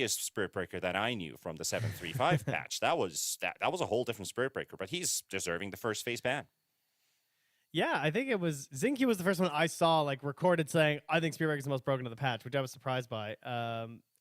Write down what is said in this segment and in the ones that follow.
Spirit Breaker that I knew from the 7.3.5 patch. That was a whole different Spirit Breaker, but he's deserving the first phase ban. Yeah, I think it was Zinky was the first one I saw like recorded saying I think Spirit Breaker is the most broken of the patch, which I was surprised by.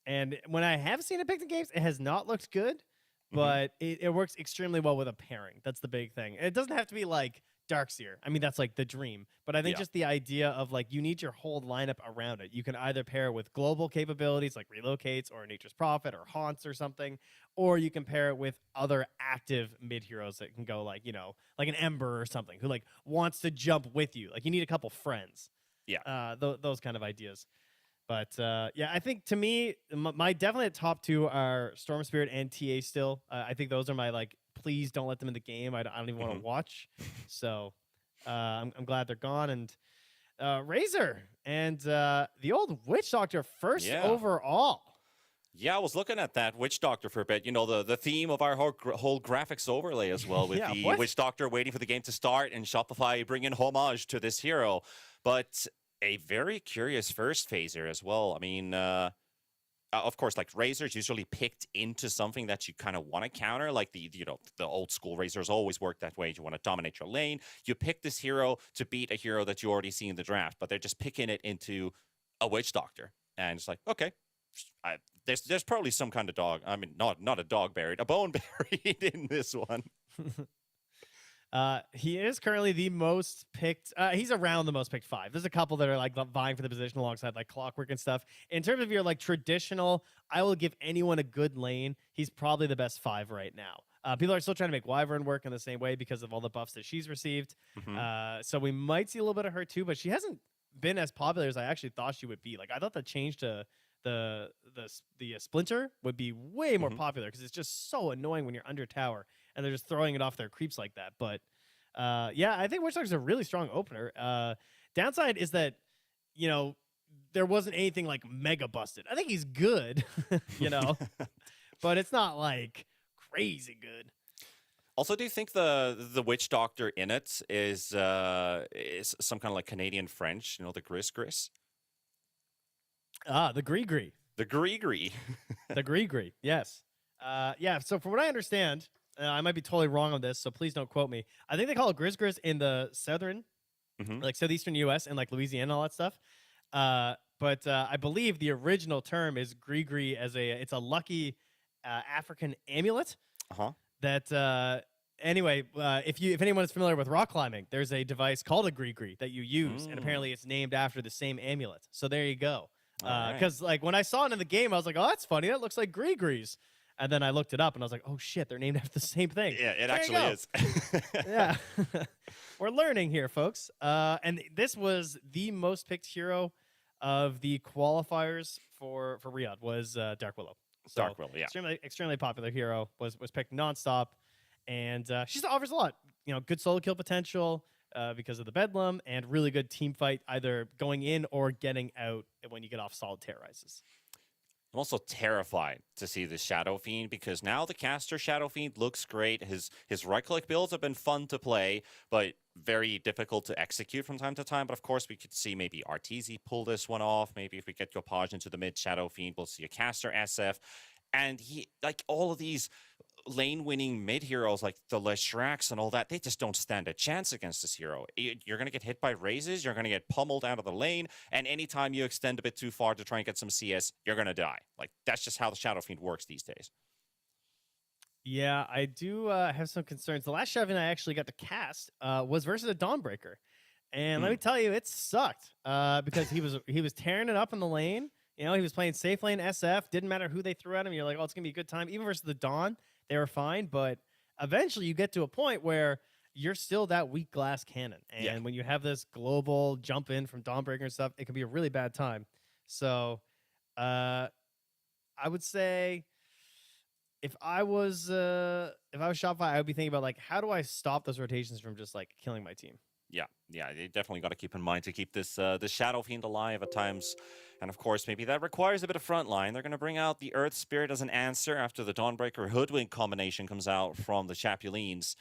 And when I have seen it picked in games, it has not looked good, but it works extremely well with a pairing. That's the big thing. And it doesn't have to be like Darkseer. I mean, that's like the dream. But I think just the idea of like you need your whole lineup around it. You can either pair with global capabilities like relocates or Nature's Prophet or haunts or something, or you can pair it with other active mid heroes that can go like, you know, like an Ember or something who like wants to jump with you. Like you need a couple friends. Yeah. Those kind of ideas. But yeah, I think to me, my definitely top two are Storm Spirit and TA still. I think those are my like, please don't let them in the game. I don't even want to watch. So I'm glad they're gone. And Razor and the old Witch Doctor first overall. Yeah, I was looking at that Witch Doctor for a bit. You know, the theme of our whole graphics overlay as well with the Witch Doctor waiting for the game to start and Shopify bringing homage to this hero. But a very curious first phaser as well. I mean, of course, like Razor's usually picked into something that you kind of want to counter. Like the old school Razors always work that way. You want to dominate your lane. You pick this hero to beat a hero that you already see in the draft, but they're just picking it into a Witch Doctor. And it's like, okay, there's probably some kind of dog. I mean, not a dog buried, a bone buried in this one. He is currently the most picked. He's around the most picked 5. There's a couple that are like vying for the position alongside like Clockwork and stuff. In terms of your like traditional, I will give anyone a good lane. He's probably the best 5 right now. People are still trying to make Wyvern work in the same way because of all the buffs that she's received. So we might see a little bit of her too, but she hasn't been as popular as I actually thought she would be. Like I thought the change to the Splinter would be way more popular because it's just so annoying when you're under tower and they're just throwing it off their creeps like that. But yeah, I think Witch Doctor's a really strong opener. Downside is that, you know, there wasn't anything like mega busted. I think he's good, you know, but it's not like crazy good. Also, do you think the Witch Doctor in it is some kind of like Canadian French, you know, the Gris? The Gree. The Gree. The Gree, yes. Yeah, so from what I understand, I might be totally wrong on this, so please don't quote me. I think they call it Gris in the like southeastern U.S. and like Louisiana and all that stuff. But I believe the original term is Gree as it's a lucky African amulet. That anyway, if anyone is familiar with rock climbing, there's a device called a Gree that you use, and apparently it's named after the same amulet. So there you go. Because like when I saw it in the game, I was like, oh, that's funny. That looks like Grees. And then I looked it up and I was like, oh shit, they're named after the same thing. Yeah, it actually is. Yeah. We're learning here, folks. And this was the most picked hero of the qualifiers for Riyadh was Dark Willow. So Dark Willow, yeah. Extremely popular hero, was picked nonstop. And she still offers a lot. You know, good solo kill potential because of the Bedlam and really good team fight, either going in or getting out when you get off solid terrorizes. I'm also terrified to see the Shadow Fiend because now the caster Shadow Fiend looks great. His right-click builds have been fun to play, but very difficult to execute from time to time. But of course, we could see maybe Arteezy pull this one off. Maybe if we get Gopaj into the mid Shadow Fiend, we'll see a caster SF. And he, like all of these lane-winning mid-heroes like the Leshracs and all that, they just don't stand a chance against this hero. You're going to get hit by raises, you're going to get pummeled out of the lane, and anytime you extend a bit too far to try and get some CS, you're going to die. Like, that's just how the Shadow Fiend works these days. Yeah, I do have some concerns. The last Shadow Fiend I actually got to cast was versus a Dawnbreaker. And let me tell you, it sucked because he was tearing it up in the lane. You know, he was playing safe lane SF. Didn't matter who they threw at him. You're like, oh, it's going to be a good time. Even versus the Dawn, they were fine. But eventually you get to a point where you're still that weak glass cannon. And when you have this global jump in from Dawnbreaker and stuff, it can be a really bad time. So I would say if I was Shopify, I would be thinking about, like, how do I stop those rotations from just, like, killing my team? Yeah, you definitely got to keep in mind to keep this Shadow Fiend alive at times. And of course, maybe that requires a bit of frontline. They're going to bring out the Earth Spirit as an answer after the Dawnbreaker Hoodwink combination comes out from the Chapulines.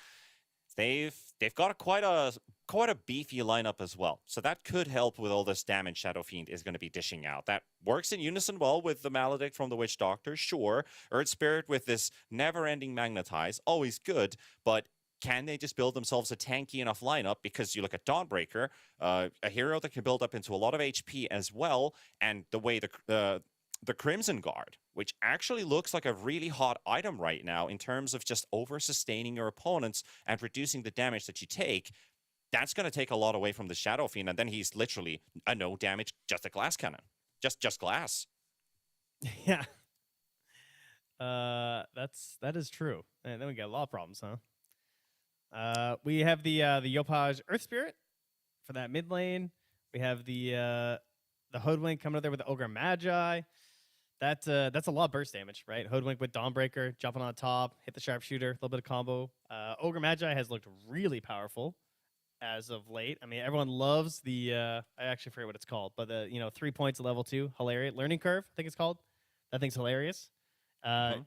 they've got quite a beefy lineup as well. So that could help with all this damage Shadow Fiend is going to be dishing out. That works in unison well with the Maledict from the Witch Doctor, sure. Earth Spirit with this never-ending magnetize, always good, but can they just build themselves a tanky enough lineup? Because you look at Dawnbreaker, a hero that can build up into a lot of HP as well, and the way the Crimson Guard, which actually looks like a really hot item right now in terms of just over-sustaining your opponents and reducing the damage that you take, that's going to take a lot away from the Shadow Fiend, and then he's literally a no damage, just a glass cannon. Just glass. Yeah. That is true. And then we got a lot of problems, huh? We have the Yopaj Earth Spirit for that mid lane. We have the Hoodwink coming up there with the Ogre Magi. That's a lot of burst damage, right? Hoodwink with Dawnbreaker, jumping on top, hit the sharpshooter, a little bit of combo. Ogre Magi has looked really powerful as of late. I mean, everyone loves the I actually forget what it's called, but the 3 points of level 2, hilarious learning curve, I think it's called. That thing's hilarious. I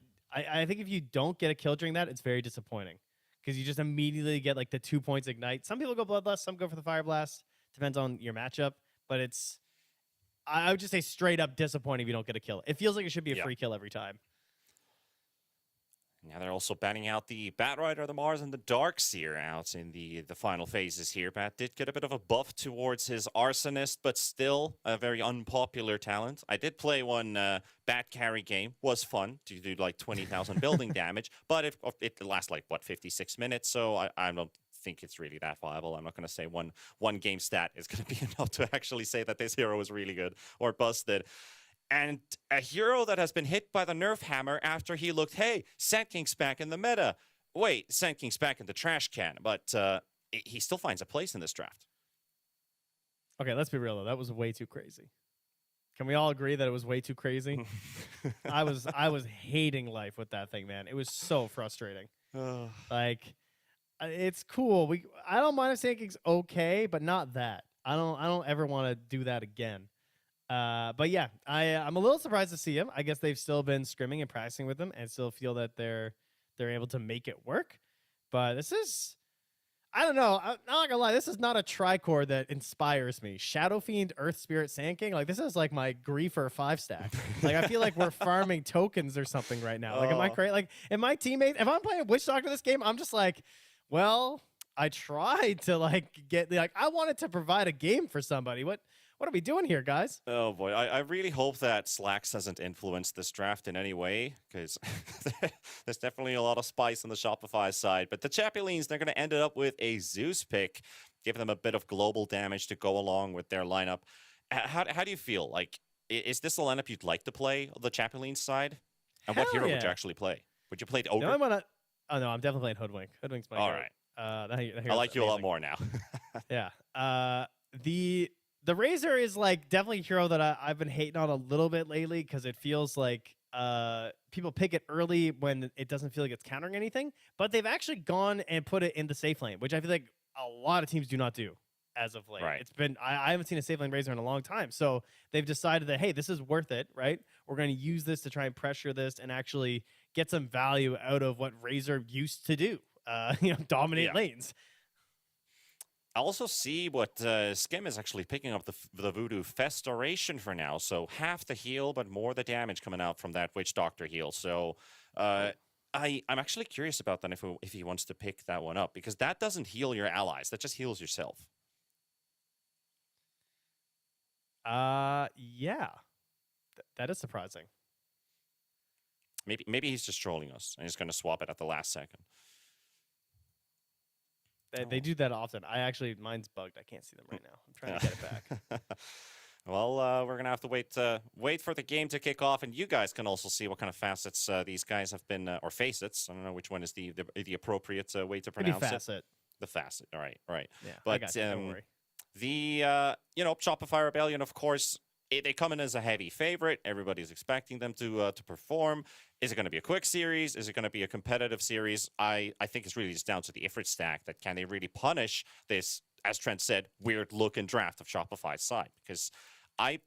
think if you don't get a kill during that, it's very disappointing because you just immediately get like the 2 points ignite. Some people go Bloodlust, some go for the Fire Blast. Depends on your matchup, but I would just say straight up disappointing if you don't get a kill. It feels like it should be a free kill every time. Now they're also banning out the Batrider, the Mars, and the Darkseer out in the final phases here. Bat did get a bit of a buff towards his Arsonist, but still a very unpopular talent. I did play one Bat carry game. Was fun to do like 20,000 building damage, but it lasts like, 56 minutes, so I don't think it's really that viable. I'm not going to say one game stat is going to be enough to actually say that this hero is really good or busted. And a hero that has been hit by the nerf hammer after he looked, hey, Sand King's back in the meta. Wait, Sand King's back in the trash can. But he still finds a place in this draft. Okay, let's be real, though. That was way too crazy. Can we all agree that it was way too crazy? I was hating life with that thing, man. It was so frustrating. Like, it's cool. I don't mind if Sand King's okay, but not that. I don't ever want to do that again. But yeah, I'm a little surprised to see him. I guess they've still been scrimming and practicing with him and still feel that they're able to make it work. But this is, I don't know. I'm not gonna lie, this is not a tricore that inspires me. Shadow Fiend, Earth Spirit, Sand King, like this is like my Griefer 5-stack. Like I feel like we're farming tokens or something right now. Like am I crazy? Like if my teammates, if I'm playing Witch Doctor this game, I'm just like, well, I tried to I wanted to provide a game for somebody. What are we doing here, guys? Oh, boy. I really hope that Slacks hasn't influenced this draft in any way, because there's definitely a lot of spice on the Shopify side. But the Chapulines, they're going to end up with a Zeus pick, giving them a bit of global damage to go along with their lineup. How do you feel? Like, is this the lineup you'd like to play on the Chapulines side? And what hero would you actually play? Would you play Ogre? No, I'm definitely playing Hoodwink. Hoodwink's my All hero. Right. I like you a lot more now. Yeah. The Razor is like definitely a hero that I've been hating on a little bit lately because it feels like people pick it early when it doesn't feel like it's countering anything. But they've actually gone and put it in the safe lane, which I feel like a lot of teams do not do as of late. Right. It's been I haven't seen a safe lane Razor in a long time. So they've decided that, hey, this is worth it, right? We're going to use this to try and pressure this and actually get some value out of what Razor used to do, dominate lanes. I also see what Skim is actually picking up the Voodoo Festoration for now. So half the heal, but more the damage coming out from that Witch Doctor heal. So I'm actually curious about that if he wants to pick that one up, because that doesn't heal your allies. That just heals yourself. Yeah. That is surprising. Maybe he's just trolling us and he's going to swap it at the last second. They do that often. Mine's bugged. I can't see them right now. I'm trying to get it back. Well, we're going to have to wait for the game to kick off, and you guys can also see what kind of facets these guys have been, or facets. I don't know which one is the appropriate way to pronounce facet. The facet. All right. Yeah, but I got you. Don't worry. The Shopify Rebellion, of course, they come in as a heavy favorite. Everybody's expecting them to perform. Is it going to be a quick series? Is it going to be a competitive series? I think it's really just down to the Ifrit stack. That can they really punish this, as Trent said, weird look and draft of Shopify's side? Because I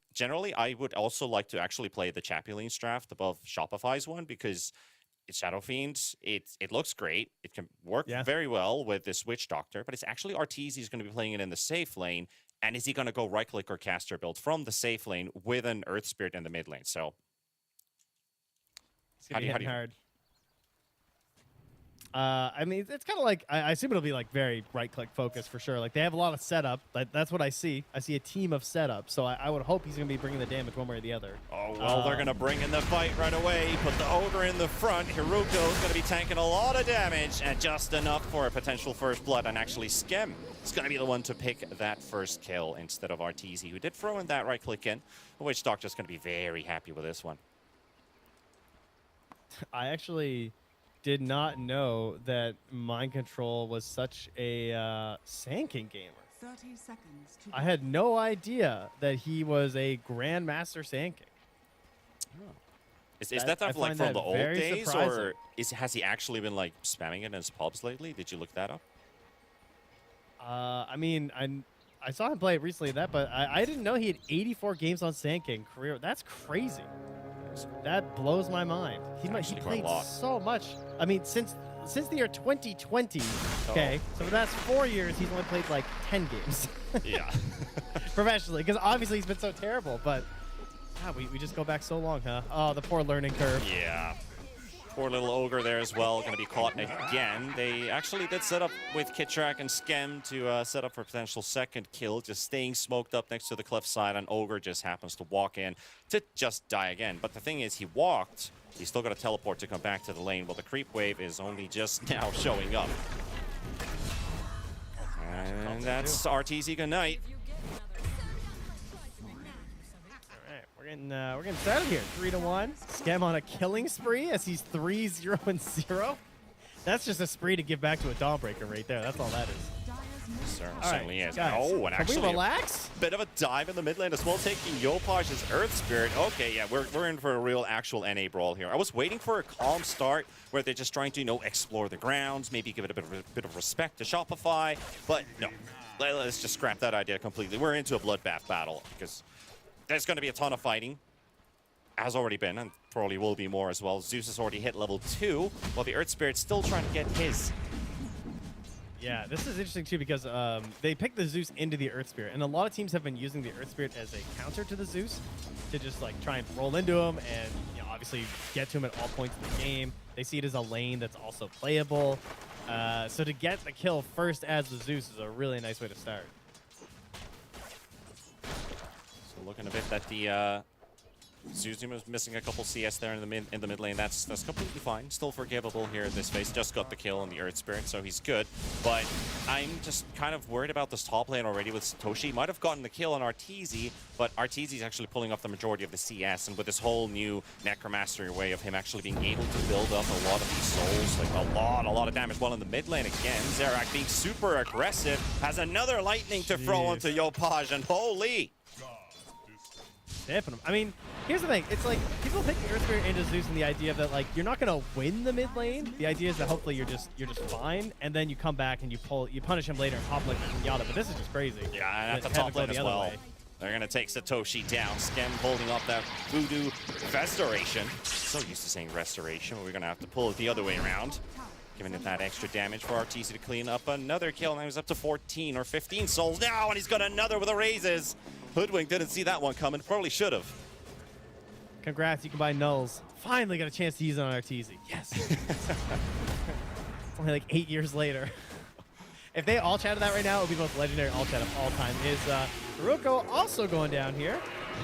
would also like to actually play the Chapulines draft above Shopify's one, because it's Shadow Fiend. It looks great. It can work Yeah. very well with this Witch Doctor, but it's actually Arteezy who's going to be playing it in the safe lane. And is he going to go right-click or caster build from the safe lane with an Earth Spirit in the mid lane? So, It's gonna be hitting hard. I mean, it's kind of like I assume it'll be like very right-click focused for sure. Like they have a lot of setup. That's what I see. I see a team of setup. So I would hope he's gonna be bringing the damage one way or the other. Oh well, they're gonna bring in the fight right away. Put the ogre in the front. Hiruko's gonna be tanking a lot of damage and just enough for a potential first blood. And actually, Skem is gonna be the one to pick that first kill instead of Arteezy, who did throw in that right-click in. Witch Doctor's gonna be very happy with this one. I actually did not know that Mind Control was such a Sand King gamer. 30 seconds to I had no idea that he was a Grandmaster Sand King. Oh. Is that I stuff like find from that the old very days, surprising. or has he actually been like spamming it in his pubs lately? Did you look that up? I mean, I saw him play it recently, but I didn't know he had 84 games on Sand King career. That's crazy. That blows my mind. He Actually quite a played lot. so much. I mean, since the year 2020. Okay, so for the last 4 years, he's only played like 10 games Yeah. professionally, because obviously he's been so terrible. But God, we just go back so long, huh? Oh, the poor learning curve. Yeah. Poor little ogre there as well, going to be caught again. They actually did set up with Kitrak and Skem to set up for a potential second kill, just staying smoked up next to the cliffside, and ogre just happens to walk in to just die again. But the thing is, he walked. He's still got to teleport to come back to the lane, while the creep wave is only just now showing up. And that's Arteezy good night. We're getting started here. 3-1. Skem on a killing spree as he's 3-0-0. That's just a spree to give back to a Dawnbreaker right there. That's all that is. Certainly is. Guys, Oh, and can actually we relax? a bit of a dive in the mid lane as well, taking Yopaj's Earth Spirit. Okay, yeah, we're in for a real actual NA brawl here. I was waiting for a calm start where they're just trying to, explore the grounds, maybe give it a bit of respect to Shopify, but no. Let's just scrap that idea completely. We're into a bloodbath battle because there's going to be a ton of fighting. Has already been, and probably will be more as well. Zeus has already hit level 2, while the Earth Spirit's still trying to get his. Yeah, this is interesting too because they picked the Zeus into the Earth Spirit, and a lot of teams have been using the Earth Spirit as a counter to the Zeus to just like try and roll into him and obviously get to him at all points in the game. They see it as a lane that's also playable. So to get the kill first as the Zeus is a really nice way to start. So looking a bit at the Zuzuma's missing a couple CS there in the mid lane. That's completely fine. Still forgivable here in this phase. Just got the kill on the Earth Spirit, so he's good. But I'm just kind of worried about this top lane already with Satoshi. Might have gotten the kill on Arteezy, but Arteezy's actually pulling off the majority of the CS, and with this whole new Necromastery way of him actually being able to build up a lot of these souls, like a lot of damage. While in the mid lane again, Zerak being super aggressive, has another lightning to throw onto Yopaj, and holy! Tipping him. I mean, here's the thing. It's like people pick the Earth Spirit into Zeus and the idea that like you're not gonna win the mid lane. The idea is that hopefully you're just fine, and then you come back and you punish him later and pop like Yada. But this is just crazy. Yeah, and at the Have it top go lane the as other well. way. They're gonna take Satoshi down. Skem holding up that voodoo restoration. So used to saying restoration, but we're gonna have to pull it the other way around. Giving it that extra damage for Arteezy to clean up another kill. Now he's up to 14 or 15 souls now, and he's got another with the raises. Hoodwink didn't see that one coming. Probably should have. Congrats, you can buy nulls. Finally got a chance to use it on Arteezy. Yes. It's only like 8 years later. If they all chatted that right now, it would be the most legendary all chat of all time. Is Hiroko also going down here,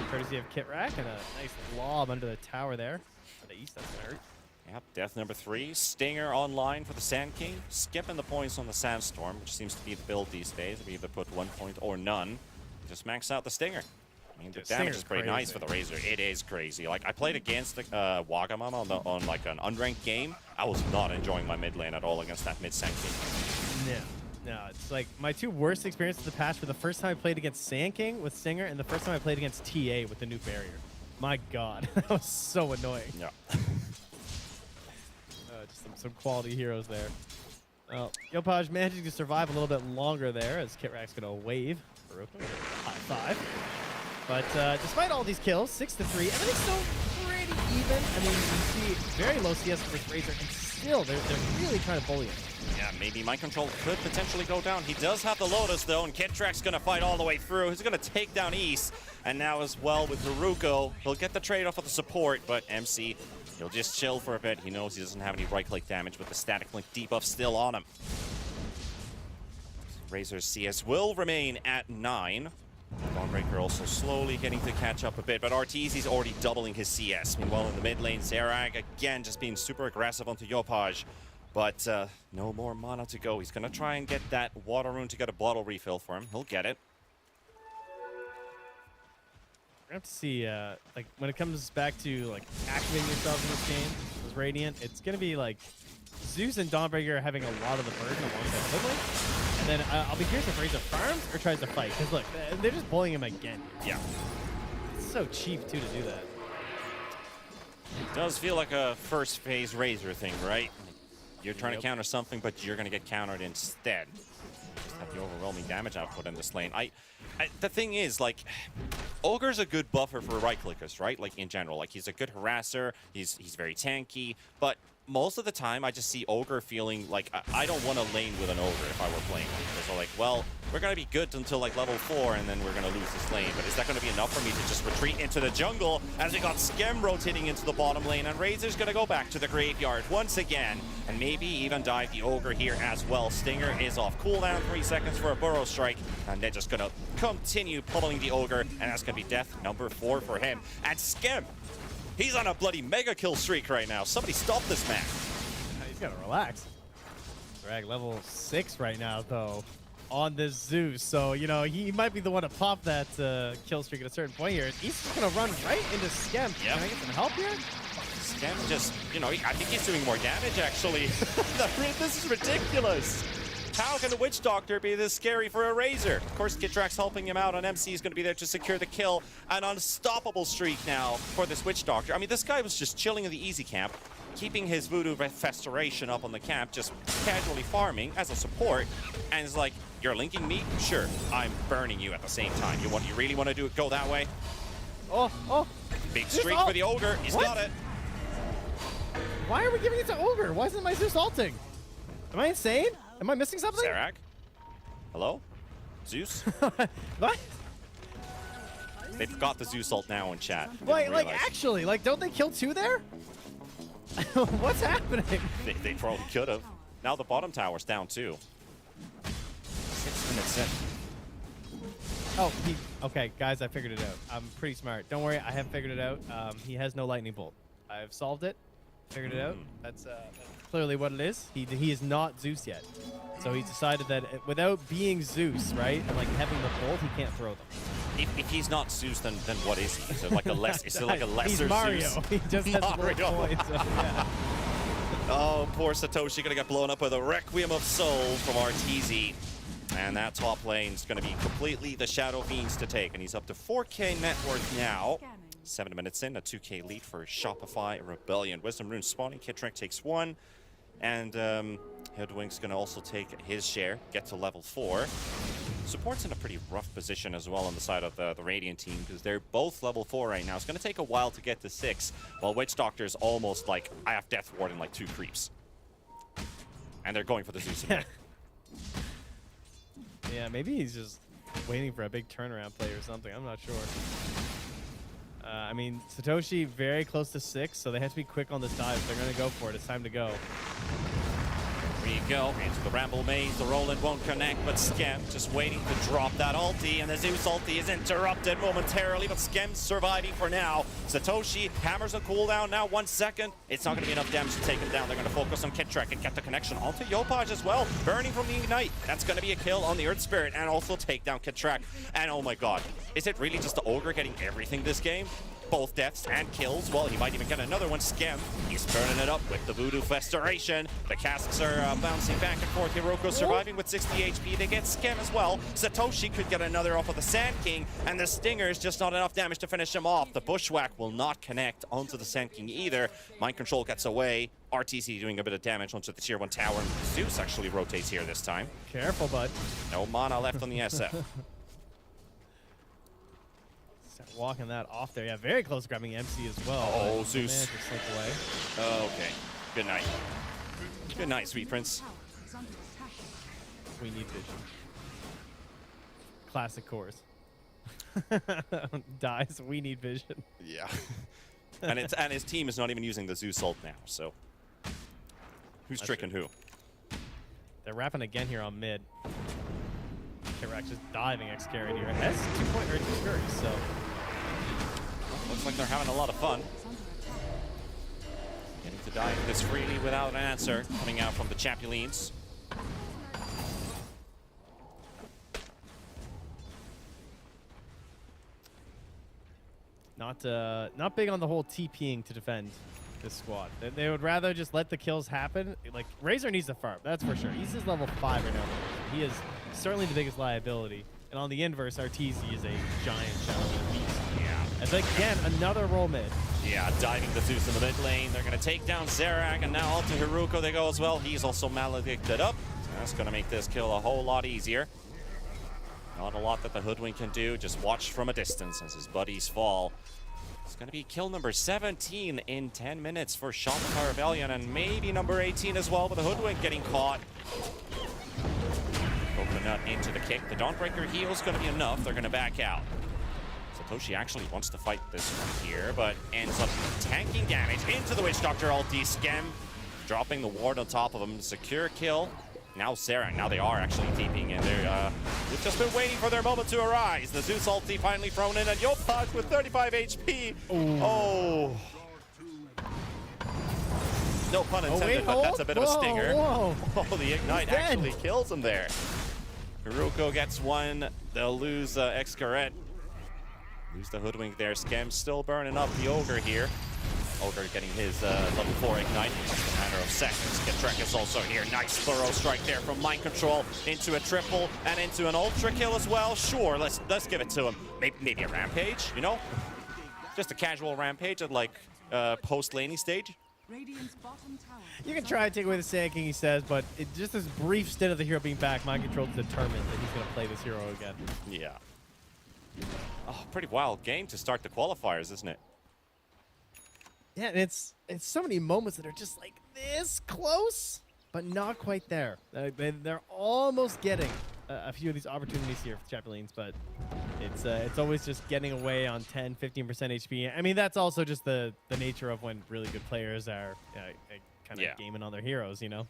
courtesy of Kitrak, and a nice lob under the tower there. For the east, that's gonna hurt. Yep, death number 3. Stinger online for the Sand King. Skipping the points on the Sandstorm, which seems to be the build these days. We either put 1 point or none. Just max out the Stinger. I mean, the damage is pretty nice for the Razor. It is crazy. Like, I played against Wagamama on like an unranked game. I was not enjoying my mid lane at all against that mid Sand King. No, it's like my 2 worst experiences in the past were the first time I played against Sand King with Stinger and the first time I played against TA with the new barrier. My God, that was so annoying. Yeah. Just some quality heroes there. Well, Yopaj managing to survive a little bit longer there as Kitrak's going to wave. High 5. But despite all these kills, 6-3, everything's still pretty even. I mean, you see very very low CS for this Razor, and still, they're really trying to bully him. Yeah, maybe Mind Control could potentially go down. He does have the Lotus, though, and KidTrack's going to fight all the way through. He's going to take down East, and now as well with Haruko, he'll get the trade-off of the support, but MC, he'll just chill for a bit. He knows he doesn't have any right-click damage with the static link debuff still on him. Razor's CS will remain at 9. Dawnbreaker also slowly getting to catch up a bit, but Arteezy's already doubling his CS. Meanwhile, in the mid lane, Zerag again just being super aggressive onto Yopaj. But no more mana to go. He's going to try and get that water rune to get a bottle refill for him. He'll get it. We're going to have to see, like, when it comes back to, like, activating yourself in this game, with Radiant, it's going to be, like, Zeus and Dawnbreaker having a lot of the burden alongside Hoodlink. And then I'll be curious if Razor farms or tries to fight. Because, look, they're just bullying him again. Yeah. It's so cheap, too, to do that. It does feel like a first phase Razor thing, right? You're trying to counter something, but you're going to get countered instead. Just have the overwhelming damage output in this lane. The thing is, like, Ogre's a good buffer for right-clickers, right? Like, in general. Like, he's a good harasser. He's very tanky. But most of the time, I just see Ogre feeling like I don't want to lane with an Ogre if I were playing one. Because they're like, well, we're going to be good until like level 4, and then we're going to lose this lane. But is that going to be enough for me to just retreat into the jungle as we got Skem rotating into the bottom lane? And Razor's going to go back to the graveyard once again, and maybe even dive the Ogre here as well. Stinger is off cooldown, 3 seconds for a Burrow Strike, and they're just going to continue pummeling the Ogre, and that's going to be death number 4 for him. And Skem, he's on a bloody mega kill streak right now. Somebody stop this man. He's got to relax. Drag level 6 right now, though, on this Zeus. So, you know, he might be the one to pop that kill streak at a certain point here. He's just going to run right into Skem. Yep. Can I get some help here? Skem just, you know, I think he's doing more damage, actually. This is ridiculous. How can the Witch Doctor be this scary for a Razor? Of course, KidTrack's helping him out, and MC is going to be there to secure the kill. An unstoppable streak now for this Witch Doctor. I mean, this guy was just chilling in the easy camp, keeping his Voodoo Festration up on the camp, just casually farming as a support, and it's like, you're linking me? Sure, I'm burning you at the same time. You really want to do it? Go that way? Oh. Big streak for the Ogre. He's got it. Why are we giving it to Ogre? Why isn't my Zeus ulting? Am I insane? Am I missing something? Zerag? Hello? Zeus? What? They forgot the Zeus ult now in chat. Wait, like, actually, like, don't they kill 2 there? What's happening? They probably could have. Now the bottom tower's down too. 6 minutes in. Oh, okay, guys, I figured it out. I'm pretty smart. Don't worry, I have figured it out. He has no lightning bolt. I've solved it. Figured it out. That's clearly what it is. He is not Zeus yet. So he's decided that without being Zeus, right, and like having the bolt, he can't throw them. If he's not Zeus, then what is he? Is it like a lesser He's Mario. Zeus? He just has Mario. points. So, yeah. Oh, poor Satoshi gonna get blown up with a Requiem of Soul from Arteezy. And that top lane's gonna be completely the Shadow Fiends to take. And he's up to 4K net worth now. 7 minutes in, a 2K lead for Shopify Rebellion. Wisdom Rune spawning, KidTrack takes 1. And Hoodwink's going to also take his share, get to level 4. Support's in a pretty rough position as well on the side of the Radiant team, because they're both level 4 right now. It's going to take a while to get to 6, while Witch Doctor's almost like, I have Death Ward in like 2 creeps. And they're going for the Zeus. Yeah, maybe he's just waiting for a big turnaround play or something. I'm not sure. I mean, Satoshi very close to 6, so they have to be quick on this dive. They're going to go for it. It's time to go. Here you go, into the Ramble Maze. The Roland won't connect, but Skem just waiting to drop that ulti, and the Zeus ulti is interrupted momentarily, but Skem's surviving for now. Satoshi hammers a cooldown now, 1 second. It's not going to be enough damage to take him down. They're going to focus on KidTrack and get the connection onto Yopaj as well. Burning from the Ignite. That's going to be a kill on the Earth Spirit, and also take down KidTrack. And oh my god, is it really just the Ogre getting everything this game? Both deaths and kills. Well, he might even get another one. Skem, he's burning it up with the Voodoo Festration. The casks are bouncing back and forth. Hiroko surviving with 60 HP. They get Skem as well. Satoshi could get another off of the Sand King, and the Stinger is just not enough damage to finish him off. The Bushwhack will not connect onto the Sand King either. Mind Control gets away. RTC doing a bit of damage onto the tier 1 tower. Zeus actually rotates here this time. Careful, bud. No mana left on the SF. walking that off there. Yeah, very close grabbing MC as well. Oh, Zeus. To slip away. Okay. Good night. Good night, Sweet Prince. We need vision. Classic chorus. Dies. We need vision. Yeah. and his team is not even using the Zeus ult now, so who's tricking who? They're wrapping again here on mid. K-Rex just diving X-Carry here. Has 2-point or 2 scurries, so looks like they're having a lot of fun. Getting to dive this freely without an answer coming out from the Chapulines. Not big on the whole TPing to defend this squad. They would rather just let the kills happen. Like, Razor needs to farm, that's for sure. He's just level 5 right now. He is certainly the biggest liability. And on the inverse, RTZ is a giant shadow beast. Yeah. And again, another roll mid. Yeah, diving the Zeus in the mid lane. They're going to take down Zerak, and now to Hiruko they go as well. He's also maledicted up. That's going to make this kill a whole lot easier. Not a lot that the Hoodwink can do. Just watch from a distance as his buddies fall. It's going to be kill number 17 in 10 minutes for Shopify Rebellion, and maybe number 18 as well, with the Hoodwink getting caught. Coconut into the kick. The Dawnbreaker heal is going to be enough. They're going to back out. Satoshi actually wants to fight this one here, but ends up tanking damage into the Witch Doctor ulti. Skem dropping the ward on top of him. Secure kill. Now Sarah, now they are actually TPing in there. They've just been waiting for their moment to arise. The Zeus ulti finally thrown in, and Yopaj with 35 HP. Ooh. Oh. No pun intended, but that's a bit of a stinger. Whoa. Oh, the Ignite actually kills him there. Hiruko gets one. They'll lose Xcaret. Lose the Hoodwink there. Skem's still burning up the Ogre here. Ogre getting his level 4 Ignite in just a matter of seconds. Ketrek is also here. Nice thorough strike there from Mind Control into a triple and into an ultra kill as well. Sure, let's give it to him. Maybe a rampage, you know? Just a casual rampage at like post-laning stage. You can try to take away the Sand King, he says, but just this brief stint of the hero being back, Mind Control is determined that he's going to play this hero again. Yeah. Oh, pretty wild game to start the qualifiers, isn't it? Yeah, and it's so many moments that are just like this close, but not quite there. They're almost getting a few of these opportunities here for Chapulines, but it's always just getting away on 10, 15% HP. I mean, that's also just the nature of when really good players are kind of gaming on their heroes, you know?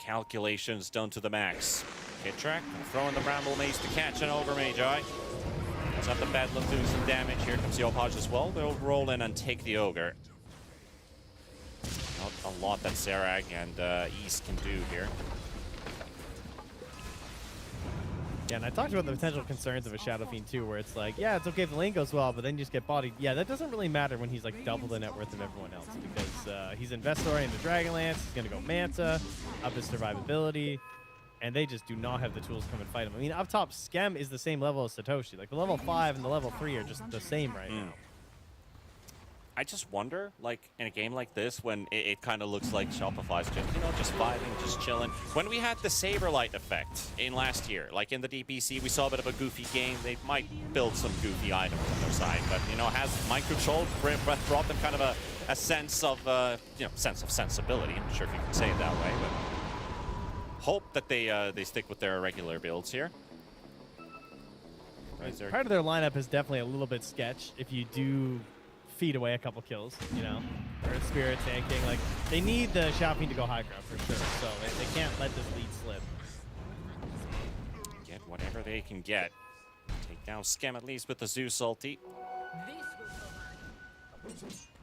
Calculations done to the max. Ketrek throwing the Bramble Mace to catch an Ogre Magi. Let's have the Bedlam doing some damage. Here comes Yopaj as well. They'll roll in and take the Ogre. Not a lot that Sarag and East can do here. Yeah, and I talked about the potential concerns of a Shadow Fiend too, where it's like, yeah, it's okay if the lane goes well, but then you just get bodied. Yeah, that doesn't really matter when he's like double the net worth of everyone else, because he's Investor into Dragonlance, he's going to go Manta, up his survivability, and they just do not have the tools to come and fight him. I mean, up top, Skem is the same level as Satoshi. Like, the level 5 and the level 3 are just the same right now. I just wonder, like, in a game like this, when it kind of looks like Shopify's just, you know, just vibing, just chilling. When we had the Saberlight effect in last year, like in the DPC, we saw a bit of a goofy game. They might build some goofy items on their side, but, you know, has Mind Control brought them kind of a sense of, you know, sense of sensibility. I'm not sure if you can say it that way, but hope that they stick with their regular builds here. Part of their lineup is definitely a little bit sketch if you do feed away a couple kills, you know, or Spirit tanking. Like, they need the Shadow Fiend to go high ground for sure, so they can't let this lead slip. Get whatever they can get. Take down Skem at least with the Zeus ulti.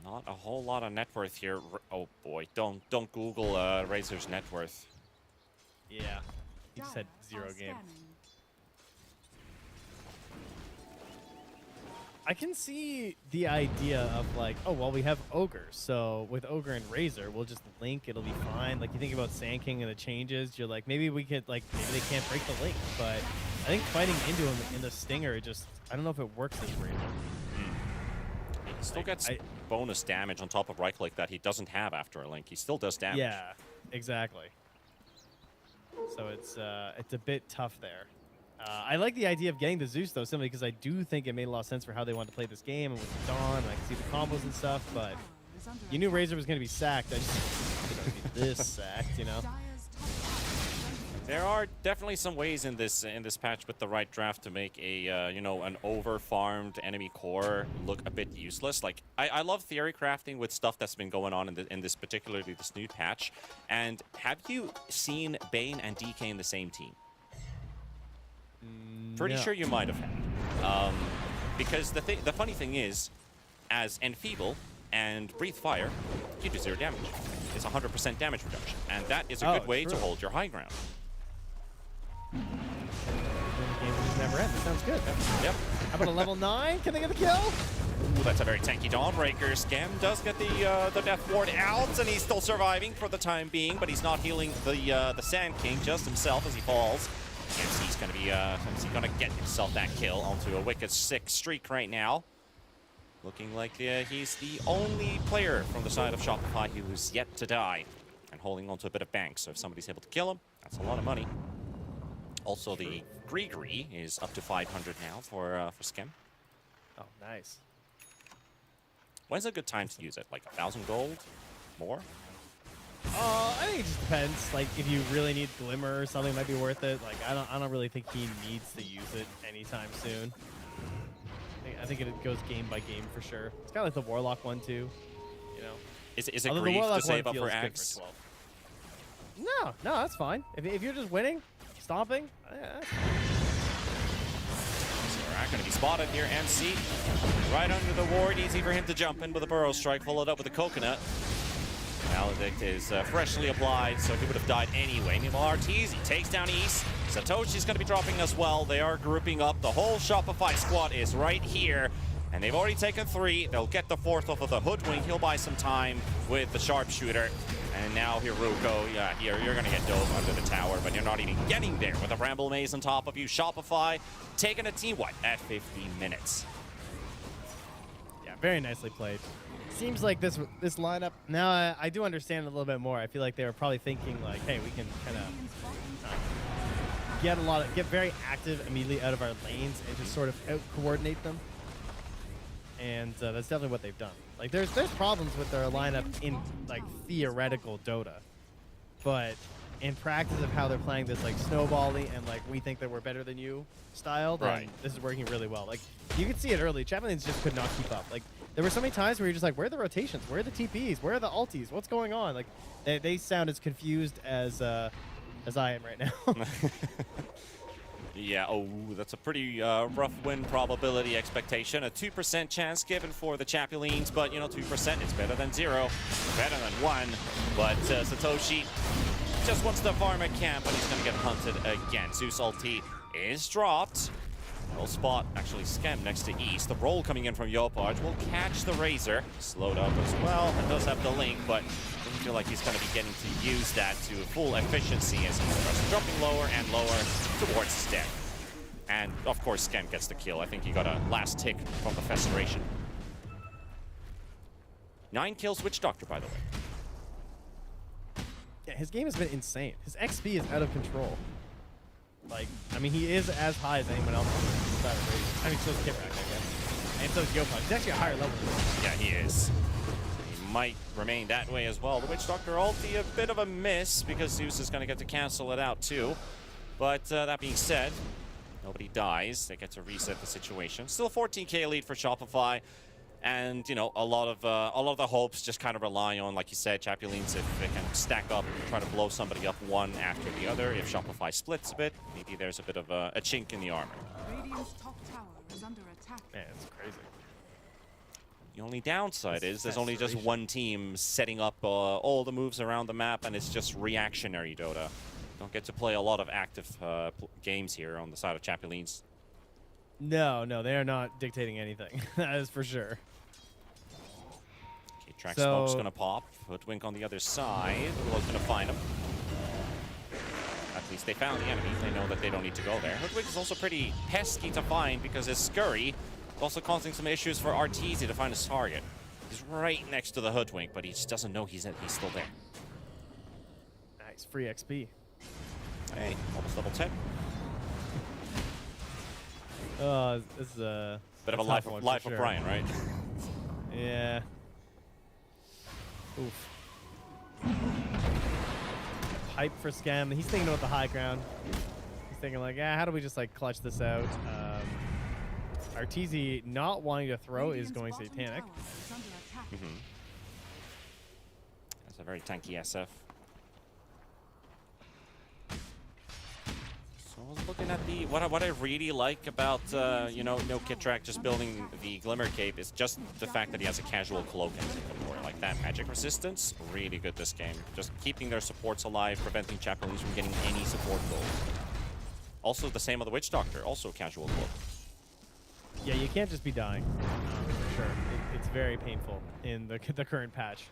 Not a whole lot of net worth here. Oh boy, don't Google Razor's net worth. Yeah, he just had 0 game. I can see the idea of like, oh, well, we have Ogre. So with Ogre and Razor, we'll just link. It'll be fine. Like, you think about Sand King and the changes. You're like, maybe we could, like, maybe they can't break the link. But I think fighting into him in the Stinger, just, I don't know if it works as great. He still gets bonus damage on top of right click that he doesn't have after a link. He still does damage. Yeah, exactly. So it's a bit tough there. I like the idea of getting the Zeus, though, simply because I do think it made a lot of sense for how they wanted to play this game and with the Dawn, and I can see the combos and stuff, but you knew Razor was going to be sacked. I just think be this sacked, you know? There are definitely some ways in this patch with the right draft to make a you know, an over-farmed enemy core look a bit useless. Like I love theory crafting with stuff that's been going on in this particularly this new patch. And have you seen Bane and DK in the same team? Pretty No. sure you might have had. Because the funny thing is, as Enfeeble and Breathe Fire, you do 0 damage. It's 100% damage reduction, and that is a good way to hold your high ground. The game just never ends. That sounds good. Yep. How about a level 9? Can they get the kill? Ooh, that's a very tanky Dawnbreaker. Scam does get the Death Ward out, and he's still surviving for the time being, but he's not healing the Sand King, just himself as he falls. Yes, he's going to be get himself that kill onto a wicked 6 streak right now. Looking like he's the only player from the side of Shopify who's yet to die and holding onto a bit of bank. So if somebody's able to kill him, that's a lot of money. Also, the Gree is up to 500 now for Skem. Oh, nice. When's a good time to use it? Like 1,000 gold? More? I think it just depends. Like, if you really need Glimmer or something, it might be worth it. Like, I don't really think he needs to use it anytime soon. I think it goes game by game for sure. It's kind of like the Warlock one too, you know. Is it grief to save up for Axe? Axe? No, that's fine. If you're just winning, stomping, that's fine. Zorak going to be spotted here. MC right under the ward. Easy for him to jump in with a Burrow Strike, followed up with a Coconut. Maledict is freshly applied, so he would have died anyway. Meanwhile, Arteezy takes down East. Satoshi's going to be dropping as well. They are grouping up. The whole Shopify squad is right here, and they've already taken 3. They'll get the 4th off of the Hoodwink. He'll buy some time with the Sharpshooter. And now Hiruko, yeah, you're going to get dove under the tower, but you're not even getting there with a Bramble Maze on top of you. Shopify taking a team wipe at 15 minutes. Yeah, very nicely played. Seems like this lineup, now I do understand it a little bit more. I feel like they were probably thinking like, hey, we can kind of get very active immediately out of our lanes and just sort of out-coordinate them. And that's definitely what they've done. Like, there's problems with their lineup in, like, theoretical Dota. But in practice of how they're playing this, like, snowballing and, like, we think that we're better than you style, then this is working really well. Like, you could see it early. Champions just could not keep up. Like, there were so many times where you're just like, where are the rotations? Where are the TPs? Where are the ultis? What's going on? Like, they sound as confused as I am right now. Yeah, oh, that's a pretty rough win probability expectation. A 2% chance given for the Chapulines, but, you know, 2%, it's better than 0. Better than 1. But Satoshi just wants to farm a camp, but he's going to get hunted again. Zeus ulti is dropped. Will spot, actually, Skem next to East. The roll coming in from Yopaj will catch the Razor. Slowed up as well, and does have the link, but doesn't feel like he's going to be getting to use that to full efficiency as he starts dropping lower and lower towards his death. And, of course, Skem gets the kill. I think he got a last tick from the Festeration. 9 kills Witch Doctor, by the way. Yeah, his game has been insane. His XP is out of control. Like, I mean, he is as high as anyone else on the side of Razor. I mean, so is Kiprak, I guess. And so is Yopaj. He's actually a higher level. Yeah, he is. He might remain that way as well. The Witch Doctor ulti, a bit of a miss because Zeus is going to get to cancel it out too. But that being said, nobody dies. They get to reset the situation. Still 14k lead for Shopify. And, you know, a lot of the hopes just kind of rely on, like you said, Chapulines, if they can stack up and try to blow somebody up one after the other. If Shopify splits a bit, maybe there's a bit of a chink in the armor. Radiant's top tower is under attack. Man, it's crazy. The only downside is there's only just one team setting up all the moves around the map, and it's just reactionary Dota. Don't get to play a lot of active games here on the side of Chapulines. No, they are not dictating anything. That is for sure. Okay, Track Smoke's going to pop. Hoodwink on the other side. Willow's going to find him. At least they found the enemy. They know that they don't need to go there. Hoodwink is also pretty pesky to find because his Scurry is also causing some issues for Arteezy to find his target. He's right next to the Hoodwink, but he just doesn't know he's still there. Nice, free XP. Hey, almost level 10. Oh, this is a bit of a tough life one of for sure. Brian, right? Yeah. Oof. Hype for Scam. He's thinking about the high ground. He's thinking like, yeah, how do we just like clutch this out? Arteezy not wanting to throw is going satanic. That's a very tanky SF. So I was looking at the what I really like about you know, no Kitrak just building the Glimmer Cape is just the fact that he has a casual cloak and inventory. Like that magic resistance, really good this game. Just keeping their supports alive, preventing Japanese from getting any support goals. Also the same with the Witch Doctor, also casual cloak. Yeah, you can't just be dying, for sure. It's very painful in the current patch.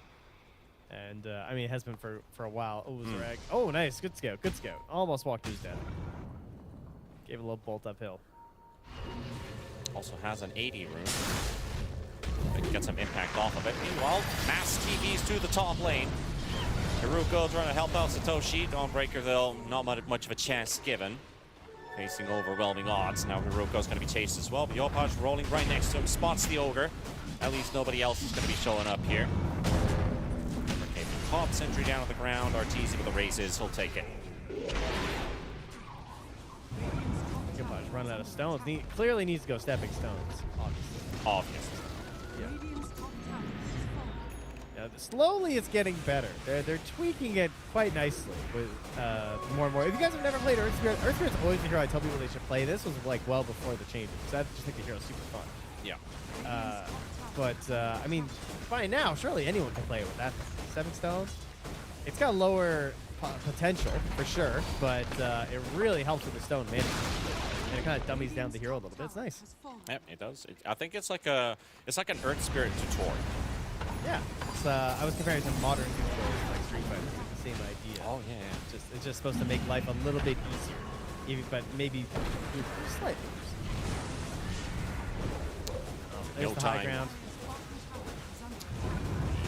And, I mean, it has been for a while. Oh, Zarag. Oh, nice. Good scout. Good scout. Almost walked to his death. Gave a little bolt uphill. Also has an 80 rune. They can get some impact off of it. Meanwhile, mass TVs to the top lane. Hiruko trying to help out Satoshi. Dawnbreaker, though, not much of a chance given. Facing overwhelming odds. Now Hiruko's going to be chased as well. But Yopaj rolling right next to him. Spots the Ogre. At least nobody else is going to be showing up here. Okay, top sentry down on the ground. Arteezy with the raises. He'll take it. Yopaj running out of stones. Clearly needs to go stepping stones, obviously. Obviously. Yeah. Slowly it's getting better. They're tweaking it quite nicely with more and more. If you guys have never played Earth Spirit's always the hero I tell people they should play. This was like well before the changes. I just think the hero's super fun. Yeah. I mean, by now, surely anyone can play it with that. 7 stones. It's got lower potential for sure, but it really helps with the stone management. And it kind of dummies down the hero a little bit. It's nice. Yep, it does. I think it's like an Earth Spirit tutorial. Yeah, I was comparing it to modern controls like Street Fighter. It's the same idea. Oh yeah. It's just supposed to make life a little bit easier, even, but maybe slightly worse. There's No the time. high ground.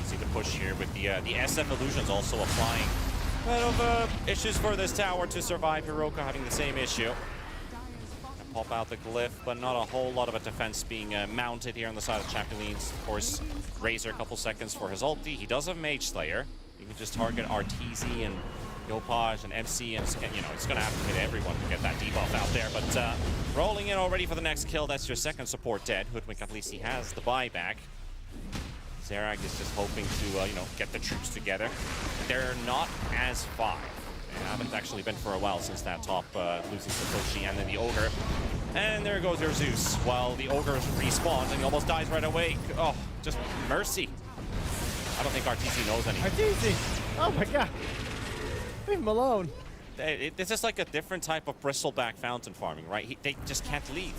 Easy to push here with the SF illusions also applying. A lot of issues for this tower to survive. Hiroka having the same issue. Pop out the glyph, but not a whole lot of a defense being mounted here on the side of Chapulines. Of course, Razor a couple seconds for his ulti. He does have Mage Slayer. You can just target Arteezy and Yopaj and MC, and you know, it's going to have to hit everyone to get that debuff out there. But rolling in already for the next kill. That's your second support dead. Hoodwink, at least he has the buyback. Zarag is just hoping to, you know, get the troops together. They're not as five. They haven't actually been for a while since that top losing Satoshi and then the Ogre. And there goes your Zeus, while the Ogre respawns and he almost dies right away. Oh, just mercy. I don't think Arteezy knows anything. Arteezy! Oh my god! Leave him alone. It's just like a different type of bristleback fountain farming, right? They just can't leave.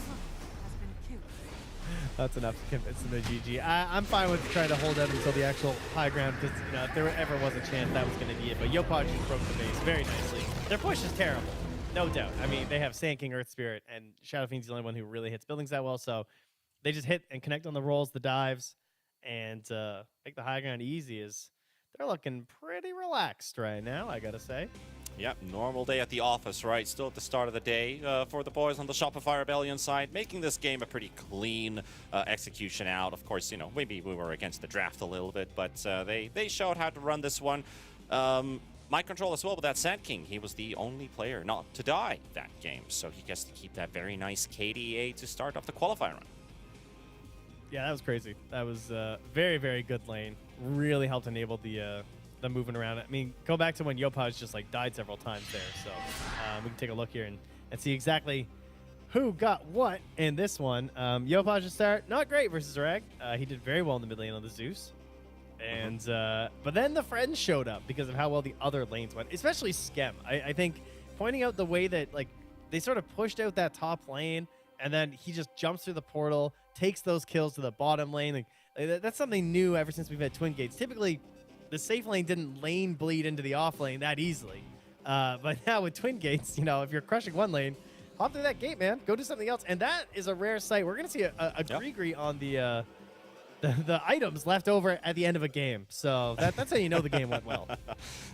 That's enough to convince them to GG. I'm fine with trying to hold out until the actual high ground, because you know, if there ever was a chance, that was going to be it. But Yopaj just broke the base very nicely. Their push is terrible, no doubt. I mean, they have Sand King, Earth Spirit, and Shadow Fiend's the only one who really hits buildings that well. So they just hit and connect on the rolls, the dives, and make the high ground easy. They're looking pretty relaxed right now, I gotta say. Yep, normal day at the office, right? Still at the start of the day for the boys on the Shopify Rebellion side, making this game a pretty clean execution out. Of course, you know, maybe we were against the draft a little bit, but they showed how to run this one. My control as well with that Sand King. He was the only player not to die that game, so he gets to keep that very nice KDA to start off the qualify run. Yeah, that was crazy. That was very, very good lane. Really helped enable the moving around. I mean, go back to when Yopaj just like died several times there. So we can take a look here and see exactly who got what in this one. Yopaj to start, not great versus Zarag. He did very well in the mid lane on the Zeus. And but then the friends showed up because of how well the other lanes went, especially Skem. I think pointing out the way that like they sort of pushed out that top lane, and then he just jumps through the portal, takes those kills to the bottom lane. Like, that's something new ever since we've had Twin Gates. Typically, the safe lane didn't lane bleed into the off lane that easily. But now with Twin Gates, you know, if you're crushing one lane, hop through that gate, man. Go do something else. And that is a rare sight. We're going to see a Gree on the items left over at the end of a game. So that's how you know the game went well.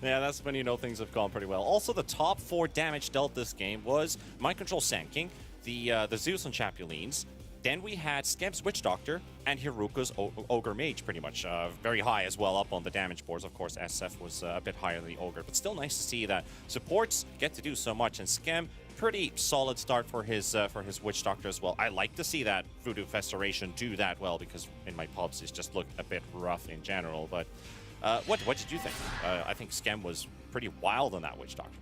Yeah, that's when you know things have gone pretty well. Also, the top 4 damage dealt this game was Mind Control Sand King, the Zeus on Chapulines. Then we had Skem's Witch Doctor and Hiruka's Ogre Mage, pretty much. Very high as well up on the damage boards. Of course, SF was a bit higher than the Ogre, but still nice to see that supports get to do so much. And Skem, pretty solid start for his Witch Doctor as well. I like to see that Voodoo Festeration do that well, because in my pubs it's just looked a bit rough in general. But what did you think? I think Skem was pretty wild on that Witch Doctor.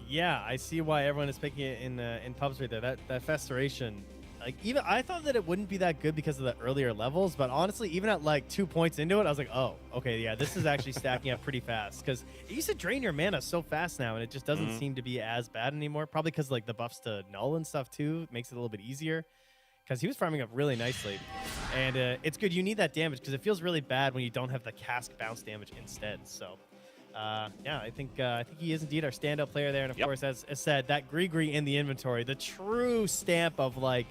Yeah, I see why everyone is picking it in pubs right there. That Festeration. Like, even I thought that it wouldn't be that good because of the earlier levels, but honestly, even at like 2 points into it, I was like, oh, okay, yeah, this is actually stacking up pretty fast, because it used to drain your mana so fast now, and it just doesn't seem to be as bad anymore. Probably because like the buffs to null and stuff too makes it a little bit easier, because he was farming up really nicely, and it's good. You need that damage because it feels really bad when you don't have the cask bounce damage instead. So. Yeah, I think he is indeed our standout player there, and of course, as said, that Grigri in the inventory, the true stamp of like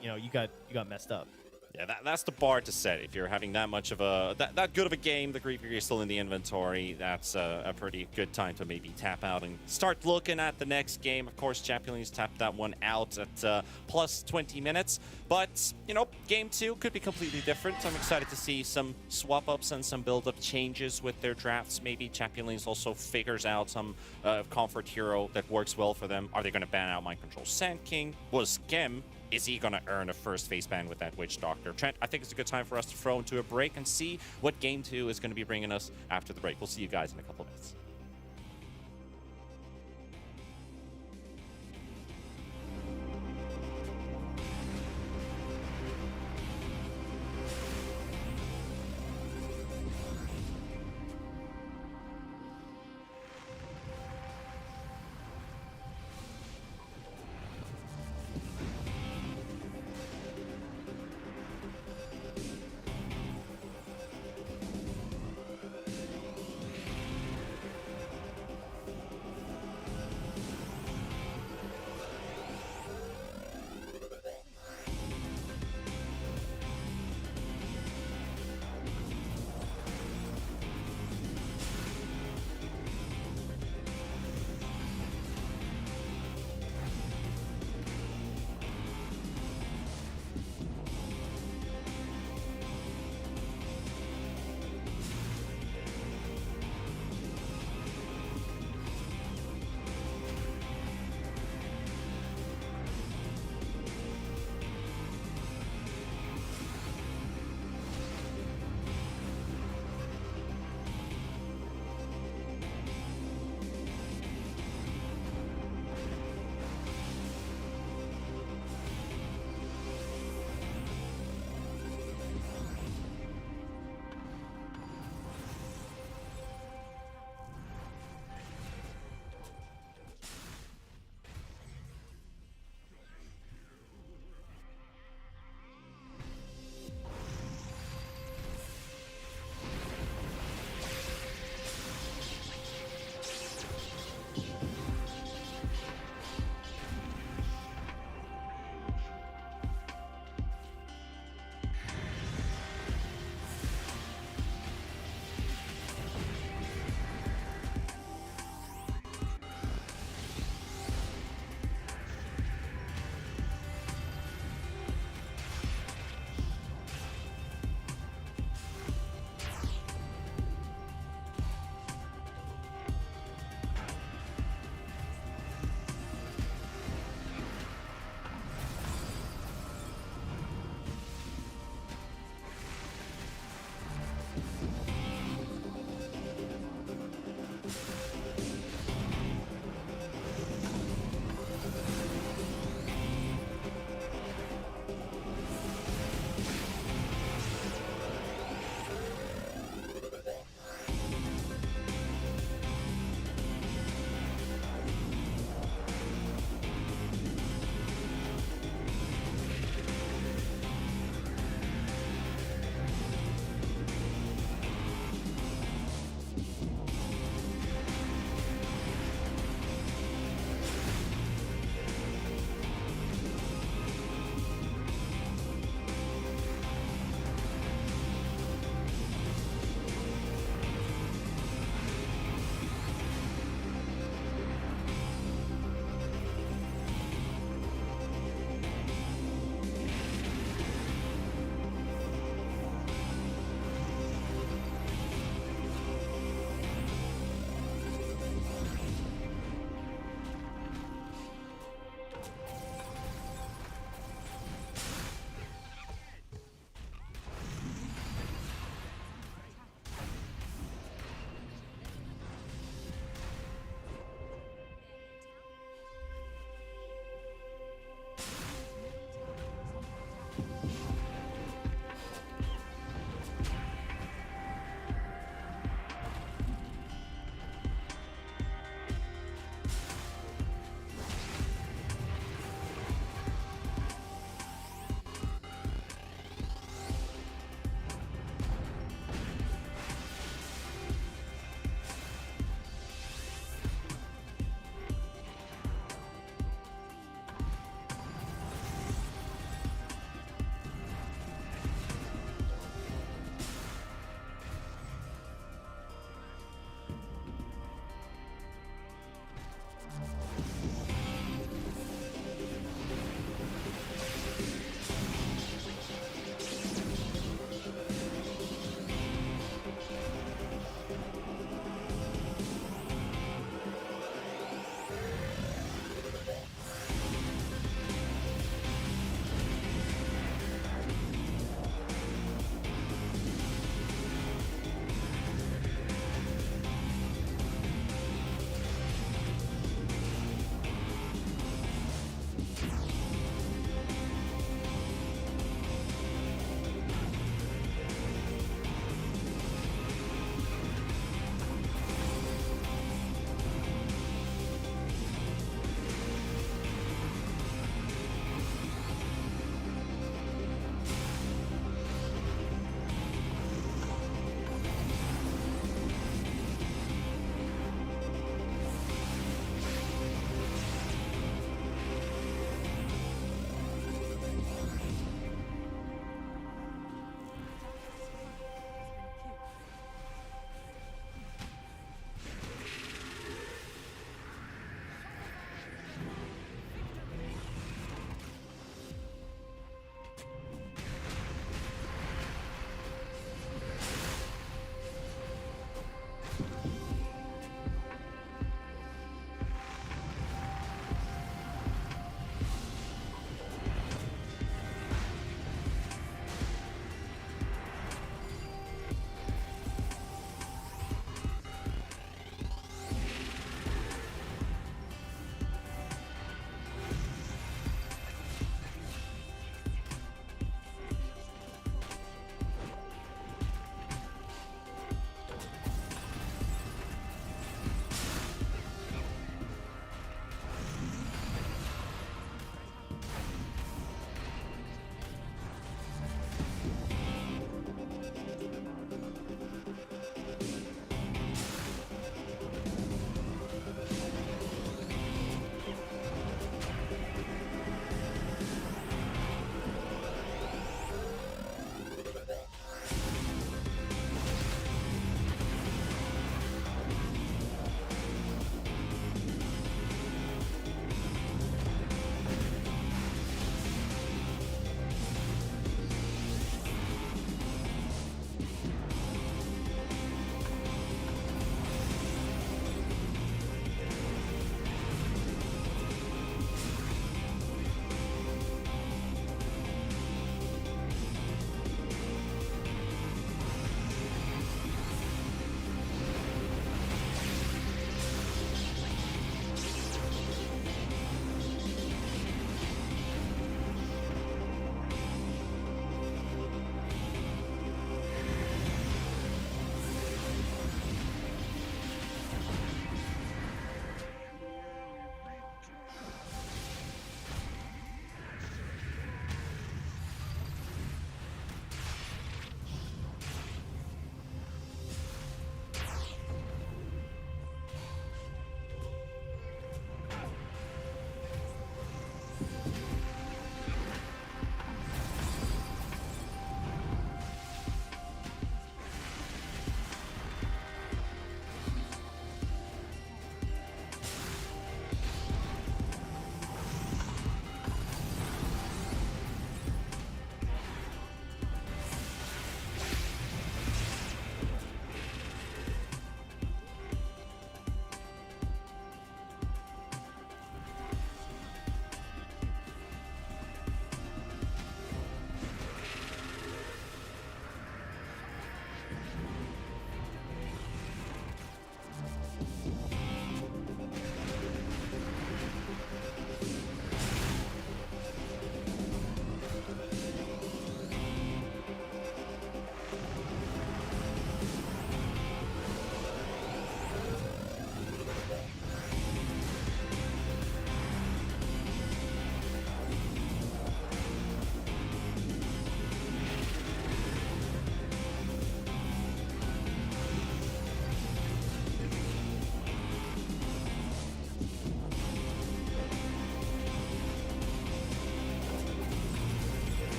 you know, you got messed up. Yeah, that's the bar to set. If you're having that much of that good of a game, the Griever is still in the inventory. That's a pretty good time to maybe tap out and start looking at the next game. Of course, Chapulines tapped that one out at plus 20 minutes. But, you know, game 2 could be completely different. I'm excited to see some swap-ups and some build-up changes with their drafts. Maybe Chapulines also figures out some comfort hero that works well for them. Are they going to ban out Mind Control Sand King? Was Gem... Is he going to earn a first face ban with that Witch Doctor? Trent, I think it's a good time for us to throw into a break and see what Game 2 is going to be bringing us after the break. We'll see you guys in a couple of minutes.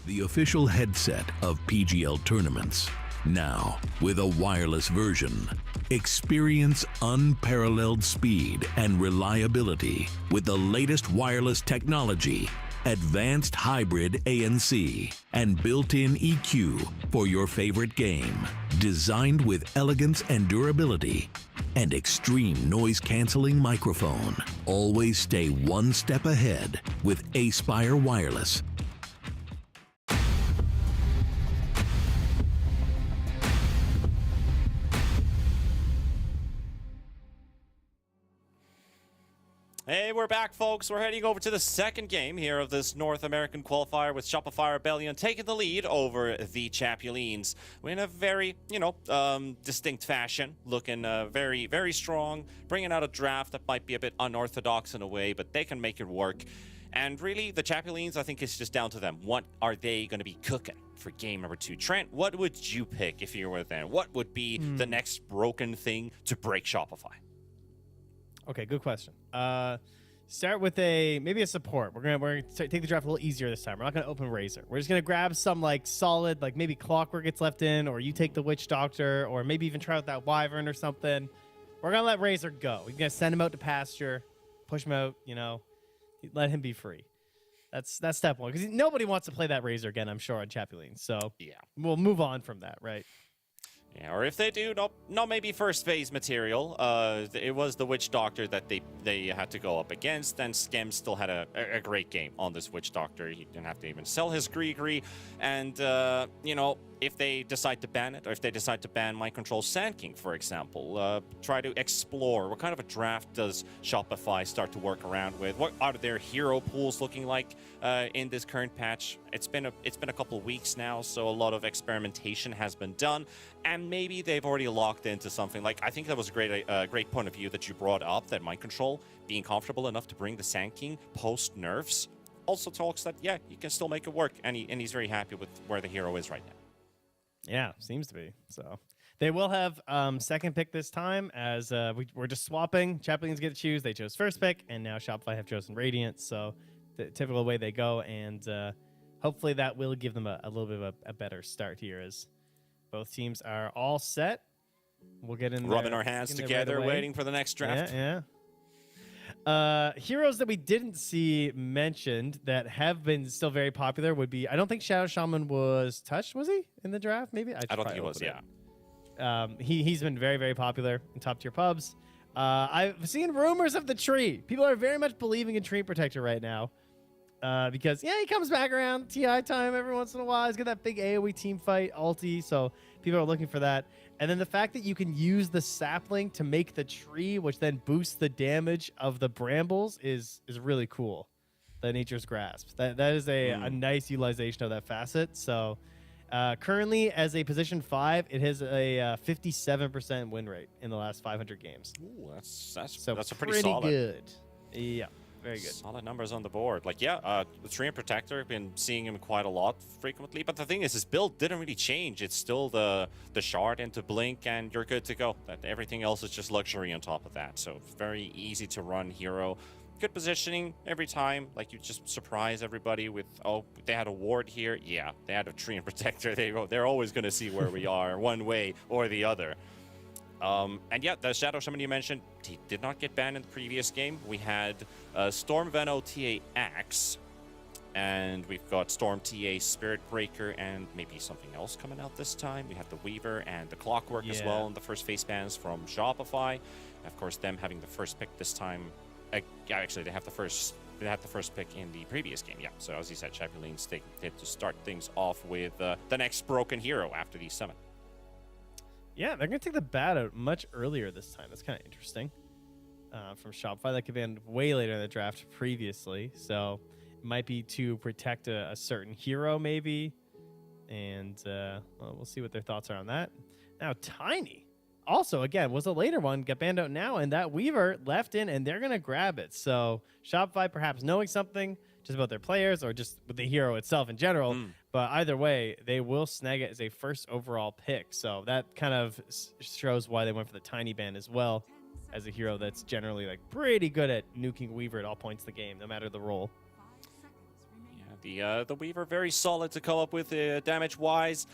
the official headset of PGL tournaments. Now, with a wireless version, experience unparalleled speed and reliability with the latest wireless technology, advanced hybrid ANC, and built-in EQ for your favorite game. Designed with elegance and durability, and extreme noise-canceling microphone. Always stay one step ahead with Aspire Wireless. Hey, we're back, folks. We're heading over to the second game here of this North American qualifier with Shopify Rebellion taking the lead over the Chapulines in a very, distinct fashion, looking very, very strong, bringing out a draft that might be a bit unorthodox in a way, but they can make it work. And really, the Chapulines, I think it's just down to them. What are they going to be cooking for game number 2? Trent, what would you pick if you were them? What would be the next broken thing to break Shopify? Okay, good question. Start with maybe a support. We're gonna take the draft a little easier this time. We're not gonna open Razor. We're just gonna grab some solid, maybe Clockwork gets left in, or you take the Witch Doctor, or maybe even try out that Wyvern or something. We're gonna let Razor go. We're gonna send him out to pasture, push him out. Let him be free. That's step one, because nobody wants to play that Razor again, I'm sure, on Chapulines. So yeah, we'll move on from that, right? Yeah, or if they do, not maybe first phase material. It was the Witch Doctor that they had to go up against, and Skem still had a great game on this Witch Doctor. He didn't have to even sell his Gree, and if they decide to ban it, or if they decide to ban Mind Control Sand King, for example, try to explore what kind of a draft does Shopify start to work around with. What are their hero pools looking like in this current patch? It's been a couple of weeks now, so a lot of experimentation has been done, and maybe they've already locked into something. I think that was a great point of view that you brought up, that Mind Control being comfortable enough to bring the Sand King post nerfs also talks that you can still make it work, and he's very happy with where the hero is right now. Yeah, seems to be. So they will have second pick this time, as we're just swapping. Chapulines get to choose. They chose first pick, and now Shopify have chosen Radiant. So the typical way they go, and hopefully that will give them a little bit of a better start here, as both teams are all set. We'll get in rubbing our hands together, right, waiting for the next draft. Yeah. Heroes that we didn't see mentioned that have been still very popular would be, I don't think Shadow Shaman was touched, was he, in the draft? Maybe? I don't think he was, yeah. He's been very, very popular in top tier pubs. I've seen rumors of the tree. People are very much believing in Tree Protector right now. Because, he comes back around TI time every once in a while. He's got that big AoE team fight ulti, so people are looking for that. And then the fact that you can use the sapling to make the tree, which then boosts the damage of the brambles, is really cool. The Nature's Grasp. That is a nice utilization of that facet. So currently, as a position 5, it has a 57% win rate in the last 500 games. Ooh, that's a pretty solid. Good. Yeah. Very good. Solid numbers on the board. The Tree and Protector, I've been seeing him quite a lot frequently. But the thing is, his build didn't really change. It's still the shard into Blink, and you're good to go. Everything else is just luxury on top of that. So very easy to run hero. Good positioning every time. You just surprise everybody with, they had a ward here. Yeah, they had a Tree and Protector. They're always going to see where we are one way or the other. The Shadow Shaman you mentioned, he did not get banned in the previous game. We had Storm Veno TA Axe, and we've got Storm TA Spirit Breaker, and maybe something else coming out this time. We had the Weaver and the Clockwork as well in the first face bans from Shopify. Of course, them having the first pick this time. Actually, they had the first pick in the previous game. Yeah, so as you said, Chapulines get to start things off with the next broken hero after these 7. Yeah, they're going to take the bat out much earlier this time. That's kind of interesting. From Shopify, that could be way later in the draft previously. So it might be to protect a certain hero, maybe. And we'll see what their thoughts are on that. Now, Tiny, also, again, was a later one. Got banned out now, and that Weaver left in, and they're going to grab it. So Shopify perhaps knowing something just about their players, or just with the hero itself in general. But either way, they will snag it as a first overall pick. So that kind of shows why they went for the Tiny ban as well, as a hero that's generally pretty good at nuking Weaver at all points of the game, no matter the role. The Weaver very solid to come up with damage-wise.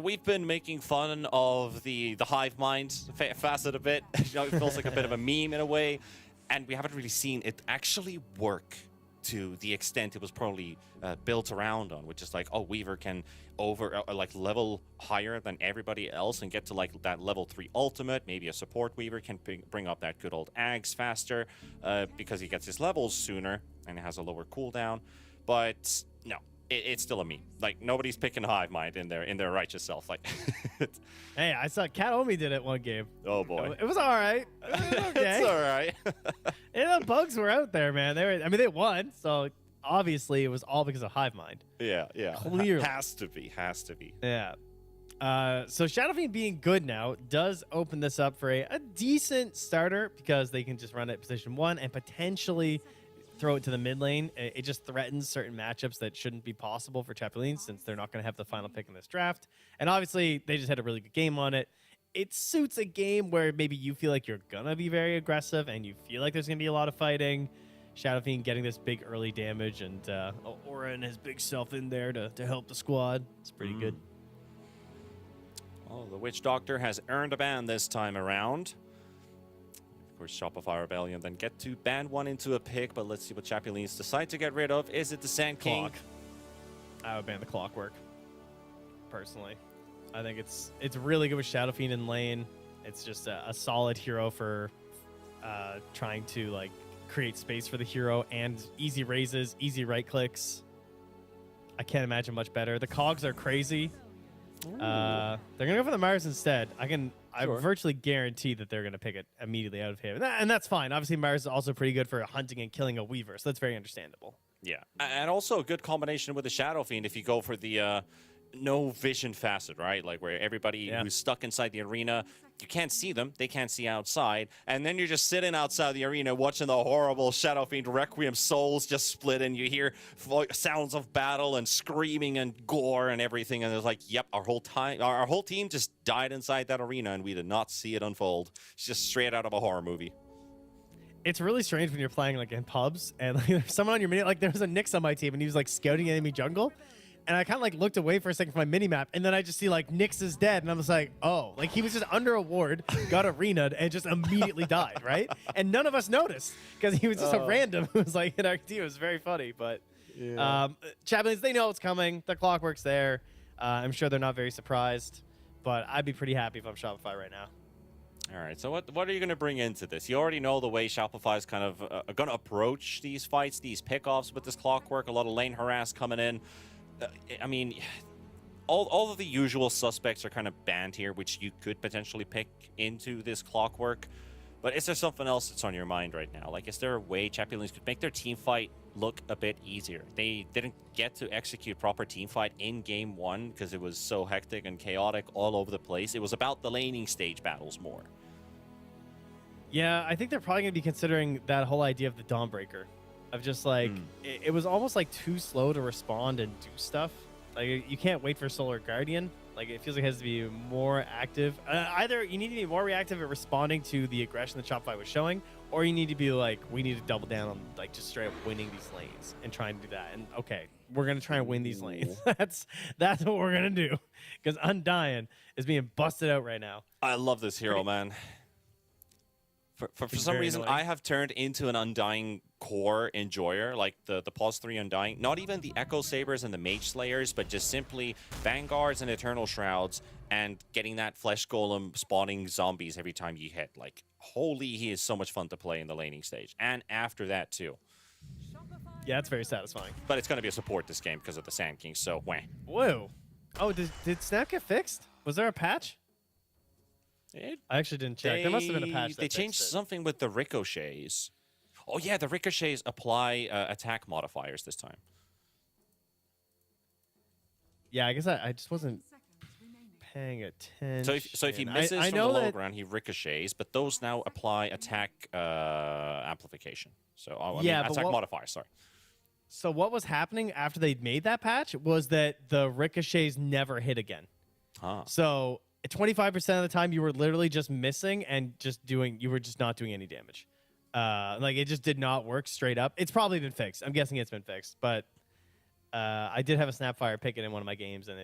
We've been making fun of the hive mind facet a bit. It feels like a bit of a meme in a way, and we haven't really seen it actually work to the extent it was probably built around on, which is like, oh, Weaver can level higher than everybody else and get to like that level 3 ultimate. Maybe a support Weaver can bring up that good old Ags faster because he gets his levels sooner and it has a lower cooldown. But no, it's still a meme. Like, nobody's picking hive mind in their righteous self. Like, hey, I saw Cat Omi did it one game. Oh boy, it was all right. It was okay. It's all right. And the bugs were out there, man. They won, so obviously it was all because of hive mind. Yeah. Clearly. Has to be. Yeah. So Shadow Fiend being good now does open this up for a decent starter because they can just run it at position 1 and potentially throw it to the mid lane. It just threatens certain matchups that shouldn't be possible for Chapulines since they're not going to have the final pick in this draft. And obviously, they just had a really good game on it. It suits a game where maybe you feel like you're going to be very aggressive and you feel like there's going to be a lot of fighting. Shadow Fiend getting this big early damage and Aura and his big self in there to help the squad. It's pretty good. Oh, the Witch Doctor has earned a ban this time around. Of course, Shopify Rebellion then get to ban one into a pick, but let's see what Chapulines decide to get rid of. Is it the Sand King? Clock. I would ban the Clockwork, personally. I think it's really good with Shadow Fiend in lane. It's just a solid hero for trying to like create space for the hero and easy raises, easy right clicks. I can't imagine much better. The cogs are crazy. They're gonna go for the Mars instead. I virtually guarantee that they're gonna pick it immediately out of him, and that's fine. Obviously, Mars is also pretty good for hunting and killing a Weaver, so that's very understandable. Yeah, and also a good combination with the Shadow Fiend if you go for the no vision facet, right? Like where everybody who's stuck inside the arena, you can't see them, they can't see outside, and then you're just sitting outside the arena watching the horrible Shadow Fiend Requiem souls just split, and you hear sounds of battle and screaming and gore and everything, and it's like, yep, our whole team just died inside that arena, and we did not see it unfold. It's just straight out of a horror movie. It's really strange when you're playing like in pubs and like there's someone on your mini, like there was a Nyx on my team and he was like scouting enemy jungle. And I kind of like looked away for a second from my mini map, and then I just see like Nyx is dead, and I was like, oh, like he was just under a ward, got arena'd, and just immediately died, right? And none of us noticed because he was just a random who was like in our team. It was very funny, but Chapulines, they know what's coming. The Clockwork's there. I'm sure they're not very surprised, but I'd be pretty happy if I'm Shopify right now. All right, so what are you going to bring into this? You already know the way Shopify is kind of going to approach these fights, these pickoffs with this Clockwork. A lot of lane harass coming in. I mean, all of the usual suspects are kind of banned here, which you could potentially pick into this Clockwork. But is there something else that's on your mind right now? Like, is there a way Chapulines could make their team fight look a bit easier? They didn't get to execute proper team fight in game 1 because it was so hectic and chaotic all over the place. It was about the laning stage battles more. Yeah, I think they're probably going to be considering that whole idea of the Dawnbreaker. Of just like, it was almost like too slow to respond and do stuff. Like, you can't wait for Solar Guardian. Like, it feels like it has to be more active. Either you need to be more reactive at responding to the aggression that Shopify was showing, or you need to be like, we need to double down on like just straight up winning these lanes and trying to do that. And okay, we're gonna try and win these lanes. That's what we're gonna do, because Undying is being busted out right now. I love this hero, man. For some reason, I have turned into an Undying core enjoyer, like the +3 Undying. Not even the Echo Sabers and the Mage Slayers, but just simply Vanguards and Eternal Shrouds and getting that Flesh Golem spawning zombies every time you hit. Like, holy, he is so much fun to play in the laning stage. And after that, too. Yeah, it's very satisfying. But it's going to be a support this game because of the Sand King, so wah. Whoa. Oh, did Snap get fixed? Was there a patch? I actually didn't check. There must have been a patch. They changed something with the ricochets. Oh, yeah, the ricochets apply attack modifiers this time. Yeah, I guess I just wasn't paying attention. So if he misses from the low ground, he ricochets, but those now apply attack amplification. So, attack modifiers, sorry. So what was happening after they made that patch was that the ricochets never hit again. So 25% of the time you were literally just missing and you were just not doing any damage. Like, it just did not work straight up. It's probably been fixed. I'm guessing it's been fixed, but I did have a Snapfire pick it in one of my games, and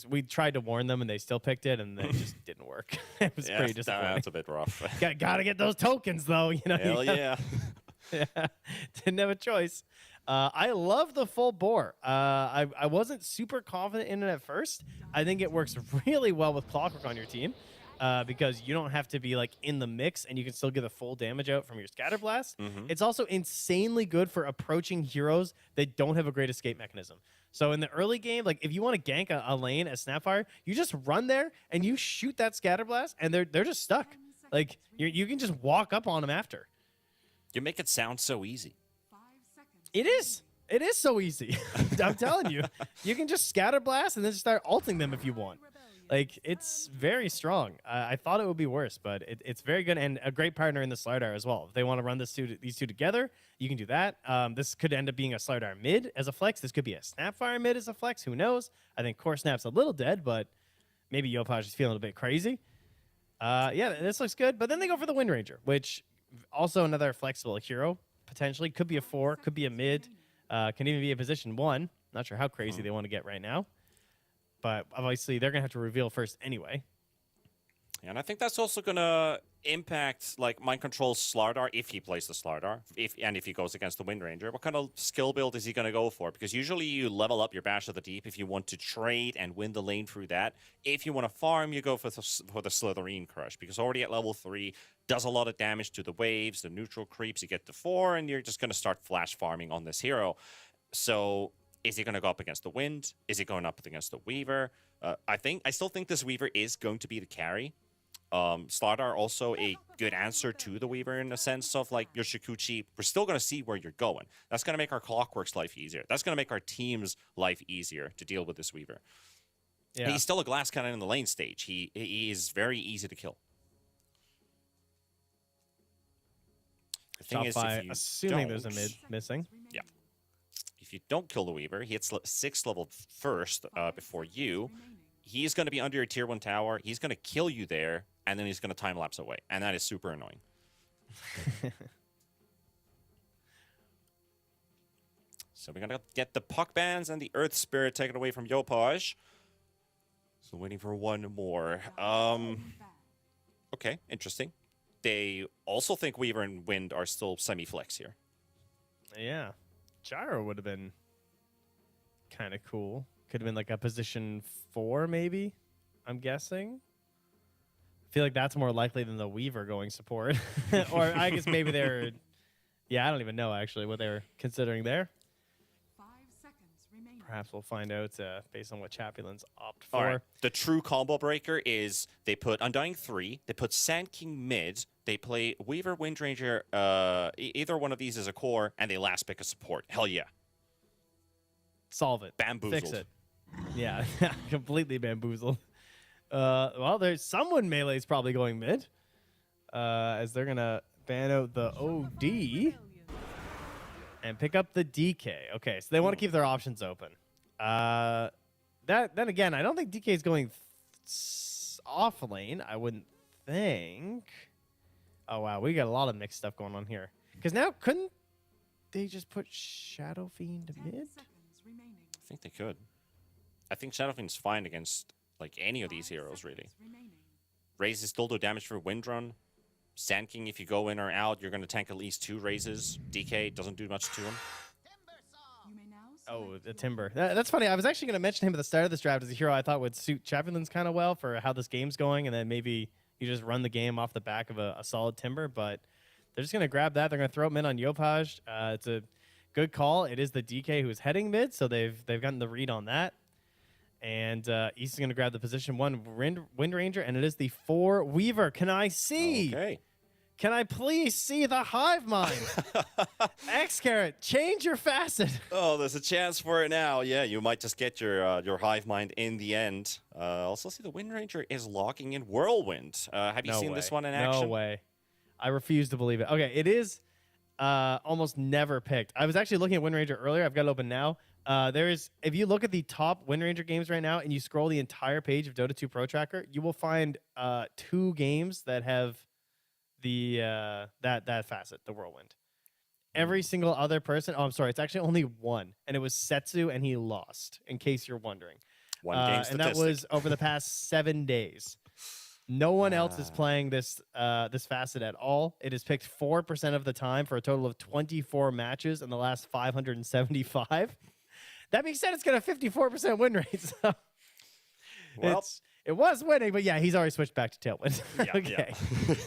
we tried to warn them, and they still picked it, and it just didn't work. It was pretty disappointing. That's a bit rough. Gotta get those tokens, though. Hell yeah. Yeah, didn't have a choice. I love the full bore. I wasn't super confident in it at first. I think it works really well with Clockwork on your team because you don't have to be like in the mix and you can still get the full damage out from your Scatter Blast. It's also insanely good for approaching heroes that don't have a great escape mechanism. So in the early game, like if you want to gank a lane as Snapfire, you just run there and you shoot that Scatter Blast and they're just stuck. Like you can just walk up on them after. You make it sound so easy. It is. It is so easy. I'm telling you. You can just Scatter Blast and then just start ulting them if you want. Like, it's very strong. I thought it would be worse, but it's very good and a great partner in the Slardar as well. If they want to run these two together, you can do that. This could end up being a Slardar mid as a flex. This could be a Snapfire mid as a flex. Who knows? I think Core Snap's a little dead, but maybe Yopaj is feeling a bit crazy. Yeah, this looks good. But then they go for the Wind Ranger, which also another flexible hero. Potentially could be a 4, could be a mid, can even be a position 1. Not sure how crazy they want to get right now, but obviously they're gonna have to reveal first anyway. And I think that's also gonna impact like Mind Control's Slardar if he plays the Slardar, if he goes against the Wind Ranger. What kind of skill build is he gonna go for? Because usually you level up your Bash of the Deep if you want to trade and win the lane through that. If you want to farm, you go for the Slitherine Crush because already at level 3 does a lot of damage to the waves, the neutral creeps. You get to 4, and you're just gonna start flash farming on this hero. So is he gonna go up against the Wind? Is he going up against the Weaver? I still think this Weaver is going to be the carry. Slardar also a good answer to the Weaver in the sense of like your Shikuchi, we're still going to see where you're going. That's going to make our Clockwork's life easier. That's going to make our team's life easier to deal with this Weaver. Yeah. He's still a glass cannon in the lane stage. He is very easy to kill. The thing is, if you assuming there's a mid missing. Yeah. If you don't kill the Weaver, he hits 6th level first before you. He's going to be under your tier 1 tower. He's going to kill you there, and then he's going to time lapse away. And that is super annoying. So we're going to get the Puck Bands and the Earth Spirit taken away from Yopaj. So waiting for one more. Okay, interesting. They also think Weaver and Wind are still semi-flex here. Yeah. Gyro would have been kind of cool. Could have been like a position 4, maybe, I'm guessing. I feel like that's more likely than the Weaver going support. Or I guess maybe they're... Yeah, I don't even know, actually, what they were considering there. 5 seconds remaining. Perhaps we'll find out based on what Chapulins opt for. All right. The true combo breaker is they put Undying 3, they put Sand King mid, they play Weaver, Wind Ranger, either one of these is a core, and they last pick a support. Hell yeah. Solve it. Bamboozled. Fix it. Yeah, completely bamboozled. Well, there's someone melee's probably going mid, as they're gonna ban out the OD and pick up the DK. Okay, so they want to keep their options open. Then again, I don't think DK is going off lane. I wouldn't think. Oh wow, we got a lot of mixed stuff going on here. Because now couldn't they just put Shadow Fiend mid? I think they could. I think Shadow Fiend's fine against like any of these heroes, really. Raises still do damage for Wind Run. Sand King, if you go in or out, you're going to tank at least 2 raises. DK doesn't do much to him. Oh, the Timber. That's funny. I was actually going to mention him at the start of this draft as a hero I thought would suit Chapulins kind of well for how this game's going, and then maybe you just run the game off the back of a solid Timber, but they're just going to grab that. They're going to throw him in on Yopaj. It's a good call. It is the DK who's heading mid, so they've gotten the read on that. And he's going to grab the position 1 Wind Ranger, and it is the 4 Weaver. Can I see? Okay. Can I please see the Hive Mind? X-Carrot, change your facet. Oh, there's a chance for it now. Yeah, you might just get your Hive Mind in the end. Also see the Wind Ranger is locking in Whirlwind. Have you seen this one in action? No way. I refuse to believe it. Okay, it is almost never picked. I was actually looking at Wind Ranger earlier. I've got it open now. If you look at the top Wind Ranger games right now and you scroll the entire page of Dota 2 Pro Tracker, you will find 2 games that have the that facet, the Whirlwind. every single other person. Oh, I'm sorry. It's actually only one, and it was Setsu, and he lost. In case you're wondering, One game and that was over the past 7 days. No one else is playing this this facet at all. It is picked 4% of the time for a total of 24 matches in the last 575. That being said, it's got a 54% win rate. So Well, it was winning, but yeah, he's already switched back to Tailwind. Okay.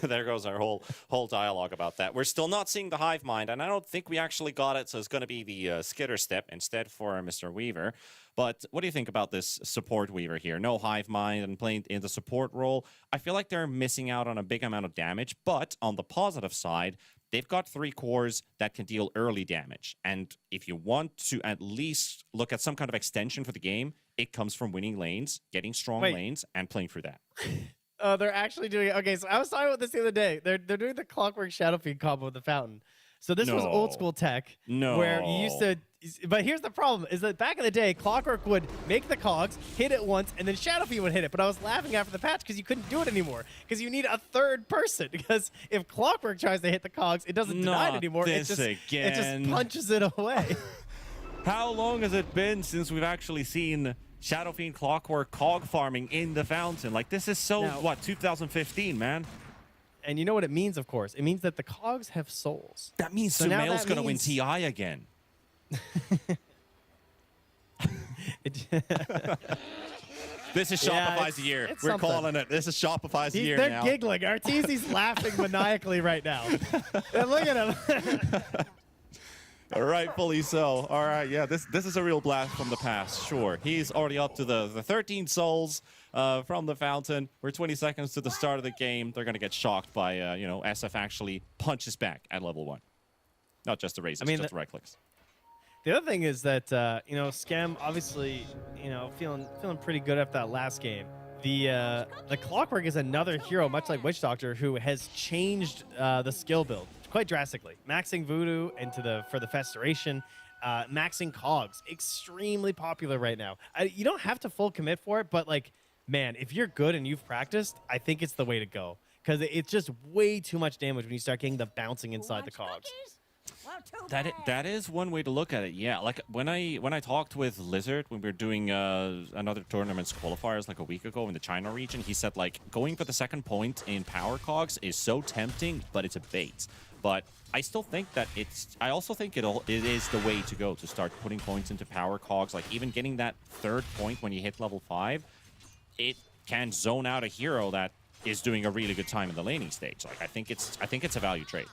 There goes our whole dialogue about that. We're still not seeing the hive mind, and I don't think we actually got it, so it's going to be the skitter step instead for Mr. Weaver. But what do you think about this support Weaver here? No hive mind and playing in the support role. I feel like they're missing out on a big amount of damage, but on the positive side, they've got 3 cores that can deal early damage. And if you want to at least look at some kind of extension for the game, it comes from winning lanes, getting strong lanes, and playing through that. Oh, they're actually doing it. Okay, so I was talking about this the other day. They're doing the Clockwork Shadow Fiend combo with the Fountain. So this was old school tech. Where you used to... But here's the problem, is that back in the day, Clockwork would make the cogs, hit it once, and then Shadow Fiend would hit it. But I was laughing after the patch because you couldn't do it anymore. Because you need a third person. Because if Clockwork tries to hit the cogs, it doesn't deny it anymore. It just punches it away. How long has it been since we've actually seen Shadow Fiend Clockwork cog farming in the Fountain? Like, this is so, 2015, man? And you know what it means, of course. It means that the cogs have souls. That means Sumail's going to win TI again. This is Shopify's year. We're calling it. This is Shopify's year now. They're giggling. Arteezy's laughing maniacally right now. And look at him. Rightfully so. All right, yeah, this is a real blast from the past. Sure, he's already up to the 13 souls from the Fountain. We're 20 seconds to the start of the game. They're gonna get shocked by SF actually punches back at level 1. Not just the raises, just the right clicks. The other thing is that Scam obviously feeling pretty good after that last game. The Clockwork is another hero, much like Witch Doctor, who has changed the skill build quite drastically. Maxing Voodoo for the Festeration, maxing Cogs, extremely popular right now. You don't have to full commit for it, but like, man, if you're good and you've practiced, I think it's the way to go. Because it's just way too much damage when you start getting the bouncing inside the Cogs. That is one way to look at it. Yeah, like when I talked with Lizard when we were doing another tournament's qualifiers like a week ago in the China region, he said like going for the second point in power cogs is so tempting, but it's a bait. But I still think that I also think it is the way to go to start putting points into power cogs. Like even getting that third point when you hit level 5, it can zone out a hero that is doing a really good time in the laning stage. Like I think it's a value trade.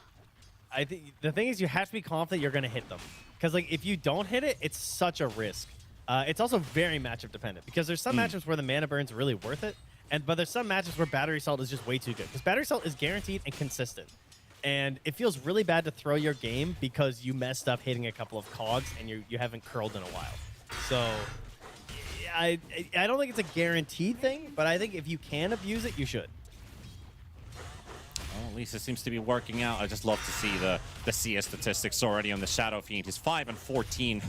I think the thing is you have to be confident you're going to hit them. Because like if you don't hit it, it's such a risk. It's also very matchup dependent because there's some matchups where the mana burn's really worth it, but there's some matchups where Battery Salt is just way too good. Because Battery Salt is guaranteed and consistent. And it feels really bad to throw your game because you messed up hitting a couple of cogs and you haven't curled in a while. So I don't think it's a guaranteed thing, but I think if you can abuse it, you should. Well, at least it seems to be working out. I just love to see the CS statistics already on the Shadow Fiend. He's 5 and 14,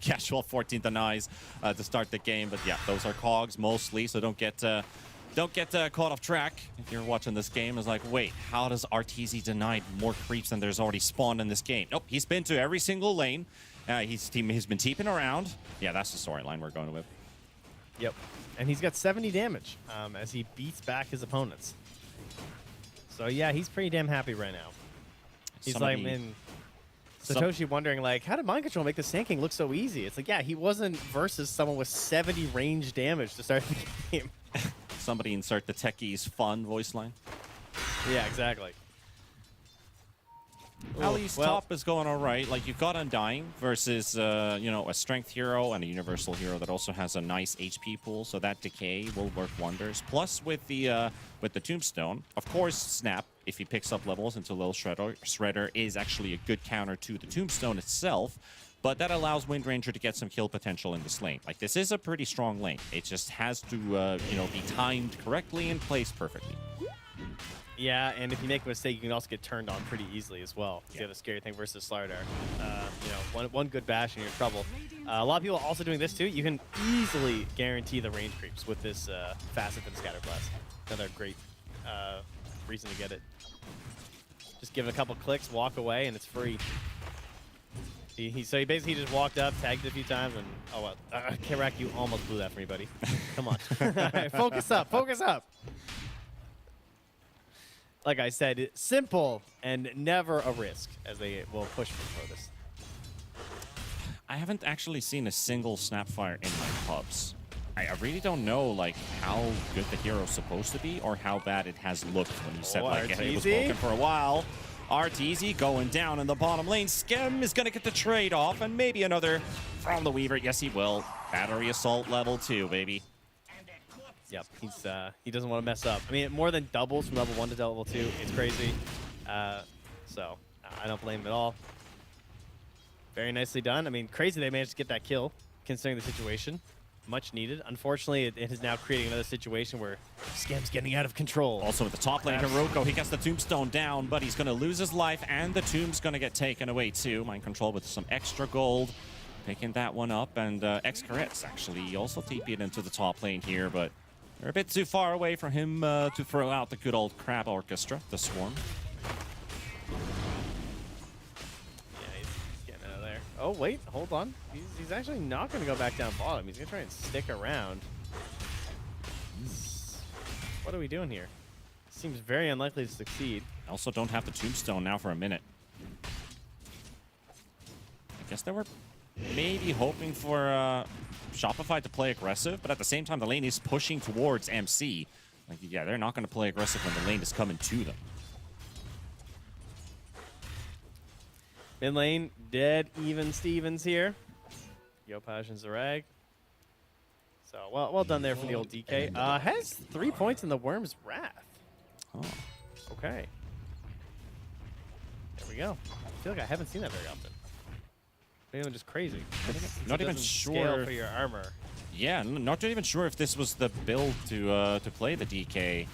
casual 14 denies to start the game. But yeah, those are cogs mostly, so don't get caught off track if you're watching this game. It's like, wait, how does RTZ deny more creeps than there's already spawned in this game? Nope, he's been to every single lane. He's been teeping around. Yeah, that's the storyline we're going with. Yep, and he's got 70 damage as he beats back his opponents. So yeah, he's pretty damn happy right now. He's like, man, Satoshi wondering like, how did Mind Control make the Sand King look so easy? It's like, yeah, he wasn't versus someone with 70 range damage to start the game. Somebody insert the Techie's fun voice line. Yeah, exactly. Ali's top is going all right. Like, you've got Undying versus, a strength hero and a universal hero that also has a nice HP pool, so that decay will work wonders. Plus, with the Tombstone, of course, Snap, if he picks up levels into Lil Shredder, is actually a good counter to the Tombstone itself, but that allows Wind Ranger to get some kill potential in this lane. Like, this is a pretty strong lane. It just has to, be timed correctly and placed perfectly. Yeah, and if you make a mistake, you can also get turned on pretty easily as well. Yeah. The other scary thing versus Slardar. One good bash and you're in trouble. A lot of people are also doing this too. You can easily guarantee the range creeps with this facet and Scatter Blast. Another great reason to get it. Just give it a couple clicks, walk away, and it's free. So he basically just walked up, tagged it a few times, and oh well. Karak, you almost blew that for me, buddy. Come on. Focus up. Focus up. Like I said, it's simple and never a risk, as they will push for this. I haven't actually seen a single Snapfire in my pubs. I really don't know like how good the hero's supposed to be or how bad it has looked when you said like it was broken for a while. RTZ going down in the bottom lane. Skem is going to get the trade off and maybe another from the Weaver. Yes, he will. Battery Assault level 2, baby. Yep, he doesn't want to mess up. I mean, it more than doubles from level 1 to level 2. It's crazy. So I don't blame him at all. Very nicely done. I mean, crazy they managed to get that kill, considering the situation. Much needed. Unfortunately, it is now creating another situation where Skem's getting out of control. Also, with the top lane, Hiroko, he gets the Tombstone down, but he's going to lose his life, and the Tomb's going to get taken away, too. Mind Control with some extra gold, picking that one up, and X-Carets actually also TP'd into the top lane here, but they're a bit too far away for him to throw out the good old Crab Orchestra, the Swarm. Oh, wait, hold on. He's actually not going to go back down bottom. He's going to try and stick around. What are we doing here? Seems very unlikely to succeed. Also don't have the Tombstone now for a minute. I guess they were maybe hoping for Shopify to play aggressive, but at the same time, the lane is pushing towards MC. Like, yeah, they're not going to play aggressive when the lane is coming to them. Mid lane, dead even Stevens here. Yopaj and Zarag. So, well done there for the old DK. Has 3 points in the Worm's Wrath. Oh. Okay. There we go. I feel like I haven't seen that very often. Maybe I'm just crazy. Not even sure. Scale for your armor. Yeah, not even sure if this was the build to play the DK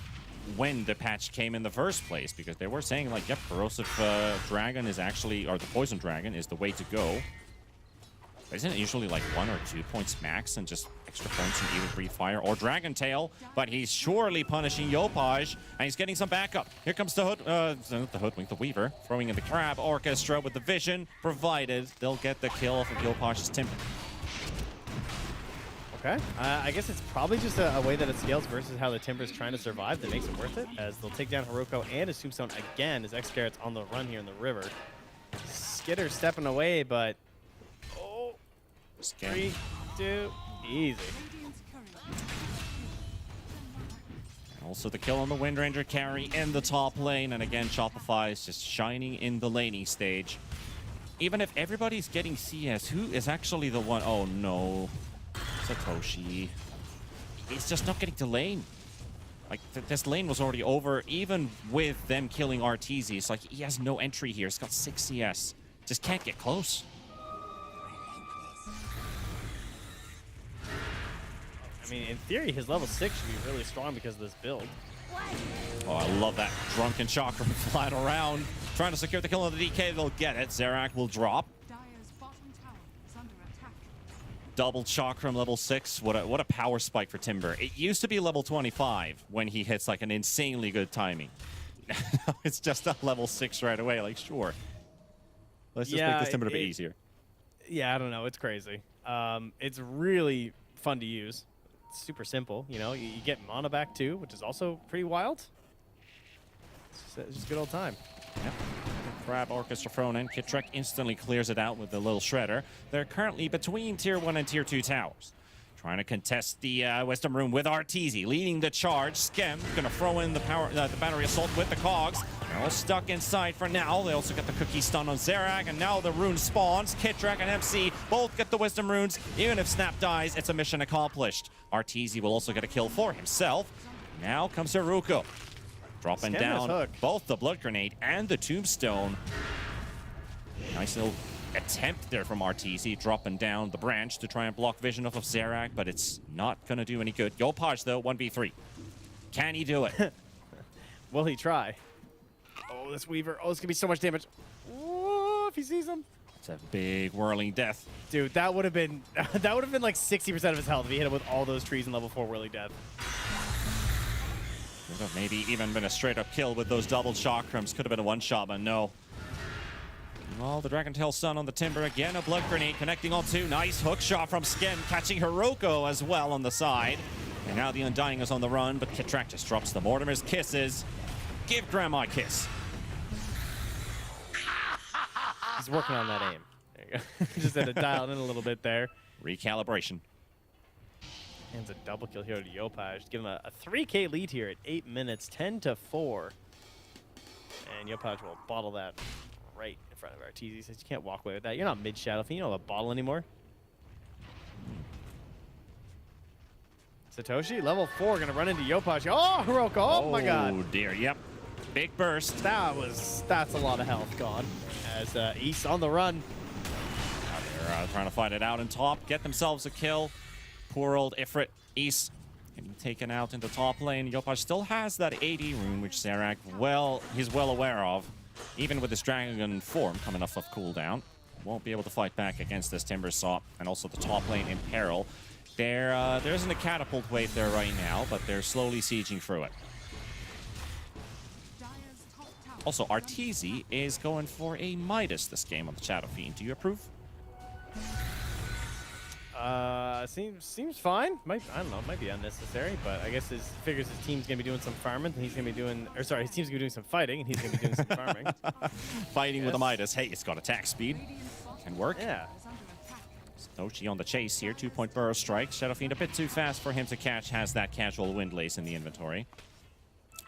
when the patch came in the first place, because they were saying like, yep, Corrosive Dragon is actually, or the Poison Dragon is the way to go. But isn't it usually like 1 or 2 points max and just extra points and even Breathe Fire or Dragon Tail? But he's surely punishing Yopaj, and he's getting some backup. Here comes the the Weaver, throwing in the Crab Orchestra with the vision, provided they'll get the kill off of Yopaj's Timber. Okay. I guess it's probably just a way that it scales versus how the Timber's trying to survive that makes it worth it, as they'll take down Hiroko and his Tombstone again as X-Carrot's on the run here in the river. Skitter stepping away, but... Oh! 3, 2, easy. Also the kill on the Wind Ranger carry in the top lane, and again, Shopify is just shining in the laning stage. Even if everybody's getting CS, who is actually the one... Oh, no. Satoshi. He's just not getting to lane. Like, this lane was already over, even with them killing RTZ. It's like, he has no entry here. He's got 6 CS. Just can't get close. I mean, in theory, his level 6 should be really strong because of this build. Oh, I love that. Drunken Chakra flying around. Trying to secure the kill on the DK. They'll get it. Zerak will drop. Double Chakram level 6. What a power spike for Timber. It used to be level 25 when he hits like an insanely good timing. It's just a level 6 right away. Like, sure. Let's just make this Timber a bit easier. Yeah, I don't know. It's crazy. It's really fun to use. It's super simple. You know, you get mana back too, which is also pretty wild. It's just a good old time. Yep. Crab Orchestra thrown in. Kitrek instantly clears it out with the little shredder. They're currently between Tier 1 and Tier 2 towers. Trying to contest the Wisdom Rune with Arteezy. Leading the charge. Skem going to throw in the Battery Assault with the Cogs. They're all stuck inside for now. They also get the Cookie Stun on Zerak, and now the rune spawns. Kitrek and MC both get the Wisdom Runes. Even if Snap dies, it's a mission accomplished. Arteezy will also get a kill for himself. Now comes Haruko. Dropping down both the Blood Grenade and the Tombstone. Nice little attempt there from Arteezy, dropping down the branch to try and block vision off of Zerak, but it's not going to do any good. Yopaj, though, 1v3. Can he do it? Will he try? Oh, this Weaver. Oh, it's going to be so much damage. Oh, if he sees him. It's a big whirling death. Dude, that would have been like 60% of his health if he hit him with all those trees in level 4 whirling death. Could have maybe even been a straight-up kill with those double chakrams. Could have been a one-shot, but no. Well, the Dragon Tail Sun on the Timber. Again, a blood grenade connecting on two. Nice hook shot from Skem, catching Hiroko as well on the side. And now the Undying is on the run, but Kitrak just drops the Mortimer's kisses. Give Grandma a kiss. He's working on that aim. There you go. Just had to dial it in a little bit there. Recalibration. Hands a double kill here to Yopaj. Give him a 3K lead here at 8 minutes, 10-4. And Yopaj will bottle that right in front of Arteezy. He says, you can't walk away with that. You're not mid-Shadow Fiend. You don't have a bottle anymore. Satoshi, level 4, going to run into Yopaj. Oh, Hiroko. Oh, my God. Oh, dear. Yep. Big burst. That's a lot of health gone. As East on the run. They're trying to fight it out in top. Get themselves a kill. Poor old Ifrit. East getting taken out in the top lane. Yopaj still has that AD rune, which Zerak, he's well aware of. Even with his Dragon form coming off of cooldown. Won't be able to fight back against this Timbersaw. And also the top lane in peril. There isn't a catapult wave there right now, but they're slowly sieging through it. Also, Arteezy is going for a Midas this game on the Shadow Fiend. Do you approve? Seems fine. I don't know. Might be unnecessary, but I guess figures his team's gonna be doing some farming, and he's gonna be doing, his team's gonna be doing some fighting, and he's gonna be doing some farming. Fighting with a Midas. Hey, it's got attack speed. Can work. Yeah. Satoshi on the chase here. 2-point burrow strike. Shadow Fiend a bit too fast for him to catch. Has that casual wind lace in the inventory.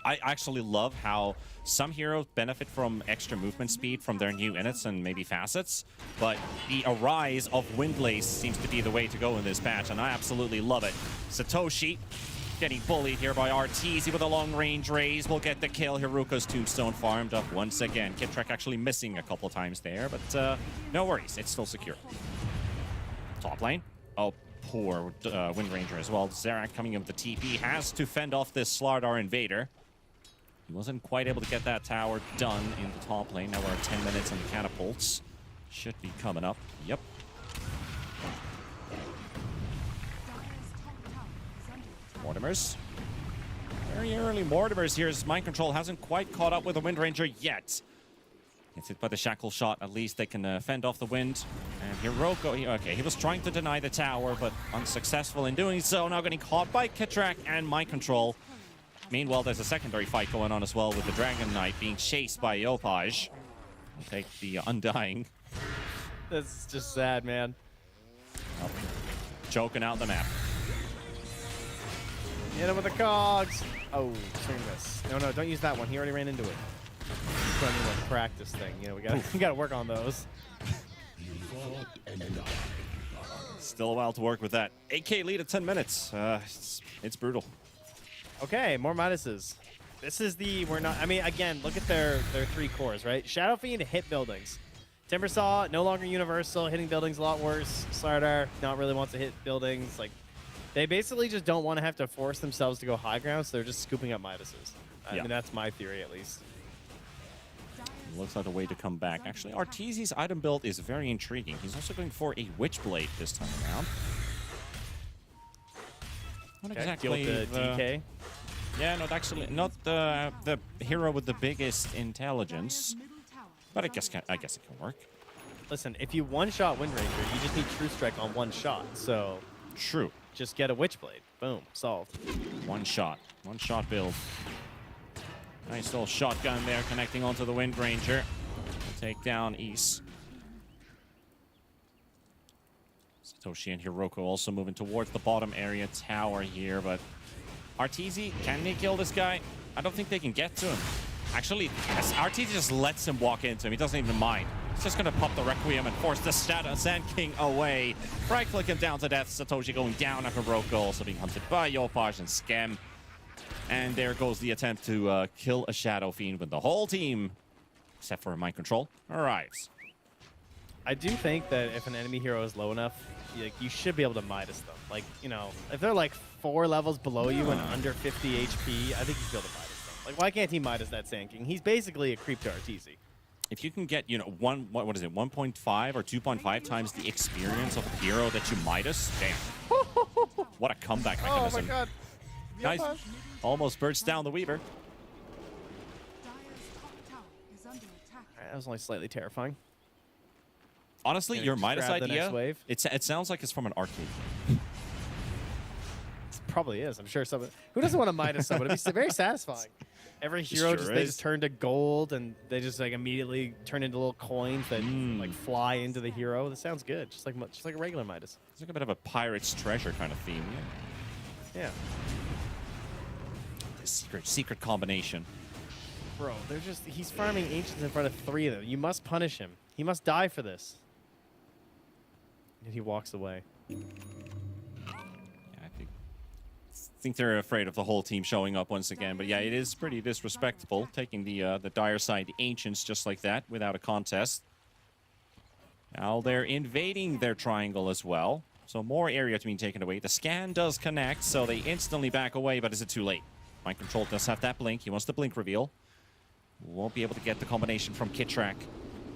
I actually love how some heroes benefit from extra movement speed from their new inits and maybe facets, but the arise of Windlace seems to be the way to go in this patch, and I absolutely love it. Satoshi getting bullied here by Arteezy with a long-range raise. Will get the kill. Hiruko's Tombstone farmed up once again. Kitrak actually missing a couple times there, but no worries. It's still secure. Top lane. Oh, poor Wind Ranger as well. Zerak coming in with the TP. Has to fend off this Slardar Invader. He wasn't quite able to get that tower done in the top lane. Now we're at 10 minutes and the catapults should be coming up. Yep. Mortimers. Very early Mortimers here as Mind Control hasn't quite caught up with the Wind Ranger yet. Gets hit by the Shackle Shot. At least they can fend off the wind. And Hiroko, okay, he was trying to deny the tower, but unsuccessful in doing so. Now getting caught by Kitrak and Mind Control. Meanwhile, there's a secondary fight going on as well with the Dragon Knight being chased by Yopaj. I'll take the Undying. That's just sad, man. Oh, choking out the map. Hit him with the cogs. Oh, swing this. No, don't use that one. He already ran into it. Running a practice thing. You know, we gotta work on those. Still a while to work with that. 8K lead at 10 minutes. It's brutal. Okay, more Midases. This is again, look at their three cores, right? Shadow Fiend hit buildings. Timbersaw, no longer universal, hitting buildings a lot worse. Slardar, not really wants to hit buildings. Like, they basically just don't want to have to force themselves to go high ground, so they're just scooping up Midases. I mean, that's my theory, at least. Looks like a way to come back. Actually, Arteezy's item build is very intriguing. He's also going for a Witchblade this time around. Not exactly the DK. Yeah, actually not the hero with the biggest intelligence, but I guess it can work. Listen, if you one-shot Wind Ranger, you just need True Strike on one shot. So true. Just get a Witchblade. Boom, solved. One shot build. Nice little shotgun there, connecting onto the Wind Ranger. Take down East. Satoshi and Hiroko also moving towards the bottom area tower here, but Arteezy, can they kill this guy? I don't think they can get to him. Actually, Arteezy just lets him walk into him. He doesn't even mind. He's just going to pop the Requiem and force the Sand King away. Right-click him down to death. Satoshi going down on Hiroko, also being hunted by Yopaj and Skem. And there goes the attempt to kill a Shadow Fiend with the whole team, except for Mind Control, arrives. I do think that if an enemy hero is low enough, you should be able to Midas them. Like, if they're like 4 levels below you and under 50 HP, I think you should be able to Midas them. Like, why can't he Midas that Sand King? He's basically a creep to Arteezy. If you can get, what is it, 1.5 or 2.5 times the experience of a hero that you Midas, damn. What a comeback mechanism. Oh my god. Nice. Almost bursts down the Weaver. Dire's top tower is under attack. That was only slightly terrifying. Honestly, Gonna your just Midas grab the next idea, wave. it sounds like it's from an arcade. It probably is. I'm sure someone who doesn't want to Midas someone. It'd be very satisfying. Every hero Sure just they is. just turn to gold and they just like immediately turn into little coins that like fly into the hero. That sounds good. Just like a regular Midas. It's like a bit of a pirate's treasure kind of theme. Yeah. Secret combination. Bro, he's farming ancients in front of 3 of them. You must punish him. He must die for this. And he walks away. Yeah, I think they're afraid of the whole team showing up once again. But yeah, it is pretty disrespectful taking the dire side ancients just like that without a contest. Now they're invading their triangle as well. So more area to be taken away. The scan does connect, so they instantly back away, but is it too late? Mind Control does have that blink. He wants the blink reveal. Won't be able to get the combination from Kitrak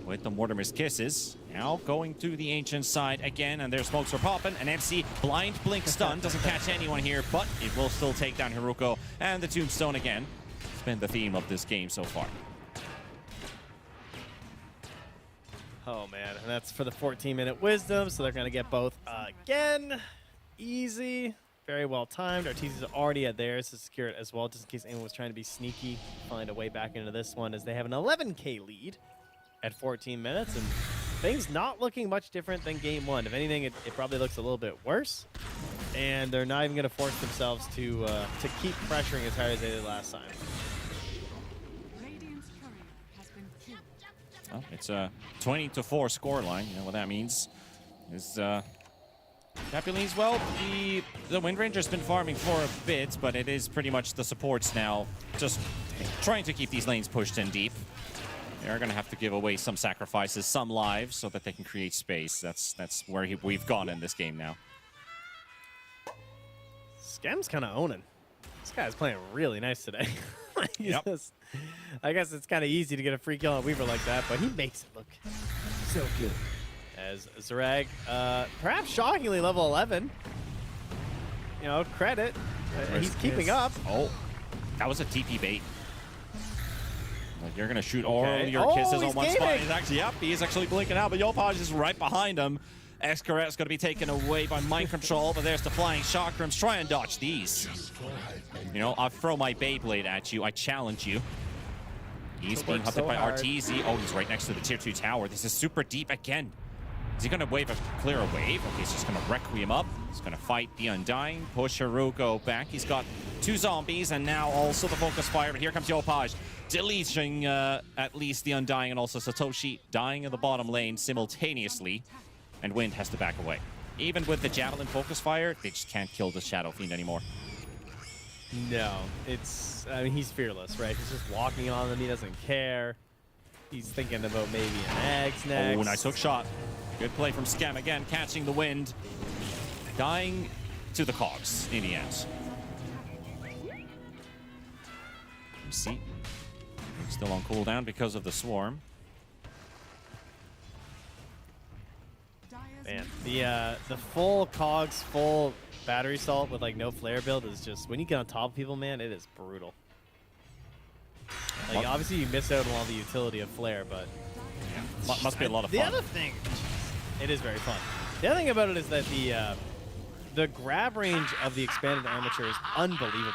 with the Mortimer's Kisses. Now going to the Ancient side again, and their smokes are popping. An MC blind blink stun doesn't catch anyone here, but it will still take down Haruko. And the Tombstone again. It's been the theme of this game so far. Oh, man. And that's for the 14-minute wisdom, so they're going to get both again. Easy. Very well timed. Arteezy's already at theirs to secure it as well, just in case anyone was trying to be sneaky. Find a way back into this one as they have an 11K lead at 14 minutes. And things not looking much different than game 1. If anything, it probably looks a little bit worse. And they're not even going to force themselves to keep pressuring as hard as they did last time. Radiant's courier has been killed. Well, it's a 20-4 scoreline. You know what that means? Is Capulin's, well, the Wind Ranger's been farming for a bit, but it is pretty much the supports now just trying to keep these lanes pushed in deep. They're going to have to give away some sacrifices, some lives, so that they can create space. That's where we've gone in this game now. Scam's kind of owning. This guy's playing really nice today. Yep. I guess it's kind of easy to get a free kill on Weaver like that, but he makes it look so good. As Zarag, perhaps shockingly level 11. You know, credit. He's keeping up. Oh, that was a TP bait. Like you're going to shoot all your Oh, kisses he's on one gaming. spot. He's actually, yep, he is actually blinking out, but Yopaj is right behind him. Escaret's going to be taken away by Mind Control, but there's the flying chakrams. Try and dodge these. You know, I'll throw my Beyblade at you. I challenge you. He's being hunted so by hard. Arteezy. Oh, he's right next to the tier 2 tower. This is super deep again. Is he going to clear a wave? Okay, he's just going to Requiem up. He's going to fight the Undying, push Haruko back. He's got 2 zombies and now also the focus fire. But here comes Yopaj, deleting at least the Undying and also Satoshi dying in the bottom lane simultaneously. And Wind has to back away. Even with the Javelin focus fire, they just can't kill the Shadow Fiend anymore. No, I mean, he's fearless, right? He's just walking on them. He doesn't care. He's thinking about maybe an eggs next. Oh, nice hook shot. Good play from Scam again, catching the Wind. Dying to the cogs in the end. See, still on cooldown because of the swarm. Man, the full cogs, full battery salt with like no flare build is just, when you get on top of people, man, it is brutal. Like obviously you miss out on all the utility of flare, but yeah. Must be a lot of fun. The other thing, it is very fun. The other thing about it is that the grab range of the expanded armature is unbelievable.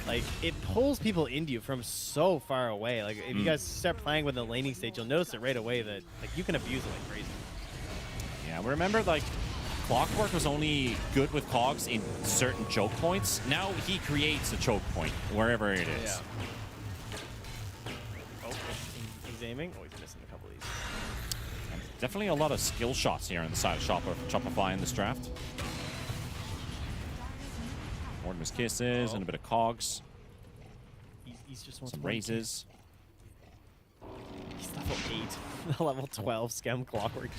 Like it pulls people into you from so far away. Like if you guys start playing with the laning stage, you'll notice it right away that like you can abuse it like crazy. Yeah, remember, like, Clockwork was only good with cogs in certain choke points. Now he creates a choke point wherever it is. Yeah. Oh, he's aiming. Oh, he's missing a couple of these. And definitely a lot of skill shots here on the side of Shopify in this draft. Mortimer's Kisses and a bit of cogs. He's just wants Some one raises. kill. He's level 8. Level 12 Scam Clockwork.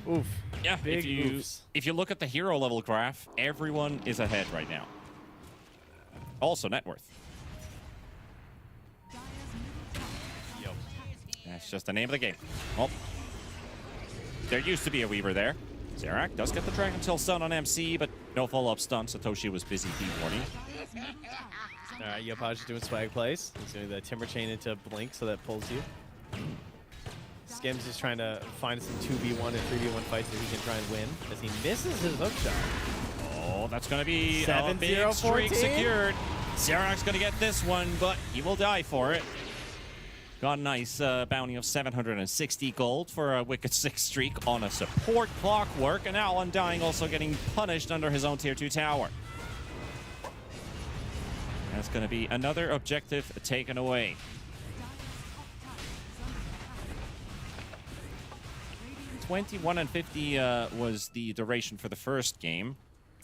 Oof. Yeah, Big if you look at the hero level graph, everyone is ahead right now. Also net worth. That's just the name of the game. Well, there used to be a Weaver there. Zerak does get the Dragon Tail stun on MC, but no follow-up stun. Satoshi was busy warning. All right, Yopaj is doing swag plays. He's doing the Timber Chain into Blink, so that pulls you. Skim's just trying to find some 2v1 and 3v1 fights that he can try and win as he misses his hook shot. Oh, that's going to be a 7-0-14. big streak secured. Zerak's going to get this one, but he will die for it. Got a nice bounty of 760 gold for a Wicked 6 streak on a support Clockwork, and now Undying also getting punished under his own tier 2 tower. That's going to be another objective taken away. 21 and 50 was the duration for the first game.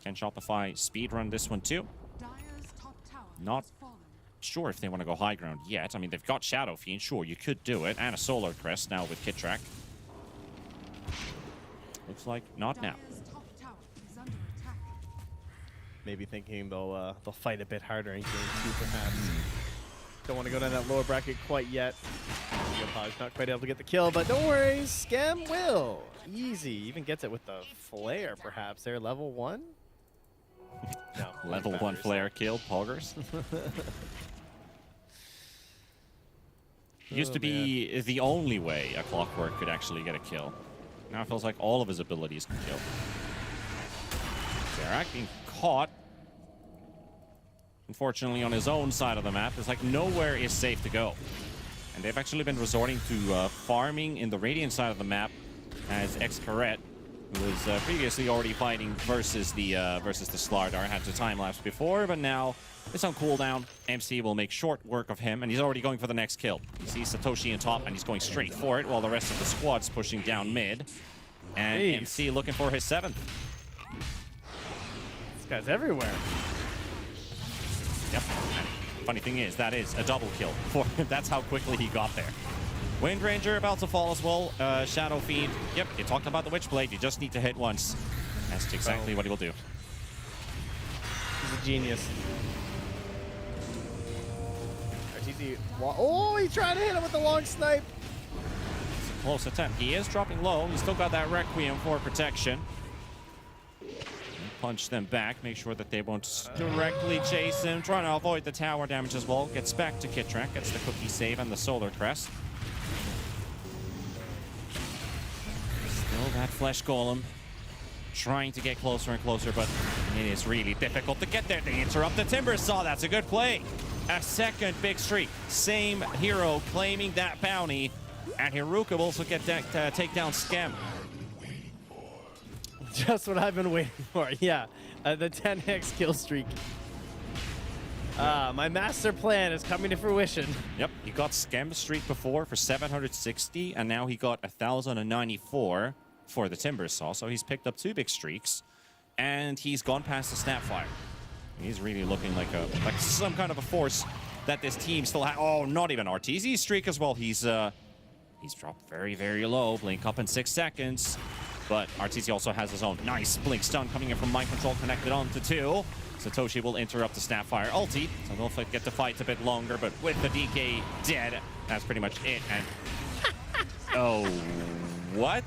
Can Shopify speedrun this one too? Not sure if they want to go high ground yet. I mean, they've got Shadow Fiend. Sure, you could do it. And a Solar Crest now with Kitrak. Looks like not now. Maybe thinking they'll fight a bit harder in game 2, perhaps. Don't want to go down that lower bracket quite yet. Yopaj not quite able to get the kill, but don't worry, Scam will. Easy. Even gets it with the flare, perhaps. They're level 1? No. Level 1 flare killed Poggers. Used to be the only way a Clockwork could actually get a kill. Now it feels like all of his abilities can kill. Zerak being caught. Unfortunately, on his own side of the map, it's like nowhere is safe to go. And they've actually been resorting to farming in the Radiant side of the map as X-Caret, who was previously already fighting versus the Slardar, had to time lapse before, but now it's on cooldown. MC will make short work of him, and he's already going for the next kill. He sees Satoshi on top, and he's going straight for it, while the rest of the squad's pushing down mid. And MC looking for his 7th. This guy's everywhere. Yep. And funny thing is, that is a double kill for him. That's how quickly he got there. Wind Ranger about to fall as well. Shadow Fiend. Yep, you talked about the Witchblade. You just need to hit once. That's exactly what he will do. He's a genius. Oh, he's trying to hit him with the long snipe. It's a close attempt. He is dropping low. He's still got that Requiem for protection. Punch them back. Make sure that they won't directly chase him. Trying to avoid the tower damage as well. Gets back to Kitrak. Gets the cookie save and the Solar Crest. Still that Flesh Golem. Trying to get closer and closer, but it is really difficult to get there. They interrupt the Timber Saw. That's a good play. A second big streak. Same hero claiming that bounty. And Hiruka will also get that take down Scam. Just what I've been waiting for. Yeah, the 10x kill streak. My master plan is coming to fruition. Yep, he got Scam streak before for 760, and now he got 1,094 for the Timber Saw. So he's picked up 2 big streaks, and he's gone past the Snapfire. He's really looking like some kind of a force that this team still has. Oh, not even RTZ's streak as well. He's dropped very, very low. Blink up in 6 seconds. But RTZ also has his own nice Blink stun coming in from Mind Control, connected on to 2. Satoshi will interrupt the Snapfire ulti, so they'll get to fight a bit longer, but with the DK dead, that's pretty much it. And oh, what?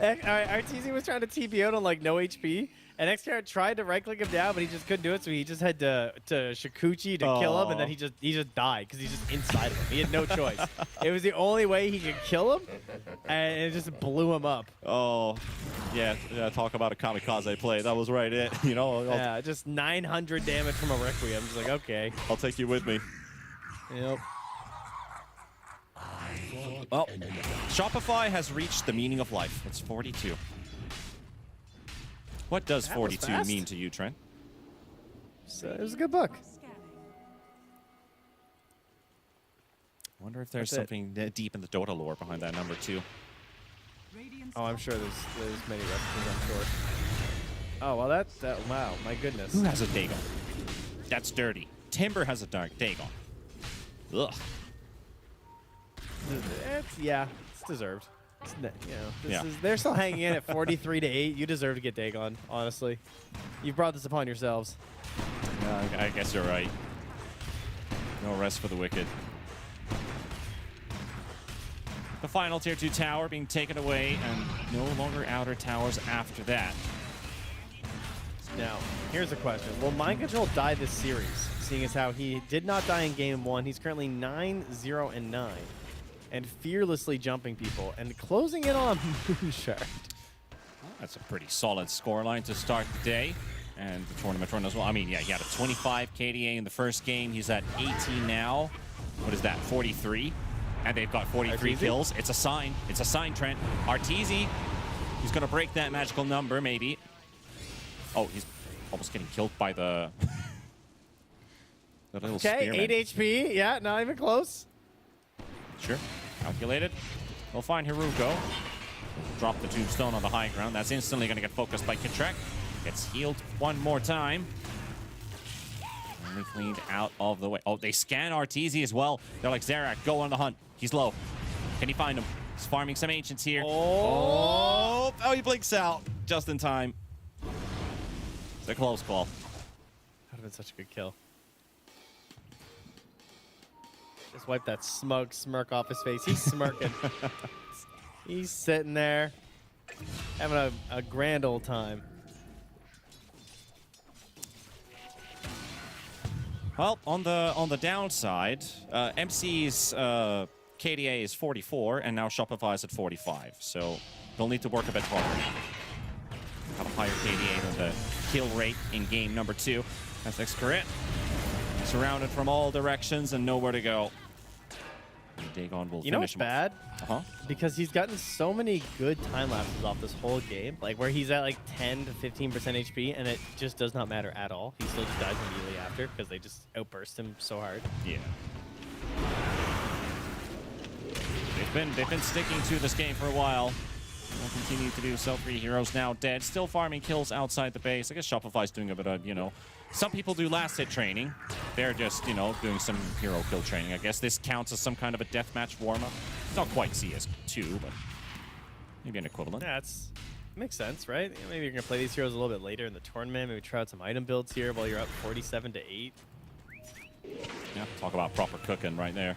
RTZ was trying to TP out on like no HP, and XCard tried to right-click him down, but he just couldn't do it, so he just had to Shikuchi to kill him, and then he just died because he's just inside of him. He had no choice. It was the only way he could kill him, and it just blew him up. Oh, yeah, talk about a kamikaze play. That was right it, you know. Yeah, just 900 damage from a Requiem. Just like, okay. I'll take you with me. Yep. Well, Shopify has reached the meaning of life. It's 42. What does 42 mean to you, Trent? So it was a good book. I wonder if there's something deep in the Dota lore behind that number 2. Oh, I'm sure there's many references, I'm sure. Oh, well, wow, my goodness. Who has a Dagon? That's dirty. Timber has a dark Dagon. Ugh. It's deserved. They're still hanging in at 43-8. You deserve to get Dagon, honestly. You've brought this upon yourselves. I guess you're right. No rest for the wicked. The final tier 2 tower being taken away, and no longer outer towers after that. Now, here's a question. Will Mind Control die this series, seeing as how he did not die in Game 1? He's currently 9-0-9, and fearlessly jumping people, and closing in on Moonshard. Well, that's a pretty solid scoreline to start the day, and the tournament run as well. I mean, yeah, he had a 25 KDA in the first game. He's at 18 now. What is that, 43? And they've got 43 Arteezy? kills. It's a sign. It's a sign, Trent. Arteezy, he's going to break that magical number, maybe. Oh, he's almost getting killed by the, the little Okay, spearman. 8 HP. Yeah, not even close. Sure. Calculated. They'll find Haruko. Drop the tombstone on the high ground. That's instantly going to get focused by Kitrek. Gets healed one more time. Only cleaned out of the way. Oh, they scan Arteezy as well. They're like, Zarak, go on the hunt. He's low. Can he find him? He's farming some ancients here. Oh, Oh, he blinks out just in time. It's a close call. that would have been such a good kill. Just wipe that smug smirk off his face. He's smirking. He's sitting there, having a grand old time. Well, on the downside, MC's KDA is 44, and now Shopify's at 45. So they'll need to work a bit harder. Have a higher KDA than the kill rate in game number 2. That's Xcaret. Surrounded from all directions and nowhere to go. And Dagon will You know finish what's him. bad? Uh-huh. Because he's gotten so many good time lapses off this whole game, like where he's at like 10 to 15% HP, and it just does not matter at all. He still just dies immediately after because they just outburst him so hard. Yeah. They've been sticking to this game for a while. Will continue to do so. 3 heroes now dead. Still farming kills outside the base. I guess Shopify's doing a bit of, some people do last hit training. They're just, doing some hero kill training. I guess this counts as some kind of a deathmatch warm-up. It's not quite CS2, but maybe an equivalent. Yeah, makes sense, right? Maybe you're gonna play these heroes a little bit later in the tournament. Maybe try out some item builds here while you're up 47-8. Yeah, talk about proper cooking right there.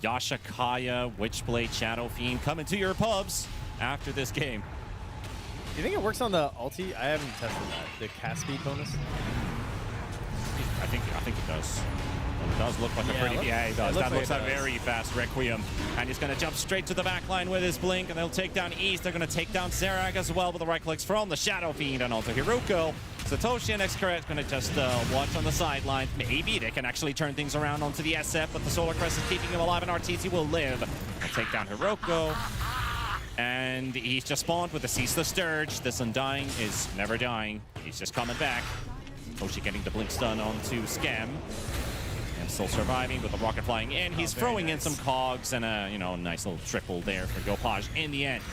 Yasha, Kaya, Witchblade, Shadow Fiend coming to your pubs after this game. Do you think it works on the ulti? I haven't tested that. The cast speed bonus? I think it does. It does look like a pretty... Yeah, it does. That looks like a very fast Requiem. And he's going to jump straight to the back line with his blink, and they'll take down East. They're going to take down Zarak as well with the right clicks from the Shadow Fiend and also Hiruko. Satoshi and Xcaret going to just watch on the sideline. Maybe they can actually turn things around onto the SF, but the Solar Crest is keeping him alive, and RTC will live. They'll take down Hiroko. And he's just spawned with the Ceaseless Dirge. This Undying is never dying. He's just coming back. Satoshi getting the blink stun onto Scam. And still surviving with the rocket flying in. He's throwing in some cogs and a, nice little triple there for Gopaj in the end.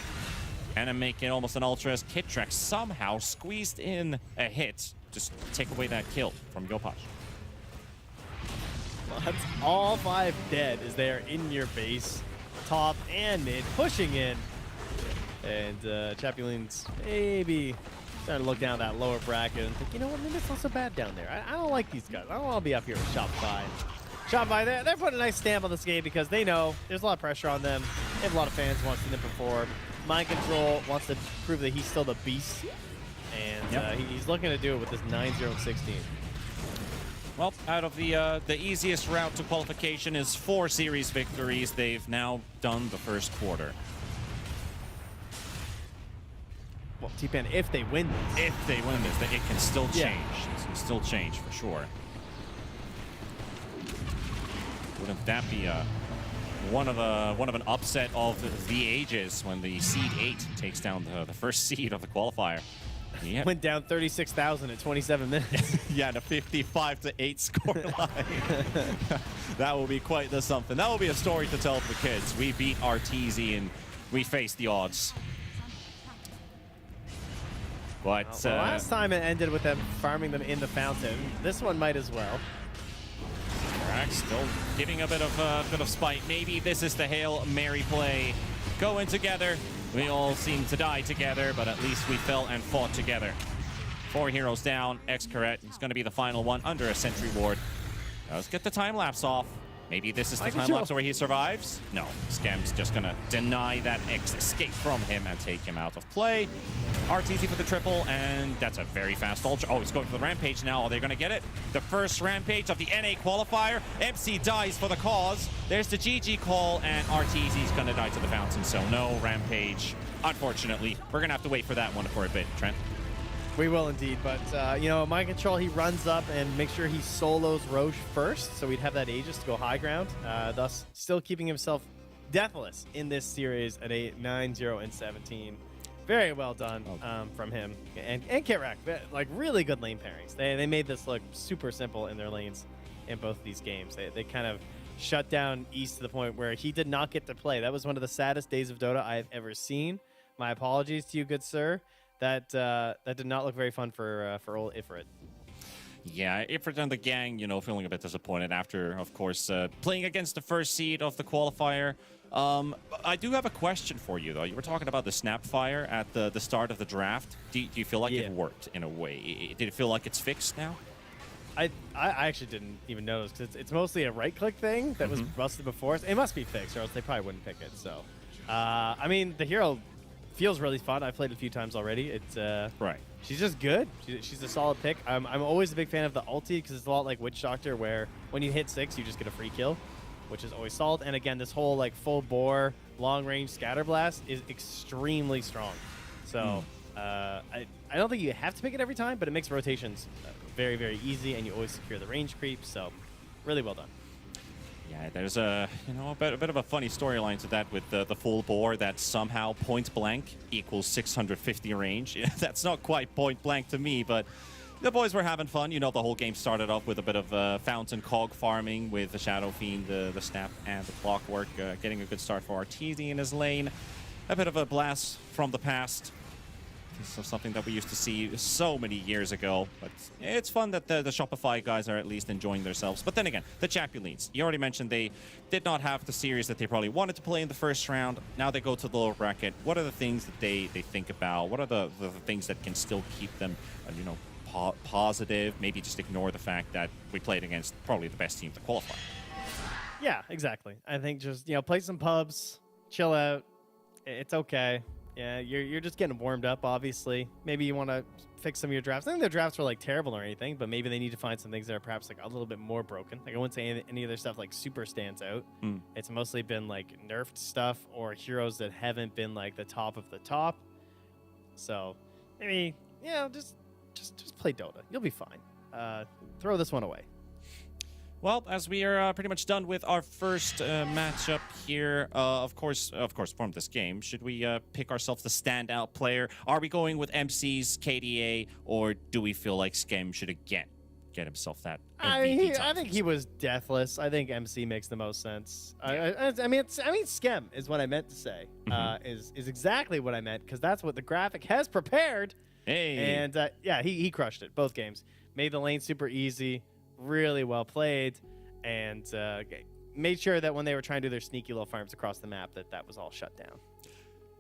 And to make it almost an ultra as Kitrek somehow squeezed in a hit. Just take away that kill from Gopaj. Well, that's all 5 dead as they are in your base, top and mid, pushing in. And Chapuline's maybe starting to look down that lower bracket and think, you know what, maybe it's not so bad down there. I don't like these guys. I don't want to be up here with Shopify. Shopify, they're putting a nice stamp on this game because they know there's a lot of pressure on them. They have a lot of fans who want to see them perform. Mind Control wants to prove that he's still the beast. And he's looking to do it with this 9-0-16. Well, out of the easiest route to qualification is 4 series victories. They've now done the first quarter. Well, T-Pan, if they win this. If they win this, it can still change. It can still change for sure. Wouldn't that be one of an upset of the ages when the seed 8 takes down the first seed of the qualifier? Yeah. Went down 36,000 in 27 minutes. Yeah, the 55-8 scoreline. That will be quite the something. That will be a story to tell to the kids. We beat RTZ and we faced the odds. But well, last time it ended with them farming them in the fountain. This one might as well. Zarak still giving a bit of spite. Maybe this is the Hail Mary play. Going together. We all seem to die together, but at least we fell and fought together. 4 heroes down. Xcaret is going to be the final one under a sentry ward. Let's get the time lapse off. Maybe this is the Mind time control. lapse where he survives? No, Scam's just gonna deny that escape from him and take him out of play. RTZ for the triple, and that's a very fast ultra. Oh, he's going for the rampage now. Are they gonna get it? The first rampage of the NA qualifier. MC dies for the cause. There's the GG call, and RTZ's gonna die to the fountain, so no rampage. Unfortunately, we're gonna have to wait for that one for a bit, Trent. We will indeed, but, you know, Mind Control, he runs up and makes sure he solos Roche first, so we'd have that Aegis to go high ground, thus still keeping himself deathless in this series at a 9-0 and 17. Very well done from him. And Kirak, like, really good lane pairings. They made this look super simple in their lanes in both of these games. They kind of shut down East to the point where he did not get to play. That was one of the saddest days of Dota I've ever seen. My apologies to you, good sir. That did not look very fun for old Ifrit. Yeah, Ifrit and the gang, you know, feeling a bit disappointed after, of course, playing against the first seed of the qualifier. I do have a question for you, though. You were talking about the Snapfire at the start of the draft. Do you feel like it worked in a way? Did it feel like it's fixed now? I actually didn't even notice, because it's mostly a right-click thing that was busted before. It must be fixed, or else they probably wouldn't pick it. So, I mean, the hero feels really fun. I've played it a few times already. It's right. She's just good. She's a solid pick. I'm always a big fan of the ulti, because it's a lot like Witch Doctor, where when you hit 6, you just get a free kill, which is always solid. And again, this whole like full bore, long range scatter blast is extremely strong. So I don't think you have to pick it every time, but it makes rotations very, very easy, and you always secure the range creep. So really well done. Yeah, there's a bit of a funny storyline to that with the full bore that somehow point blank equals 650 range. That's not quite point blank to me, but the boys were having fun. You know, the whole game started off with a bit of fountain cog farming with the Shadow Fiend, the Snap, and the Clockwork, getting a good start for RTZ in his lane. A bit of a blast from the past. So something that we used to see so many years ago, but it's fun that the Shopify guys are at least enjoying themselves. But then again, the champion leads. You already mentioned they did not have the series that they probably wanted to play in the first round. Now they go to the lower bracket. What are the things that they think about? What are the things that can still keep them, positive? Maybe just ignore the fact that we played against probably the best team of the qualifier. Yeah, exactly. I think just, play some pubs, chill out. It's okay. Yeah, you're just getting warmed up, obviously. Maybe you want to fix some of your drafts. I think their drafts were, like, terrible or anything, but maybe they need to find some things that are perhaps, like, a little bit more broken. Like, I wouldn't say any of their stuff, like, super stands out. It's mostly been, like, nerfed stuff or heroes that haven't been, like, the top of the top. So, maybe, just play Dota. You'll be fine. Throw this one away. Well, as we are pretty much done with our first matchup here, of course, from this game, should we pick ourselves the standout player? Are we going with MC's KDA, or do we feel like Skem should again get himself that MVP I think he was deathless. I think MC makes the most sense. I mean, Skem is what I meant to say. Is exactly what I meant, because that's what the graphic has prepared. Hey, and he crushed it both games. Made the lane super easy. Really well played, and made sure that when they were trying to do their sneaky little farms across the map, that was all shut down.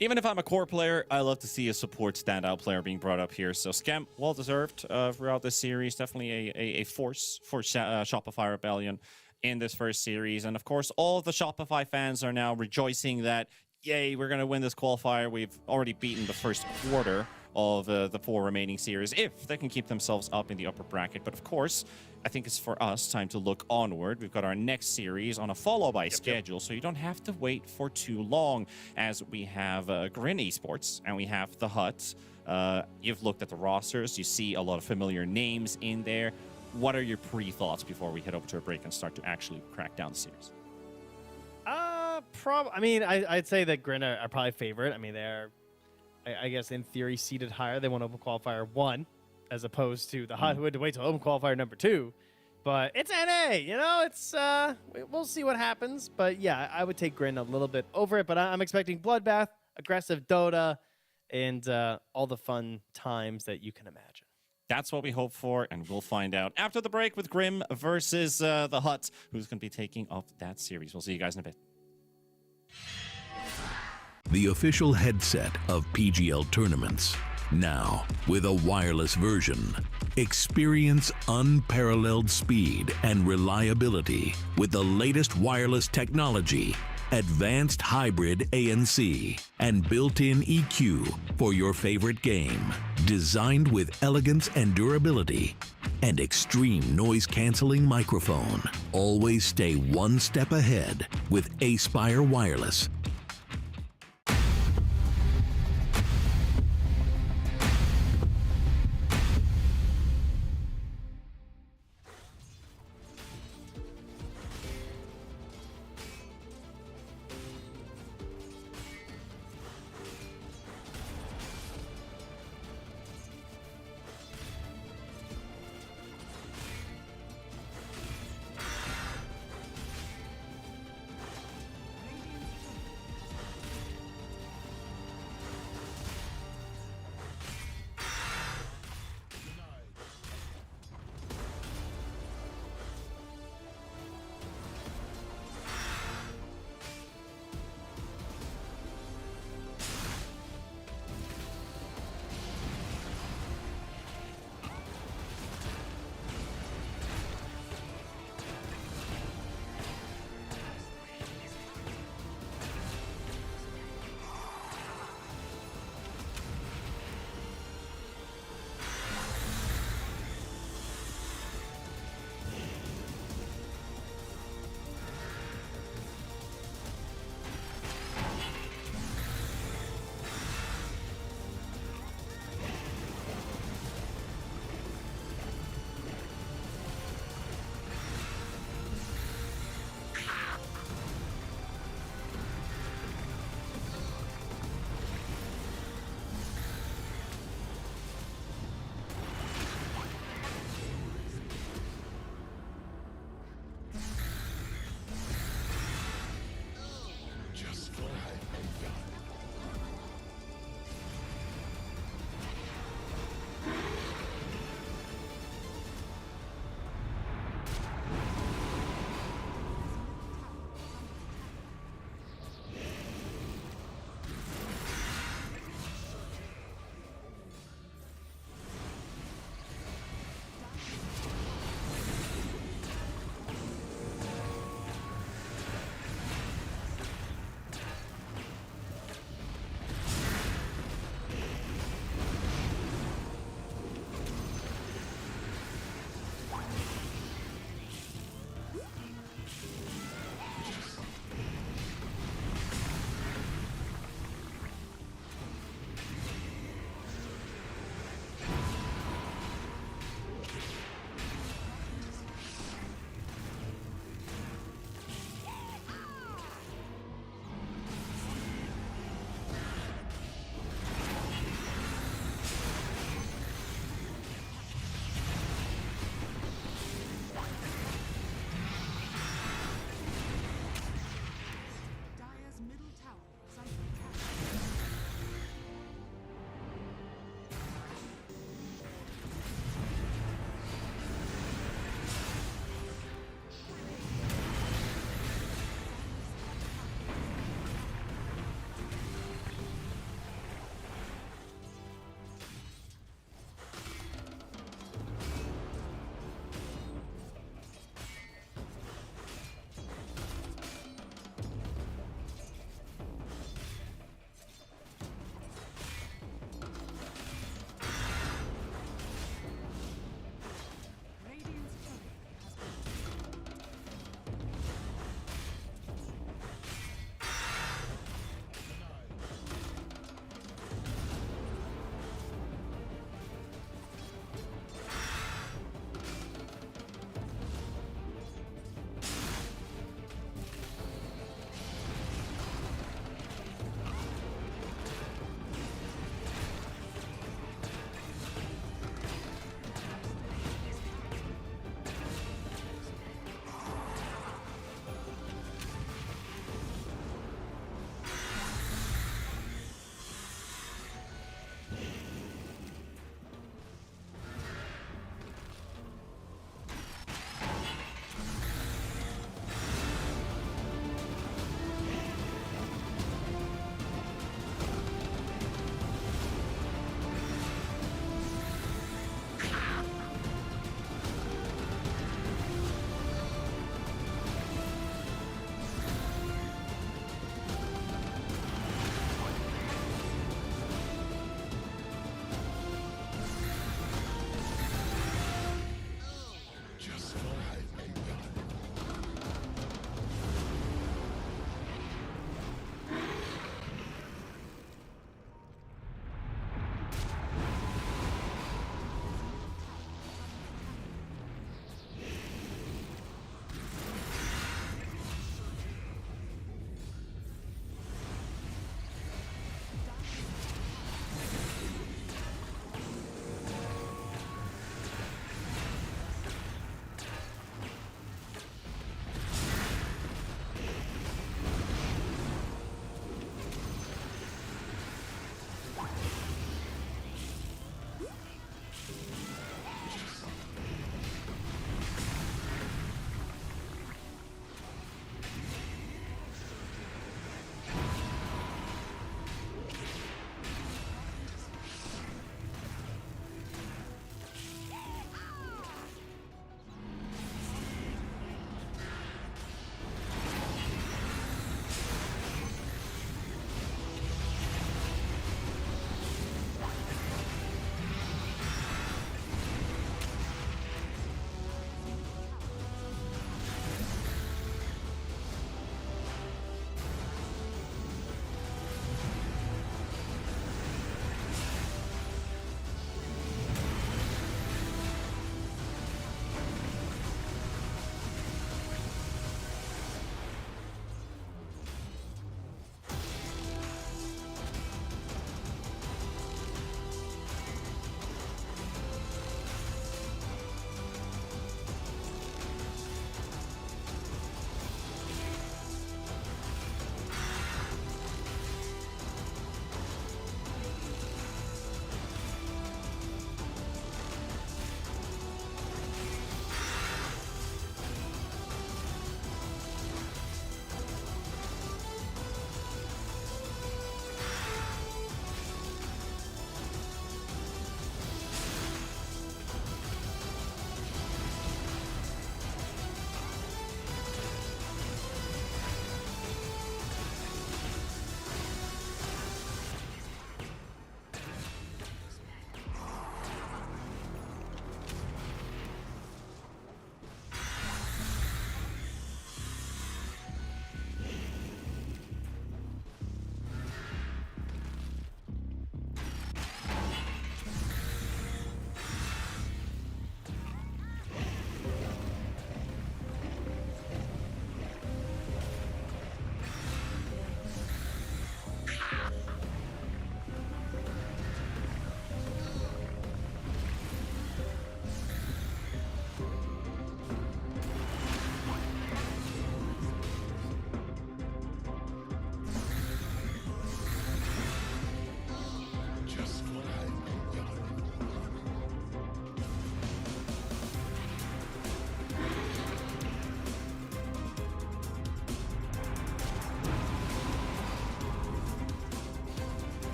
Even if I'm a core player, I love to see a support standout player being brought up here. So Scam, well deserved throughout this series. Definitely a force for Shopify Rebellion in this first series. And of course, all of the Shopify fans are now rejoicing that, yay, we're going to win this qualifier. We've already beaten the first quarter of the 4 remaining series, if they can keep themselves up in the upper bracket. But of course, I think it's for us time to look onward. We've got our next series on a follow-by schedule, so you don't have to wait for too long, as we have Grin Esports and we have The Hut. You've looked at the rosters. You see a lot of familiar names in there. What are your pre-thoughts before we head over to a break and start to actually crack down the series? I'd say that Grin are probably favorite. I mean, they're, I guess, in theory, seated higher. They won Open Qualifier 1, as opposed to the Hut, who had to wait till Open Qualifier number 2. But it's NA, it's, we'll see what happens. But yeah, I would take Grin a little bit over it, but I'm expecting Bloodbath, aggressive Dota, and all the fun times that you can imagine. That's what we hope for, and we'll find out after the break with Grim versus the Hut, who's going to be taking up that series. We'll see you guys in a bit. The official headset of PGL tournaments. Now, with a wireless version, experience unparalleled speed and reliability with the latest wireless technology, advanced hybrid ANC, and built-in EQ for your favorite game. Designed with elegance and durability, and extreme noise-canceling microphone. Always stay one step ahead with Aspire Wireless.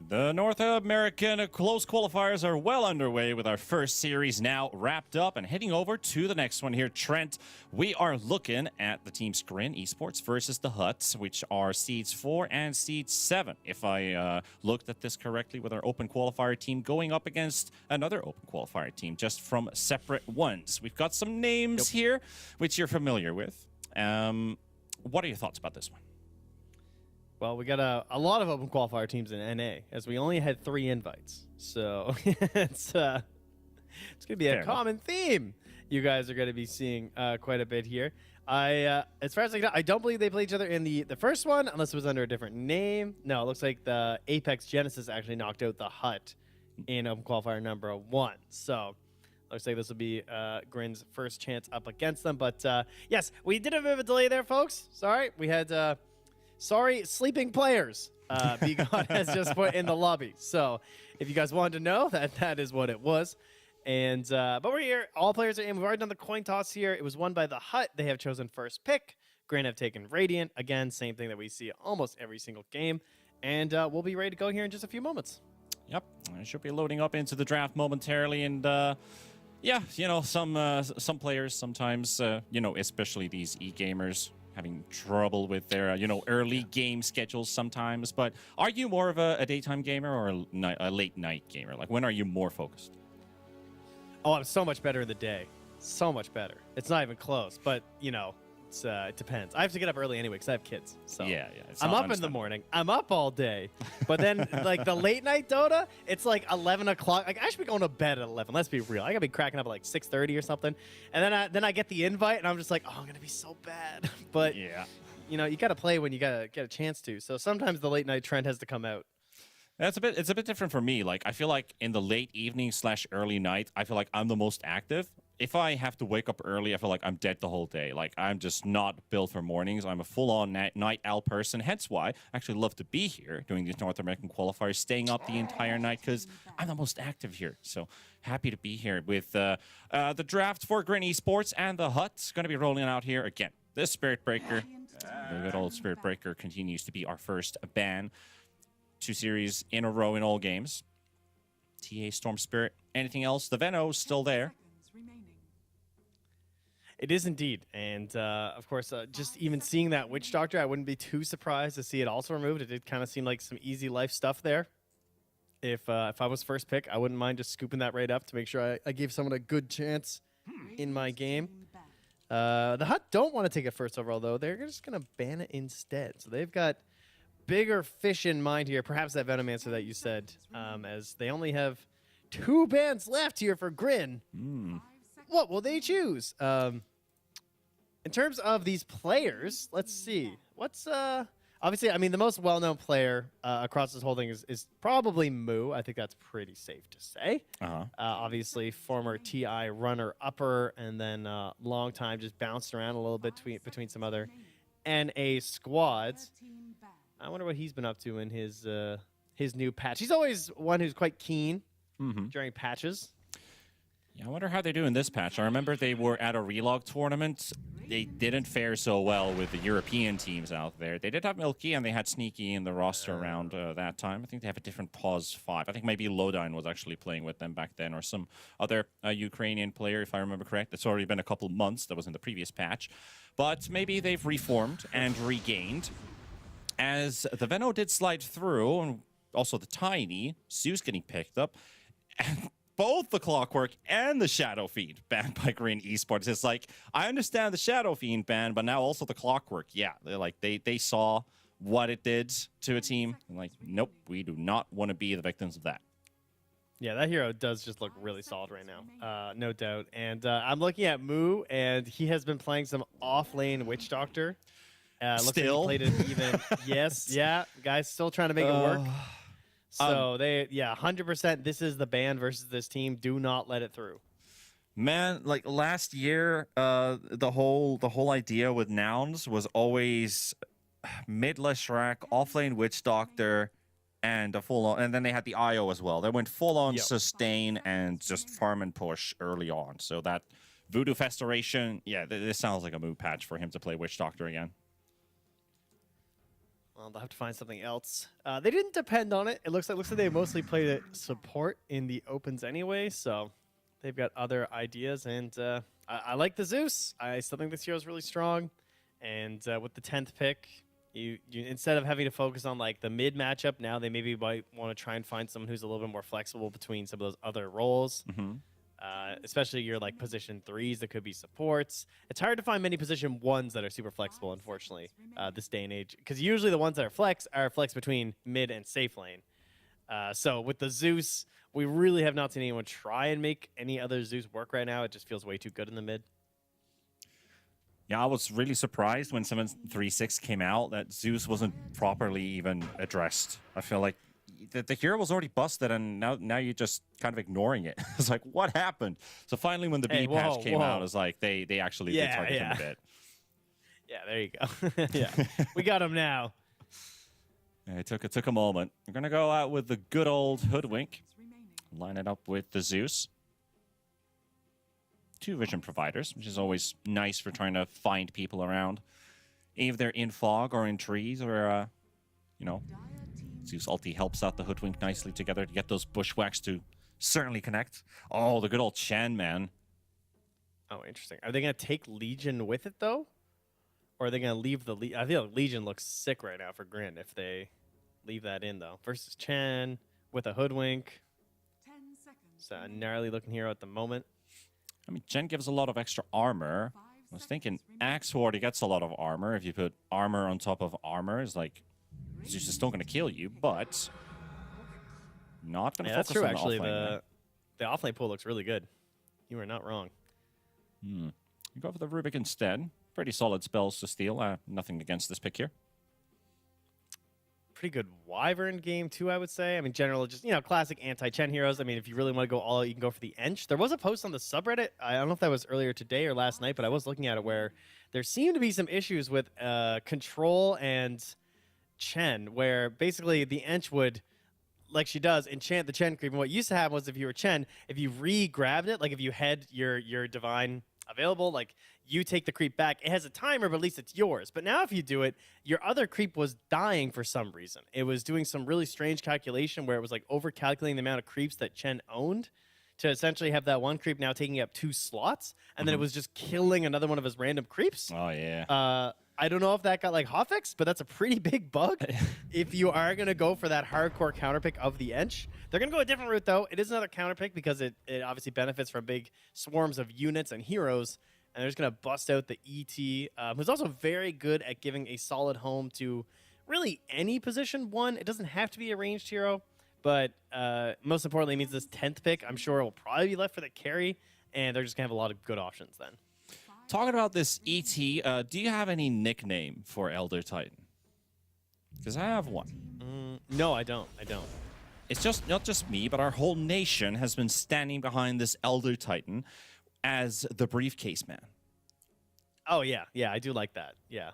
The North American close qualifiers are well underway with our first series now wrapped up and heading over to the next one here. Trent, we are looking at the Team Scrin Esports versus the Huts, which are seeds 4 and seeds 7. If I looked at this correctly, with our open qualifier team going up against another open qualifier team just from separate ones. We've got some names here, which you're familiar with. What are your thoughts about this one? Well, we got a lot of open qualifier teams in NA, as we only had 3 invites. So it's going to be a common theme you guys are going to be seeing quite a bit here. As far as I know, I don't believe they played each other in the first one, unless it was under a different name. No, it looks like the Apex Genesis actually knocked out the Hut in open qualifier number 1. So looks like this will be Grin's first chance up against them. But yes, we did have a bit of a delay there, folks. Sorry, we had... Sorry, sleeping players. Bgod has just put in the lobby. So if you guys wanted to know, that is what it was. And but we're here. All players are in. We've already done the coin toss here. It was won by the Hut. They have chosen first pick. Grin have taken Radiant. Again, same thing that we see almost every single game. And we'll be ready to go here in just a few moments. Yep, I should be loading up into the draft momentarily. And yeah, you know, some players sometimes, you know, especially these e-gamers, having trouble with their, you know, early game schedules sometimes. But are you more of a daytime gamer or a late night gamer? Like, when are you more focused? Oh, I'm so much better in the day. So much better. It's not even close, but, you know, it depends. I have to get up early anyway because I have kids. So yeah. I'm up in the morning. I'm up all day. But then, like, the late night Dota, it's like 11 o'clock. Like, I should be going to bed at 11. Let's be real. I got to be cracking up at like 6:30 or something. And then I get the invite, and I'm just like, oh, I'm going to be so bad. But, yeah, you know, you got to play when you got to get a chance to. So sometimes the late night trend has to come out. It's a bit different for me. Like, I feel like in the late evening / early night, I feel like I'm the most active. If I have to wake up early, I feel like I'm dead the whole day. Like, I'm just not built for mornings. I'm a full-on night owl person. Hence why I actually love to be here doing these North American qualifiers, staying up the entire night because I'm the most active here. So happy to be here with the draft for Grin Esports and the Hut. Going to be rolling out here again. This Spirit Breaker, the good old Spirit Breaker, continues to be our first ban. 2 series in a row in all games. TA Storm Spirit. Anything else? The Veno's still there. It is indeed. And, of course, just even seeing that Witch Doctor, I wouldn't be too surprised to see it also removed. It did kind of seem like some easy life stuff there. If I was first pick, I wouldn't mind just scooping that right up to make sure I gave someone a good chance in my game. The Hut don't want to take it first overall, though. They're just going to ban it instead. So they've got bigger fish in mind here. Perhaps that Venomancer that you said, as they only have 2 bans left here for Grin. What will they choose? In terms of these players, let's see. What's obviously, I mean, the most well-known player across this whole thing is probably Moo. I think that's pretty safe to say. Obviously, former TI runner-upper, and then long time just bounced around a little bit between some other NA squads. I wonder what he's been up to in his new patch. He's always one who's quite keen during patches. Yeah, I wonder how they do in this patch. I remember they were at a relog tournament. They didn't fare so well with the European teams out there. They did have Milky and they had Sneaky in the roster around that time. I think they have a different Pause 5. I think maybe Lodine was actually playing with them back then, or some other Ukrainian player, if I remember correct. It's already been a couple months. That was in the previous patch. But maybe they've reformed and regained. As the Veno did slide through, and also the Tiny, Sue's getting picked up, and both the Clockwork and the Shadow Fiend banned by Grin Esports. It's like, I understand the Shadow Fiend ban, but now also the Clockwork. Yeah, they saw what it did to a team. And like, nope, we do not want to be the victims of that. Yeah, that hero does just look really solid right now, no doubt. And I'm looking at Moo, and he has been playing some off-lane Witch Doctor. Still? Like he played it even. Yes, yeah, guys still trying to make it work. So 100%, this is the ban versus this team. Do not let it through. Man, like last year, the whole idea with Nouns was always mid Leshrac, offlane Witch Doctor, and a full on, and then they had the IO as well. They went full on sustain and just farm and push early on. So that Voodoo Festration, yeah, this sounds like a move patch for him to play Witch Doctor again. Well, they'll have to find something else. They didn't depend on it. It looks like they mostly played it support in the opens anyway, so they've got other ideas. And I like the Zeus. I still think this hero is really strong. And with the 10th pick, you instead of having to focus on like the mid matchup, now they maybe might want to try and find someone who's a little bit more flexible between some of those other roles. Especially your like position 3s that could be supports. It's hard to find many position 1s that are super flexible, unfortunately, this day and age. Because usually the ones that are flex between mid and safe lane. So with the Zeus, we really have not seen anyone try and make any other Zeus work right now. It just feels way too good in the mid. Yeah, I was really surprised when 736 came out that Zeus wasn't properly even addressed. I feel like the hero was already busted, and now you're just kind of ignoring it. It's like, what happened? So finally, when the B patch came out, it was like they actually did target him a bit. Yeah, there you go. Yeah, we got him now. Yeah, it took a moment. We're gonna go out with the good old Hoodwink, line it up with the Zeus. 2 vision providers, which is always nice for trying to find people around, even if they're in fog or in trees or Zeus ulti helps out the Hoodwink nicely together to get those bushwhacks to certainly connect. Oh, the good old Chen, man. Oh, interesting. Are they going to take Legion with it, though? Or are they going to leave the... I feel like Legion looks sick right now for Grin if they leave that in, though. Versus Chen with a Hoodwink. 10 seconds. It's a gnarly looking hero at the moment. I mean, Chen gives a lot of extra armor. I was thinking Axe Horde, he gets a lot of armor. If you put armor on top of armor, it's like... Zeus is still going to kill you, but not going to focus that's true, on actually. the offlane. The offlane pool looks really good. You are not wrong. You go for the Rubik instead. Pretty solid spells to steal. Nothing against this pick here. Pretty good Wyvern game, too, I would say. I mean, generally, just, classic anti-Chen heroes. I mean, if you really want to go all out, you can go for the Ench. There was a post on the subreddit. I don't know if that was earlier today or last night, but I was looking at it where there seemed to be some issues with control and Chen, where basically the Ench would, like she does, enchant the Chen creep. And what used to happen was if you were Chen, if you re-grabbed it, like if you had your divine available, like you take the creep back, it has a timer, but at least it's yours. But now if you do it, your other creep was dying for some reason. It was doing some really strange calculation where it was like over-calculating the amount of creeps that Chen owned to essentially have that one creep now taking up 2 slots, and then it was just killing another one of his random creeps. Oh, yeah. I don't know if that got like hotfixed, but that's a pretty big bug. If you are going to go for that hardcore counterpick of the Ench, they're going to go a different route, though. It is another counterpick because it obviously benefits from big swarms of units and heroes, and they're just going to bust out the ET, who's also very good at giving a solid home to really any position 1. It doesn't have to be a ranged hero, but most importantly, it means this 10th pick, I'm sure, will probably be left for the carry, and they're just going to have a lot of good options then. Talking about this ET, do you have any nickname for Elder Titan? Because I have one. No, I don't. It's just not just me, but our whole nation has been standing behind this Elder Titan as the briefcase man. Oh, yeah. Yeah, I do like that. Yeah.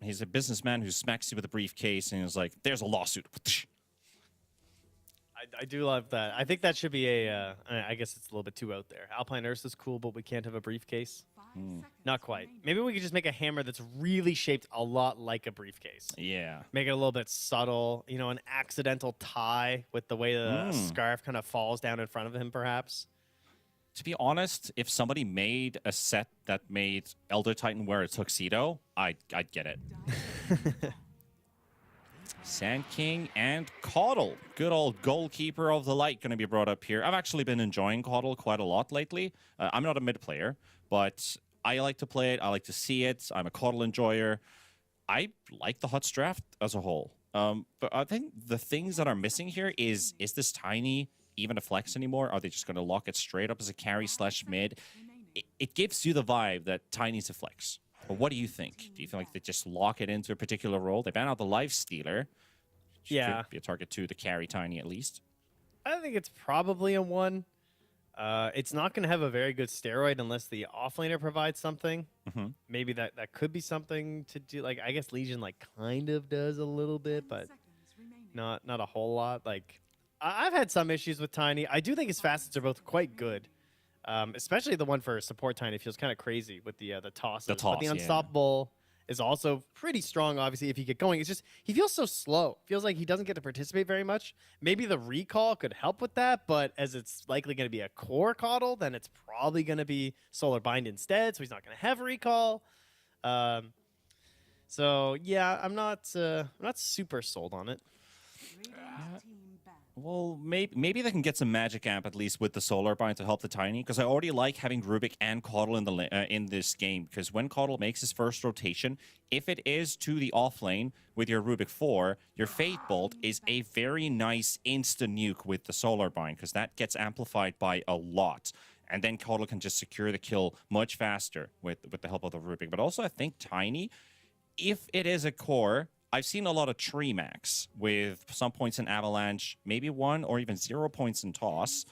He's a businessman who smacks you with a briefcase and is like, there's a lawsuit. I do love that. I think that should be a, I guess it's a little bit too out there. Alpine Ursa's cool, but we can't have a briefcase. Not quite. Maybe we could just make a hammer that's really shaped a lot like a briefcase. Yeah. Make it a little bit subtle. An accidental tie with the way the scarf kind of falls down in front of him, perhaps. To be honest, if somebody made a set that made Elder Titan wear a tuxedo, I'd get it. Sand King and Caudle. Good old goalkeeper of the light going to be brought up here. I've actually been enjoying Caudle quite a lot lately. I'm not a mid player, but I like to play it. I like to see it. I'm a Caudle enjoyer. I like the Huts draft as a whole. But I think the things that are missing here is this Tiny even a flex anymore? Are they just going to lock it straight up as a carry / mid? It gives you the vibe that Tiny's a flex. But what do you think? Do you think like they just lock it into a particular role? They ban out the Life Stealer. Yeah. Could be a target to the carry Tiny at least. I think it's probably a 1. It's not going to have a very good steroid unless the offlaner provides something. Maybe that could be something to do. Like, I guess Legion like kind of does a little bit, but not a whole lot. Like, I've had some issues with Tiny. I do think his facets are both quite good. Especially the one for support Tiny feels kind of crazy with the tosses. The toss, but the unstoppable is also pretty strong, obviously, if you get going. It's just, he feels so slow. Feels like he doesn't get to participate very much. Maybe the recall could help with that, but as it's likely going to be a core coddle, then it's probably going to be Solar Bind instead, so he's not going to have recall. So, yeah, I'm not super sold on it. Radiant team ban. Well, maybe they can get some magic amp at least with the solar bind to help the tiny, because I already like having Rubik and Caudle in this game, because when Caudle makes his first rotation, if it is to the off lane with your Rubik 4, your Fate Bolt is a very nice insta nuke with the solar bind, because that gets amplified by a lot. And then Caudle can just secure the kill much faster with the help of the Rubik. But also I think Tiny, if it is a core, I've seen a lot of tree max with some points in Avalanche, maybe 1 or even 0 points in Toss.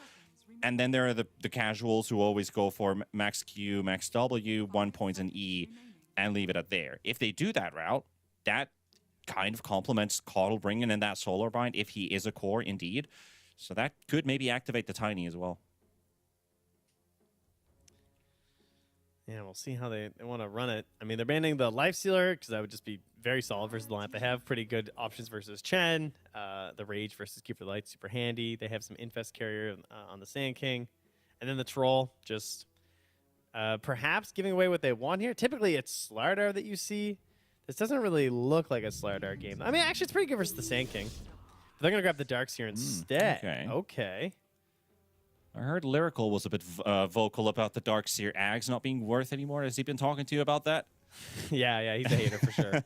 And then there are the casuals who always go for max Q, max W, 1 point in E, and leave it at there. If they do that route, that kind of complements Caudle bringing in that solar bind if he is a core indeed. So that could maybe activate the Tiny as well. Yeah, we'll see how they want to run it. I mean, they're banning the Life Stealer because that would just be very solid versus the lineup. They have pretty good options versus Chen. The Rage versus Keep the Light, super handy. They have some Infest Carrier on the Sand King. And then the Troll, just perhaps giving away what they want here. Typically, it's Slardar that you see. This doesn't really look like a Slardar game. I mean, actually, it's pretty good versus the Sand King. But they're going to grab the Darks here instead. Okay. I heard Lyrical was a bit vocal about the Darkseer Ags not being worth anymore. Has he been talking to you about that? Yeah, he's a hater for sure.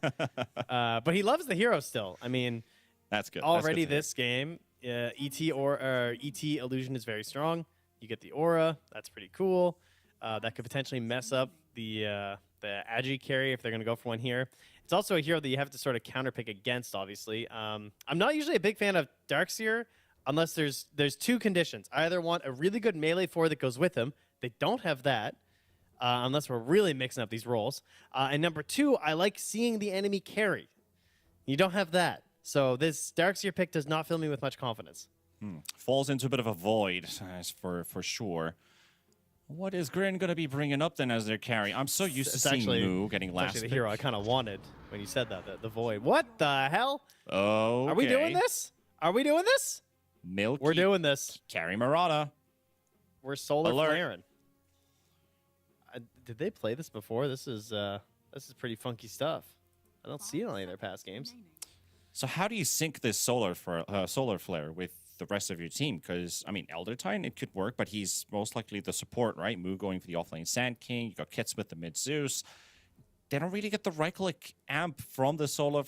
But he loves the hero still. I mean, that's good. Already this game, ET Illusion is very strong. You get the Aura. That's pretty cool. That could potentially mess up the Agi carry if they're going to go for one here. It's also a hero that you have to sort of counterpick against, obviously. I'm not usually a big fan of Darkseer, unless there's two conditions. I either want a really good melee 4 that goes with him. They don't have that, unless we're really mixing up these roles. And number 2, I like seeing the enemy carry. You don't have that. So this Darkseer pick does not fill me with much confidence. Falls into a bit of a void, for sure. What is Grin going to be bringing up then as their carry? I'm so used to seeing Moo getting last actually pick. the hero I kind of wanted when you said that, the void. What the hell? Oh, Are we doing this? Are we doing this? Milky. We're doing this. Carry Marauder. We're solar Alert. flaring. Did they play this before? This is pretty funky stuff. I don't see it on any of their past games. So how do you sync this solar flare with the rest of your team? Because, I mean, Elder Titan, it could work, but he's most likely the support, right? Moo going for the offlane Sand King. You got Kitsmith, the mid Zeus. They don't really get the right-click amp from the solar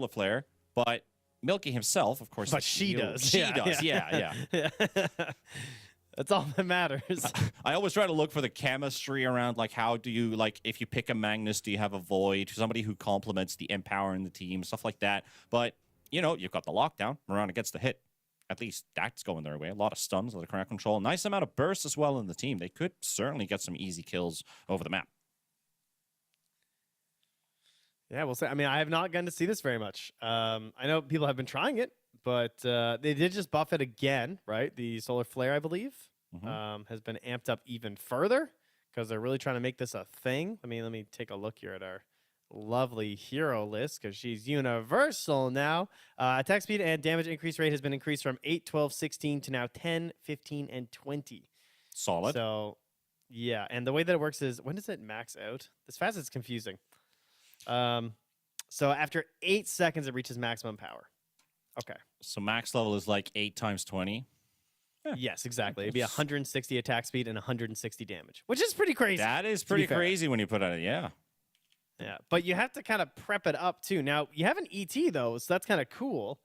flare, but Milky himself, of course. But she does. She does, yeah. That's all that matters. I always try to look for the chemistry around, like, how do you, like, if you pick a Magnus, do you have a Void? Somebody who complements the Empower in the team, stuff like that. But, you know, you've got the lockdown. Marana gets the hit. At least that's going their way. A lot of stuns, a lot of crowd control. Nice amount of bursts as well in the team. They could certainly get some easy kills over the map. Yeah, we'll say. I mean, I have not gotten to see this very much. I know people have been trying it, but they did just buff it again, right? The Solar Flare, I believe, has been amped up even further because they're really trying to make this a thing. Let me take a look here at our lovely hero list because she's universal now. Attack speed and damage increase rate has been increased from 8, 12, 16 to now 10, 15, and 20. Solid. So, yeah. And the way that it works is, when does it max out? This fast is confusing. So after 8 seconds, it reaches maximum power. Okay. So max level is like 8 times 20. Yeah. Yes, exactly. It'd be 160 attack speed and 160 damage, which is pretty crazy. That is pretty crazy when you put it, yeah. Yeah, but you have to kind of prep it up too. Now you have an ET though, so that's kind of cool.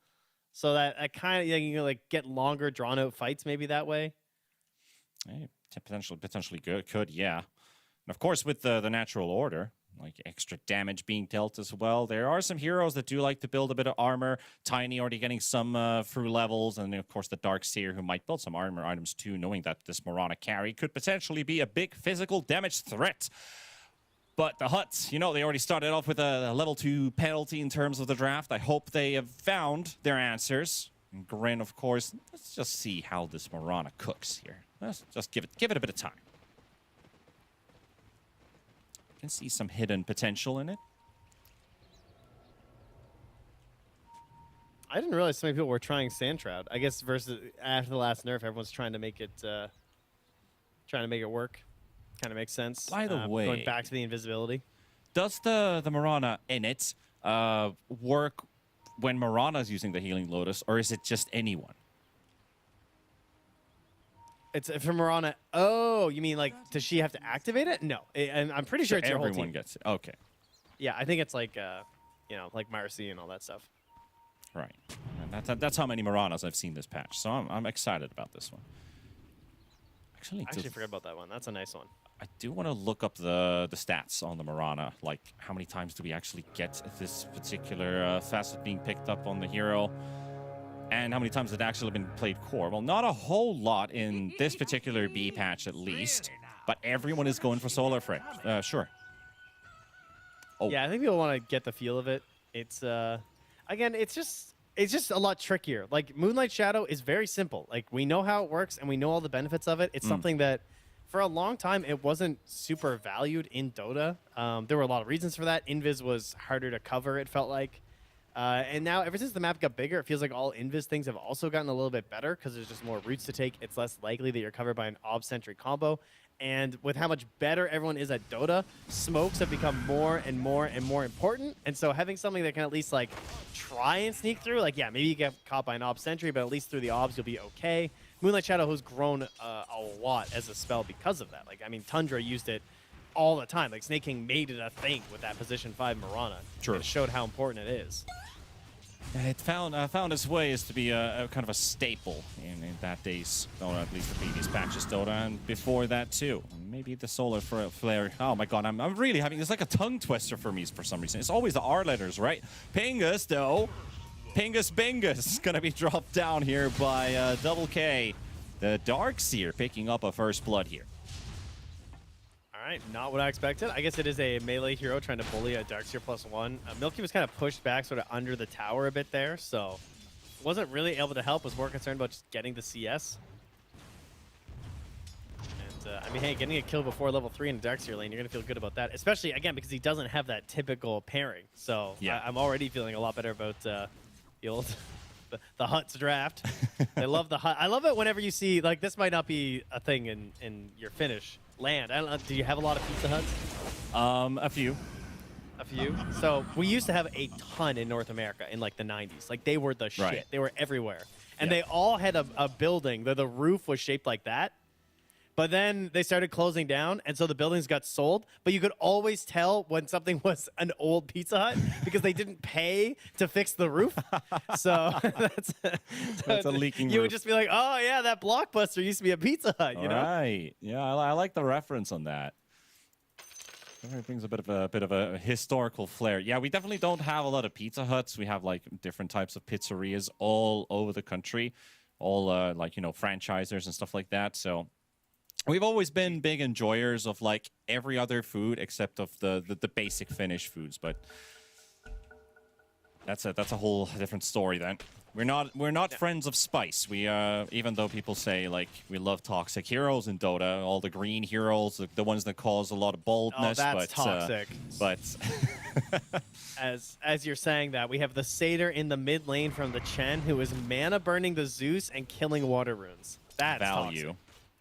So that I kind of you can like get longer drawn out fights maybe that way. Hey, potentially good. Could, yeah. And of course with the natural order, like extra damage being dealt as well. There are some heroes that do like to build a bit of armor. Tiny already getting some through levels, and then of course the Darkseer who might build some armor items too, knowing that this Morana carry could potentially be a big physical damage threat. But the Huts, you know, they already started off with a level 2 penalty in terms of the draft. I hope they have found their answers. And Grin, of course, let's just see how this Morana cooks here. Let's just give it a bit of time. Can see some hidden potential in it. I didn't realize so many people were trying Sandshroud. I guess versus after the last nerf, everyone's trying to make it work. Kind of makes sense. By the way, going back to the invisibility. Does the Mirana in it work when Mirana's using the Healing Lotus, or is it just anyone? It's from Mirana. Oh, you mean like does she have to activate it? No, and I'm pretty sure it's your whole everyone team. gets it. Okay. Yeah, I think it's like like Marcy and all that stuff. Right. And that's how many Miranas I've seen this patch. So I'm excited about this one. I actually forgot about that one. That's a nice one. I do want to look up the stats on the Mirana. Like, how many times do we actually get this particular facet being picked up on the hero? And how many times has it actually been played core? Well, not a whole lot in this particular B patch, at least. But everyone is going for Solar Flare. Sure. Oh. Yeah, I think people want to get the feel of it. It's again, it's just a lot trickier. Like Moonlight Shadow is very simple. Like we know how it works and we know all the benefits of it. It's something that for a long time it wasn't super valued in Dota. There were a lot of reasons for that. Invis was harder to cover, it felt like. And now ever since the map got bigger, it feels like all Invis things have also gotten a little bit better because there's just more routes to take. It's less likely that you're covered by an Ob-centric combo. And with how much better everyone is at Dota, smokes have become more and more and more important. And so having something that can at least like try and sneak through, like yeah, maybe you get caught by an Ob sentry, but at least through the Obs you'll be okay. Moonlight Shadow has grown a lot as a spell because of that. Like I mean, Tundra used it all the time. Like Snake King made it a thing with that position 5 Mirana. Sure. It showed how important it is. It found its ways to be a kind of a staple in that day's Dota, at least the previous patches Dota, and before that too. Maybe the Solar Flare. Oh my god, I'm really having this like a tongue twister for me for some reason. It's always the R letters, right? Pingus though. Pingus Bingus gonna be dropped down here by Double K. The Darkseer picking up a first blood here. All right, not what I expected. I guess it is a melee hero trying to bully a Darkseer +1. Milky was kind of pushed back sort of under the tower a bit there, so wasn't really able to help, was more concerned about just getting the CS. And, I mean, hey, getting a kill before level 3 in a Darkseer lane, you're going to feel good about that, especially, again, because he doesn't have that typical pairing. So yeah. I'm already feeling a lot better about the old... the Huts draft. I love the Hut. I love it whenever you see, like, this might not be a thing in your Finnish land. I don't know, do you have a lot of Pizza Huts? A few. A few? So we used to have a ton in North America in like the 90s. Like they were the shit. Right. They were everywhere. And they all had a building that the roof was shaped like that. But then they started closing down, and so the buildings got sold. But you could always tell when something was an old Pizza Hut because they didn't pay to fix the roof. So that's a leaking You roof. would just be like, oh, yeah, that Blockbuster used to be a Pizza Hut, you know? Right. Yeah, I like the reference on that. It brings a bit of a historical flair. Yeah, we definitely don't have a lot of Pizza Huts. We have like different types of pizzerias all over the country, all like, you know, franchisers and stuff like that. So we've always been big enjoyers of like every other food except of the basic Finnish foods, but that's a whole different story then. We're not friends of spice. We even though people say like we love toxic heroes in Dota, all the green heroes, the ones that cause a lot of boldness. Oh, that's but, toxic. But as you're saying that, we have the Satyr in the mid lane from the Chen, who is mana burning the Zeus and killing water runes. That's value. Toxic.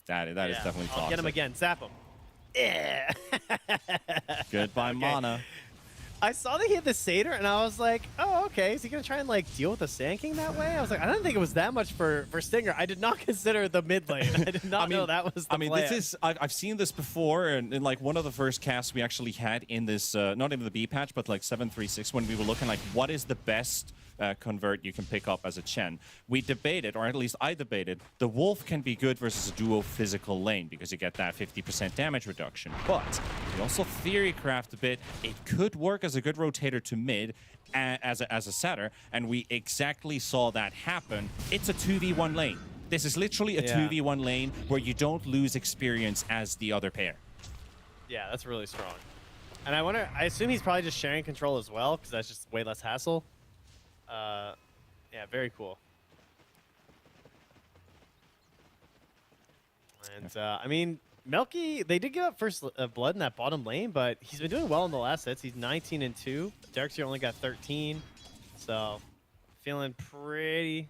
That is definitely toxic. Get him again. Zap him. Yeah. Goodbye, okay. mana. I saw that he had the Satyr, and I was like, oh, okay. Is he going to try and, like, deal with the Sand King that way? I was like, I didn't think it was that much for Stinger. I did not consider the mid lane. I did not know that was the plan. this is... I've seen this before, and in, like, one of the first casts we actually had in this, not even the B patch, but, like, 7.3.6, when we were looking, like, what is the best... convert you can pick up as a Chen. We debated, or at least I debated, the Wolf can be good versus a duo physical lane because you get that 50% damage reduction. But we also theory craft a bit. It could work as a good rotator to mid as a setter, and we exactly saw that happen. It's a 2v1 lane. This is literally a 2v1 lane where you don't lose experience as the other pair. Yeah, that's really strong. And I assume he's probably just sharing control as well because that's just way less hassle. Yeah, very cool. And, I mean, Melky, they did give up first blood in that bottom lane, but he's been doing well in the last hits. He's 19-2. Darkseer only got 13. So, feeling pretty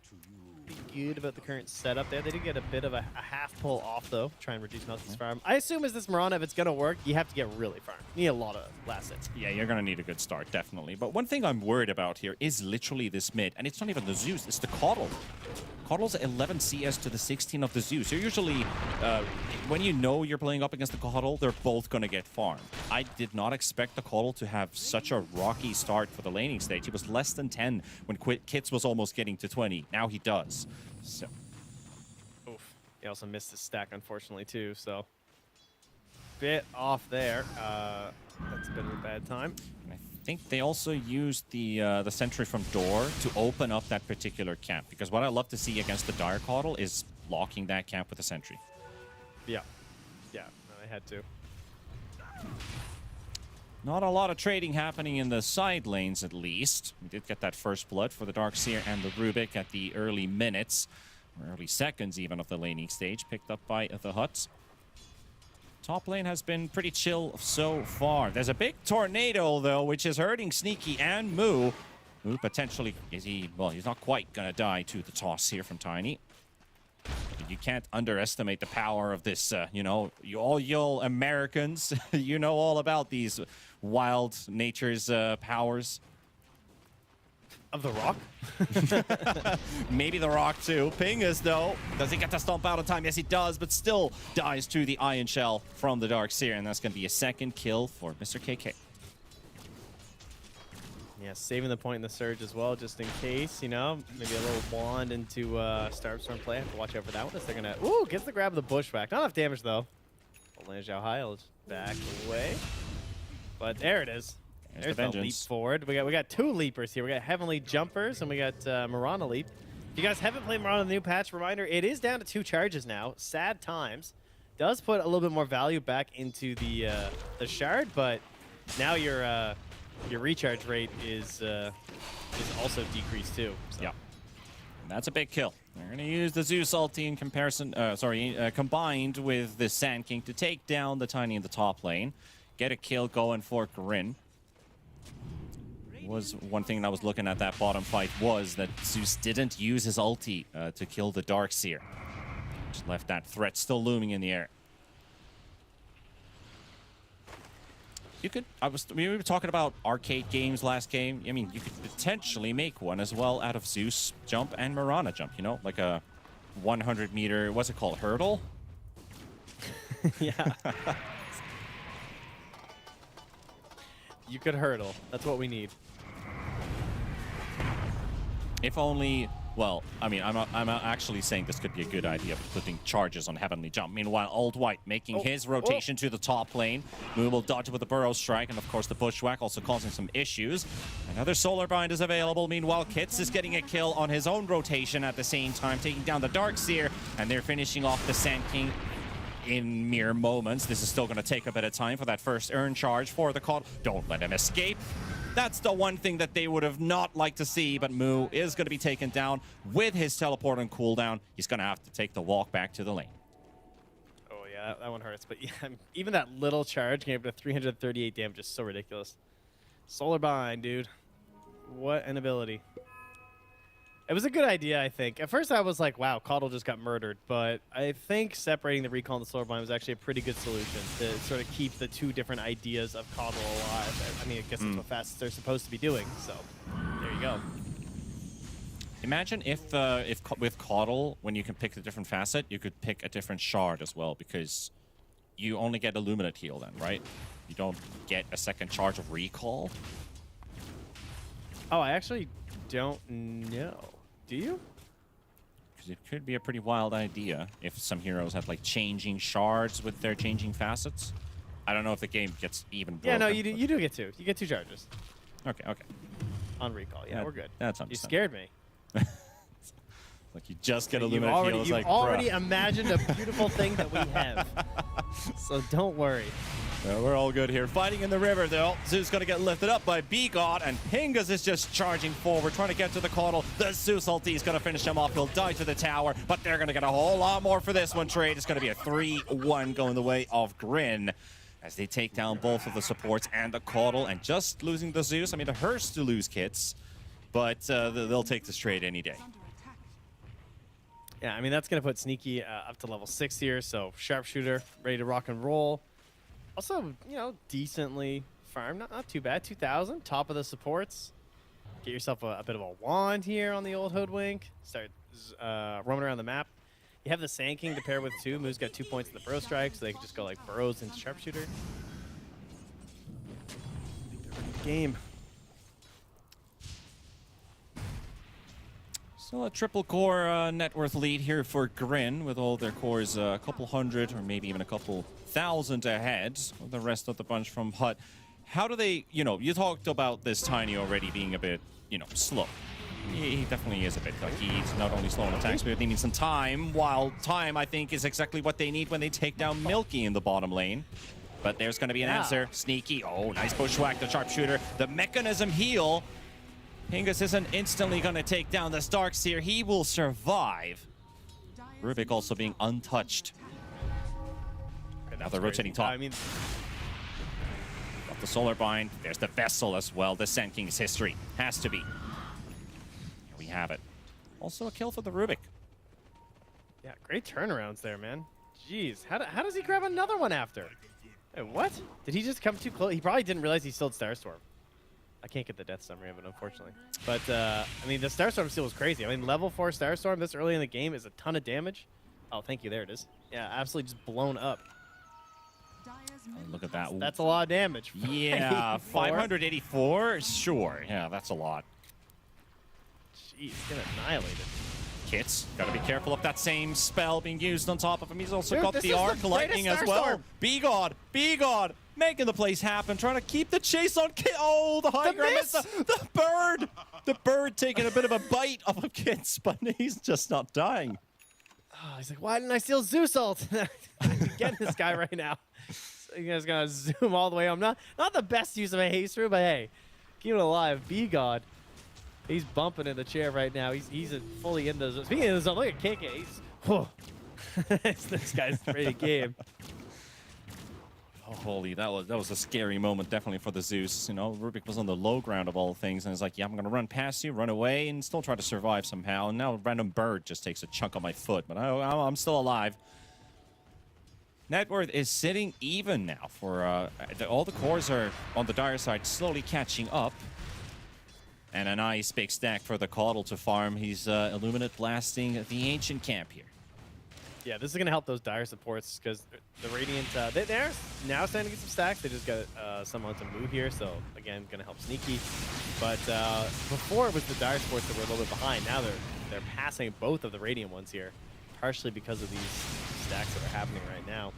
good about the current setup there. They did get a bit of a half pull off, though, try and reduce Nelson's farm. I assume as this Mirana, if it's going to work, you have to get really farmed. You need a lot of last hits. Yeah, you're going to need a good start, definitely. But one thing I'm worried about here is literally this mid, and it's not even the Zeus, it's the Coddle. Coddle's 11 CS to the 16 of the Zeus. You're usually, when you know you're playing up against the Coddle, they're both going to get farmed. I did not expect the Coddle to have such a rocky start for the laning stage. He was less than 10 when Kits was almost getting to 20. Now he does. So. Oof. He also missed his stack, unfortunately, too, so bit off there. That's a bit of a bad time. I think they also used the sentry from door to open up that particular camp, because what I love to see against the Dire Coddle is locking that camp with a sentry. Yeah. Yeah, no, I had to. Not a lot of trading happening in the side lanes, at least. We did get that first blood for the Darkseer and the Rubik at the early minutes, or early seconds even, of the laning stage, picked up by the Huts. Top lane has been pretty chill so far. There's a big tornado, though, which is hurting Sneaky and Moo. Moo potentially, well, he's not quite gonna die to the toss here from Tiny. But you can't underestimate the power of this, you know, all you Americans, you know all about these wild nature's powers. Of the Rock? Maybe the Rock, too. Pingus, though, does he get to stomp out in time? Yes, he does, but still dies to the Iron Shell from the Darkseer, and that's going to be a second kill for Mr. KK. Yeah, saving the point in the Surge as well, just in case, you know, maybe a little wand into Starpstorm play. Have to watch out for that one. They're going to, ooh, gets the grab of the Bushwhack. Not enough damage, though. Land Zhao Hai will just back away. But there it is. There's the leap forward. We got two leapers here. We got Heavenly Jumpers and we got Mirana Leap. If you guys haven't played Mirana in the new patch, reminder, it is down to 2 charges now. Sad times. Does put a little bit more value back into the shard, but now your recharge rate is also decreased too. So. Yeah. And that's a big kill. They're going to use the Zeus ulti in comparison, combined with the Sand King to take down the Tiny in the top lane. Get a kill going for Corinne. Was one thing that I was looking at that bottom fight was that Zeus didn't use his ulti to kill the Darkseer. Just left that threat still looming in the air. You could, we were talking about arcade games last game. I mean, you could potentially make one as well out of Zeus jump and Mirana jump, you know? Like a 100 meter, what's it called, hurdle? Yeah. You could hurdle. That's what we need. If only, well, I mean, I'm actually saying this could be a good idea of putting charges on Heavenly Jump. Meanwhile, Old White making his rotation to the top lane. Moo will dodge with the Burrow Strike, and of course the Bushwhack also causing some issues. Another Solar Bind is available. Meanwhile, Kits is getting a kill on his own rotation at the same time, taking down the Darkseer, and they're finishing off the Sand King in mere moments. This is still going to take a bit of time for that first earn charge for the call. Don't let him escape. That's the one thing that they would have not liked to see, but Moo is going to be taken down with his teleport on cooldown. He's going to have to take the walk back to the lane. Oh, yeah, that one hurts. But yeah, even that little charge gave it a 338 damage is so ridiculous. Solar Bind, dude. What an ability. It was a good idea, I think. At first, I was like, wow, Coddle just got murdered. But I think separating the recall and the Solar Bind was actually a pretty good solution to sort of keep the two different ideas of Coddle alive. I mean, I guess that's what Facets are supposed to be doing. So, there you go. Imagine if with Coddle, when you can pick a different facet, you could pick a different shard as well, because you only get Illuminate heal then, right? You don't get a second charge of recall. Oh, I actually don't know. Do you? Because it could be a pretty wild idea if some heroes have like changing shards with their changing facets. I don't know if the game gets even broken. Yeah, no, you do get 2. You get 2 charges. Okay. On recall. Yeah, we're good. That's You scared me. Like you just get Illuminate heal. You've already imagined a beautiful thing that we have. So don't worry. We're all good here. Fighting in the river, though. Zeus going to get lifted up by B-God, and Pingus is just charging forward, trying to get to the Coddle. The Zeus ulti is going to finish him off. He'll die to the tower, but they're going to get a whole lot more for this one. Trade. It's going to be a 3-1 going the way of Grin as they take down both of the supports and the Coddle, and just losing the Zeus. I mean, it hurts to lose Kits, but they'll take this trade any day. Under attack. Yeah, I mean, that's going to put Sneaky up to level 6 here, so Sharpshooter, ready to rock and roll. Also, you know, decently farmed, not too bad. 2,000, top of the supports. Get yourself a bit of a wand here on the old Hoodwink. Start roaming around the map. You have the Sand King to pair with too. Moo's got 2 points in the Burrow Strike, so they can just go like Burrows into Sharpshooter. Game. So a triple core net worth lead here for Grin, with all their cores a couple hundred or maybe even a couple thousand ahead of the rest of the bunch from Hut. How do they, you know, you talked about this Tiny already being a bit, you know, slow. He definitely is a bit cocky. He's not only slow on attacks, but they need some time, while time, I think, is exactly what they need when they take down Milky in the bottom lane. But there's going to be an answer. Sneaky. Oh, nice bushwhack, the Sharpshooter. The Mechanism heal. Hingus isn't instantly going to take down the Starks here. He will survive. Rubik also being untouched. And now they're rotating top. I mean, Got the Solar Bind. There's the Vessel as well. The Sand King's history. Has to be. Here we have it. Also a kill for the Rubik. yeah, great turnarounds there, man. Jeez, how does he grab another one after? Hey, what? Did he just come too close? He probably didn't realize he still had Starstorm. I can't get the death summary of it, unfortunately. But, I mean, the Starstorm steal was crazy. I mean, level 4 Starstorm this early in the game is a ton of damage. Oh, thank you. There it is. Yeah, absolutely just blown up. Look at that. That's a lot of damage. Yeah, 584? Sure. Yeah, that's a lot. Jeez, get annihilated. Kits, gotta be careful of that same spell being used on top of him. He's also Dude, got this the is the Arc Lightning as greatest well. Starstorm. Be God, making the plays happen, trying to keep the chase on Kit. Oh, the high ground miss. The bird taking a bit of a bite off of Kits, but he's just not dying. Oh, he's like, why didn't I steal Zeus ult? I'm getting this guy right now. So you guys gotta zoom all the way. I'm not the best use of a haste through, but hey, keep it alive. Be God. He's bumping in the chair right now. He's fully in the zone. Speaking of the zone, look at KK. He's, whew. This guy's ready to game. Oh, holy, that was a scary moment, definitely for the Zeus. You know, Rubik was on the low ground of all things, and it's like, yeah, I'm gonna run past you, run away, and still try to survive somehow. And now a random bird just takes a chunk of my foot, but I'm still alive. Net worth is sitting even now for all the cores are on the dire side, slowly catching up. And a nice big stack for the Caudle to farm. He's Illuminate blasting the Ancient Camp here. Yeah, this is going to help those dire supports because the Radiant, they're now starting to get some stacks. They just got someone to move here, so again, going to help Sneaky. But before it was the dire supports that were a little bit behind. Now they're passing both of the Radiant ones here, partially because of these stacks that are happening right now.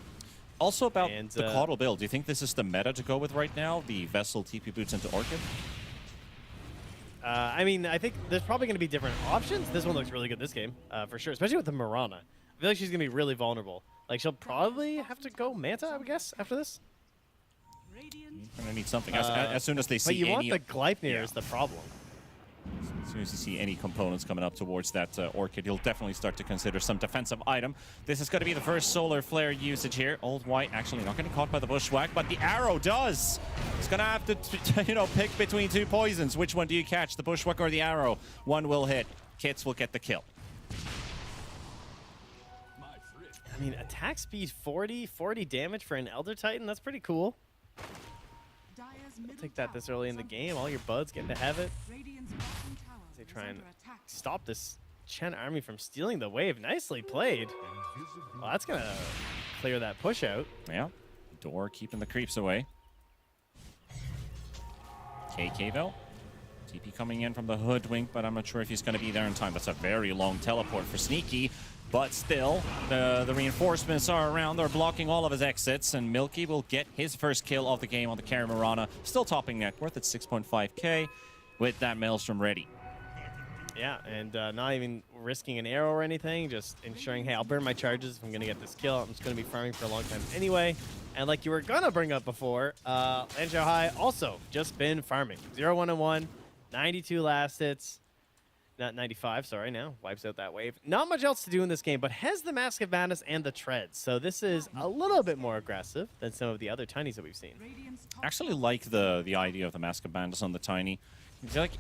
Also about the Caudle build, do you think this is the meta to go with right now? The Vessel TP boots into Orchid? I mean, I think there's probably going to be different options. This one looks really good this game, for sure, especially with the Mirana. I feel like she's going to be really vulnerable. Like, she'll probably have to go Manta, I would guess, after this. You're going to need something. As soon as they see But you any... want the Gleipnir is the problem. As soon as you see any components coming up towards that Orchid, you'll definitely start to consider some defensive item. This is going to be the first Solar Flare usage here. Old White actually not getting caught by the Bushwhack, but the arrow does. It's going to have to, you know, pick between two poisons. Which one do you catch, the Bushwhack or the arrow? One will hit. Kits will get the kill. I mean, attack speed 40 damage for an Elder Titan. That's pretty cool. I'll take that this early in the game. All your buds getting to have it. They try and stop this Chen army from stealing the wave. Nicely played. Well, that's going to clear that push out. Yeah. Door keeping the creeps away. KK though. TP coming in from the Hoodwink, but I'm not sure if he's going to be there in time. That's a very long teleport for Sneaky. But still, the reinforcements are around. They're blocking all of his exits, and Milky will get his first kill of the game on the Carry Mirana. Still topping net worth at 6.5k with that Maelstrom ready. Yeah, and not even risking an arrow or anything, just ensuring, hey, I'll burn my charges if I'm going to get this kill. I'm just going to be farming for a long time anyway. And like you were going to bring up before, Lanzhou High also just been farming. 0-1-1, 92 last hits. Not 95, sorry, now. Wipes out that wave. Not much else to do in this game, but has the Mask of Madness and the Treads. So this is a little bit more aggressive than some of the other Tinies that we've seen. I actually like the idea of the Mask of Madness on the Tiny. It's like,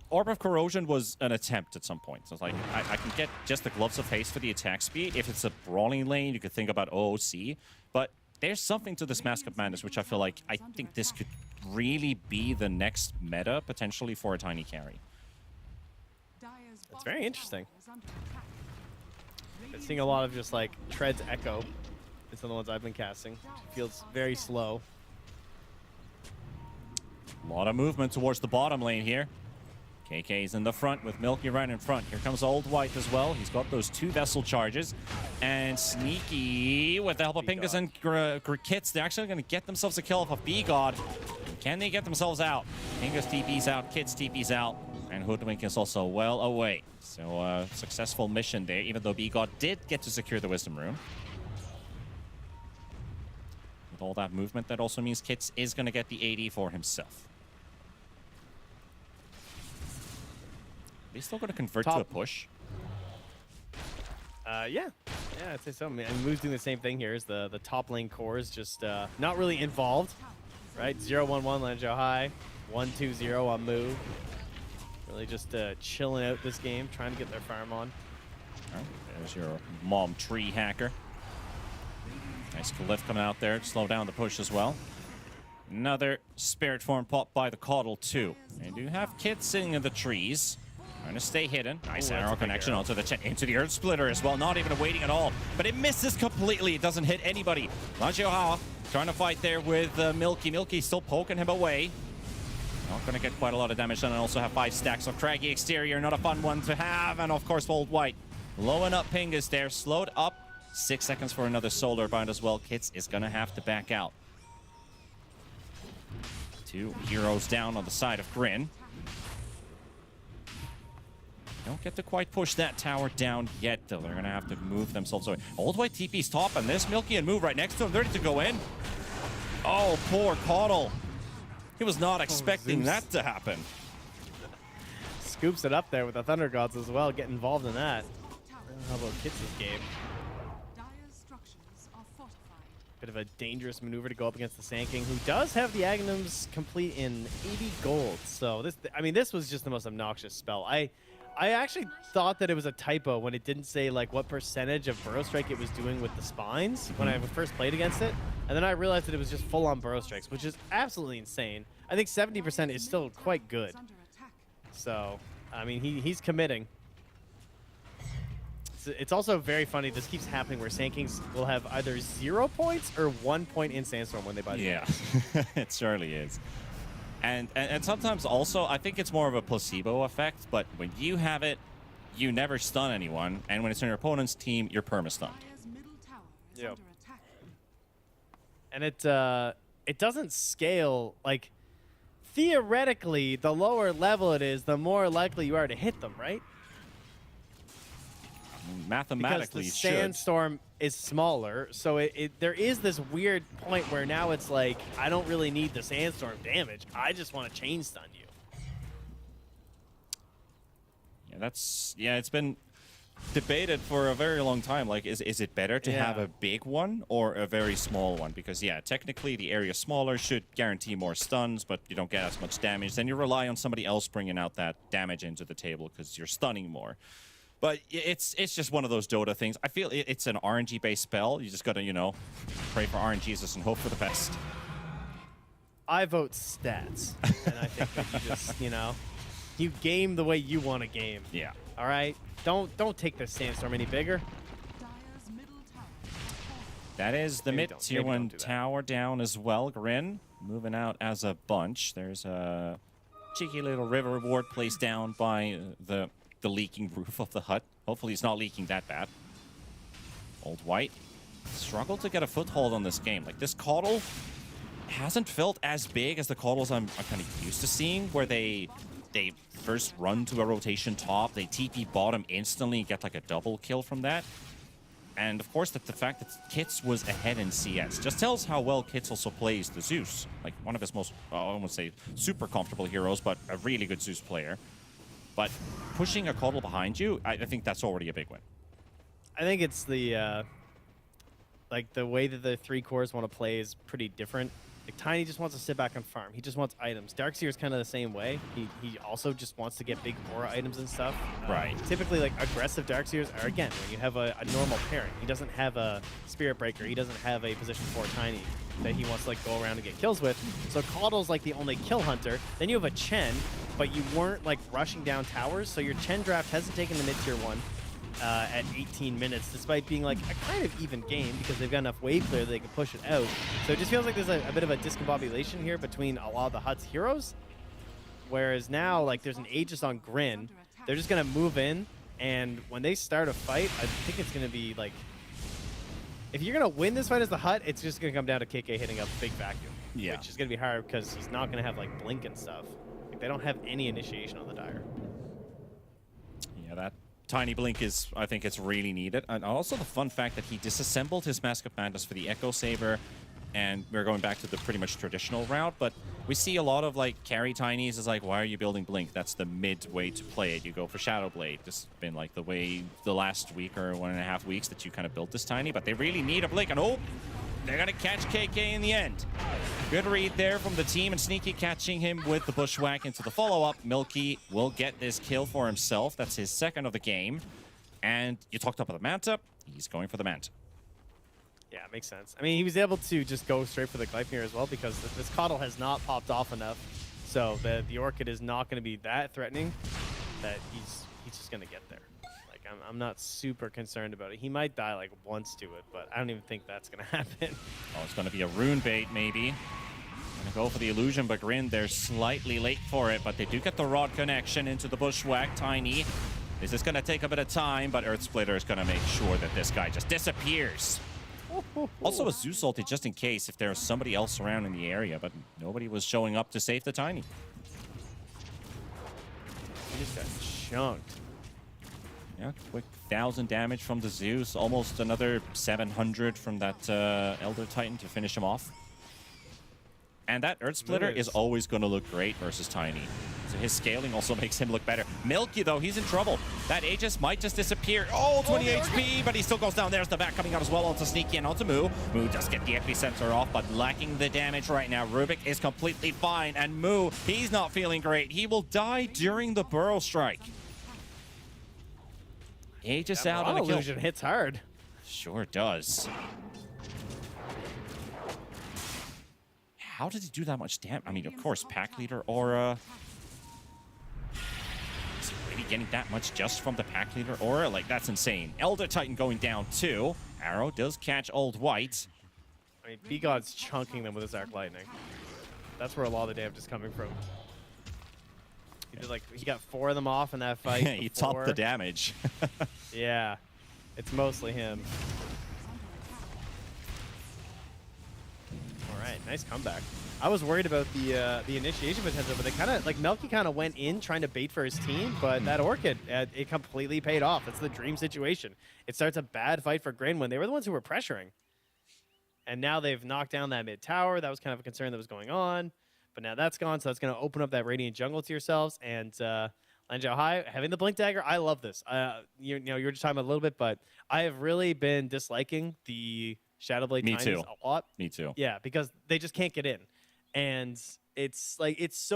Orb of Corrosion was an attempt at some point. So it's like, I can get just the Gloves of Haste for the attack speed. If it's a brawling lane, you could think about OOC. But there's something to this Mask of Madness, which I feel like I think this could really be the next meta, potentially, for a tiny carry. That's very interesting. I'm seeing a lot of just like Tread's Echo. It's one of the ones I've been casting. It feels very slow. A lot of movement towards the bottom lane here. KK's in the front with Milky right in front. Here comes Old White as well. He's got those 2 Vessel charges. And Sneaky, with the help of Pingus and Kits, they're actually going to get themselves a kill off of B-God. Can they get themselves out? Pingus TP's out, Kits TP's out, and Hoodwink is also well away. So, successful mission there, even though B-God did get to secure the Wisdom Rune. With all that movement, that also means Kits is going to get the AD for himself. Are they still going to convert to a push? Yeah, I'd say so. I mean, Moo's doing the same thing here. Is the top lane core is just not really involved, right? 0-1-1 Lanzhou high, 1-2-0 on Moo. Really just chilling out this game, trying to get their farm on. Oh, there's your mom tree hacker. Nice Cliff coming out there to slow down the push as well. Another Spirit Form pop by the Caudle too. They do have Kits sitting in the trees. Trying to stay hidden. Nice arrow connection onto into the Earth Splitter as well. Not even waiting at all. But it misses completely. It doesn't hit anybody. Lanzhou trying to fight there with Milky. Milky still poking him away. Not going to get quite a lot of damage done, and also have 5 stacks of Craggy Exterior. Not a fun one to have. And of course, Old White blowing up Pingus there. Slowed up. 6 seconds for another Solar Bind as well. Kits is going to have to back out. 2 heroes down on the side of Grin. Don't get to quite push that tower down yet, though. They're going to have to move themselves away. Old White TP's top, and this Milky and move right next to him. They're ready to go in. Oh, poor Caudle. He was not expecting that to happen. Scoops it up there with the Thunder Gods as well. Get involved in that. How about Kits' game? Bit of a dangerous maneuver to go up against the Sand King, who does have the Aghanims complete in 80 gold. So this was just the most obnoxious spell. I actually thought that it was a typo when it didn't say like what percentage of Burrow Strike it was doing with the spines when I first played against it. And then I realized that it was just full-on Burrow Strikes, which is absolutely insane. I think 70% is still quite good. So, I mean, he's committing. It's also very funny. This keeps happening where Sand Kings will have either 0 points or 1 point in Sandstorm when they buy the Yeah, it surely is. And sometimes also, I think it's more of a placebo effect, but when you have it, you never stun anyone, and when it's on your opponent's team, you're perma-stunned. Yep. And it doesn't scale, like, theoretically, the lower level it is, the more likely you are to hit them, right? Mathematically, because the Sandstorm is smaller, so there is this weird point where now it's like, I don't really need the Sandstorm damage. I just want to chain stun you. Yeah, it's been debated for a very long time. Like, is it better to have a big one or a very small one? Because, yeah, technically the area smaller should guarantee more stuns, but you don't get as much damage. Then you rely on somebody else bringing out that damage into the table because you're stunning more. But it's just one of those Dota things. I feel it's an RNG-based spell. You just got to, you know, pray for RNGesus and hope for the best. I vote stats. And I think that you just, you know, you game the way you want to game. Yeah. All right? Don't take the Sandstorm any bigger. That is the mid-tier 1 tower down as well. Grin moving out as a bunch. There's a cheeky little river ward placed down by the leaking roof of the hut. Hopefully it's not leaking that bad. Old White struggled to get a foothold on this game. Like, this Caudle hasn't felt as big as the Caudles I'm kind of used to seeing, where they first run to a rotation top, they TP bottom instantly, get like a double kill from that. And of course, the fact that Kits was ahead in CS just tells how well Kits also plays the Zeus. Like, one of his most, I won't say super comfortable heroes, but a really good Zeus player. But pushing a Caudle behind you, I think that's already a big win. I think it's the like the way that the 3 cores want to play is pretty different. Like Tiny just wants to sit back and farm. He just wants items. Darkseer is kind of the same way. He also just wants to get big aura items and stuff. Right. Typically, like aggressive Darkseers are again when you have a normal parent. He doesn't have a Spirit Breaker. He doesn't have a position 4 Tiny that he wants to like go around and get kills with. So Caudle's like the only kill hunter. Then you have a Chen, but you weren't like rushing down towers. So your Chen draft hasn't taken the mid tier 1. At 18 minutes, despite being like a kind of even game because they've got enough wave clear that they can push it out. So it just feels like there's a bit of a discombobulation here between a lot of the Hut's heroes. Whereas now, like, there's an Aegis on Grin. They're just going to move in, and when they start a fight, I think it's going to be like... If you're going to win this fight as the Hut, it's just going to come down to KK hitting a big vacuum. Yeah. Which is going to be hard because he's not going to have, like, Blink and stuff. Like, they don't have any initiation on the Dire. Yeah, that Tiny Blink is, I think it's really needed. And also the fun fact that he disassembled his Mask of Madness for the Echo Saber, and we're going back to the pretty much traditional route, but we see a lot of like carry Tinies is like, why are you building Blink? That's the mid way to play it. You go for Shadow Blade. This has been like the way the last week or 1.5 weeks that you kind of built this Tiny, but they really need a Blink, and oh, they're gonna catch KK in the end. Good read there from the team, and Sneaky catching him with the bushwhack into the follow-up. Milky will get this kill for himself. That's his second of the game. And you talked about the Manta. He's going for the Manta. Yeah, it makes sense. I mean, he was able to just go straight for the Gleipnir as well because this Coddle has not popped off enough. So the Orchid is not going to be that threatening that he's just going to get there. Like, I'm not super concerned about it. He might die like once to it, but I don't even think that's going to happen. Oh, it's going to be a rune bait, maybe. Gonna go for the illusion, but Grin, they're slightly late for it, but they do get the rod connection into the bushwhack. Tiny. This is going to take a bit of time, but Earth Splitter is going to make sure that this guy just disappears. Also a Zeus ulti just in case if there's somebody else around in the area, but nobody was showing up to save the Tiny. He just got chunked. Yeah, quick 1,000 damage from the Zeus, almost another 700 from that Elder Titan to finish him off. And that Earth Splitter is always going to look great versus Tiny. So his scaling also makes him look better. Milky, though, he's in trouble. That Aegis might just disappear. Oh, 20 HP, but he still goes down. There's the back coming out as well onto Sneaky and onto Moo. Moo does get the epicenter off, but lacking the damage right now. Rubik is completely fine, and Moo, he's not feeling great. He will die during the Burrow Strike. Aegis out on the kill. Illusion hits hard. Sure does. How did he do that much damage? I mean, of course, Pack Leader Aura. Is he really getting that much just from the Pack Leader Aura? Like, that's insane. Elder Titan going down too. Arrow does catch Old White. I mean, B-God's chunking them with his Arc Lightning. That's where a lot of the damage is coming from. He did, like, he got 4 of them off in that fight. He topped the damage. Yeah, it's mostly him. All right, nice comeback. I was worried about the initiation potential, but they kind of, like, Melky kind of went in trying to bait for his team, but that Orchid, it completely paid off. That's the dream situation. It starts a bad fight for Grin when they were the ones who were pressuring. And now they've knocked down that mid tower. That was kind of a concern that was going on, but now that's gone, so that's going to open up that Radiant Jungle to yourselves. And Lanzhou High, having the Blink Dagger, I love this. You know, you were just talking about a little bit, but I have really been disliking the Shadowblade Tinies a lot. Me too. Yeah, because they just can't get in. And it's like, it's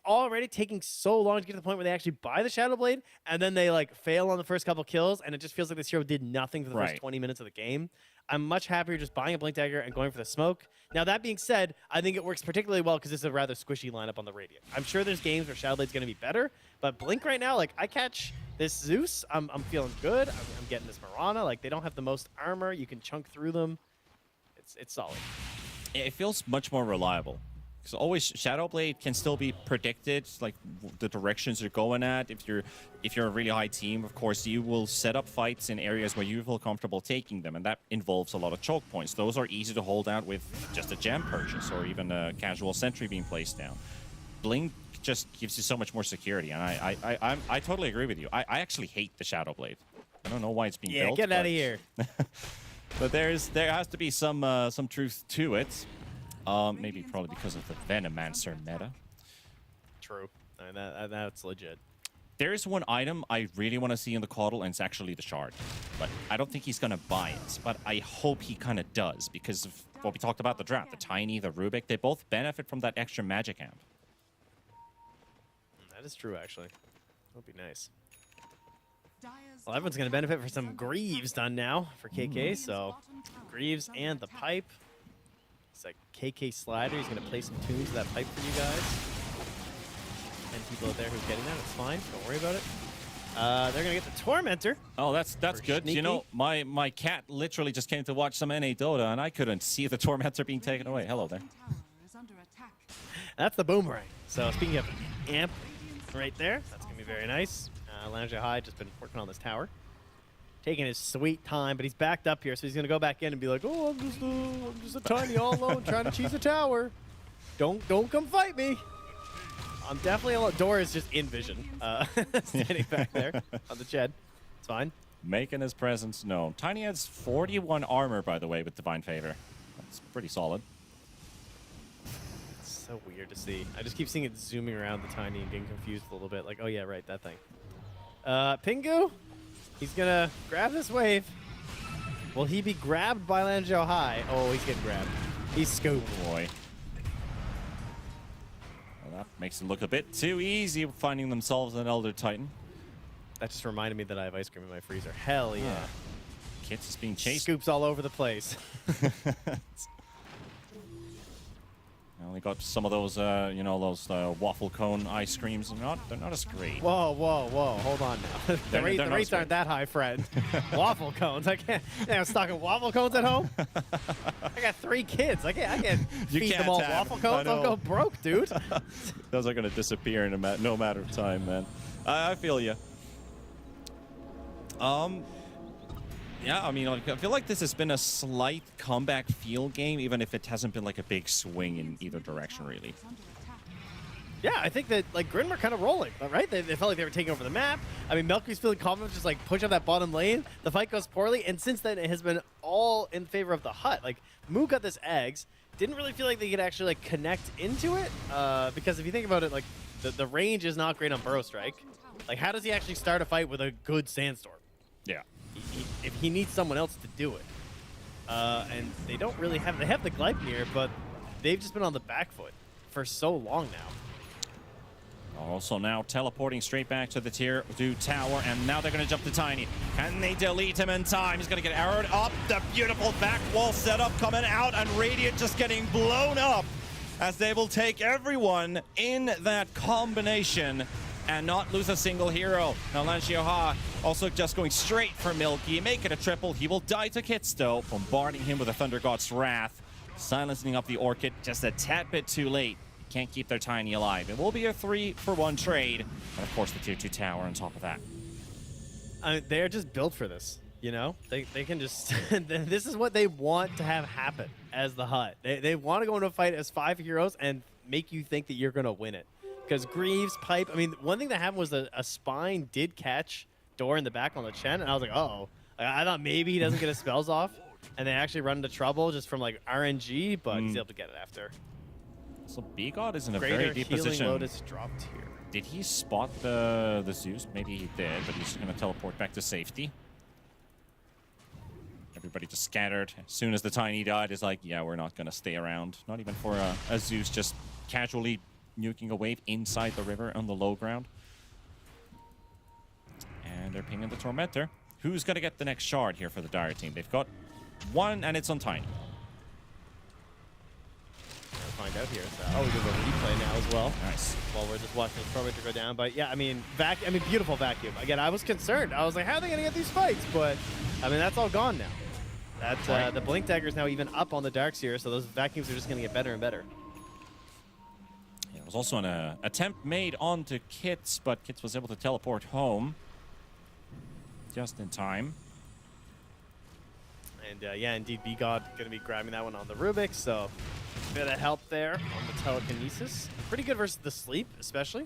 already taking so long to get to the point where they actually buy the Shadowblade, and then they like fail on the first couple kills, and it just feels like this hero did nothing for the first 20 minutes of the game. I'm much happier just buying a Blink Dagger and going for the smoke. Now, that being said, I think it works particularly well because it's a rather squishy lineup on the Radiant. I'm sure there's games where Shadowblade's going to be better, but Blink right now, like, I catch this Zeus, I'm feeling good. I'm getting this Mirana. Like, they don't have the most armor. You can chunk through them. It's solid. It feels much more reliable. Because always Shadowblade can still be predicted, like the directions you're going at. If you're a really high team, of course, you will set up fights in areas where you feel comfortable taking them, and that involves a lot of choke points. Those are easy to hold out with just a gem purchase or even a casual sentry being placed down. Blink just gives you so much more security, and I totally agree with you. I actually hate the Shadowblade. I don't know why it's being built. Yeah, get out of here. But there has to be some truth to it. Maybe probably because of the Venomancer meta. True. I mean, that's legit. There is one item I really want to see in the Caudle, and it's actually the Shard. But I don't think he's going to buy it. But I hope he kind of does, because of what we talked about the draft. The Tiny, the Rubik, they both benefit from that extra magic amp. That is true, actually. That would be nice. Dire's Well, everyone's going to benefit for some Greaves done now for KK, so Greaves and the pipe. It's a KK slider. He's going to play some tunes to that pipe for you guys. And people out there who's getting that, it's fine. Don't worry about it. They're going to get the Tormentor. Oh, that's good. Sneaky. You know, my cat literally just came to watch some NA Dota, and I couldn't see the Tormentor being taken away. Hello there. tower is under attack. That's the Boomerang. So speaking of amp right there, that's going to be very nice. Lounge High just been working on this tower. Taking his sweet time, but he's backed up here, so he's going to go back in and be like, oh, I'm just a Tiny all alone trying to cheese a tower. Don't come fight me. I'm definitely alone. Door is just in vision, standing back there on the Jed. It's fine. Making his presence known. Tiny has 41 armor, by the way, with Divine Favor. That's pretty solid. It's so weird to see. I just keep seeing it zooming around the Tiny and getting confused a little bit. Like, oh yeah, right, that thing. Pingu, he's gonna grab this wave. Will he be grabbed by Lanzhou High? Oh, he's getting grabbed. He's scooped. Boy. Well, that makes it look a bit too easy finding themselves an Elder Titan. That just reminded me that I have ice cream in my freezer. Hell yeah. Kits is being chased. Scoops all over the place. I only got some of those, you know, those waffle cone ice creams. They're not as great. Whoa. Hold on now. the They're not rates aren't that high, Fred. Waffle cones. I can't. I'm stocking waffle cones at home. I got 3 kids. I can't You feed can't them all have- waffle I cones. I'll know. go broke, dude. Those are going to disappear in no matter of time, man. I feel you. Yeah, I mean, like, I feel like this has been a slight comeback field game, even if it hasn't been like a big swing in either direction, really. Is under attack. Yeah, I think that like Grin were kind of rolling, right? They felt like they were taking over the map. I mean, Melky's feeling confident, just like push up that bottom lane. The fight goes poorly, and since then it has been all in favor of the hut. Like Moo got this eggs, didn't really feel like they could actually like connect into it, because if you think about it, like the range is not great on Burrow Strike. Like, how does he actually start a fight with a good Sandstorm? Yeah. If he needs someone else to do it. And they don't really have, they have the Gleipnir, but they've just been on the back foot for so long now. Also now teleporting straight back to the tier 2 tower, and now they're going to jump to Tiny. Can they delete him in time? He's going to get arrowed up. The beautiful back wall setup coming out, and Radiant just getting blown up as they will take everyone in that combination and not lose a single hero. Now Lanzhou also just going straight for Milky, make it a triple. He will die to Kits though, bombarding him with a Thunder God's Wrath, silencing up the Orchid just a tad bit too late. Can't keep their Tiny alive. It will be a 3-for-1 trade, and of course the tier 2 tower on top of that. I mean, they're just built for this, you know? They can just... this is what they want to have happen as the hut. They want to go into a fight as 5 heroes and make you think that you're going to win it. Because Greaves, Pipe... I mean, one thing that happened was a Spine did catch Door in the back on the Chen, and I was like, uh-oh. I thought maybe he doesn't get his spells off, and they actually run into trouble just from, like, RNG, but he's able to get it after. So B-God is in a Greater very deep Healing position. Lotus dropped here. Did he spot the Zeus? Maybe he did, but he's just going to teleport back to safety. Everybody just scattered. As soon as the Tiny died, it's like, yeah, we're not going to stay around. Not even for a Zeus just casually nuking a wave inside the river on the low ground. And they're pinging the Tormentor. Who's going to get the next shard here for the Dire team? They've got one, and it's on Tiny. We'll find out here. So, oh, we do a replay now as well. Nice. While we're just watching the Tormentor go down. But yeah, I mean, beautiful vacuum. Again, I was concerned. I was like, how are they going to get these fights? But, I mean, that's all gone now. That's, the Blink Dagger is now even up on the Darkseer, so those vacuums are just going to get better and better. Yeah, it was also an attempt made onto Kits, but Kits was able to teleport home just in time. And yeah, indeed, B-God going to be grabbing that one on the Rubik, so a bit of help there on the Telekinesis. Pretty good versus the Sleep, especially,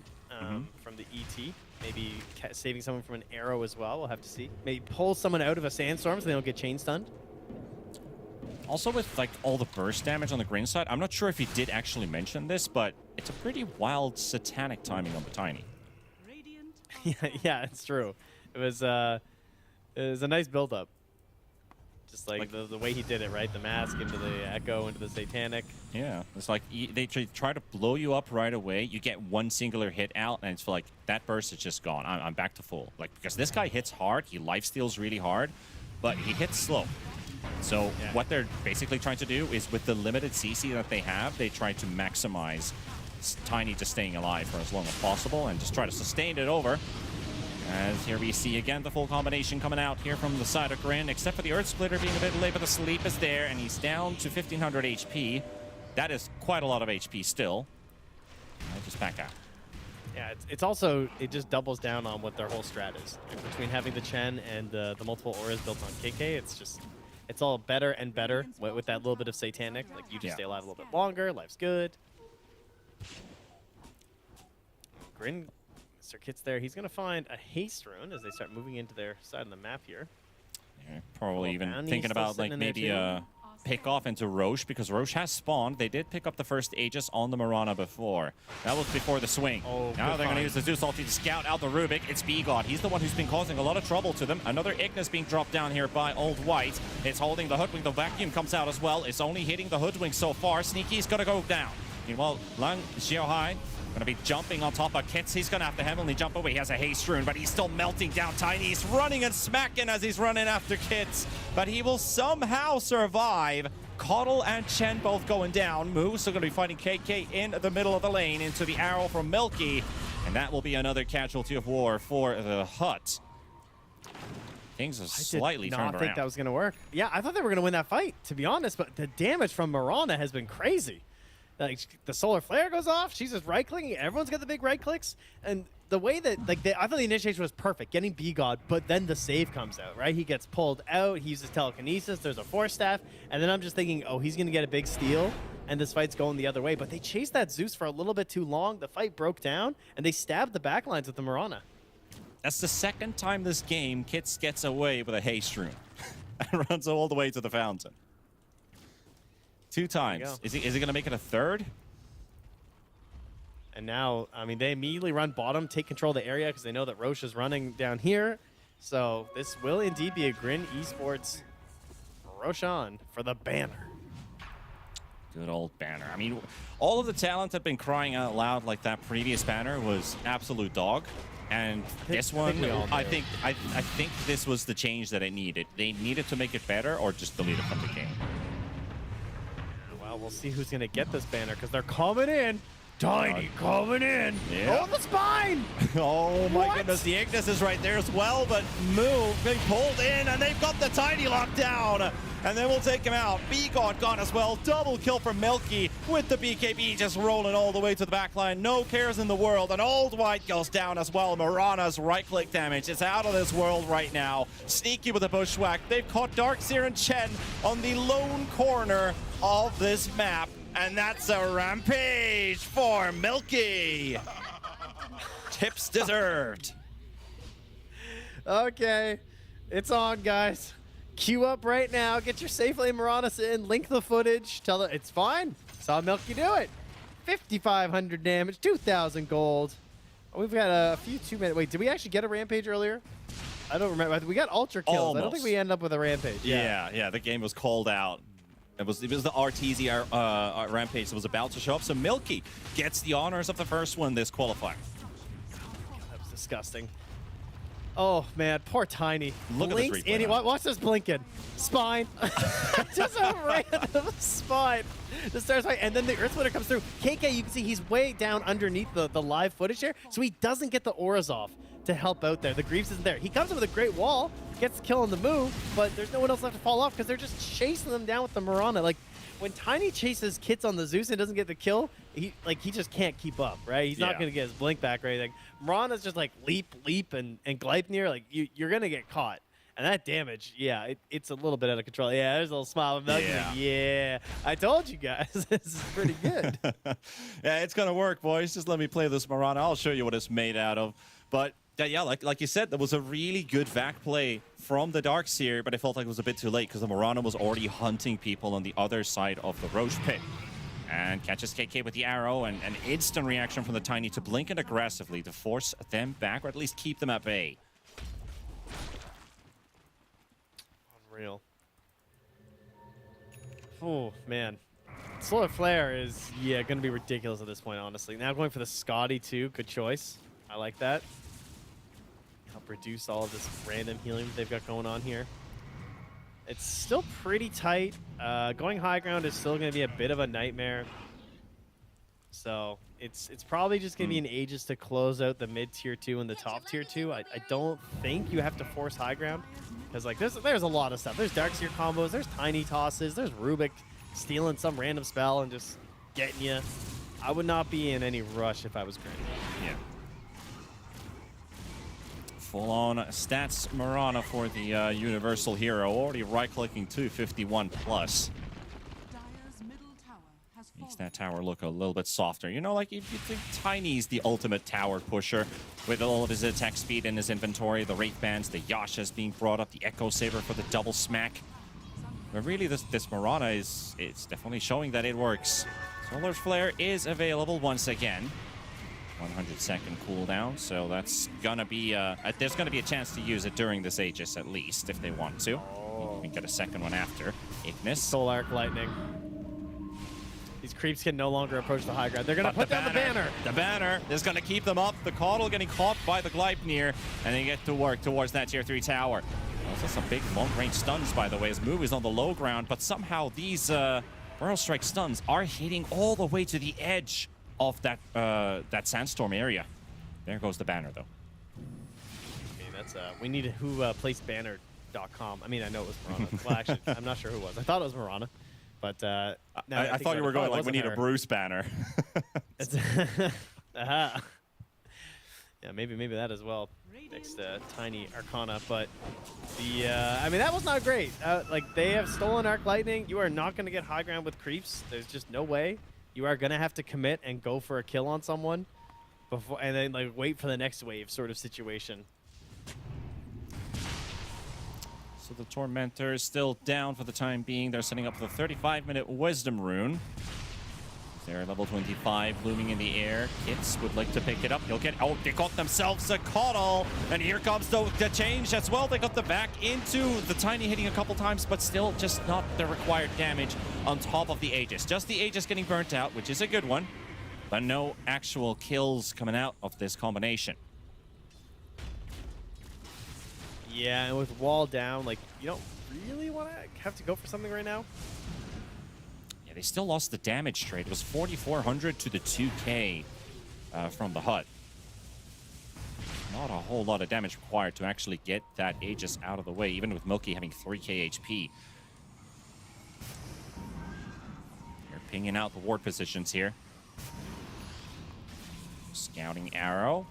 from the ET. Maybe saving someone from an arrow as well, we'll have to see. Maybe pull someone out of a Sandstorm so they don't get chain stunned. Also with like all the burst damage on the Grin side, I'm not sure if he did actually mention this, but it's a pretty wild satanic timing on the Tiny. Radiant Yeah, it's true. It was a nice build-up. Just like the way he did it, right? The mask into the echo, into the satanic. Yeah, it's like they try to blow you up right away. You get one singular hit out, and it's like that burst is just gone. I'm back to full. Like, because this guy hits hard, he lifesteals really hard, but he hits slow. So what they're basically trying to do is, with the limited CC that they have, they try to maximize Tiny just staying alive for as long as possible and just try to sustain it over. As here we see again the full combination coming out here from the side of Grin, except for the Earth Splitter being a bit late, but the sleep is there, and he's down to 1500 HP. That is quite a lot of HP still. I just back out. Yeah, it's also, it just doubles down on what their whole strat is. Like, between having the Chen and the multiple auras built on KK, it's all better and better with that little bit of satanic. Like, you just stay alive a little bit longer, life's good. Grin, Mr. Kit's there. He's going to find a haste rune as they start moving into their side of the map here. Yeah, probably even thinking about like maybe pick off into Roche, because Roche has spawned. They did pick up the first Aegis on the Mirana before. That was before the swing. Oh, now they're going to use the Zeus ulti to scout out the Rubik. It's B-God. He's the one who's been causing a lot of trouble to them. Another Ignis being dropped down here by Old White. It's holding the Hoodwink. The Vacuum comes out as well. It's only hitting the Hoodwink so far. Sneaky's going to go down. Meanwhile, Lang Xiaohai going to be jumping on top of Kits. He's going to have to heavily jump away. He has a haste rune, but he's still melting down Tiny. He's running and smacking as he's running after Kits, but he will somehow survive. Coddle and Chen both going down. Moose are going to be fighting KK in the middle of the lane into the arrow from Milky, and that will be another casualty of war for the Hut. Things are slightly turned around. I think that was going to work. Yeah, I thought they were going to win that fight, to be honest, but the damage from Mirana has been crazy. Like, the solar flare goes off, she's just right-clicking, everyone's got the big right clicks, and the way that, like, I thought the initiation was perfect, getting B-God, but then the save comes out, right? He gets pulled out, he uses telekinesis, there's a Force Staff, and then I'm just thinking, oh, he's going to get a big steal, and this fight's going the other way. But they chased that Zeus for a little bit too long, the fight broke down, and they stabbed the backlines with the Mirana. That's the second time this game Kits gets away with a haste rune and runs all the way to the fountain. 2 times. Is he going to make it a third? And now, I mean, they immediately run bottom, take control of the area because they know that Roche is running down here. So this will indeed be a Grin Esports Roshan for the banner. Good old banner. I mean, all of the talent have been crying out loud like that previous banner was absolute dog. And this one, I think this was the change that it needed. They needed to make it better or just delete it from the game. Well, we'll see who's going to get this banner because they're coming in. Tiny coming in. Yeah. Oh, the spine! Oh my goodness, the Ignis is right there as well, but Move being pulled in, and they've got the Tiny locked down. And then we'll take him out. B-God gone as well. Double kill from Milky with the BKB just rolling all the way to the back line. No cares in the world. And Old White goes down as well. Mirana's right-click damage is out of this world right now. Sneaky with a bushwhack. They've caught Darkseer and Chen on the lone corner of this map. And that's a rampage for Milky. Tips deserved. Okay, it's on, guys. Queue up right now. Get your safe lane Marauders in. Link the footage. Tell it it's fine. Saw Milky do it. 5,500 damage, 2,000 gold. We've got a few 2-minute. Wait, did we actually get a rampage earlier? I don't remember. We got ultra kills. Almost. I don't think we ended up with a rampage. Yeah. The game was called out. It was the RTZ rampage that was about to show up. So Milky gets the honors of the first one this qualifier. That was disgusting. Oh man, poor Tiny. Look Blinks at this replay. Watch this blinking. Spine. Just a random spine. The stars fight, and then the Earth Splitter comes through. KK, you can see he's way down underneath the live footage here, so he doesn't get the auras off to help out there. The Greaves isn't there. He comes in with a great wall, gets the kill on the move, but there's no one else left to fall off because they're just chasing them down with the Mirana. Like, when Tiny chases Kits on the Zeus and doesn't get the kill, he just can't keep up, right? He's not going to get his blink back or anything. Mirana's just like leap, and Gleipnir, like, you're going to get caught. And that damage, it's a little bit out of control. Yeah, there's a little smile. Yeah, I told you guys, this is pretty good. Yeah, it's going to work, boys. Just let me play this Mirana. I'll show you what it's made out of. But yeah, like you said, there was a really good vac play from the Darkseer, but it felt like it was a bit too late because the Mirana was already hunting people on the other side of the Roche pit. And catches KK with the arrow, and an instant reaction from the Tiny to blink it aggressively to force them back, or at least keep them at bay. Unreal. Oh, man. Solar Flare is, yeah, going to be ridiculous at this point, honestly. Now going for the Scotty, too. Good choice. I like that. Help reduce all of this random healing they've got going on here. It's still pretty tight. Going high ground is still going to be a bit of a nightmare. So it's probably just going to be an Aegis to close out the mid tier 2 and the top tier 2. I don't think you have to force high ground. Because like there's a lot of stuff. There's Darkseer combos, there's tiny tosses, there's Rubik stealing some random spell and just getting you. I would not be in any rush if I was Grin. Yeah. Full-on stats Marana for the Universal Hero. Already right-clicking 251 plus. Dire's middle tower has Makes fallen. that tower look a little bit softer. You know, like you think Tiny's the ultimate tower pusher with all of his attack speed in his inventory, the Wraith Bands, the Yasha's being brought up, the Echo Saber for the double smack. But really, this Marana it's definitely showing that it works. Solar Flare is available once again. 100-second cooldown, so that's gonna be there's gonna be a chance to use it during this Aegis at least if they want to. You can get a second one after. Ignis. Soul Arc Lightning. These creeps can no longer approach the high ground. They're gonna put down the banner. The banner is gonna keep them up. The Caudal getting caught by the Gleipnir, and they get to work towards that tier 3 tower. Also some big long-range stuns, by the way. His move is on the low ground, but somehow these Burrow Strike stuns are hitting all the way to the edge of that sandstorm area. There goes the banner, though. I mean, that's we need who placed banner.com. I mean, I know it was Marana. Well, actually, I'm not sure who it was. I thought it was Marana, but I thought you were going like, we need a Bruce banner. Yeah, maybe that as well. Next tiny Arcana, but the I mean, that was not great. Like, they have stolen Arc Lightning. You are not going to get high ground with creeps. There's just no way. You are going to have to commit and go for a kill on someone before, and then like wait for the next wave sort of situation. So the Tormentor is still down for the time being. They're setting up the 35-minute Wisdom Rune. They're level 25 looming in the air. Kits would like to pick it up. He'll get... Oh, they got themselves a Caudal. And here comes the change as well. They got the back into the Tiny hitting a couple times, but still just not the required damage on top of the Aegis. Just the Aegis getting burnt out, which is a good one. But no actual kills coming out of this combination. Yeah, and with wall down, like, you don't really want to have to go for something right now. Yeah, they still lost the damage trade. It was 4,400 to the 2K from the hut. Not a whole lot of damage required to actually get that Aegis out of the way, even with Milky having 3K HP. They're pinging out the ward positions here. Scouting arrow.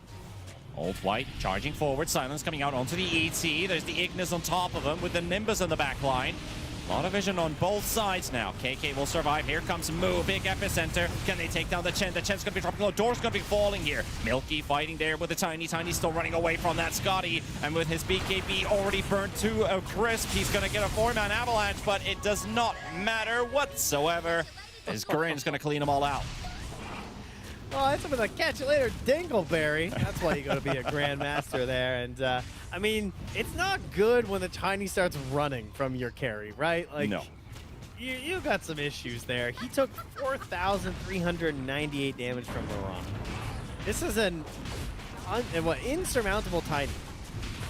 Old White charging forward. Silence coming out onto the ET. There's the Ignis on top of him with the Nimbus in the back line. A lot of vision on both sides now. KK will survive. Here comes Moo. Big epicenter. Can they take down the Chen? The Chen's going to be dropping low. Door's going to be falling here. Milky fighting there with the Tiny. Tiny still running away from that Scotty. And with his BKB already burnt to a crisp, he's going to get a 4-man avalanche, but it does not matter whatsoever. His Grin's going to clean them all out. Oh, that's something like catch you later, Dingleberry. That's why you got to be a Grandmaster there. And, I mean, it's not good when the Tiny starts running from your carry, right? Like, No. You got some issues there. He took 4,398 damage from Marana. This is an insurmountable Tiny.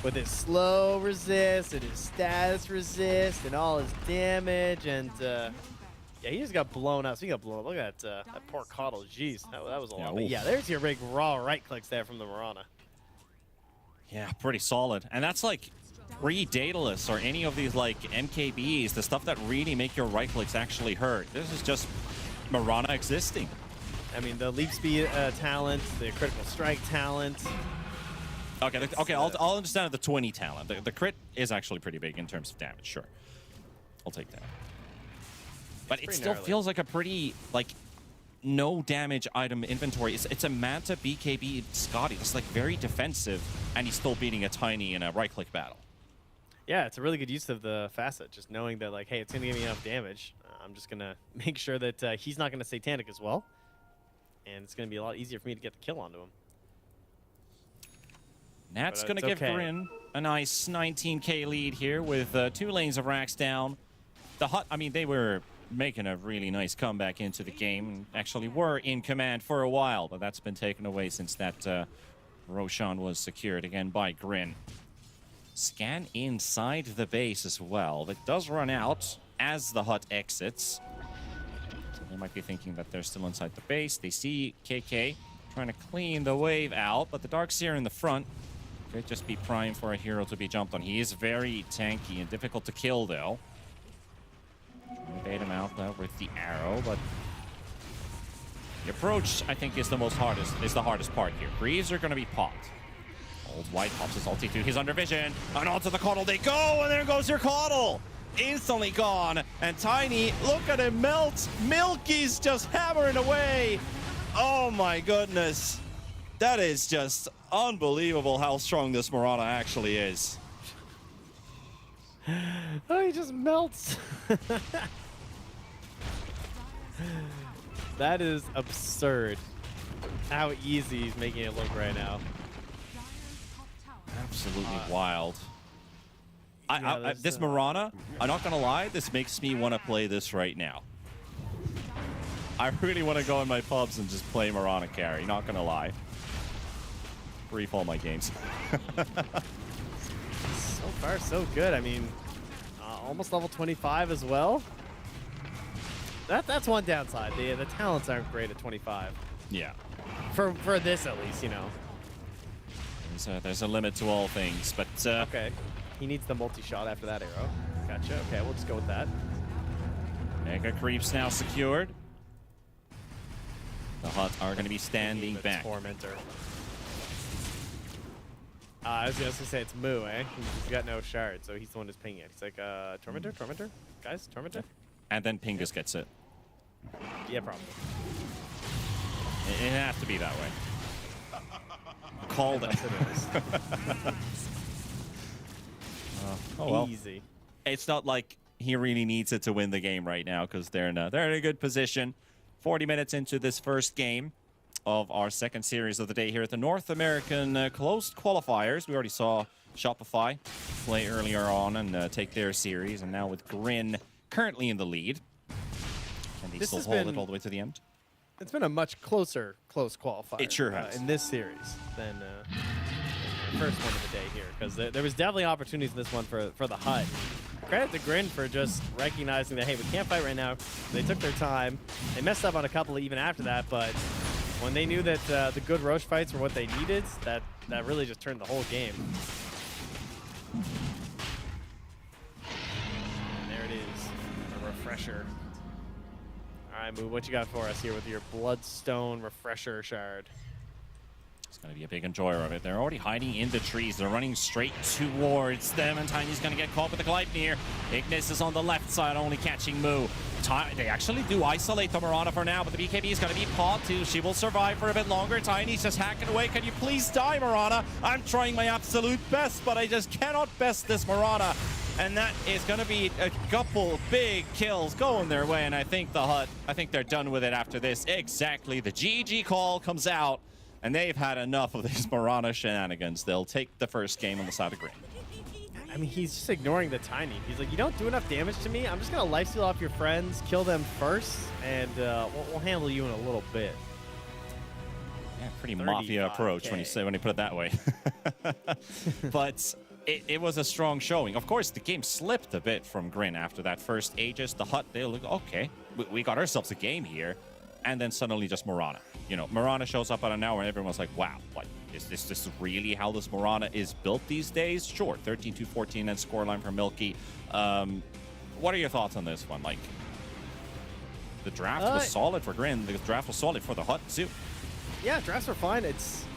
With his slow resist and his status resist and all his damage. And, yeah, he just got blown up. So he got blown up. Look at that poor Caudal. Jeez, that was a lot. But yeah, there's your big raw right clicks there from the Marana. Yeah, pretty solid. And that's like pre-Daedalus or any of these like MKBs, the stuff that really make your right clicks actually hurt. This is just Marana existing. I mean, the leap speed talent, the critical strike talent. Okay, I'll understand the 20 talent. The crit is actually pretty big in terms of damage, sure. I'll take that. But it still feels like a pretty, like, no damage item inventory. It's a Manta BKB Scotty. It's like very defensive, and he's still beating a Tiny in a right-click battle. Yeah, it's a really good use of the facet, just knowing that, like, hey, it's going to give me enough damage. I'm just going to make sure that he's not going to Satanic as well. And it's going to be a lot easier for me to get the kill onto him. Nat's going to give Grin a nice 19K lead here with 2 lanes of racks down. The hut, I mean, they were making a really nice comeback into the game. Actually were in command for a while, but that's been taken away since that Roshan was secured again by Grin. Scan inside the base as well. That does run out as the hut exits. So they might be thinking that they're still inside the base. They see KK trying to clean the wave out, but the Darkseer in the front could just be prime for a hero to be jumped on. He is very tanky and difficult to kill, though. Bait him out though with the arrow, but the approach I think is the hardest part here. Greaves are going to be popped. Old White pops his ulti too. He's under vision, and onto the Coddle they go, and there goes your Coddle. Instantly gone, and Tiny, look at him melt. Milky's just hammering away. Oh my goodness, that is just unbelievable how strong this Mirana actually is. Oh, he just melts. That is absurd. How easy he's making it look right now. Absolutely wild. Yeah, This Mirana, I'm not gonna lie, this makes me want to play this right now. I really want to go in my pubs and just play Mirana carry, not gonna lie. Brief all my games. So far, so good. I mean, almost level 25 as well. That's one downside. The talents aren't great at 25. Yeah. For this, at least, you know. There's a limit to all things, but... Okay. He needs the multi-shot after that arrow. Gotcha. Okay, we'll just go with that. Mega creeps now secured. The Hut are going to be standing The back. Tormentor. I was gonna say it's Moo, eh? He's got no shard, so he's the one who's pinging it. He's like, Tormentor? Tormentor? Guys, Tormentor? And then Pingus gets it. Yeah, probably. It has to be that way. Called it. Oh well. Easy. It's not like he really needs it to win the game right now because they're in a good position. 40 minutes into this first game of our second series of the day here at the North American Closed Qualifiers. We already saw Shopify play earlier on and take their series, and now with Grin currently in the lead. Can they still hold it all the way to the end? It's been a much closer close qualifier. It sure has. In this series than the first one of the day here, because there was definitely opportunities in this one for the Hut. Credit to Grin for just recognizing that, hey, we can't fight right now. They took their time. They messed up on a couple even after that, but when they knew that the good Roche fights were what they needed, that really just turned the whole game. And there it is, a refresher. All right, Moo, what you got for us here with your Bloodstone refresher shard? It's going to be a big enjoyer of it. They're already hiding in the trees. They're running straight towards them, and Tiny's going to get caught with the Gleipnir. Ignis is on the left side, only catching Moo. They actually do isolate the Mirana for now, but the BKB is going to be popped too. She will survive for a bit longer. Tiny's just hacking away. Can you please die, Mirana? I'm trying my absolute best, but I just cannot best this Mirana. And that is going to be a couple big kills going their way, and I think the Hut, I think they're done with it after this. Exactly. The GG call comes out, and they've had enough of these Mirana shenanigans. They'll take the first game on the side of Grin. I mean, he's just ignoring the Tiny. He's like, you don't do enough damage to me. I'm just going to lifesteal off your friends, kill them first, and we'll handle you in a little bit. Yeah, pretty mafia approach when you put it that way. But it was a strong showing. Of course, the game slipped a bit from Grin after that first Aegis. The Hut, they look, okay, we got ourselves a game here. And then suddenly just Mirana. You know, Mirana shows up out of nowhere and everyone's like, wow, like, is this really how this Mirana is built these days? Sure, 13-2-14 and scoreline for Milky. What are your thoughts on this one? Like, the draft was solid for Grin. The draft was solid for the Hut, too. Yeah, drafts were fine.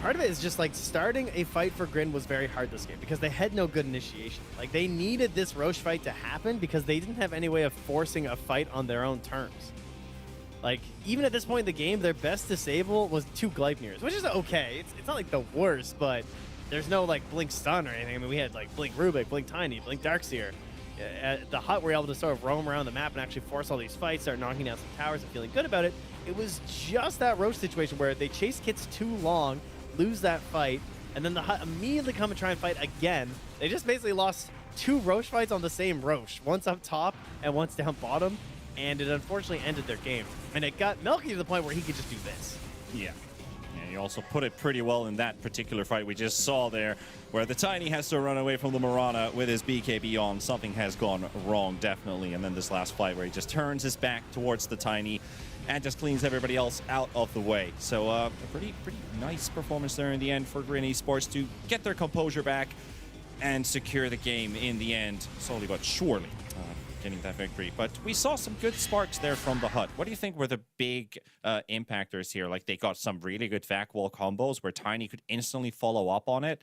Part of it is just like starting a fight for Grin was very hard this game because they had no good initiation. Like, they needed this Roche fight to happen because they didn't have any way of forcing a fight on their own terms. Like, even at this point in the game, their best disable was 2 Gleipnirs, which is okay. It's not like the worst, but there's no like Blink Stun or anything. I mean, we had like Blink Rubik, Blink Tiny, Blink Darkseer. At the Hut, we were able to sort of roam around the map and actually force all these fights, start knocking down some towers and feeling good about it. It was just that Roche situation where they chase kits too long, lose that fight, and then the Hut immediately come and try and fight again. They just basically lost 2 Roche fights on the same Roche, once up top and once down bottom. and it unfortunately ended their game. And it got Milky to the point where he could just do this. Yeah. And he also put it pretty well in that particular fight we just saw there, where the Tiny has to run away from the Mirana with his BKB on. Something has gone wrong, definitely. And then this last fight where he just turns his back towards the Tiny and just cleans everybody else out of the way. So a pretty nice performance there in the end for Green Esports to get their composure back and secure the game in the end, slowly but surely. Getting that victory. But we saw some good sparks there from the Hut. What do you think were the big impactors here? Like, they got some really good vac wall combos where Tiny could instantly follow up on it.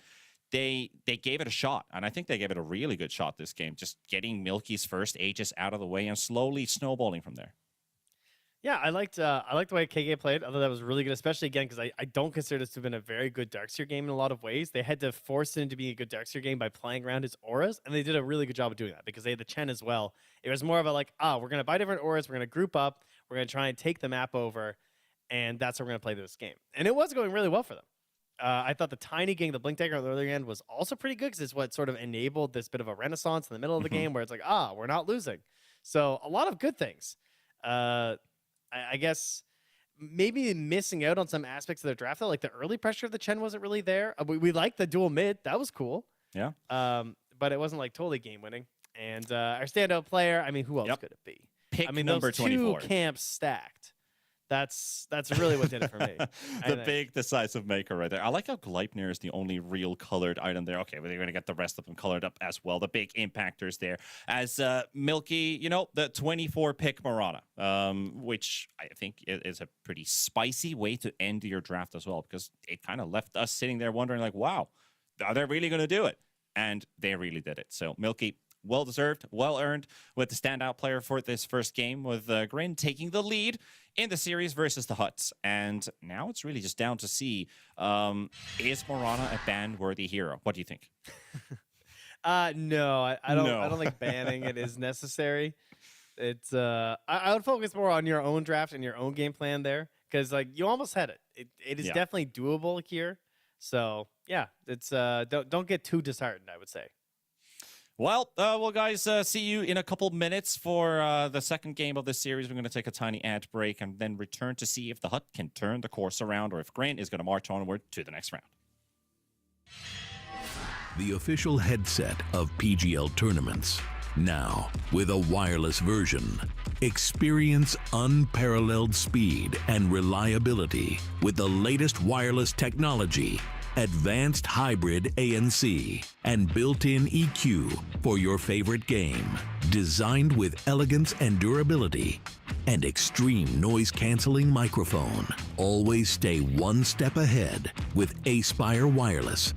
They gave it a shot, and I think they gave it a really good shot this game, just getting Milky's first Aegis out of the way and slowly snowballing from there. Yeah, I liked the way KK played. I thought that was really good, especially again because I don't consider this to have been a very good Darkseer game in a lot of ways. They had to force it into being a good Darkseer game by playing around his auras, and they did a really good job of doing that because they had the Chen as well. It was more of a like, we're gonna buy different auras, we're gonna group up, we're gonna try and take the map over, and that's how we're gonna play this game. And it was going really well for them. I thought the Tiny getting the Blink Dagger on the other end was also pretty good because it's what sort of enabled this bit of a renaissance in the middle of the game where it's like, we're not losing. So a lot of good things. I guess maybe missing out on some aspects of their draft, though. Like the early pressure of the Chen wasn't really there. We liked the dual mid. That was cool. Yeah. But it wasn't like totally game winning. And our standout player, I mean, who else could it be? Pick I mean, number those 24. 2 camps stacked. That's really what did it for me. The big decisive maker right there. I like how Gleipnir is the only real colored item there. Okay, well, they're going to get the rest of them colored up as well. The big impactors there. As Milky, the 24 pick Mirana, which I think is a pretty spicy way to end your draft as well, because it kind of left us sitting there wondering like, wow, are they really going to do it? And they really did it. So Milky, well-deserved, well-earned with the standout player for this first game, with Grin taking the lead in the series versus the Huts. And now it's really just down to see, is Mirana a ban-worthy hero? What do you think? No, I don't think banning it is necessary. It's I would focus more on your own draft and your own game plan there, because like you almost had it. It is definitely doable here. So yeah, it's don't get too disheartened, I would say. Well, guys, see you in a couple minutes for the second game of this series. We're going to take a tiny ad break and then return to see if the Hut can turn the course around or if Grant is going to march onward to the next round. The official headset of PGL tournaments. Now, with a wireless version. Experience unparalleled speed and reliability with the latest wireless technology, advanced hybrid ANC, and built-in EQ for your favorite game. Designed with elegance and durability, and extreme noise-canceling microphone. Always stay one step ahead with Aspire Wireless.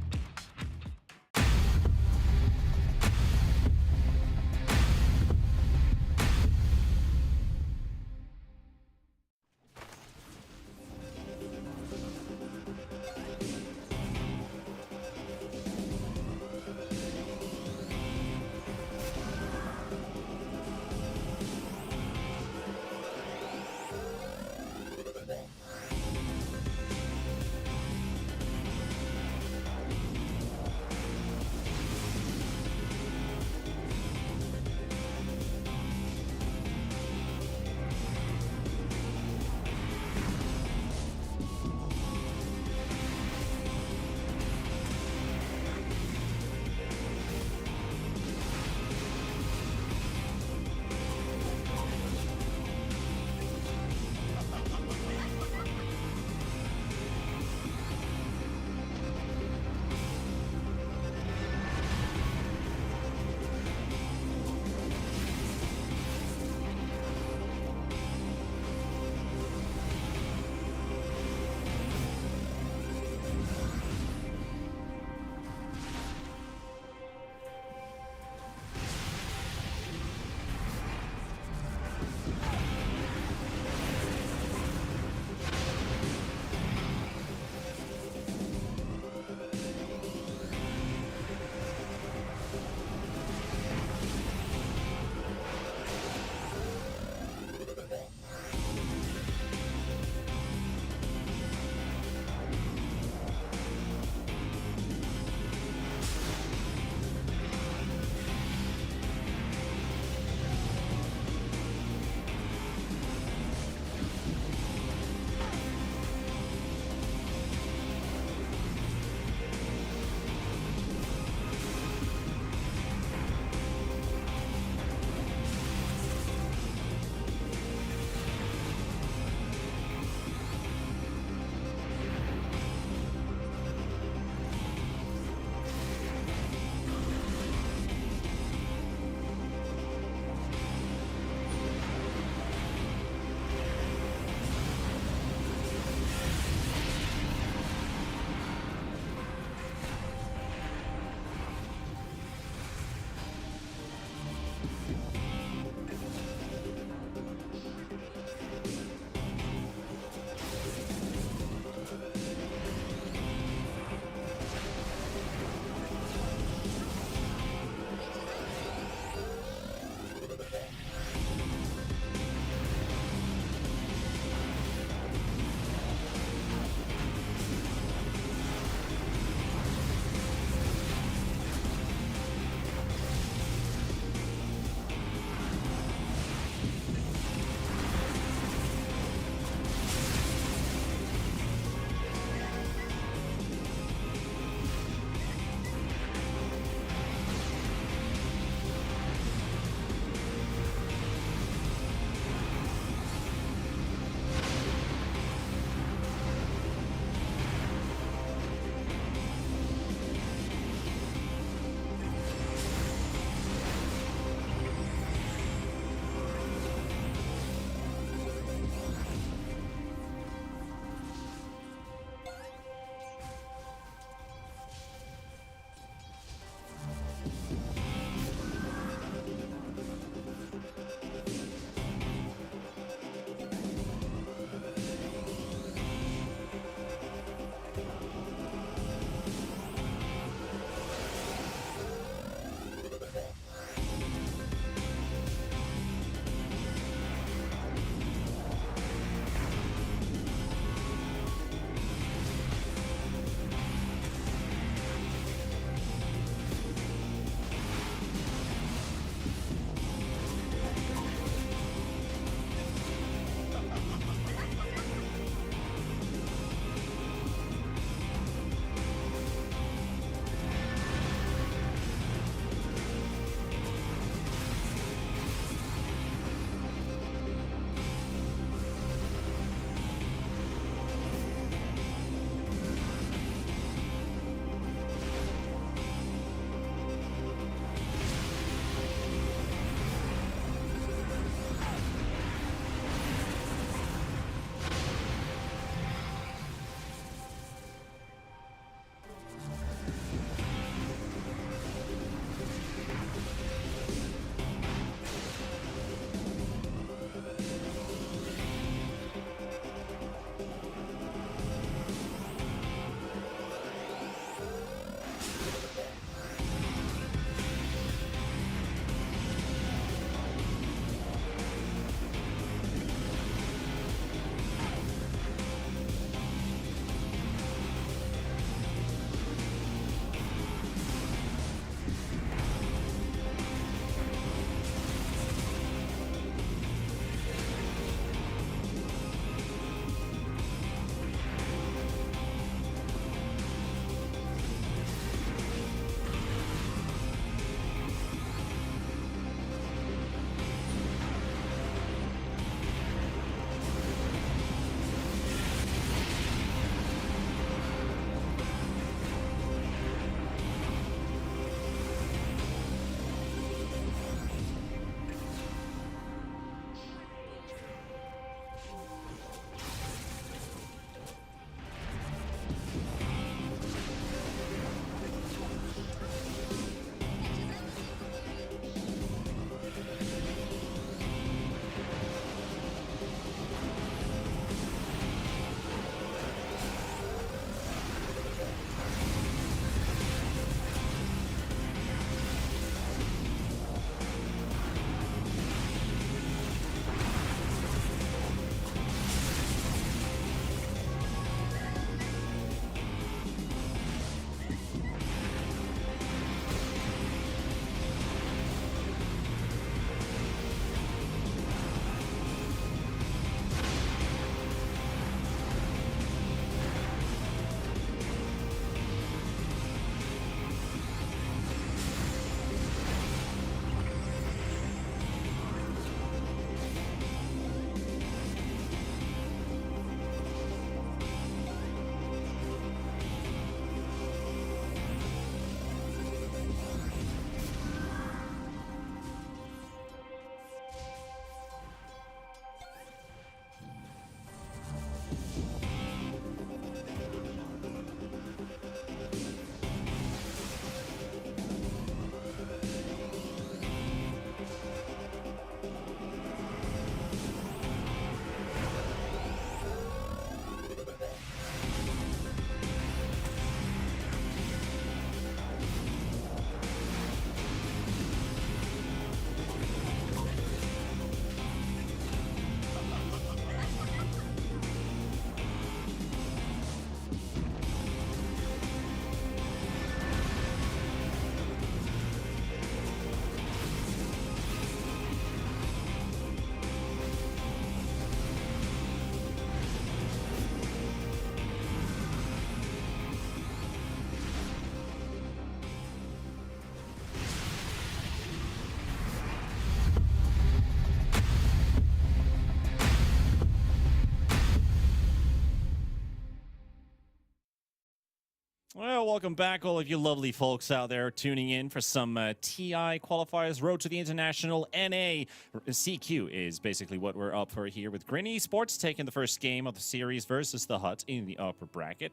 Well, welcome back, all of you lovely folks out there tuning in for some TI qualifiers. Road to the International NA. CQ is basically what we're up for here, with Grin Esports taking the first game of the series versus the Hut in the upper bracket.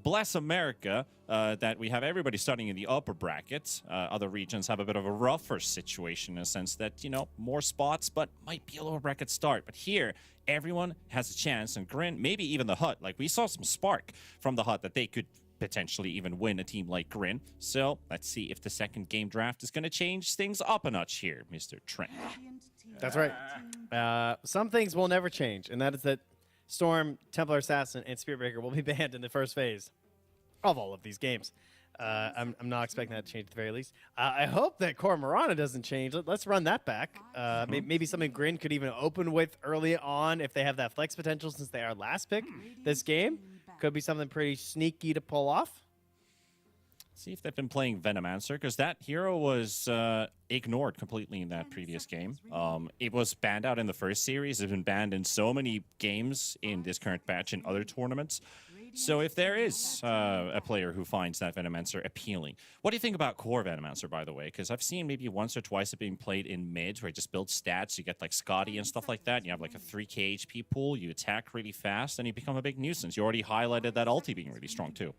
Bless America that we have everybody starting in the upper bracket. Other regions have a bit of a rougher situation in a sense that, you know, more spots, but might be a lower bracket start. But here, everyone has a chance, and Grin, maybe even the Hut. Like, we saw some spark from the Hut that they could potentially even win a team like Grin. So let's see if the second game draft is going to change things up a notch here, Mr. Trent. That's right. Some things will never change, and that is that Storm, Templar Assassin, and Spiritbreaker will be banned in the first phase of all of these games. I'm not expecting that to change at the very least. I hope that Core Marana doesn't change. Let's run that back. Maybe something Grin could even open with early on if they have that flex potential, since they are last pick this game. Could be something pretty sneaky to pull off. See if they've been playing Venomancer, because that hero was ignored completely in that previous game. It was banned out in the first series. It's been banned in so many games in this current batch in other tournaments. So if there is a player who finds that Venomancer appealing, what do you think about core Venomancer, by the way? Because I've seen maybe once or twice it being played in mid, where it just builds stats. You get like Scotty and stuff like that. And you have like a 3k HP pool. You attack really fast, and you become a big nuisance. You already highlighted that ulti being really strong too.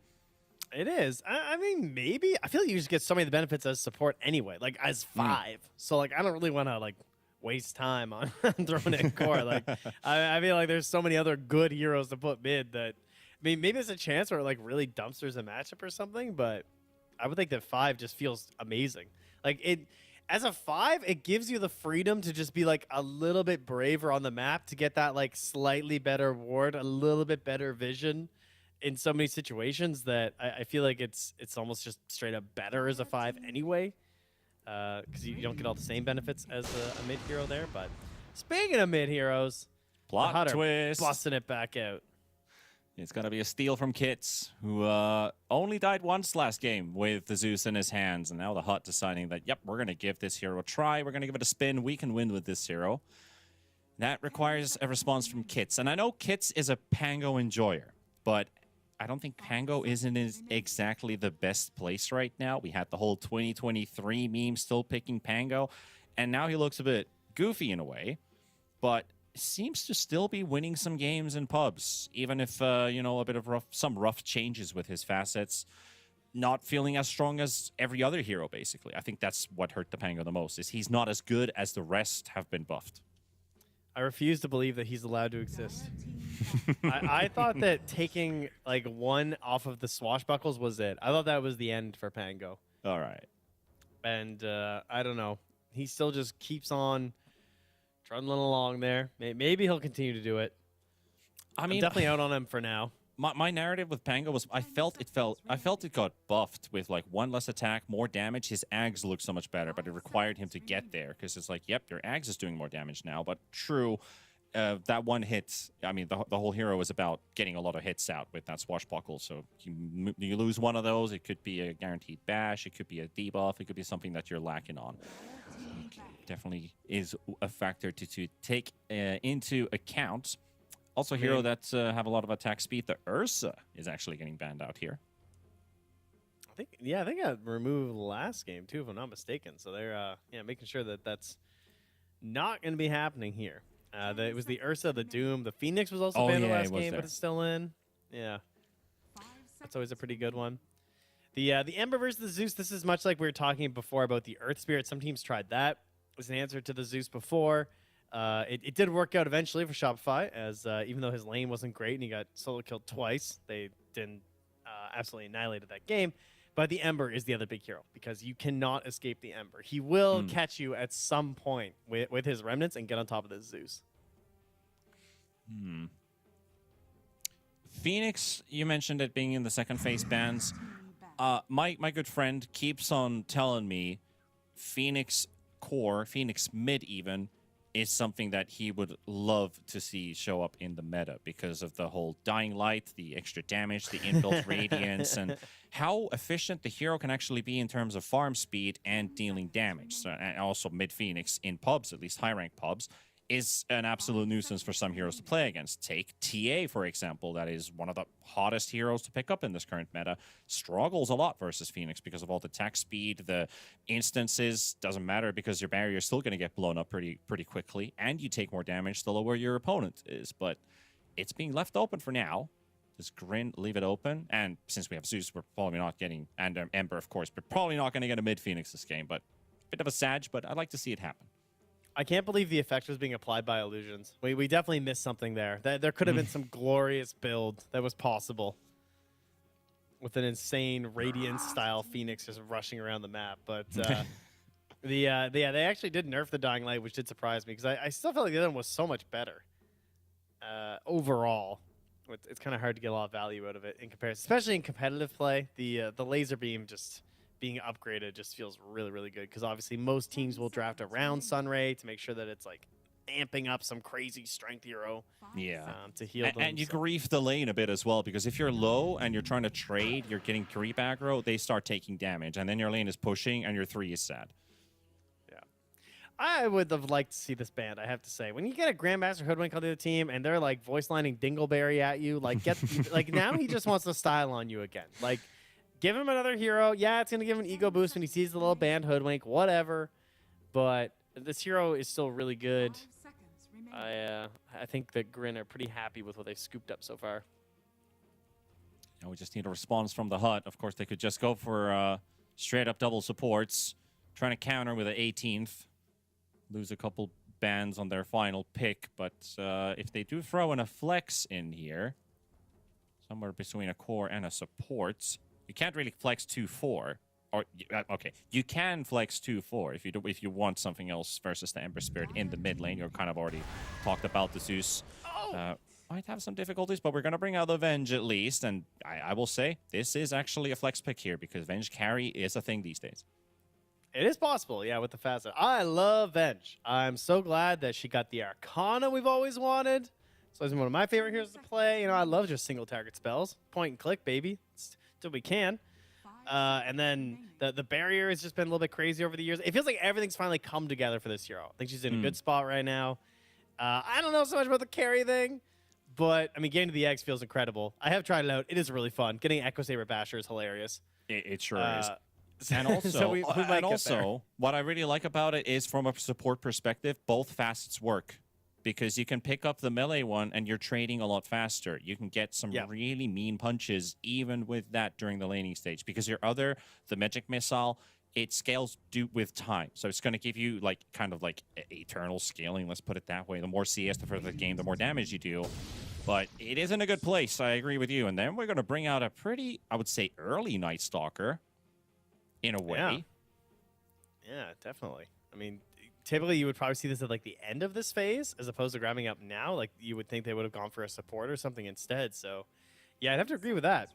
It is. I mean, maybe. I feel like you just get so many of the benefits as support anyway, like as 5. So like, I don't really want to like waste time on throwing in core. Like, I feel like there's so many other good heroes to put mid that. I mean, maybe there's a chance where it like really dumpsters a matchup or something, but I would think that 5 just feels amazing. Like, it as a 5, it gives you the freedom to just be like a little bit braver on the map to get that like slightly better ward, a little bit better vision in so many situations that I feel like it's almost just straight up better as a 5 anyway, because you don't get all the same benefits as a mid hero there. But speaking of mid heroes, Plot twist, busting it back out. It's going to be a steal from Kits, who only died once last game with the Zeus in his hands. And now the Hut deciding that, yep, we're going to give this hero a try. We're going to give it a spin. We can win with this hero. That requires a response from Kits. And I know Kits is a Pango enjoyer, but I don't think Pango isn't exactly the best place right now. We had the whole 2023 meme still picking Pango. And now he looks a bit goofy in a way. But seems to still be winning some games in pubs, even if, you know, a bit of some rough changes with his facets. Not feeling as strong as every other hero, basically. I think that's what hurt the Pango the most, is he's not as good as the rest have been buffed. I refuse to believe that he's allowed to exist. I thought that taking, like, 1 off of the swashbuckles was it. I thought that was the end for Pango. All right. And I don't know. He still just keeps on trundling along there. Maybe he'll continue to do it. I'm definitely out on him for now. my narrative with Pango was I felt it got buffed with like 1 less attack, more damage. His Ags looked so much better, but it required him to get there because it's like, yep, your Ags is doing more damage now. But true, that one hit. I mean, the whole hero is about getting a lot of hits out with that swashbuckle. So you lose one of those, it could be a guaranteed bash, it could be a debuff, it could be something that you're lacking on. Definitely is a factor to take into account. Also, hero that have a lot of attack speed. The Ursa is actually getting banned out here. I think I got removed last game too, if I'm not mistaken. So they're making sure that that's not going to be happening here. It was the Ursa, the Doom, the Phoenix was also banned the last game, but it's still in. Yeah, that's always a pretty good one. The Ember versus the Zeus. This is much like we were talking before about the Earth Spirit. Some teams tried that as an answer to the Zeus before. It did work out eventually for Shopify, as even though his lane wasn't great and he got solo killed twice, they didn't absolutely annihilated that game. But the Ember is the other big hero because you cannot escape the Ember. He will catch you at some point with his remnants and get on top of the Zeus. Phoenix, you mentioned it being in the second phase bans. My good friend keeps on telling me Phoenix core, Phoenix mid even, is something that he would love to see show up in the meta because of the whole Dying Light, the extra damage, the inbuilt radiance, and how efficient the hero can actually be in terms of farm speed and dealing damage. So, and also mid-Phoenix in pubs, at least high-ranked pubs, is an absolute nuisance for some heroes to play against. Take TA, for example, that is one of the hottest heroes to pick up in this current meta. Struggles a lot versus Phoenix because of all the attack speed, the instances. Doesn't matter because your barrier is still going to get blown up pretty quickly, and you take more damage the lower your opponent is. But it's being left open for now. Does Grin leave it open? And since we have Zeus, we're probably not getting, and Ember, of course, but probably not going to get a mid-Phoenix this game. But bit of a sag, but I'd like to see it happen. I can't believe the effect was being applied by illusions. We definitely missed something there. There could have been some glorious build that was possible with an insane Radiance-style Phoenix just rushing around the map. But they actually did nerf the Dying Light, which did surprise me because I still felt like the other one was so much better overall. It's kind of hard to get a lot of value out of it in comparison, especially in competitive play. The laser beam just being upgraded just feels really, really good because obviously most teams will draft around Sunray to make sure that it's like amping up some crazy strength hero. Yeah. To heal them. And you grief the lane a bit as well because if you're low and you're trying to trade, you're getting creep aggro, they start taking damage, and then your lane is pushing and your 3 is sad. Yeah. I would have liked to see this band, I have to say. When you get a Grandmaster Hoodwink on the other team and they're like voice lining Dingleberry at you, like like now he just wants to style on you again. Like give him another hero. Yeah, it's going to give him an ego boost when he sees the little band Hoodwink, whatever. But this hero is still really good. I think that Grin are pretty happy with what they've scooped up so far. Now we just need a response from the Hut. Of course, they could just go for straight-up double supports, trying to counter with an 18th. Lose a couple bans on their final pick. But if they do throw in a flex in here, somewhere between a core and a support, you can't really flex 2-4. Or okay, you can flex 2-4 if you want something else versus the Ember Spirit in the mid lane. You're kind of already talked about the Zeus. Might have some difficulties, but we're gonna bring out the Venge at least. And I will say this is actually a flex pick here because Venge carry is a thing these days. It is possible, yeah, with the fast. I love Venge. I'm so glad that she got the Arcana we've always wanted. So it's one of my favorite heroes to play. You know, I love just single target spells, point and click, baby. Till we can. And then the barrier has just been a little bit crazy over the years. It feels like everything's finally come together for this hero. I think she's in a good spot right now. I don't know so much about the carry thing, but I mean, getting to the X feels incredible. I have tried it out. It is really fun. Getting Echo Saber Basher is hilarious. It sure is. And also, so we what I really like about it is from a support perspective, both facets work. Because you can pick up the melee one and you're trading a lot faster. You can get some really mean punches even with that during the laning stage. Because your other, the magic missile, it scales with time. So it's going to give you like kind of like eternal scaling, let's put it that way. The more CS, the further the game, the more damage you do. But it is in a good place, I agree with you. And then we're going to bring out a pretty, I would say, early Night Stalker in a way. Yeah, definitely. I mean, typically, you would probably see this at like the end of this phase, as opposed to grabbing up now. Like you would think they would have gone for a support or something instead. So, Yeah, I'd have to agree with that.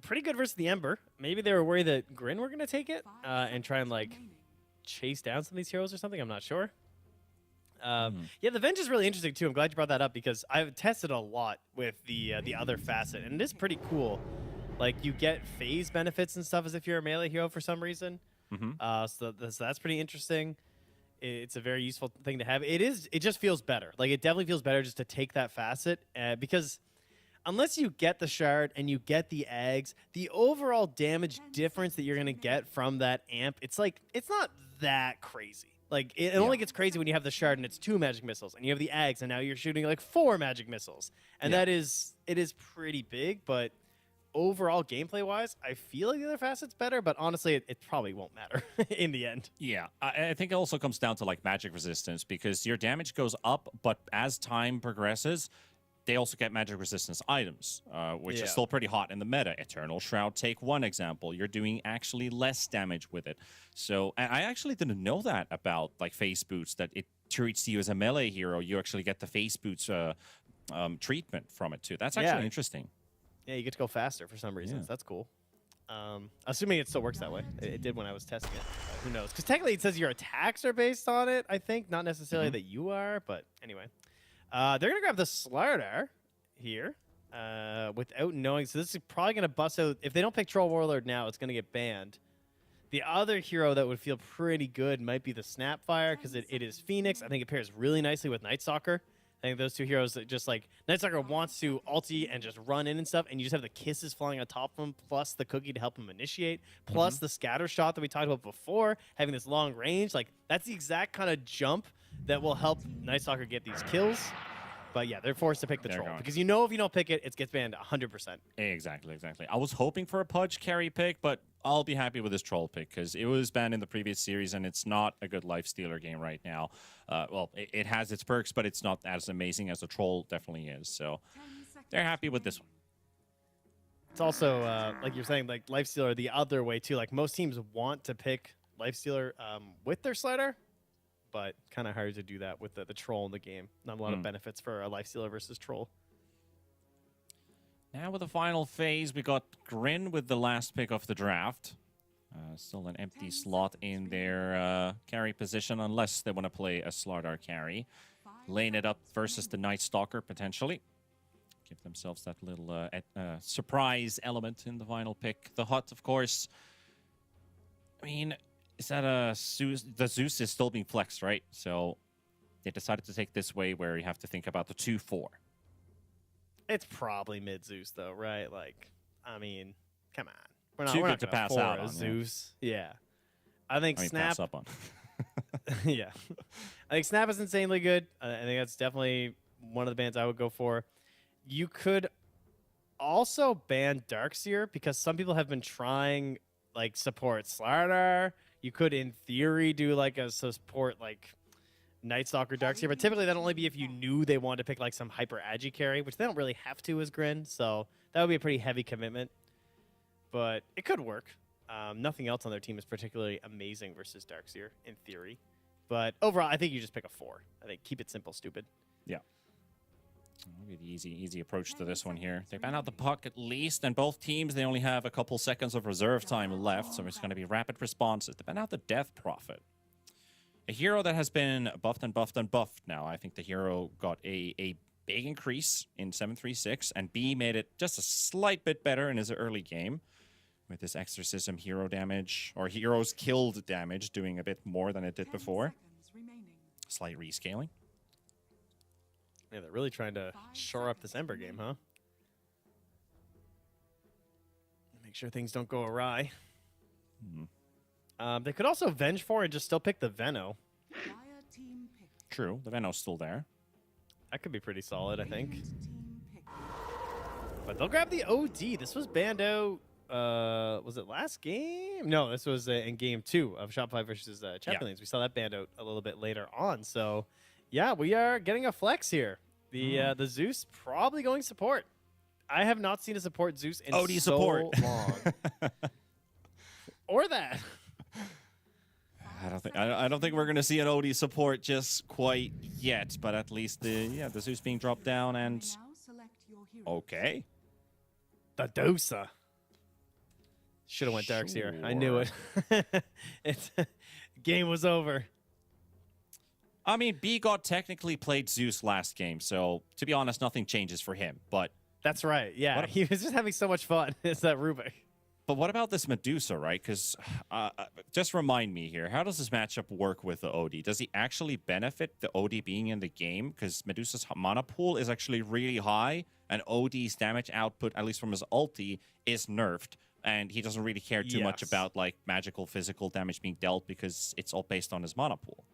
Pretty good versus the Ember. Maybe they were worried that Grin were going to take it and try and, like, chase down some of these heroes or something. I'm not sure. Yeah, the Venge is really interesting, too. I'm glad you brought that up because I've tested a lot with the other facet, and it is pretty cool. Like, you get phase benefits and stuff as if you're a melee hero for some reason. So that's pretty interesting. It's a very useful thing to have. It just feels better. Like, it definitely feels better just to take that facet because unless you get the shard and you get the eggs, the overall damage difference that you're going to get from that amp, it's not that crazy. Like, it only gets crazy when you have the shard and it's 2 magic missiles, and you have the eggs, and now you're shooting like 4 magic missiles. And it is pretty big, but overall gameplay-wise, I feel like the other facet's better, but honestly, it probably won't matter in the end. Yeah, I think it also comes down to, like, magic resistance, because your damage goes up, but as time progresses, they also get magic resistance items, which is still pretty hot in the meta. Eternal Shroud, take one example. You're doing actually less damage with it. So I actually didn't know that about, like, face boots, that it treats you as a melee hero. You actually get the face boots treatment from it, too. That's actually interesting. Yeah, you get to go faster for some reasons. That's cool. Assuming it still works that way. It did when I was testing it. Who knows? Because technically it says your attacks are based on it, I think. Not necessarily that you are, but anyway. They're going to grab the Slardar here without knowing. So this is probably going to bust out. If they don't pick Troll Warlord now, it's going to get banned. The other hero that would feel pretty good might be the Snapfire because it is Phoenix. I think it pairs really nicely with Night Stalker. I think those two heroes that just like Night Stalker wants to ulti and just run in and stuff, and you just have the kisses flying on top of him, plus the cookie to help him initiate, plus the scatter shot that we talked about before, having this long range. Like, that's the exact kind of jump that will help Night Stalker get these kills. But yeah, they're forced to pick the Troll because you know if you don't pick it, it gets banned 100%. Exactly. I was hoping for a Pudge carry pick, but I'll be happy with this Troll pick because it was banned in the previous series and it's not a good Lifestealer game right now. Well, it has its perks, but it's not as amazing as the Troll definitely is. So they're happy with this one. It's also, like you're saying, like Lifestealer the other way too. Like most teams want to pick Lifestealer with their slider, but kind of hard to do that with the Troll in the game. Not a lot of benefits for a Lifestealer versus Troll. Now with the final phase, we got Grin with the last pick of the draft. Still an empty slot in their carry position, unless they want to play a Slardar carry. Laying it up versus the Night Stalker, potentially. Give themselves that little surprise element in the final pick. The Hut, of course. I mean, is that a Zeus? The Zeus is still being flexed, right? So they decided to take this way where you have to think about the 2-4. It's probably mid Zeus though, right? Like, I mean, come on. We're Too not good to pass out on Zeus. Yeah. I think Snap. Pass up on. Yeah. I think Snap is insanely good. I think that's definitely one of the bans I would go for. You could also ban Darkseer because some people have been trying like support Slardar. You could in theory do like a support like Night Stalker Darkseer, but typically that'd only be if you knew they wanted to pick like some hyper agi carry, which they don't really have to as Grin, so that would be a pretty heavy commitment. But it could work. Nothing else on their team is particularly amazing versus Darkseer in theory. But overall, I think you just pick a 4. I think keep it simple, stupid. Yeah. Maybe the easy approach to this one here. They ban out the puck at least, and both teams, they only have a couple seconds of reserve time left, so it's going to be rapid responses. They ban out the Death Prophet. A hero that has been buffed and buffed and buffed now. I think the hero got a big increase in 736, and B made it just a slight bit better in his early game with this Exorcism hero damage, or heroes killed damage, doing a bit more than it did before. Slight rescaling. Yeah, they're really trying to shore up this Ember game, huh? Make sure things don't go awry. They could also Venge for and just still pick the Veno. True, the Veno's still there. That could be pretty solid, I think. But they'll grab the OD. This was banned out, was it last game? No, this was in game 2 of Shopify versus Champion Lanes. We saw that banned out a little bit later on. So, yeah, we are getting a flex here. The Zeus probably going support. I have not seen a support Zeus in OD so support. long. Or that. I don't think we're going to see an OD support just quite yet, but at least the Zeus being dropped down and okay. The Dosa. Should have went Darks here. I knew it. It's game was over. I mean, B God technically played Zeus last game, so to be honest, nothing changes for him. But that's right. Yeah, he was just having so much fun. It's that Rubik. But what about this Medusa, right? Because just remind me here, how does this matchup work with the OD? Does he actually benefit the OD being in the game? Because Medusa's mana pool is actually really high, and OD's damage output, at least from his ulti, is nerfed. And he doesn't really care too much about like magical, physical damage being dealt because it's all based on his mana pool.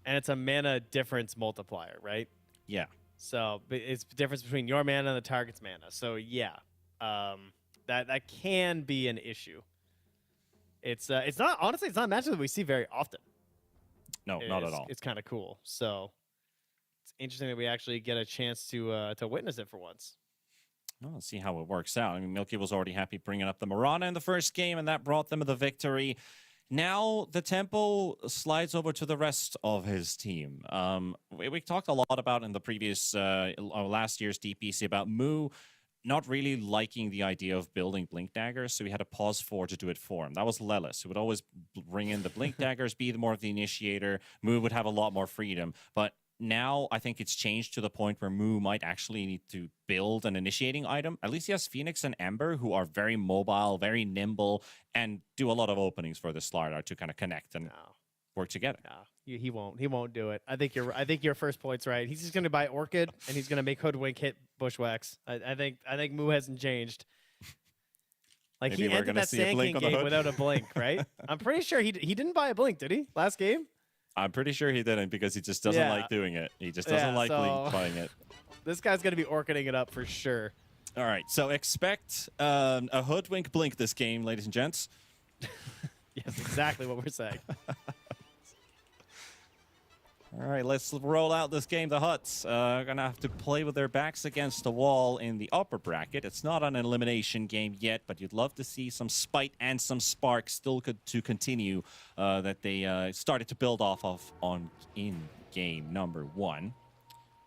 And it's a mana difference multiplier, right? Yeah. So it's the difference between your mana and the target's mana. So yeah, that can be an issue. It's not, honestly, it's not a matchup that we see very often. No, not at all. It's kind of cool. So it's interesting that we actually get a chance to witness it for once. Well, let's see how it works out. I mean, Milky was already happy bringing up the Mirana in the first game, and that brought them the victory. Now the tempo slides over to the rest of his team. We talked a lot about in the previous last year's DPC about Mu not really liking the idea of building Blink Daggers, so we had to pause to do it for him. That was Lelis, who would always bring in the Blink Daggers, be more of the initiator. Mu would have a lot more freedom, but now I think it's changed to the point where Mu might actually need to build an initiating item. At least he has Phoenix and Ember, who are very mobile, very nimble, and do a lot of openings for the Slardar to kind of connect and work together. No, he won't. He won't do it. I think your first point's right. He's just going to buy Orchid, and he's going to make Hoodwink hit Bushwhacks. I think Mu hasn't changed. Like Maybe he ended that Sand King game without a blink, right? I'm pretty sure he didn't buy a blink, did he? Last game? I'm pretty sure he didn't because he just doesn't like doing it. He just doesn't like playing it. This guy's going to be orchiding it up for sure. All right, so expect a Hoodwink blink this game, ladies and gents. Yes, exactly what we're saying. All right, let's roll out this game. The Huts are going to have to play with their backs against the wall in the upper bracket. It's not an elimination game yet, but you'd love to see some spite and some spark still to continue that they started to build off of in game number 1.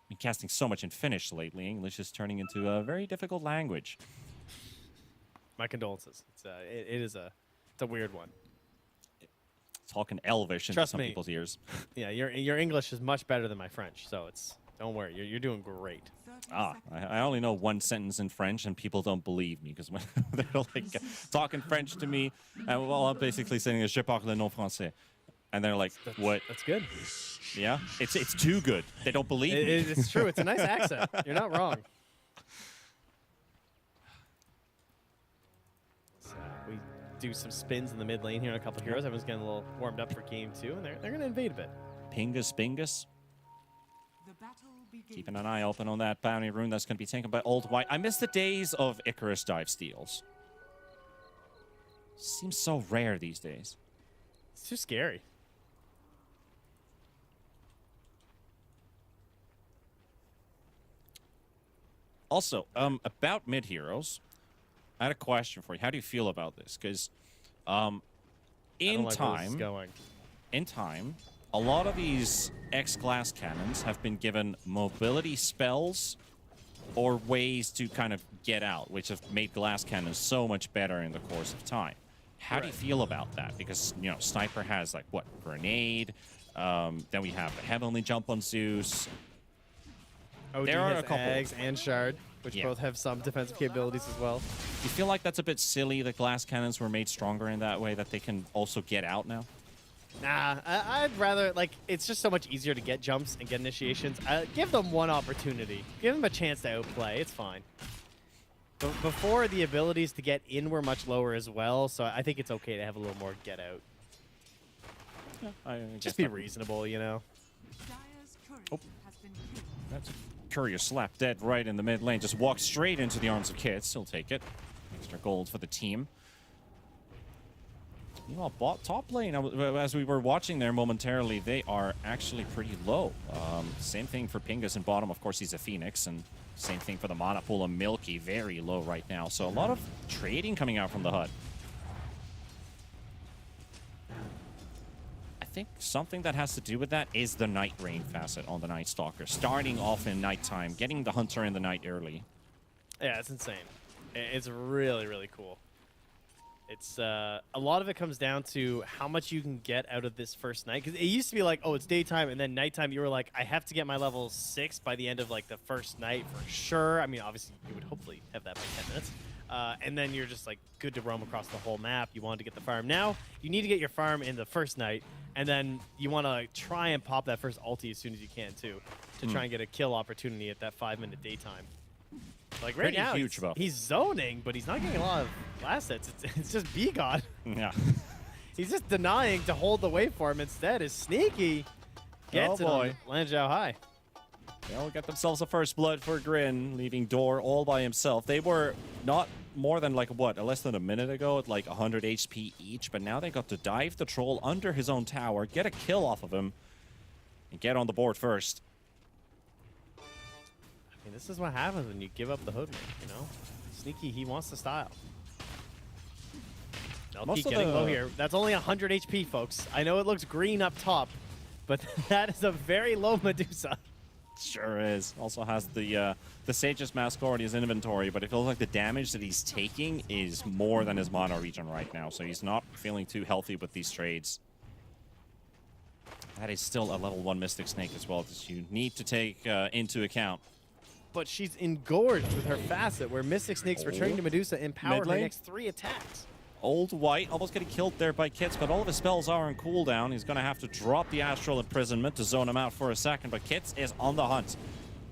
Been casting so much in Finnish lately. English is turning into a very difficult language. My condolences. It's a weird one. Talking Elvish into some people's ears. Yeah, your English is much better than my French, so don't worry, you're doing great. I only know one sentence in French, and people don't believe me because when they're like talking French to me, and well, I'm basically saying je parle non français, and they're like, "What? That's good." Yeah, it's too good. They don't believe me. It's true. It's a nice accent. You're not wrong. We do some spins in the mid lane here on a couple of heroes. Everyone's getting a little warmed up for game 2, and they're going to invade a bit. Pingus. The battle begins. Keeping an eye open on that bounty rune that's going to be taken by Old White. I miss the days of Icarus dive steals. Seems so rare these days. It's too scary. Also, about mid heroes, I had a question for you. How do you feel about this? Because in time, a lot of these X-glass cannons have been given mobility spells or ways to kind of get out, which have made glass cannons so much better in the course of time. How do you feel about that? Because, you know, Sniper has, like, what, Grenade? Then we have the Heavenly Jump on Zeus. OD there are has a couple. Ags and Shard, which both have some defensive capabilities as well. You feel like that's a bit silly that glass cannons were made stronger in that way, that they can also get out now? Nah, I'd rather, like, it's just so much easier to get jumps and get initiations. Give them one opportunity. Give them a chance to outplay. It's fine. But before, the abilities to get in were much lower as well, so I think it's okay to have a little more get out. Yeah, just be reasonable, you know? That's Courier slap dead right in the mid lane. Just walk straight into the arms of Kit. Still take it. Extra gold for the team. Meanwhile, top lane, as we were watching there momentarily, they are actually pretty low. Same thing for Pingus in bottom. Of course, he's a Phoenix, and same thing for the mana pool of Milky. Very low right now. So a lot of trading coming out from the HUD. I think something that has to do with that is the Night Rain facet on the Night Stalker. Starting off in nighttime, getting the Hunter in the night early. Yeah, it's insane. It's really, really cool. It's a lot of it comes down to how much you can get out of this first night. Because it used to be like, oh, it's daytime, and then nighttime. You were like, I have to get my level 6 by the end of like the first night for sure. I mean, obviously, you would hopefully have that by 10 minutes. And then you're just like good to roam across the whole map. You wanted to get the farm. Now you need to get your farm in the first night, and then you want to like, try and pop that first ulti as soon as you can too, to try and get a kill opportunity at that 5-minute daytime. Like right now, he's zoning, but he's not getting a lot of assets. It's just B-God. Yeah. He's just denying to hold the waveform. Instead, is Sneaky gets it on Lanzhou High. They'll get themselves a first blood for Grin, leaving Door all by himself. They were not more than like, what, less than a minute ago at like 100 HP each, but now they got to dive the troll under his own tower, get a kill off of him, and get on the board first. I mean, this is what happens when you give up the hoodwink, you know? Sneaky, he wants the style. I'll keep getting low here. That's only 100 HP, folks. I know it looks green up top, but that is a very low Medusa. Sure is. Also has the Sage's Mask already in his inventory, but it feels like the damage that he's taking is more than his mono region right now, so he's not feeling too healthy with these trades. That is still a level 1 Mystic Snake as well, that you need to take into account. But she's engorged with her facet, where Mystic Snake's returning to Medusa empower her next 3 attacks. Old White almost getting killed there by Kits, but all of his spells are on cooldown. He's going to have to drop the Astral Imprisonment to zone him out for a second, but Kits is on the hunt.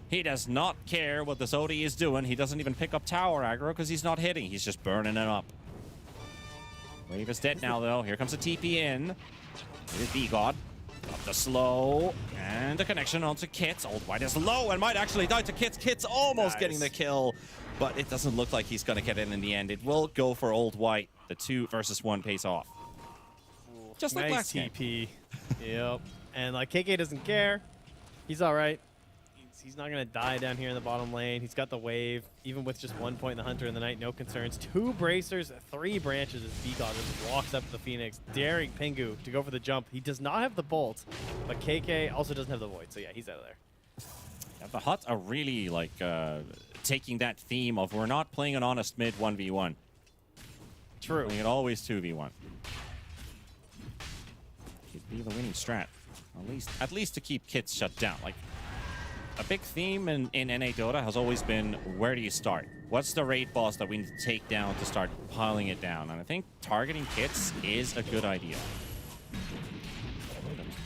He does not care what this OD is doing. He doesn't even pick up tower aggro because he's not hitting. He's just burning it up. Wave is dead now, though. Here comes a TP in. It is B-God. Up the slow, and the connection onto Kits. Old White is low and might actually die to Kits. Kits almost getting the kill, but it doesn't look like he's going to get in the end. It will go for Old White. The 2 versus 1 pays off. Just like last TP. Yep. And like KK doesn't care. He's all right. He's not going to die down here in the bottom lane. He's got the wave. Even with just 1 point in the Hunter in the Night, no concerns. 2 bracers, 3 branches as B-God just walks up to the Phoenix, daring Pingu to go for the jump. He does not have the bolt, but KK also doesn't have the void. So yeah, he's out of there. Yeah, the Hutt are really like taking that theme of we're not playing an honest mid 1v1. True. Playing it always 2v1. Could be the winning strat. At least to keep Kits shut down. Like, a big theme in NA Dota has always been, where do you start? What's the raid boss that we need to take down to start piling it down? And I think targeting Kits is a good idea.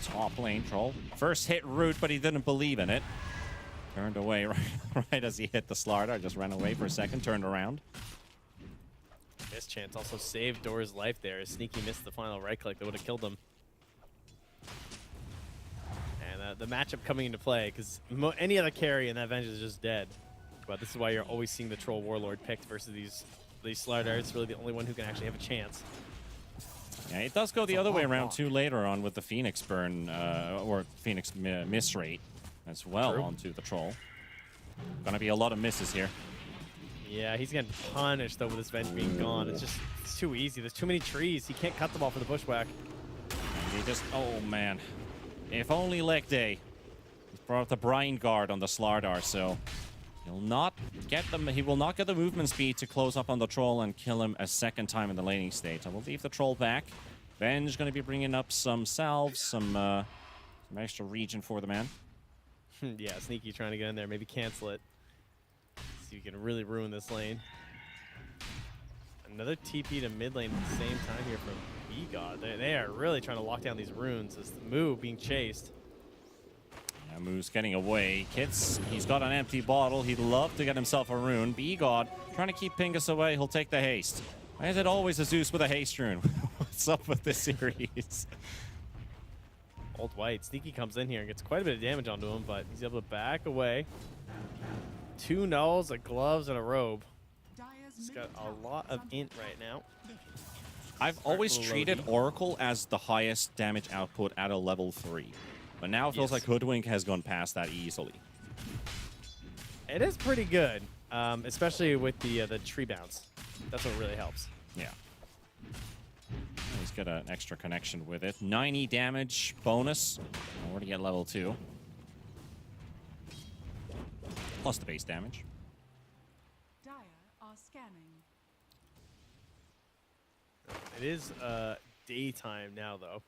Top lane troll. First hit root, but he didn't believe in it. Turned away right as he hit the Slardar. Just ran away for a second, turned around. This chance also saved Dora's life there as Sneaky missed the final right click that would have killed him. And the matchup coming into play, because any other carry in that Vengeance is just dead. But this is why you're always seeing the Troll Warlord picked versus these Slardar. It's really the only one who can actually have a chance. Yeah, it does go the other way around too later on with the Phoenix burn, or Phoenix miss rate as well onto the Troll. Gonna be a lot of misses here. Yeah, he's getting punished though with this Venge being gone. It's too easy. There's too many trees. He can't cut them all for the bushwhack. And he just, oh man. If only leg day. He's brought up the Brine Guard on the Slardar, so he'll not get them. He will not get the movement speed to close up on the Troll and kill him a second time in the laning stage. I will leave the Troll back. Venge going to be bringing up some salves, some extra region for the man. Yeah, Sneaky trying to get in there, maybe cancel it. See if you can really ruin this lane. Another TP to mid lane at the same time here from B-God. They are really trying to lock down these runes as the Moo being chased. Yeah, Moo's getting away. Kits, he's got an empty bottle. He'd love to get himself a rune. B-God trying to keep Pingus away. He'll take the haste. Why is it always a Zeus with a haste rune? What's up with this series? Old White. Sneaky comes in here and gets quite a bit of damage onto him, but he's able to back away. 2 nulls, a gloves, and a robe. He's got a lot of int right now. I've always treated Oracle as the highest damage output at a level 3. But now it feels like Hoodwink has gone past that easily. It is pretty good, especially with the tree bounce. That's what really helps. Yeah. He's got an extra connection with it. 90 damage bonus. Already at level 2. Plus the base damage. Dire are scanning. It is daytime now, though.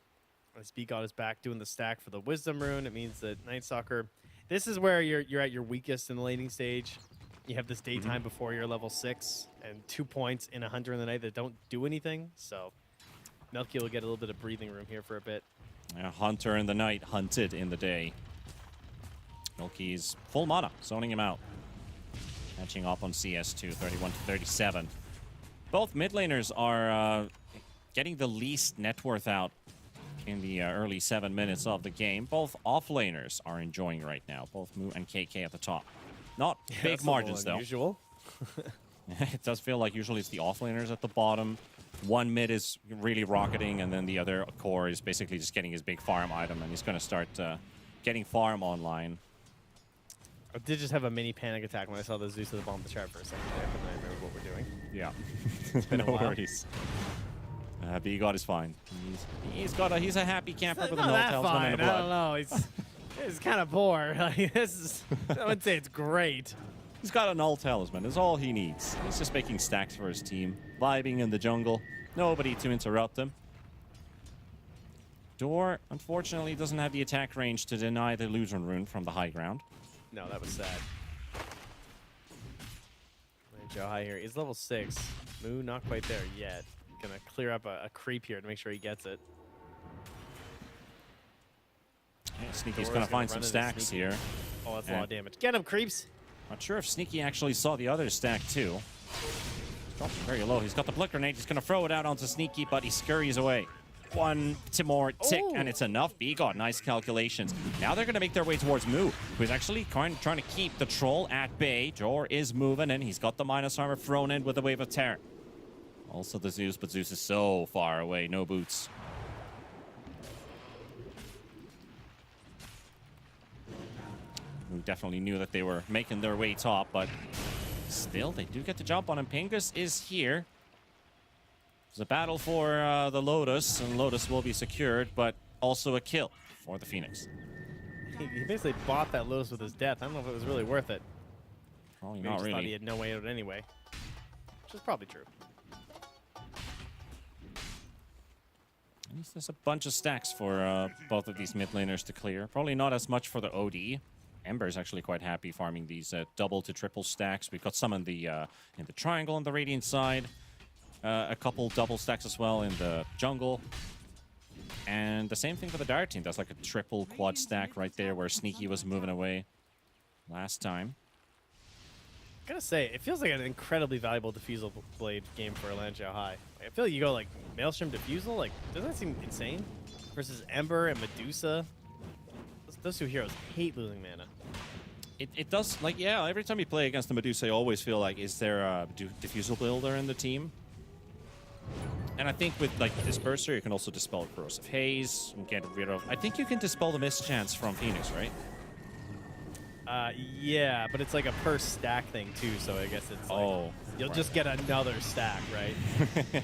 As B-God is back doing the stack for the Wisdom Rune, it means that Night Stalker, this is where you're at your weakest in the laning stage. You have this daytime before you're level 6, and 2 points in a Hunter in the Night that don't do anything. So Milky will get a little bit of breathing room here for a bit. Yeah, Hunter in the Night, hunted in the day. Milky's full mana, zoning him out. Catching up on CS2, 31 to 37. Both mid laners are getting the least net worth out in the early 7 minutes of the game. Both off laners are enjoying right now. Both Moo and KK at the top. Not big margins, though. Unusual. It does feel like usually it's the off laners at the bottom. One mid is really rocketing, and then the other core is basically just getting his big farm item, and he's going to start getting farm online. I did just have a mini panic attack when I saw the Zeus at the bottom of the chart for a second there, but I remember what we're doing. Yeah. It's been a while. worries. B-God is fine. He's a happy camper with a not null that talisman fine. and a I blood. don't know. It's kind of poor. Like, this is, I wouldn't say it's great. He's got a null talisman. That's all he needs. He's just making stacks for his team, vibing in the jungle. Nobody to interrupt him. Door, unfortunately, doesn't have the attack range to deny the illusion rune from the high ground. No, that was sad. Joe High here. He's level 6. Moo not quite there yet. Gonna clear up a creep here to make sure he gets it. Yeah, Sneaky's gonna find some stacks here. Oh, that's a lot of damage. Get him, creeps! Not sure if Sneaky actually saw the other stack too. He's dropped it very low. He's got the Blick Grenade. He's gonna throw it out onto Sneaky, but he scurries away. One more tick, and it's enough. B-God, nice calculations. Now they're going to make their way towards Moo, who's actually trying to keep the troll at bay. Jor is moving, and he's got the minus armor thrown in with a wave of terror. Also the Zeus, but Zeus is so far away. No boots. Moo definitely knew that they were making their way top, but still, they do get the jump on him. Pingus is here. There's a battle for the Lotus, and Lotus will be secured, but also a kill for the Phoenix. He basically bought that Lotus with his death. I don't know if it was really worth it. Probably Maybe not just really. thought he had no way out anyway. Which is probably true. At least there's a bunch of stacks for both of these mid laners to clear. Probably not as much for the OD. Ember's actually quite happy farming these double to triple stacks. We've got some in the triangle on the Radiant side. A couple double stacks as well in the jungle. And the same thing for the Dire team. That's like a triple quad stack right there where Sneaky was moving away last time. I gotta say, it feels like an incredibly valuable Diffusal Blade game for Lanzhou High. I feel like you go like Maelstrom Diffusal, like, doesn't that seem insane? Versus Ember and Medusa. Those two heroes hate losing mana. It does, like, yeah, every time you play against the Medusa, I always feel like, is there a Diffusal builder in the team? And I think with like Disperser, you can also dispel Corrosive Haze and get rid of. I think you can dispel the Mischance from Phoenix, right? Yeah, but it's like a per stack thing too, so I guess it's like you'll just get another stack, right?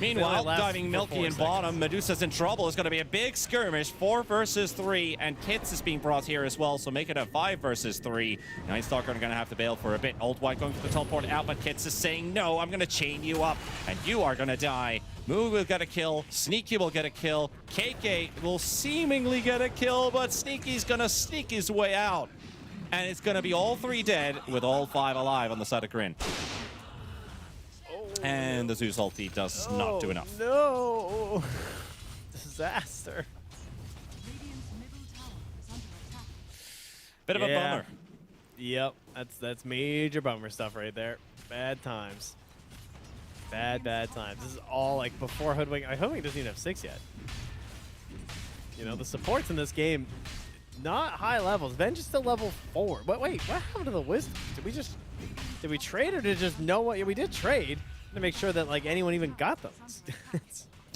Meanwhile, lasts diving for Milky 4 in seconds. bottom, Medusa's in trouble. It's going to be a big skirmish, 4 versus 3, and Kits is being brought here as well, so make it a 5 versus 3. Night Stalker are going to have to bail for a bit. Old White going for the teleport out, but Kits is saying, no, I'm going to chain you up, and you are going to die. Moo will get a kill, Sneaky will get a kill, KK will seemingly get a kill, but Sneaky's going to sneak his way out. And it's going to be all 3 dead with all 5 alive on the side of Grin. And the Zeus ulti does not do enough. No! Disaster. Radiant's middle tower is under attack. Bit of a bummer. Yep, that's major bummer stuff right there. Bad times. Bad times. This is all like before Hoodwink. Hoodwink doesn't even have 6 yet. You know, the supports in this game, not high levels. Venge is still level 4. But wait, what happened to the Wisdom? Did we trade or did just know what? Yeah, we did trade to make sure that like anyone even got them.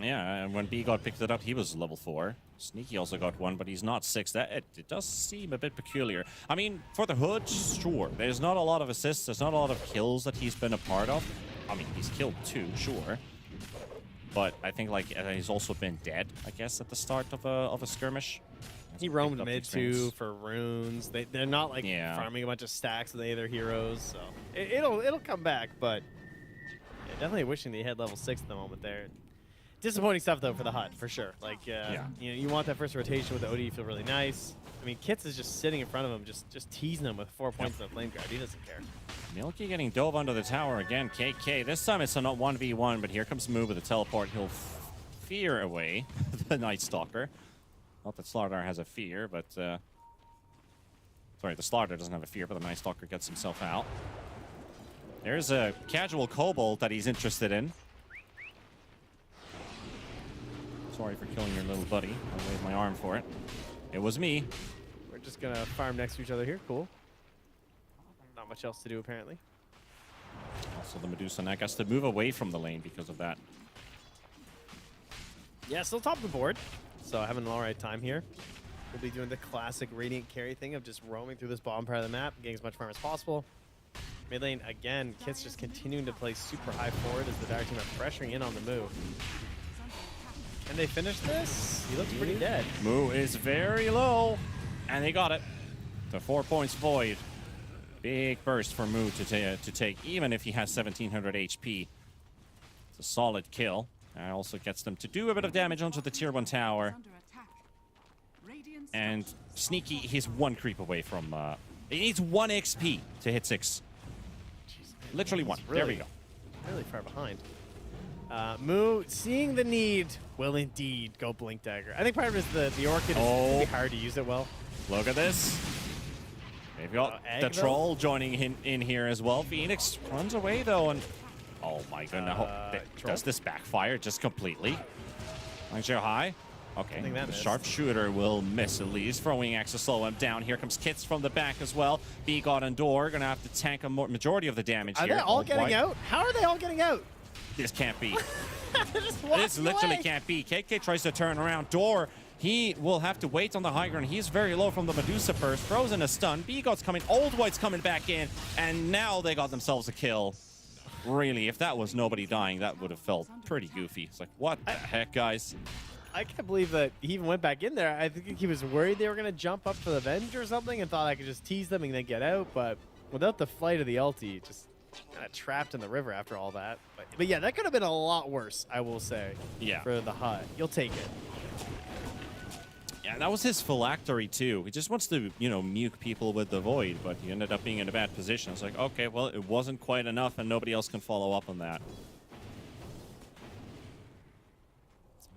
Yeah, and when B-God picked it up, he was level 4. Sneaky also got 1, but he's not 6. It does seem a bit peculiar. I mean, for the Hood, sure. There's not a lot of assists. There's not a lot of kills that he's been a part of. I mean, he's killed 2, sure. But I think like he's also been dead, I guess, at the start of a skirmish. He roamed mid too for runes. They're not like farming a bunch of stacks with any of their heroes, so it'll come back. But yeah, definitely wishing that he had level 6 at the moment there. Disappointing stuff though for the HUD for sure. Like, you know, you want that first rotation with the OD. Feel really nice. I mean, Kits is just sitting in front of him, just teasing him with 4 points in the flame guard. He doesn't care. Milky getting dove under the tower again. KK. This time it's a 1v1, but here comes Moo with a teleport. He'll fear away the Night Stalker. Not that Slardar has a fear, but sorry, the Slardar doesn't have a fear, but the Night Stalker gets himself out. There's a casual kobold that he's interested in. Sorry for killing your little buddy. I'll wave my arm for it. It was me. We're just gonna farm next to each other here. Cool. Not much else to do apparently. Also, the Medusa Neck has to move away from the lane because of that. Yeah, still top of the board. So having an alright time here. We'll be doing the classic Radiant carry thing of just roaming through this bottom part of the map, getting as much farm as possible. Mid lane, again, Kit's just continuing to play super high forward as the Dire team are pressuring in on the move. Can they finish this? He looks pretty dead. Moo is very low, and they got it. The 4 points void. Big burst for Moo to take, even if he has 1700 HP. It's a solid kill. That also gets them to do a bit of damage onto the tier 1 tower. And Sneaky, he's 1 creep away from... he needs 1 XP to hit 6. Jeez, literally 1. Really, there we go. Really far behind. Moo, seeing the need, will indeed go Blink Dagger. I think part of it is the Orchid is really hard to use it well. Look at this. They've got the Troll joining in here as well. Phoenix runs away, though, and... Oh, my goodness. Does this backfire just completely? Launcher high. Okay, the Sharpshooter will miss at least. Throwing axe to slow him down. Here comes Kits from the back as well. Begot and Door going to have to tank a majority of the damage here. Are they all getting out? How are they all getting out? This can't be. This literally can't be. KK tries to turn around. Door, he will have to wait on the high ground. He's very low from the Medusa burst. Throws in a stun. Begot's coming. Old White's coming back in. And now they got themselves a kill. Really, if that was nobody dying, that would have felt pretty goofy. It's like, what the heck, guys? I can't believe that he even went back in there. I think he was worried they were going to jump up for the Venge or something and thought I could just tease them and then get out. But without the flight of the ulti, just kind of trapped in the river after all that. But yeah, that could have been a lot worse, I will say, for the HUD. You'll take it. Yeah, that was his phylactery, too. He just wants to, you know, nuke people with the Void, but he ended up being in a bad position. It's like, okay, well, it wasn't quite enough, and nobody else can follow up on that.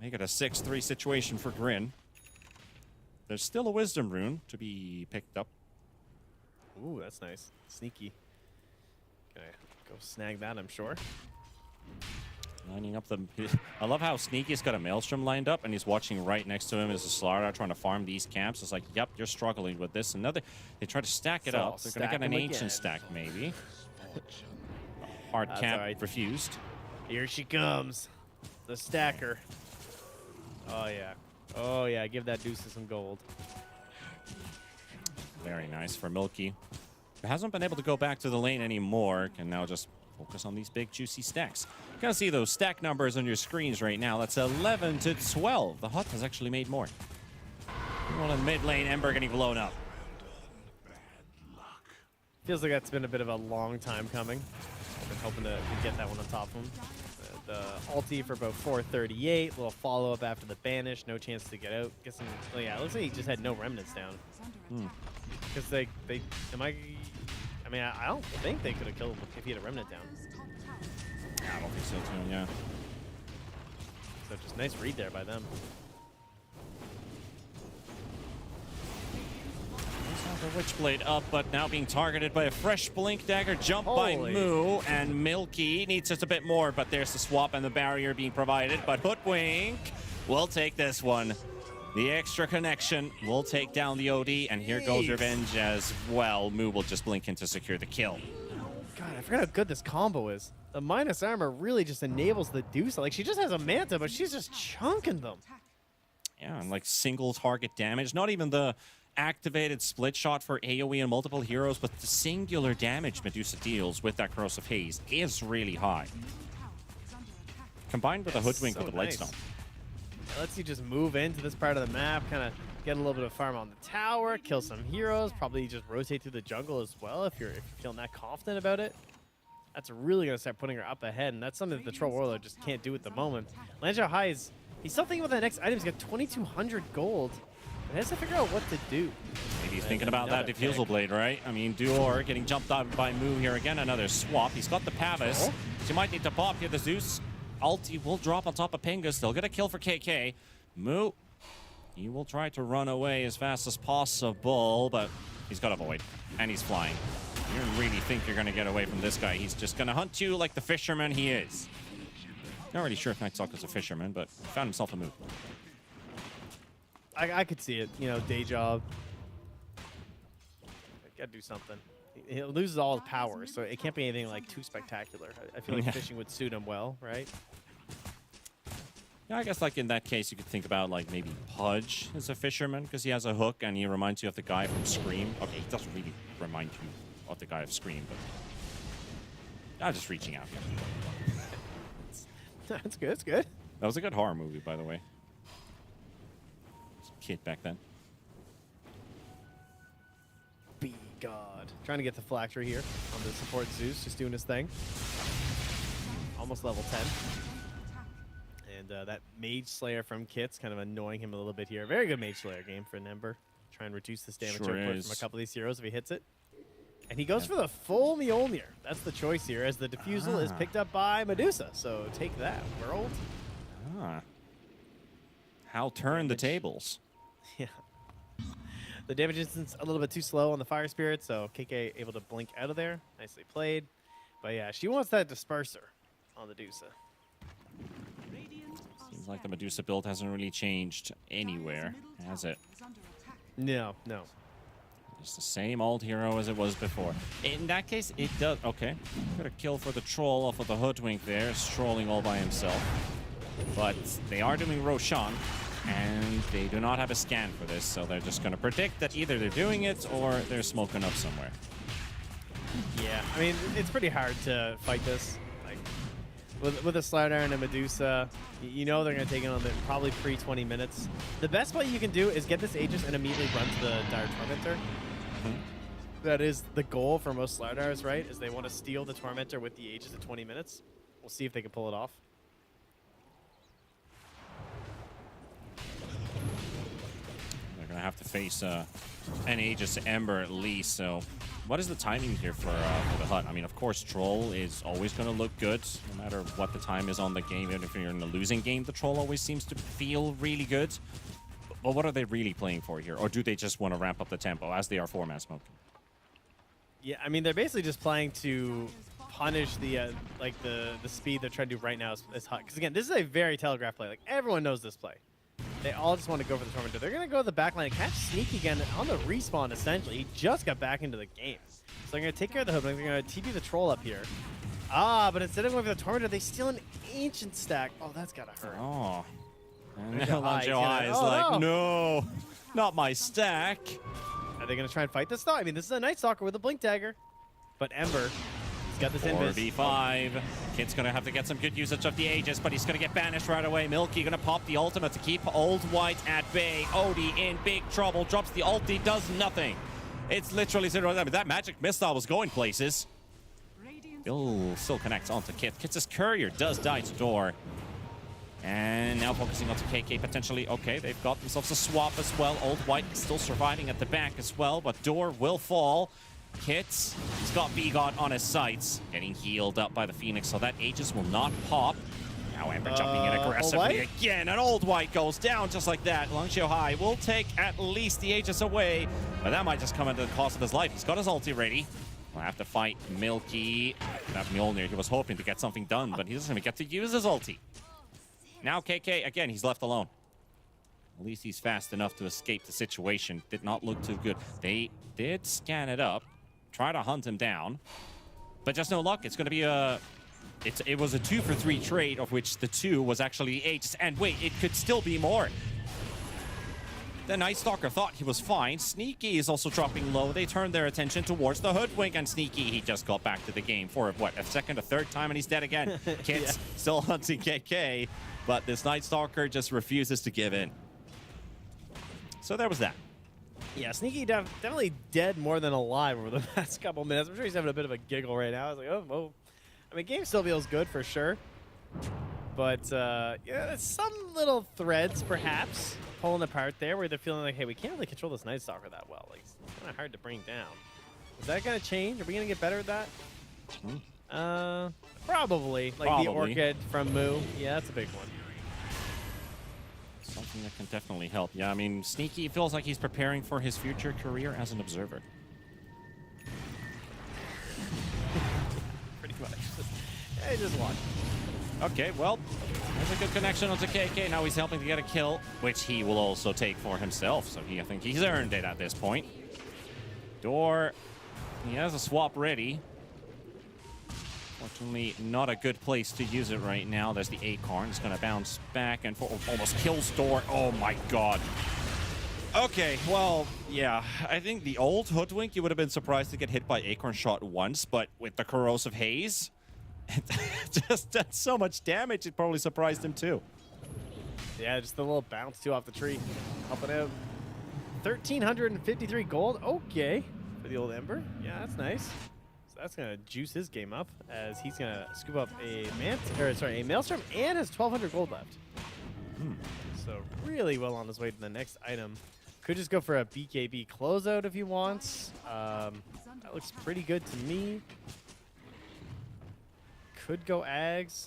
Make it a 6-3 situation for Grin. There's still a Wisdom Rune to be picked up. Ooh, that's nice. Sneaky. Okay, go snag that, I'm sure. Lining up the... I love how Sneaky's got a Maelstrom lined up, and he's watching right next to him as a Slardar trying to farm these camps. It's like, yep, you're struggling with this. And now they try to stack it up. They're going to get an Ancient stack, maybe. Hard camp refused. Here she comes. The stacker. Oh, yeah. Oh, yeah. Give that Deuce some gold. Very nice for Milky. Who hasn't been able to go back to the lane anymore. Can now just focus on these big, juicy stacks. You can see those stack numbers on your screens right now. That's 11 to 12. The HUD has actually made more. Well, in mid lane, Ember getting blown up. Feels like that's been a bit of a long time coming. I've been hoping to get that one on top of him. The ulti for about 438, little follow-up after the banish, no chance to get out. Guessing, well, yeah, it looks like he just had no remnants down. Because I don't think they could have killed him if he had a remnant down. I don't think so, too, yeah. So just nice read there by them. The Witchblade up, but now being targeted by a fresh Blink Dagger jump by Moo, and Milky needs just a bit more, but there's the swap and the barrier being provided, but Hoodwink will take this one. The extra connection will take down the OD, and here goes Revenge as well. Moo will just blink in to secure the kill. God, I forgot how good this combo is. The minus armor really just enables the Deuce. Like, she just has a Manta, but she's just chunking them. Yeah, and like single target damage, not even the activated split shot for AoE and multiple heroes, but the singular damage Medusa deals with that Corrosive Haze is really high. Combined with a Hoodwink with a Blightstone. It lets you just move into this part of the map, kind of get a little bit of farm on the tower, kill some heroes, probably just rotate through the jungle as well if you're feeling that confident about it. That's really going to start putting her up ahead, and that's something that the Troll Warlord just can't do at the moment. Lanzhou High he's still thinking about the next item. He's got 2,200 gold. He has to figure out what to do. Maybe he's thinking about that Diffusal Blade, right? I mean, Duor getting jumped out by Moo here again. Another swap. He's got the Pavis. So he might need to pop here. The Zeus ulti will drop on top of Penga. Still get a kill for KK. Moo, he will try to run away as fast as possible, but he's got to avoid. And he's flying. You don't really think you're going to get away from this guy. He's just going to hunt you like the fisherman he is. Not really sure if Night Stalker's a fisherman, but found himself a move. I could see it, you know, day job. Gotta do something. He loses all his power, so it can't be anything like too spectacular. I feel like fishing would suit him well, right? Yeah, I guess like in that case, you could think about like maybe Pudge as a fisherman because he has a hook and he reminds you of the guy from Scream. Okay, he doesn't really remind you of the guy of Scream, but I'm just reaching out here. That's good. That's good. That was a good horror movie, by the way. Kid back then. Be God. Trying to get the Phylactery here on the support Zeus, just doing his thing. Almost level 10. And that Mage Slayer from Kit's kind of annoying him a little bit here. Very good Mage Slayer game for Nember. Try and reduce this damage Sure output is. from a couple of these heroes if he hits it. And he goes for the full Mjolnir. That's the choice here, as the Diffusal is picked up by Medusa. So take that, world. How turn the tables. Yeah. The damage instance a little bit too slow on the Fire Spirit, so KK able to blink out of there. Nicely played. But yeah, she wants that Disperser on the Medusa. Seems like the Medusa build hasn't really changed anywhere, has it? No. It's the same old hero as it was before. In that case, it does. Okay. Got a kill for the troll off of the Hoodwink there, strolling all by himself. But they are doing Roshan, and they do not have a scan for this, so they're just going to predict that either they're doing it or they're smoking up somewhere. Yeah, I mean, it's pretty hard to fight this. Like, with a Slide Iron and Medusa, you know they're going to take it on the probably pre-20 minutes. The best play you can do is get this Aegis and immediately run to the Dire Tormentor. That is the goal for most Slardars, right? Is they want to steal the Tormentor with the Aegis at 20 minutes. We'll see if they can pull it off. They're going to have to face an Aegis Ember at least, so what is the timing here for the Hut? I mean, of course, Troll is always going to look good, no matter what the time is on the game. Even if you're in a losing game, the Troll always seems to feel really good. But what are they really playing for here? Or do they just want to ramp up the tempo as they are 4-man smoking? Yeah, I mean, they're basically just playing to punish the like the speed they're trying to do right now is Hut. Because again, this is a very telegraphed play. Like, everyone knows this play. They all just want to go for the Tormentor. They're going to go to the back line and catch Sneak again on the respawn, essentially. He just got back into the game. So they're going to take care of the Hoodwink. They're going to TP the Troll up here. But instead of going for the Tormentor, they steal an Ancient stack. Oh, that's got to hurt. Oh. And There's now a high. Lanzhou is like, no, not my stack. Are they going to try and fight this though? I mean, this is a Night Stalker with a Blink Dagger. But Ember, he's got this invis. 4v5. Kid's going to have to get some good usage of the Aegis, but he's going to get banished right away. Milky going to pop the ultimate to keep Old White at bay. Odie in big trouble. Drops the ulti, does nothing. It's literally 0. That magic missile was going places. Still connects onto Kit. Kit's courier does die to Door. And now focusing onto KK potentially. Okay, they've got themselves a swap as well. Old White still surviving at the back as well, but Door will fall. Kits, he's got Bigot on his sights, getting healed up by the Phoenix, so that Aegis will not pop. Now Ember jumping in aggressively again, and Old White goes down just like that. Lanzhou High will take at least the Aegis away, but that might just come at the cost of his life. He's got his ulti ready. We'll have to fight Milky. That Mjolnir, he was hoping to get something done, but he doesn't even get to use his ulti. Now KK, again, he's left alone. At least he's fast enough to escape the situation. Did not look too good. They did scan it up, try to hunt him down, but just no luck. It's going to be a... It was a 2-for-3 trade, of which the 2 was actually Aegis. And wait, it could still be more. The Night Stalker thought he was fine. Sneaky is also dropping low. They turned their attention towards the Hoodwink, and Sneaky, he just got back to the game for, what, a second, a third time, and he's dead again. Kit's still hunting KK, but this Night Stalker just refuses to give in. So there was that. Yeah, Sneaky definitely dead more than alive over the past couple minutes. I'm sure he's having a bit of a giggle right now. I was like, oh, I mean, game still feels good for sure. But, yeah, some little threads, perhaps, pulling apart there where they're feeling like, hey, we can't really control this Night Stalker that well. Like, it's kind of hard to bring down. Is that going to change? Are we going to get better at that? Probably. Like the Orchid from Moo. Yeah, that's a big one. Something that can definitely help. Yeah, I mean, Sneaky feels like he's preparing for his future career as an observer. Pretty much. Hey, just watch. Okay, well, there's a good connection onto KK. Now he's helping to get a kill, which he will also take for himself. So I think he's earned it at this point. Door, he has a swap ready. Fortunately, not a good place to use it right now. There's the Acorn. It's going to bounce back and almost kills Door. Oh, my God. Okay, well, yeah. I think the old Hoodwink, you would have been surprised to get hit by Acorn shot once, but with the Corrosive Haze, it just did so much damage, it probably surprised him, too. Yeah, just a little bounce, too, off the tree. Helping out. 1,353 gold. Okay. For the old Ember. Yeah, that's nice. That's going to juice his game up as he's going to scoop up a Maelstrom and has 1,200 gold left. So really well on his way to the next item. Could just go for a BKB closeout if he wants. That looks pretty good to me. Could go Ags,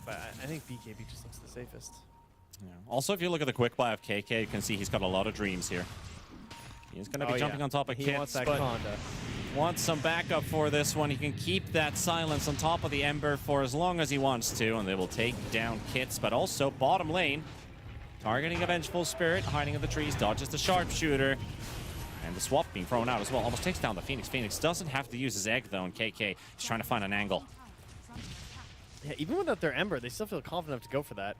but I think BKB just looks the safest. Yeah. Also, if you look at the quick buy of KK, you can see he's got a lot of dreams here. He's going to be jumping on top of He wants that but Conda. wants some backup for this one. He can keep that silence on top of the Ember for as long as he wants to, and they will take down Kits, but also bottom lane. Targeting a Vengeful Spirit, hiding in the trees, dodges the Sharpshooter. And the swap being thrown out as well. Almost takes down the Phoenix. Phoenix doesn't have to use his egg, though, and KK is trying to find an angle. Yeah, even without their Ember, they still feel confident enough to go for that.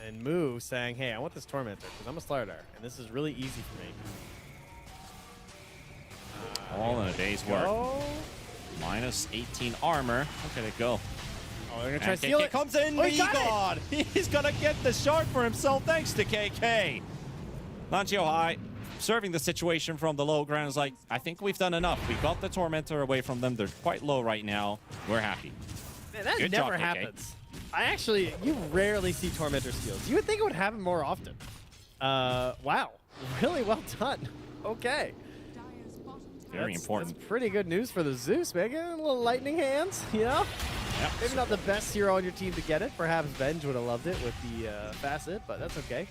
And Moo saying, hey, I want this Tormentor, because I'm a Slardar, and this is really easy for me. All in a day's work. Minus 18 armor. Look at it go. Oh, they're going to try to steal it. Comes in. Oh, he got it. He's going to get the shard for himself thanks to KK. Lancio High, observing the situation from the low ground, is like, I think we've done enough. We got the Tormentor away from them. They're quite low right now. We're happy. Man, that Good never job, KK. happens. You rarely see Tormentor steals. You would think it would happen more often. Wow. Really well done. Okay. Very important. That's pretty good news for the Zeus, man. Getting a little lightning hands, you know? Yep. Maybe not the best hero on your team to get it. Perhaps Venge would have loved it with the facet, but that's okay.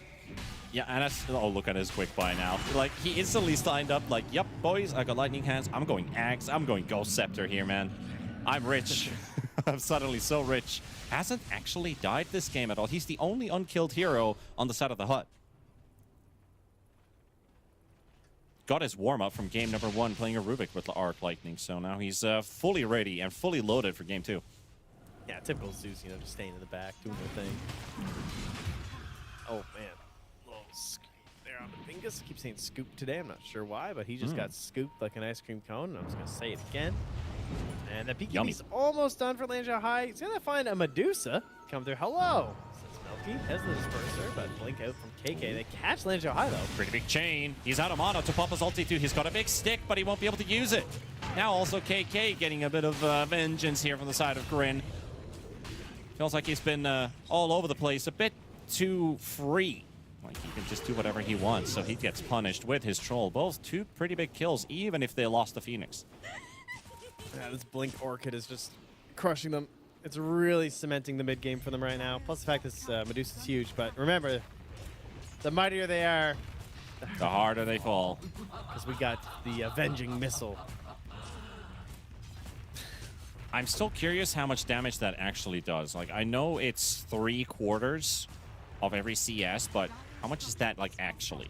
Yeah, and that's, oh, look at his quick buy now. Like, he instantly signed up, like, yep, boys, I got lightning hands. I'm going Axe. I'm going Ghost Scepter here, man. I'm rich. I'm suddenly so rich. Hasn't actually died this game at all. He's the only unkilled hero on the side of the hut. Got his warm-up from game number 1 playing a Rubik with the Arc Lightning, so now he's fully ready and fully loaded for game 2. Yeah, typical Zeus, you know, just staying in the back, doing their thing. Oh, man. Little scoop there on the Bingus. I keep saying scoop today. I'm not sure why, but he just got scooped like an ice cream cone, and I'm just going to say it again. And the BKB's almost done for Lanzhou High. He's going to find a Medusa. Come through. Hello. Milky has the disperser, but blink out from KK. They catch Lanzhou High, though. Pretty big chain. He's out of mana to pop his ulti too. He's got a big stick, but he won't be able to use it. Now also KK getting a bit of vengeance here from the side of Grin. Feels like he's been all over the place, a bit too free. Like he can just do whatever he wants, so he gets punished with his troll. Both two pretty big kills, even if they lost the Phoenix. Yeah, this Blink Orchid is just crushing them. It's really cementing the mid game for them right now. Plus the fact this Medusa is huge, but remember, the mightier they are, the harder they fall. Because we got the Avenging Missile. I'm still curious how much damage that actually does. Like, I know it's 3/4 of every CS, but how much is that, like, actually?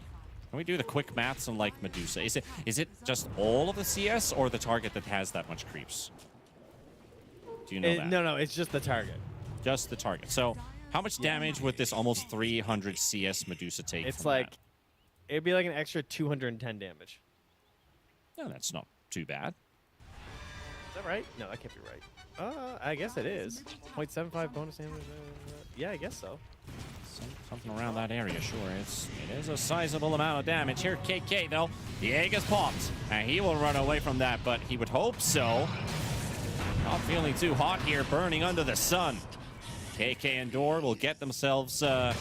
Can we do the quick maths on, like, Medusa? Is it just all of the CS or the target that has that much creeps? Do you know that? No, it's just the target. Just the target. So, how much damage would this almost 300 CS Medusa take? It's from like, that? it'd be like an extra 210 damage. No, that's not too bad. Is that right? No, that can't be right. I guess it is. 0.75 bonus damage. Yeah, I guess so. Something around that area, sure. It is a sizable amount of damage. Here, KK, though. The egg is popped. And he will run away from that, but he would hope so. Not feeling too hot here, burning under the sun. KK and Door will get themselves a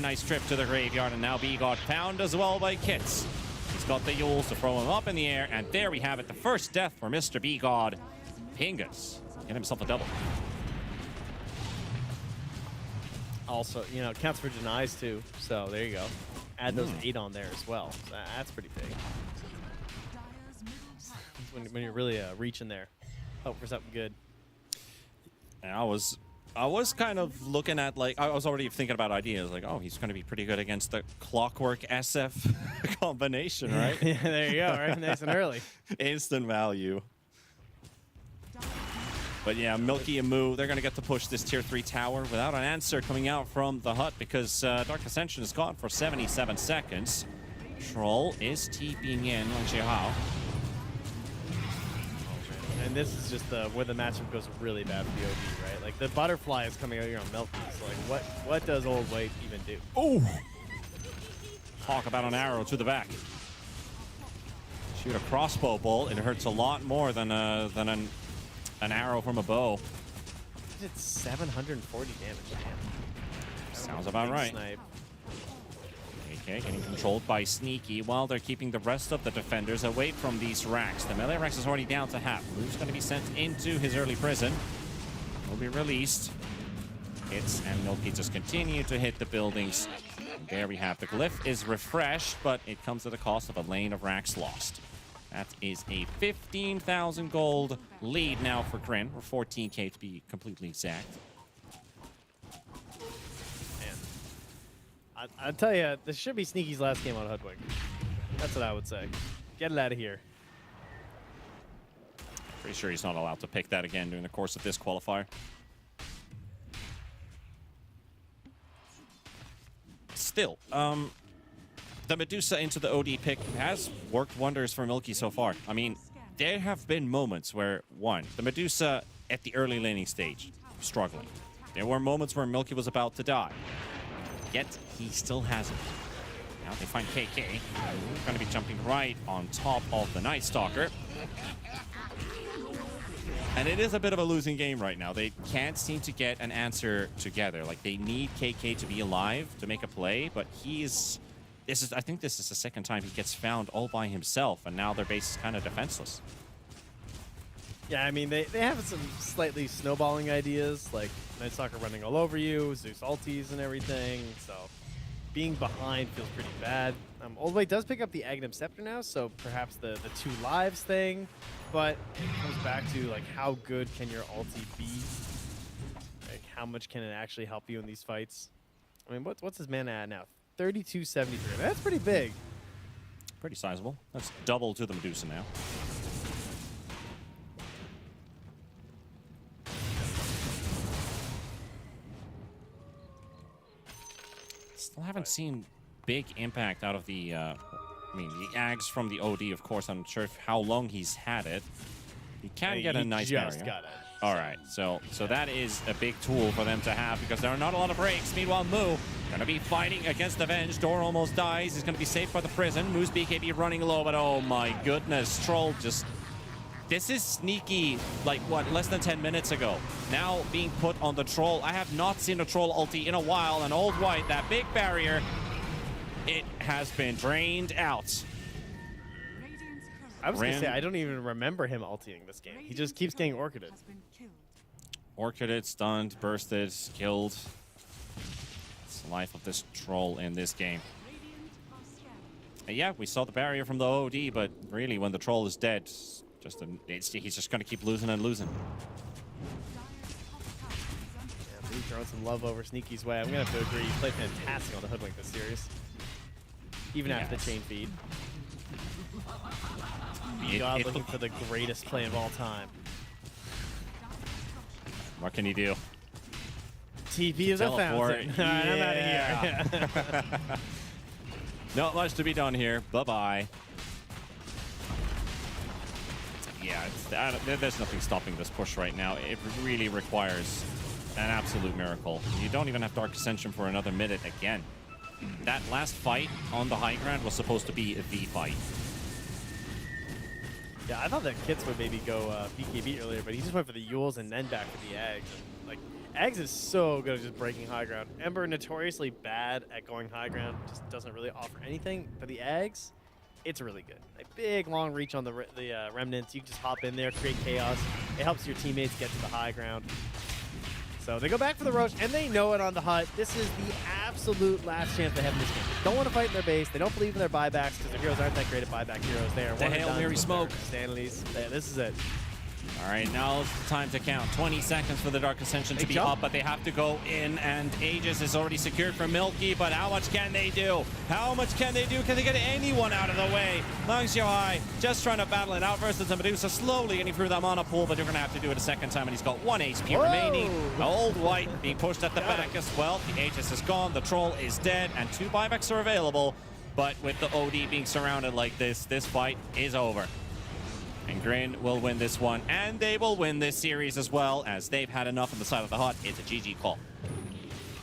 nice trip to the graveyard, and now B got found as well by Kits. He's got the Yules to throw him up in the air, and there we have it. The first death for Mr. B God. Pingus get himself a double. Also, you know, counts for denies too. So there you go. Add those 8 on there as well. So that's pretty big. When you're really reaching there, hope for something good. And I was kind of looking at, like, I was already thinking about ideas, like, oh, he's going to be pretty good against the Clockwork SF combination, right? Yeah, there you go, right? Nice and early. Instant value. But yeah, Milky and Moo, they're going to get to push this tier 3 tower without an answer coming out from the hut because Dark Ascension is gone for 77 seconds. Troll is TPing in on Jiahao. And this is just where the matchup goes really bad for the OD, right? Like, the butterfly is coming out here on Milky, so like, what does Old White even do? Oh! Talk about an arrow to the back. Shoot a crossbow bolt, it hurts a lot more than an arrow from a bow. It's 740 damage, man. Sounds about right. Snipe. Okay, getting controlled by Sneaky while they're keeping the rest of the defenders away from these racks. The melee racks is already down to half. Moo's going to be sent into his early prison. Will be released. Hits and Milky just continue to hit the buildings. And there we have the glyph is refreshed, but it comes at the cost of a lane of racks lost. That is a 15,000 gold lead now for Kryn, or 14k to be completely exact. I'll tell you, this should be Sneaky's last game on Hoodwink. That's what I would say. Get it out of here. Pretty sure he's not allowed to pick that again during the course of this qualifier. Still, the Medusa into the OD pick has worked wonders for Milky so far. I mean, there have been moments where, one, the Medusa at the early laning stage, struggling. There were moments where Milky was about to die. Yet, he still hasn't. Now they find KK. Going to be jumping right on top of the Night Stalker. And it is a bit of a losing game right now. They can't seem to get an answer together. Like, they need KK to be alive to make a play, but he's... I think this is the second time he gets found all by himself, and now their base is kind of defenseless. Yeah, I mean, they have some slightly snowballing ideas, like Night Stalker running all over you, Zeus ultis and everything, so being behind feels pretty bad. Old White does pick up the Aghanim Scepter now, so perhaps the 2 lives thing, but it comes back to, like, how good can your ulti be? Like, how much can it actually help you in these fights? I mean, what's his mana at now? 3273. That's pretty big. Pretty sizable. That's double to the Medusa now. Still haven't seen big impact out of the, I mean, the Ags from the OD, of course. I'm not sure how long he's had it. He can get a nice barrier. Got it. All right, so that is a big tool for them to have because there are not a lot of breaks. Meanwhile, Moo gonna be fighting against Avenge. Door almost dies. He's gonna be saved by the prison. Moo's BKB running low, but oh my goodness, Troll just... This is Sneaky, like, what, less than 10 minutes ago. Now being put on the Troll. I have not seen a Troll ulti in a while, and Old White, that big barrier, it has been drained out. I was going to say, I don't even remember him ulting this game. He just keeps getting Orchided. Orchided, stunned, bursted, killed. It's the life of this Troll in this game. And yeah, we saw the barrier from the OD, but really, when the Troll is dead, he's just going to keep losing and losing. Yeah, Blue throwing some love over Sneaky's way. I'm going to have to agree. He played fantastic on the Hoodwink this series. Even after the chain feed. God, looking for the greatest play of all time. What can he do? TP is a fountain. Yeah. I'm out of here. Not much to be done here. Bye-bye. Yeah, there's nothing stopping this push right now. It really requires an absolute miracle. You don't even have Dark Ascension for another minute again. That last fight on the high ground was supposed to be the fight. Yeah, I thought that Kits would maybe go BKB earlier, but he just went for the Yules and then back for the Eggs. And, like, Eggs is so good at just breaking high ground. Ember notoriously bad at going high ground, just doesn't really offer anything. But the Eggs, it's really good. Like, big, long reach on the Remnants. You can just hop in there, create chaos. It helps your teammates get to the high ground. So they go back for the Roche, and they know it on the hut. This is the absolute last chance they have in this game. They don't want to fight in their base. They don't believe in their buybacks because their heroes aren't that great at buyback heroes. They are The Hail Mary smoke. Stanleys. This is it. All right, now it's time to count. 20 seconds for the Dark Ascension to be up, but they have to go in, and Aegis is already secured for Milky, but how much can they do? How much can they do? Can they get anyone out of the way? Long Xiaohai just trying to battle it out versus the Medusa, slowly getting through that mana pool, but you're going to have to do it a second time, and he's got 1 HP remaining. Old White being pushed at the back as well. The Aegis is gone, the Troll is dead, and 2 buybacks are available, but with the OD being surrounded like this fight is over. And Grin will win this one, and they will win this series as well, as they've had enough on the side of the hut. It's a GG call.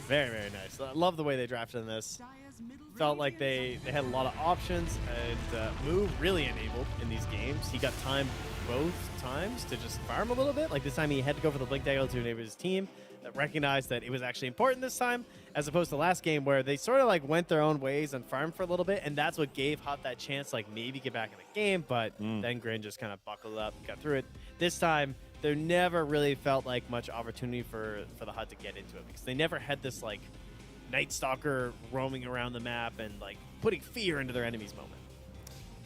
Very, very nice. I love the way they drafted in this. Felt like they had a lot of options, and Move really enabled in these games. He got time both times to just farm a little bit. Like this time he had to go for the Blink Dagger to enable his team, that recognized that it was actually important this time, as opposed to last game where they sort of like went their own ways and farmed for a little bit, and that's what gave Hut that chance, like maybe get back in the game, but then Grin just kind of buckled up, got through it. This time, there never really felt like much opportunity for the Hut to get into it, because they never had this like Night Stalker roaming around the map and like putting fear into their enemies moment.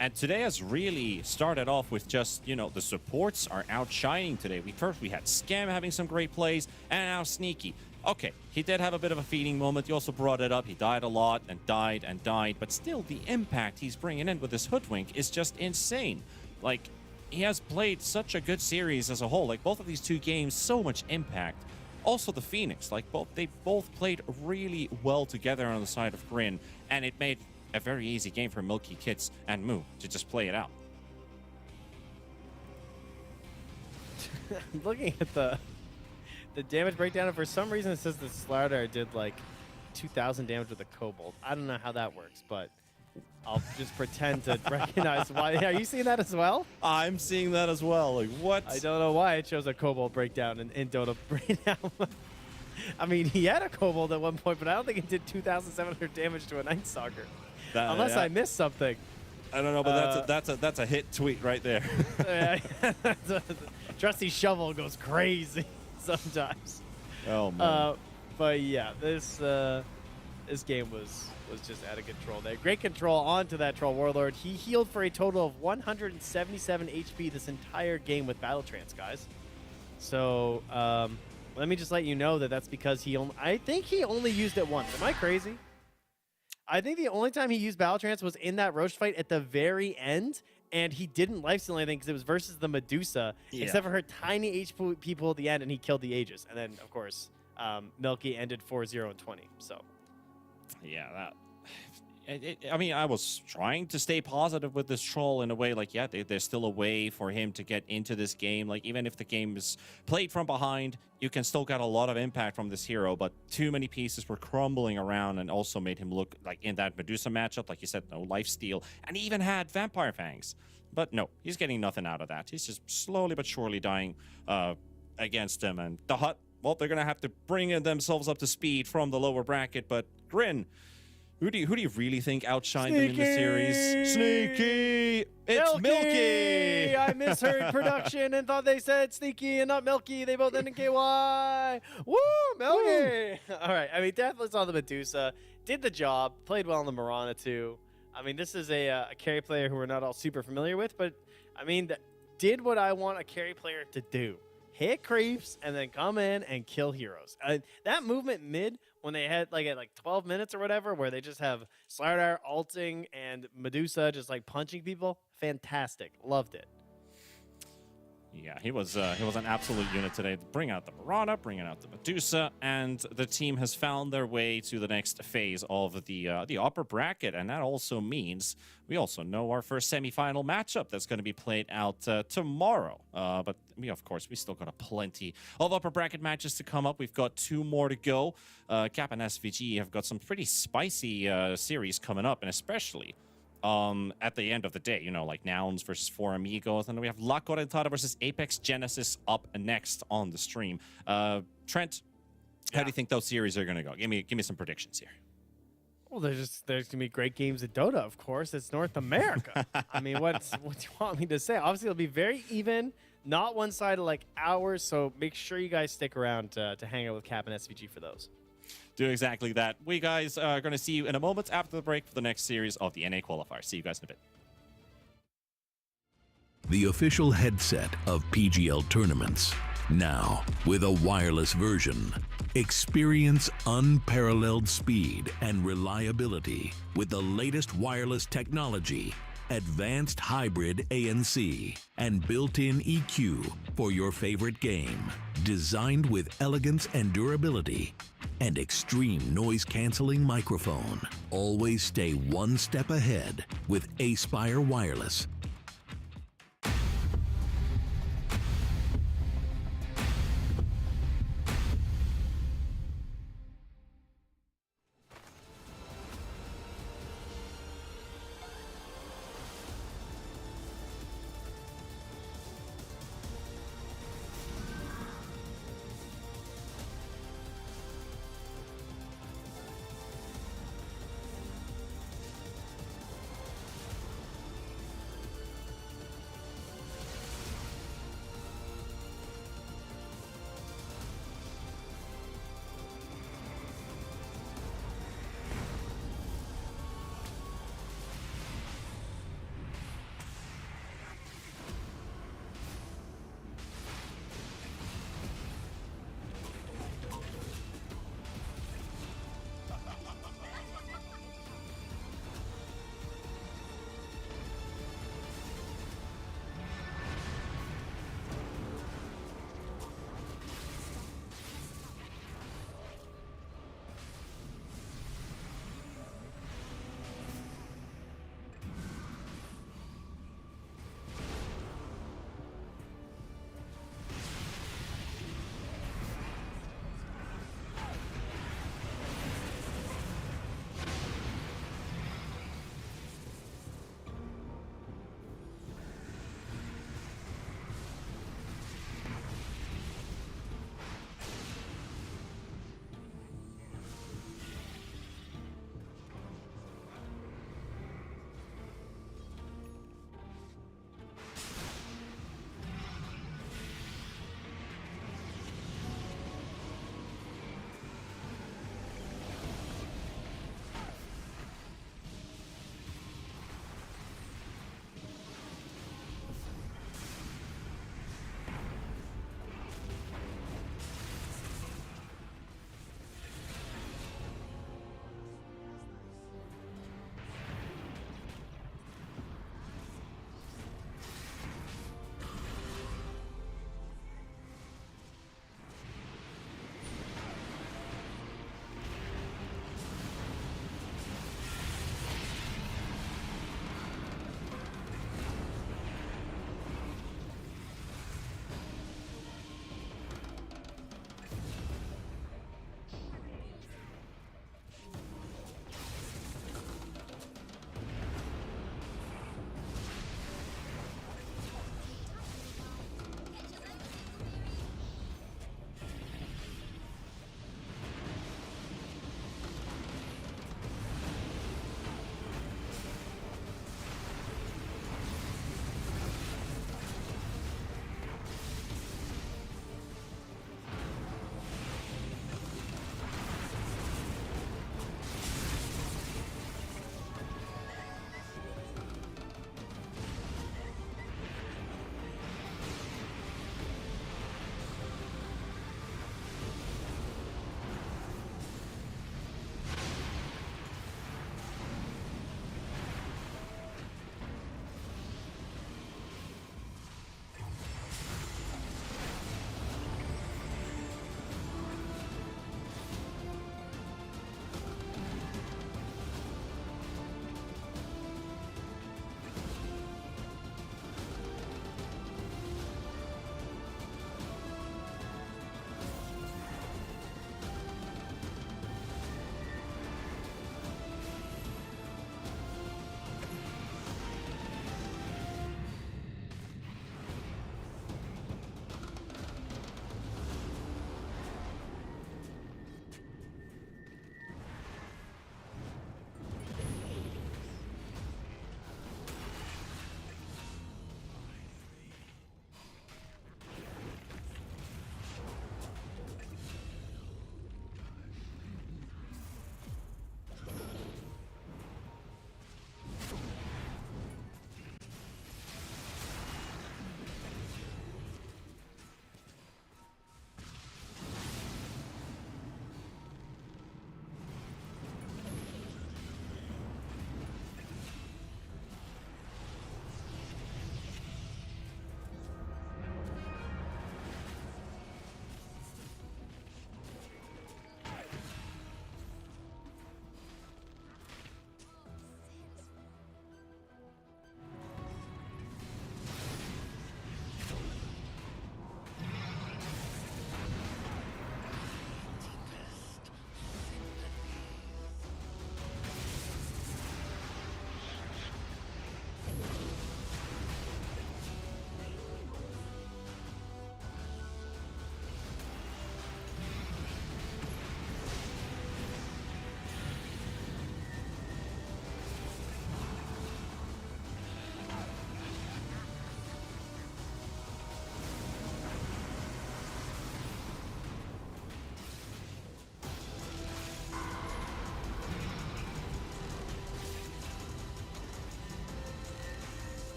And today has really started off with just, you know, the supports are outshining today. We had Scam having some great plays, and now Sneaky. Okay, he did have a bit of a feeding moment. He also brought it up. He died a lot and died and died, but still the impact he's bringing in with this Hoodwink is just insane. Like, he has played such a good series as a whole. Like, both of these 2 games, so much impact. Also the Phoenix, like they both played really well together on the side of Grin, and it made a very easy game for Milky, Kits, and Moo to just play it out. Looking at the damage breakdown, and for some reason it says the Slardar did like 2,000 damage with a Kobold. I don't know how that works, but I'll just pretend to recognize why. Are you seeing that as well? I'm seeing that as well. Like, what? I don't know why it shows a Kobold breakdown in Dota breakdown. I mean, he had a Kobold at one point, but I don't think it did 2,700 damage to a Night Stalker. Unless I missed something. I don't know, but that's a hit tweet right there. Trusty Shovel goes crazy sometimes. Oh man. But yeah, this game was just out of control there. Great control onto that Troll Warlord. He healed for a total of 177 HP this entire game with Battle Trance, guys. So let me just let you know that that's because I think he only used it once. Am I crazy? I think the only time he used Battle Trance was in that Roche fight at the very end, and he didn't lifesteal anything because it was versus the Medusa, except for her tiny HP pool at the end, and he killed the Aegis. And then, of course, Milky ended 4-0 and 20. So, yeah, I mean, I was trying to stay positive with this Troll in a way, like, yeah, there's still a way for him to get into this game. Like, even if the game is played from behind, you can still get a lot of impact from this hero, but too many pieces were crumbling around and also made him look like in that Medusa matchup, like you said, no lifesteal, and he even had Vampire Fangs. But no, he's getting nothing out of that. He's just slowly but surely dying against him. And the Hut, well, they're going to have to bring themselves up to speed from the lower bracket, but Grin, who do you really think outshined them in the series? Sneaky! It's Milky! I misheard production and thought they said Sneaky and not Milky. They both end in KY. Woo, Milky! Woo. All right, I mean, definitely saw the Medusa. Did the job. Played well in the Mirana, too. I mean, this is a carry player who we're not all super familiar with, but, I mean, did what I want a carry player to do. Hit creeps and then come in and kill heroes. That movement mid, when they had like at like 12 minutes or whatever, where they just have Slardar ulting and Medusa just like punching people, fantastic. Loved it. Yeah, he was an absolute unit today. Bring out the Mirana, bringing out the Medusa, and the team has found their way to the next phase of the upper bracket, and that also means we also know our first semifinal matchup that's going to be played out tomorrow. But of course, we still got plenty of upper bracket matches to come up. We've got 2 more to go. Cap and SVG have got some pretty spicy series coming up, and especially at the end of the day, like Nouns versus For Amigos, and then we have La Correntada versus Apex Genesis up next on the stream. Trent, how do you think those series are going to go? Give me some predictions here. Well, there's gonna be great games of Dota, of course. It's North America. I mean, what do you want me to say? Obviously, it'll be very even, not one-sided like ours. So make sure you guys stick around to hang out with Cap and SVG for those. Do exactly that. We guys are going to see you in a moment after the break for the next series of the NA qualifier. See you guys in a bit. The official headset of PGL tournaments. Now, with a wireless version. Experience unparalleled speed and reliability with the latest wireless technology, advanced hybrid ANC, and built-in EQ for your favorite game. Designed with elegance and durability, and extreme noise-canceling microphone. Always stay one step ahead with Aspire Wireless.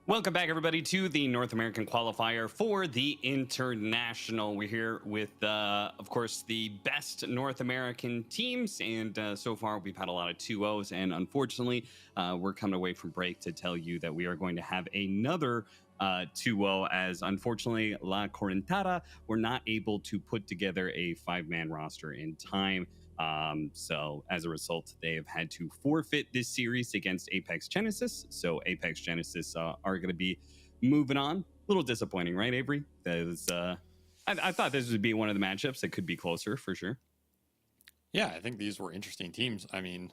Welcome back, everybody, to the North American qualifier for the International. We're here with, of course, the best North American teams, and so far we've had a lot of 2-0s, and unfortunately, we're coming away from break to tell you that we are going to have another 2-0, as unfortunately La Correntada were not able to put together a 5-man roster in time. So as a result, they have had to forfeit this series against Apex Genesis. So Apex Genesis are going to be moving on. A little disappointing, right, Avery? That was, I thought this would be one of the matchups that could be closer for sure. Yeah, I think these were interesting teams. I mean,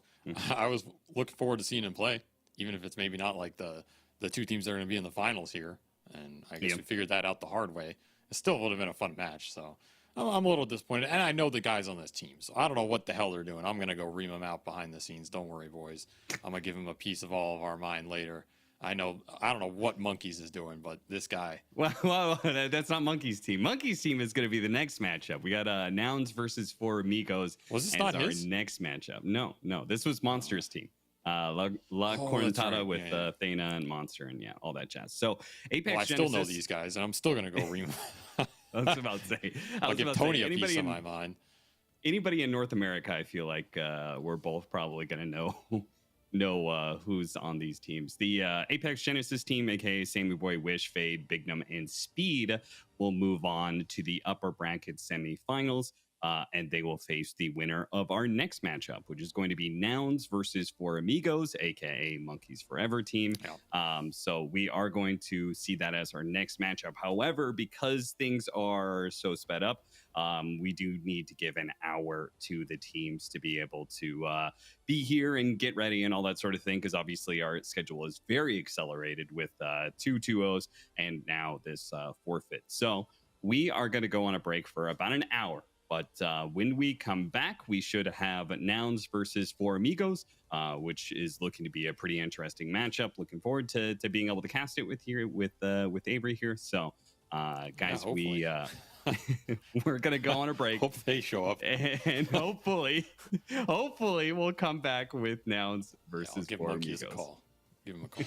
I was looking forward to seeing them play, even if it's maybe not like the two teams that are going to be in the finals here. And I guess we figured that out the hard way. It still would have been a fun match. So I'm a little disappointed. And I know the guys on this team, so I don't know what the hell they're doing. I'm going to go ream them out behind the scenes. Don't worry, boys. I'm going to give them a piece of all of our mind later. I don't know what Monkeys is doing, but this guy. Well, that's not Monkey's team. Monkey's team is going to be the next matchup. We got Nouns versus For Amigos. Was this not his? Our next matchup? No. This was Monster's team. La Correntada with Thana and Monster and all that jazz. So Apex I Genesis, still know these guys, and I'm still going to go ream them. I was about to say. I'll give Tony a piece of my mind. Anybody in North America, I feel like we're both probably going to know who's on these teams. The Apex Genesis team, aka Sammy Boy, Wish, Fade, Bignum, and Speed, will move on to the upper bracket semifinals. And they will face the winner of our next matchup, which is going to be Nouns versus For Amigos, aka Monkeys Forever team. So we are going to see that as our next matchup. However, because things are so sped up, we do need to give an hour to the teams to be able to be here and get ready and all that sort of thing, because obviously our schedule is very accelerated with 2 2-0s and now this forfeit. So we are going to go on a break for about an hour. But when we come back, we should have Nouns versus For Amigos, which is looking to be a pretty interesting matchup. Looking forward to being able to cast it with Avery here. So, guys, we're gonna go on a break. Hope they show up, and hopefully we'll come back with Nouns versus give For Monkeys Amigos. a call. Give him a call.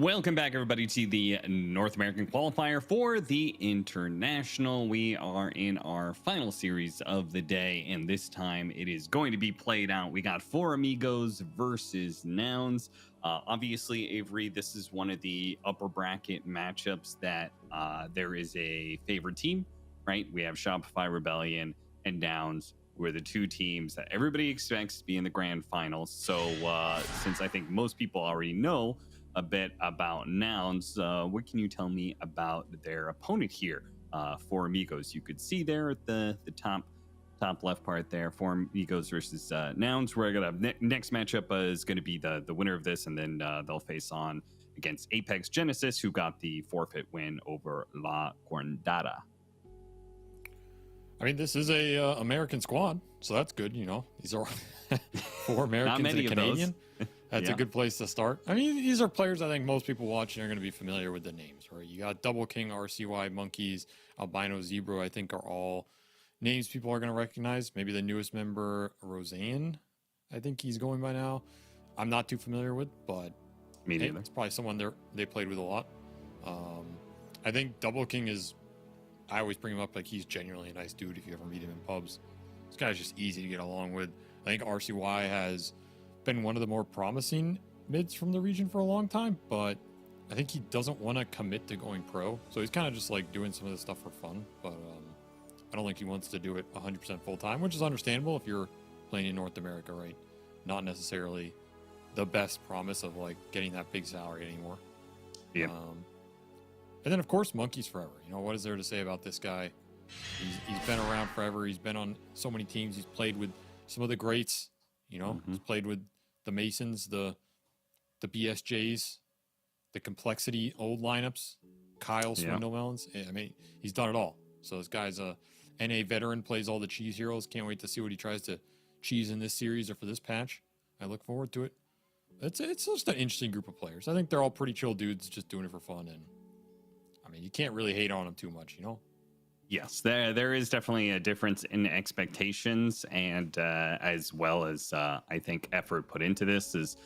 Welcome back, everybody, to the North American qualifier for the International. We are in our final series of the day, and this time it is going to be played out. We got For Amigos versus Nouns. Obviously, Avery, this is one of the upper bracket matchups that there is a favored team, right? We have Shopify Rebellion and Nouns, who are the two teams that everybody expects to be in the grand finals. So since I think most people already know a bit about Nouns, what can you tell me about their opponent here? For Amigos, you could see there at the top left part there, For Amigos versus Nouns. We're gonna next matchup is going to be the winner of this, and then they'll face on against Apex Genesis, who got the forfeit win over La Guardada. I mean, this is a American squad, so that's good. You know, these are 4 Americans and a Canadian. That's a good place to start. I mean, these are players I think most people watching are going to be familiar with the names, right? You got Double King, RCY, Monkeys, Albino Zebra, I think are all names people are going to recognize. Maybe the newest member, Roseanne, I think he's going by now. I'm not too familiar with, but it's probably someone they played with a lot. I think Double King is, I always bring him up like he's genuinely a nice dude if you ever meet him in pubs. This guy's just easy to get along with. I think RCY has been one of the more promising mids from the region for a long time, but I think he doesn't want to commit to going pro. So he's kind of just like doing some of this stuff for fun, but I don't think he wants to do it 100% full time, which is understandable if you're playing in North America, right? Not necessarily the best promise of like getting that big salary anymore. Yeah. And then of course, Monkeys forever. You know, what is there to say about this guy? He's been around forever. He's been on so many teams. He's played with some of the greats. You know, he's played with the Masons, the BSJs, the Complexity old lineups, Kyle Swindle Melons. I mean, he's done it all. So this guy's a NA veteran, plays all the cheese heroes. Can't wait to see what he tries to cheese in this series or for this patch. I look forward to it. It's just an interesting group of players. I think they're all pretty chill dudes just doing it for fun. And I mean, you can't really hate on them too much, you know? Yes, there is definitely a difference in expectations, and as well as I think effort put into this. Is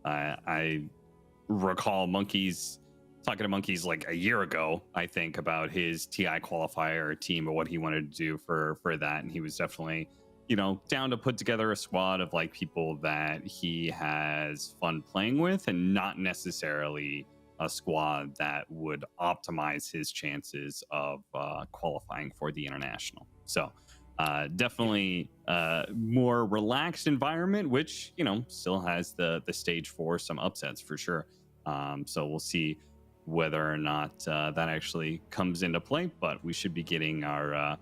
I recall talking to Monkeys like a year ago, I think, about his TI qualifier team or what he wanted to do for that, and he was definitely, you know, down to put together a squad of like people that he has fun playing with, and not necessarily a squad that would optimize his chances of qualifying for the international. So definitely more relaxed environment, which, you know, still has the stage for some upsets for sure. So we'll see whether or not that actually comes into play, but we should be getting our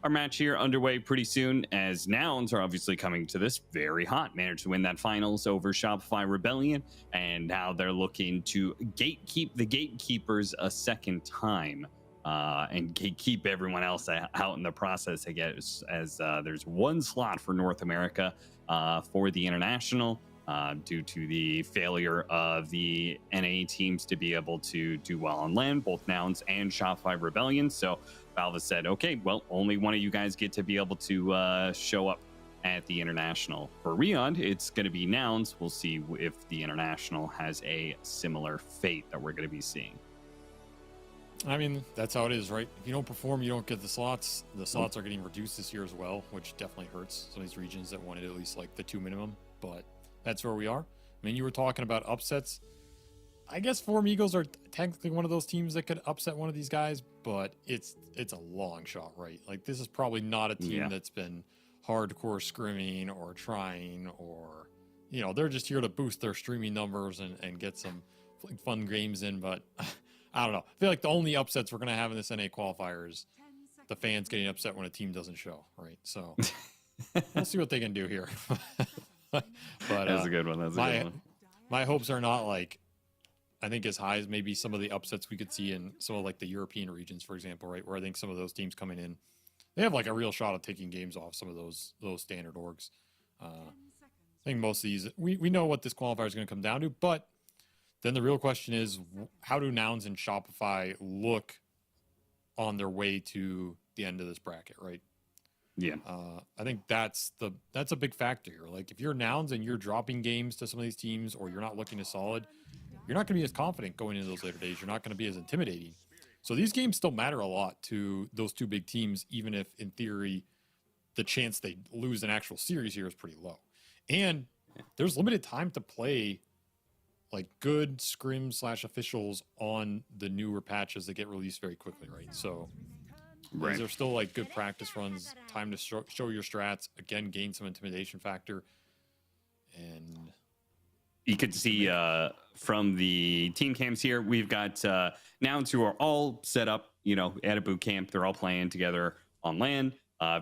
match here underway pretty soon, as Nouns are obviously coming to this very hot, managed to win that finals over Shopify Rebellion, and now they're looking to gatekeep the gatekeepers a second time, and gatekeep everyone else out in the process, I guess, as there's one slot for North America for the international, due to the failure of the NA teams to be able to do well on land, both Nouns and Shopify Rebellion. So Valve has said, okay, well, only one of you guys get to be able to show up at the international. For Rion, it's going to be Nouns. We'll see if the international has a similar fate that we're going to be seeing. I mean, that's how it is, right? If you don't perform, you don't get the slots. The slots are getting reduced this year as well, which definitely hurts some of these regions that wanted at least like the 2 minimum, but that's where we are. I mean, you were talking about upsets. I guess For Amigos are technically one of those teams that could upset one of these guys, but it's a long shot, right? Like, this is probably not a team that's been hardcore scrimming or trying, or, you know, they're just here to boost their streaming numbers and get some fun games in. But I don't know. I feel like the only upsets we're going to have in this NA qualifier is the fans getting upset when a team doesn't show, right? So we'll see what they can do here. But that's a good one. That's a good one. My hopes are not like, I think, as high as maybe some of the upsets we could see in some of like the European regions, for example, right? Where I think some of those teams coming in, they have like a real shot of taking games off some of those standard orgs. I think most of these, we know what this qualifier is going to come down to, but then the real question is, how do Nouns and Shopify look on their way to the end of this bracket, right? Yeah. I think that's a big factor here. Like, if you're Nouns and you're dropping games to some of these teams, or you're not looking as solid, you're not going to be as confident going into those later days. You're not going to be as intimidating. So these games still matter a lot to those two big teams, even if in theory the chance they lose an actual series here is pretty low. And there's limited time to play like good scrim/officials on the newer patches that get released very quickly, right? So these are still like good practice runs, time to show your strats, again, gain some intimidation factor. And you could see from the team camps here, we've got Nouns who are all set up, at a boot camp. They're all playing together on LAN.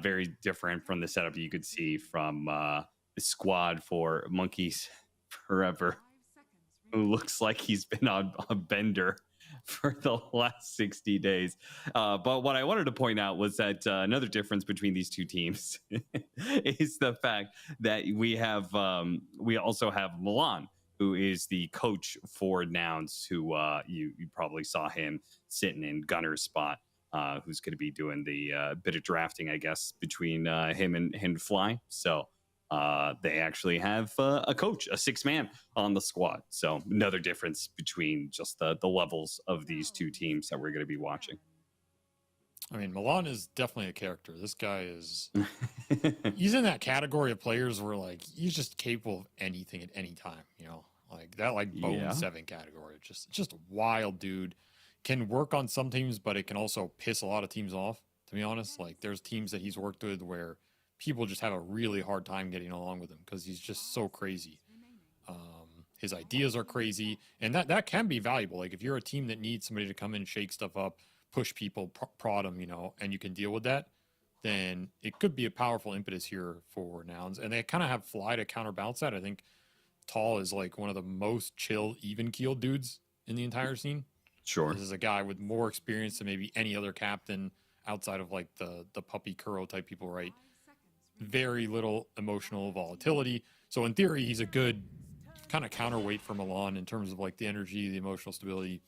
Very different from the setup you could see from the squad for Monkeys Forever, who looks like he's been on a bender for the last 60 days. But what I wanted to point out was that another difference between these two teams is the fact that we also have Milan, who is the coach for Nouns, who you probably saw him sitting in Gunner's spot, who's going to be doing the bit of drafting, I guess, between him and Fly. So they actually have a coach, a 6-man on the squad. So another difference between just the levels of these two teams that we're going to be watching. I mean, Milan is definitely a character. This guy is, he's in that category of players where like, he's just capable of anything at any time, like that, like Bone 7 category. Just a wild dude. Can work on some teams, but it can also piss a lot of teams off, to be honest. Like there's teams that he's worked with where people just have a really hard time getting along with him because he's just so crazy. His ideas are crazy, and that can be valuable. Like if you're a team that needs somebody to come in, shake stuff up, push people, prod them, and you can deal with that, then it could be a powerful impetus here for Nouns. And they kind of have Fly to counterbalance that. I think Tall is like one of the most chill, even-keeled dudes in the entire scene. Sure. This is a guy with more experience than maybe any other captain outside of like the Puppy Kuro type people, right? Very little emotional volatility. So in theory, he's a good kind of counterweight for Milan in terms of like the energy, the emotional stability,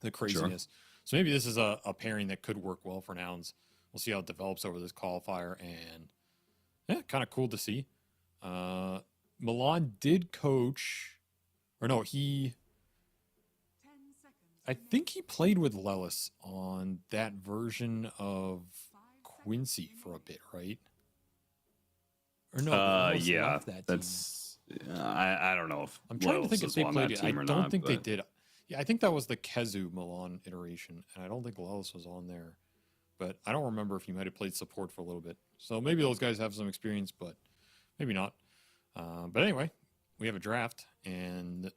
the craziness. Sure. So maybe this is a pairing that could work well for Nouns. We'll see how it develops over this qualifier, and kind of cool to see. Milan did coach, or no, I think he played with Lelis on that version of Quincy for a bit, right? Or no, yeah, that's. I don't know if I'm trying to think if they played it. I don't think they but... did. Yeah, I think that was the Kezu Milan iteration, and I don't think Lelis was on there. But I don't remember if he might have played support for a little bit. So maybe those guys have some experience, but maybe not. But anyway, we have a draft, and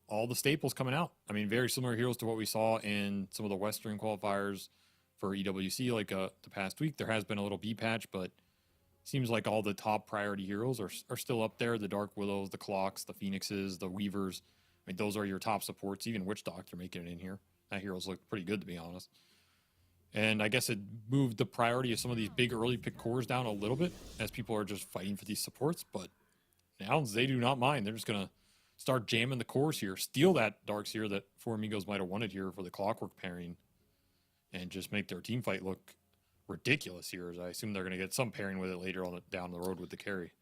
all the staples coming out. I mean, very similar heroes to what we saw in some of the Western qualifiers for EWC, like the past week. There has been a little B patch, but seems like all the top priority heroes are still up there. The Dark Willows, the Clocks, the Phoenixes, the Weavers. I mean, those are your top supports. Even Witch Doctor making it in here. That hero's looked pretty good, to be honest. And I guess it moved the priority of some of these big early pick cores down a little bit as people are just fighting for these supports. But Nouns, they do not mind. They're just going to start jamming the cores here, steal that Darkseer that For Amigos might have wanted here for the Clockwork pairing, and just make their team fight look ridiculous here. As I assume they're going to get some pairing with it later on down the road with the carry.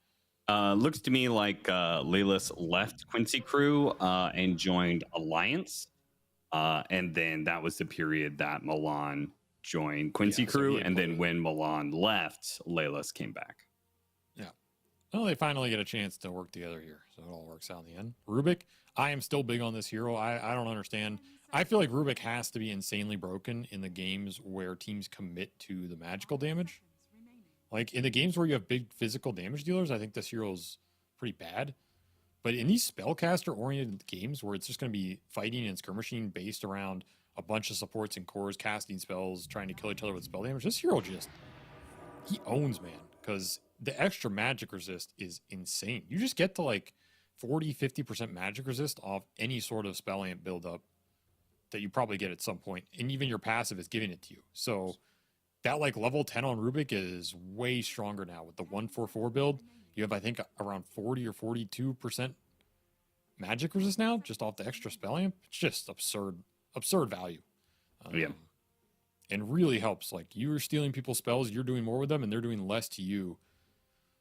Looks to me like Lelis left Quincy Crew and joined Alliance. And then that was the period that Milan joined Quincy Crew. And then when Milan left, Lelis came back. Yeah. Well, they finally get a chance to work together here. So it all works out in the end. Rubik, I am still big on this hero. I don't understand. I feel like Rubik has to be insanely broken in the games where teams commit to the magical damage. Like in the games where you have big physical damage dealers, I think this hero's pretty bad. But in these spellcaster-oriented games where it's just going to be fighting and skirmishing based around a bunch of supports and cores, casting spells, trying to kill each other with spell damage, this hero he owns, man. Because the extra magic resist is insane. You just get to like 40, 50% magic resist off any sort of spell amp buildup that you probably get at some point. And even your passive is giving it to you. So that like level 10 on Rubik is way stronger now with the 144 build. You have, I think, around 40 or 42% magic resist now, just off the extra spell amp. It's just absurd value. And really helps. Like, you're stealing people's spells, you're doing more with them, and they're doing less to you.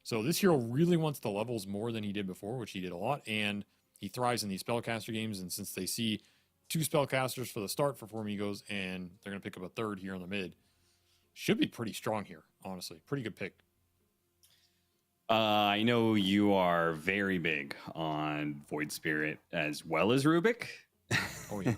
So this hero really wants the levels more than he did before, which he did a lot. And he thrives in these spellcaster games, and since they see 2 spellcasters for the start for For Amigos, and they're going to pick up a third here in the mid, should be pretty strong here, honestly. Pretty good pick. I know you are very big on Void Spirit as well as Rubik. Oh, yeah.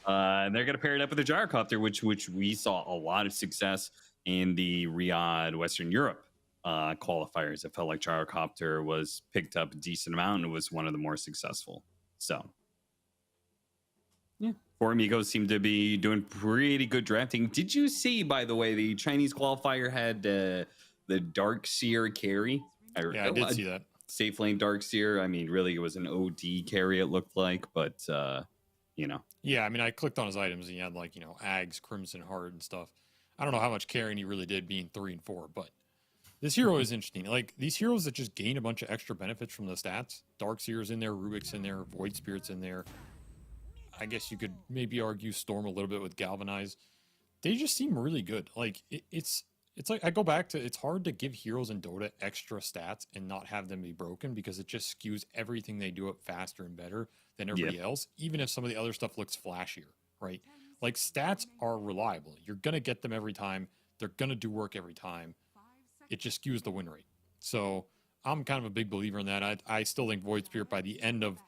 And they're going to pair it up with the Gyrocopter, which we saw a lot of success in the Riyadh Western Europe qualifiers. It felt like Gyrocopter was picked up a decent amount and was one of the more successful. So, yeah, For Amigos seem to be doing pretty good drafting. Did you see, by the way, the Chinese qualifier had the Darkseer carry? Yeah, I did see that. Safe lane Darkseer. I mean, really, it was an OD carry, it looked like, but, you know. Yeah, I mean, I clicked on his items, and he had, like, Ags, Crimson Heart, and stuff. I don't know how much carrying he really did being 3 and 4, but this hero is interesting. Like, these heroes that just gain a bunch of extra benefits from the stats. Darkseer's in there, Rubik's in there, Void Spirit's in there. I guess you could maybe argue Storm a little bit with Galvanize. They just seem really good. Like, it's like, I go back to, it's hard to give heroes in Dota extra stats and not have them be broken, because it just skews everything they do up faster and better than everybody else, even if some of the other stuff looks flashier, right? Like, stats are reliable. You're going to get them every time. They're going to do work every time. It just skews the win rate. So I'm kind of a big believer in that. I still think Void Spirit, by the end of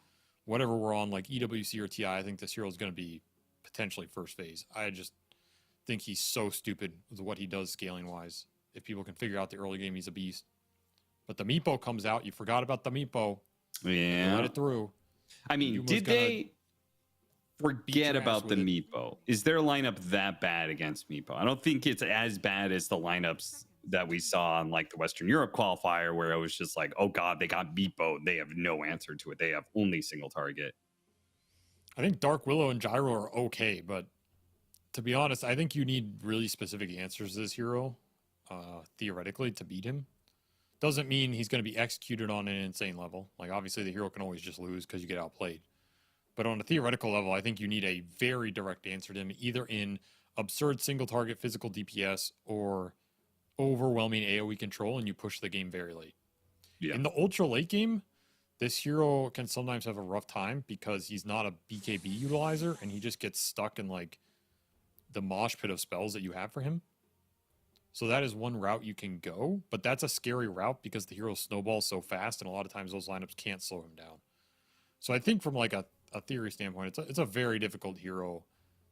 whatever we're on, like EWC or TI, I think this hero is going to be potentially first phase. I just think he's so stupid with what he does scaling wise. If people can figure out the early game, he's a beast. But the Meepo comes out. You forgot about the Meepo. Yeah. Let it through. I mean, did they forget about the Meepo? Is their lineup that bad against Meepo? I don't think it's as bad as the lineups that we saw on, like, the Western Europe qualifier, where it was just like, oh god, they got Meepo. They have no answer to it. They have only single target. I think Dark Willow and Gyro are okay, but to be honest, I think you need really specific answers to this hero, theoretically, to beat him. Doesn't mean he's going to be executed on an insane level. Like, obviously, the hero can always just lose because you get outplayed. But on a theoretical level, I think you need a very direct answer to him, either in absurd single target physical DPS or overwhelming AoE control, and you push the game very late. Yeah. In the ultra late game, this hero can sometimes have a rough time because he's not a BKB utilizer, and he just gets stuck in, like, the mosh pit of spells that you have for him. So that is one route you can go, but that's a scary route because the hero snowballs so fast, and a lot of times those lineups can't slow him down. So I think from, like, a theory standpoint, it's a very difficult hero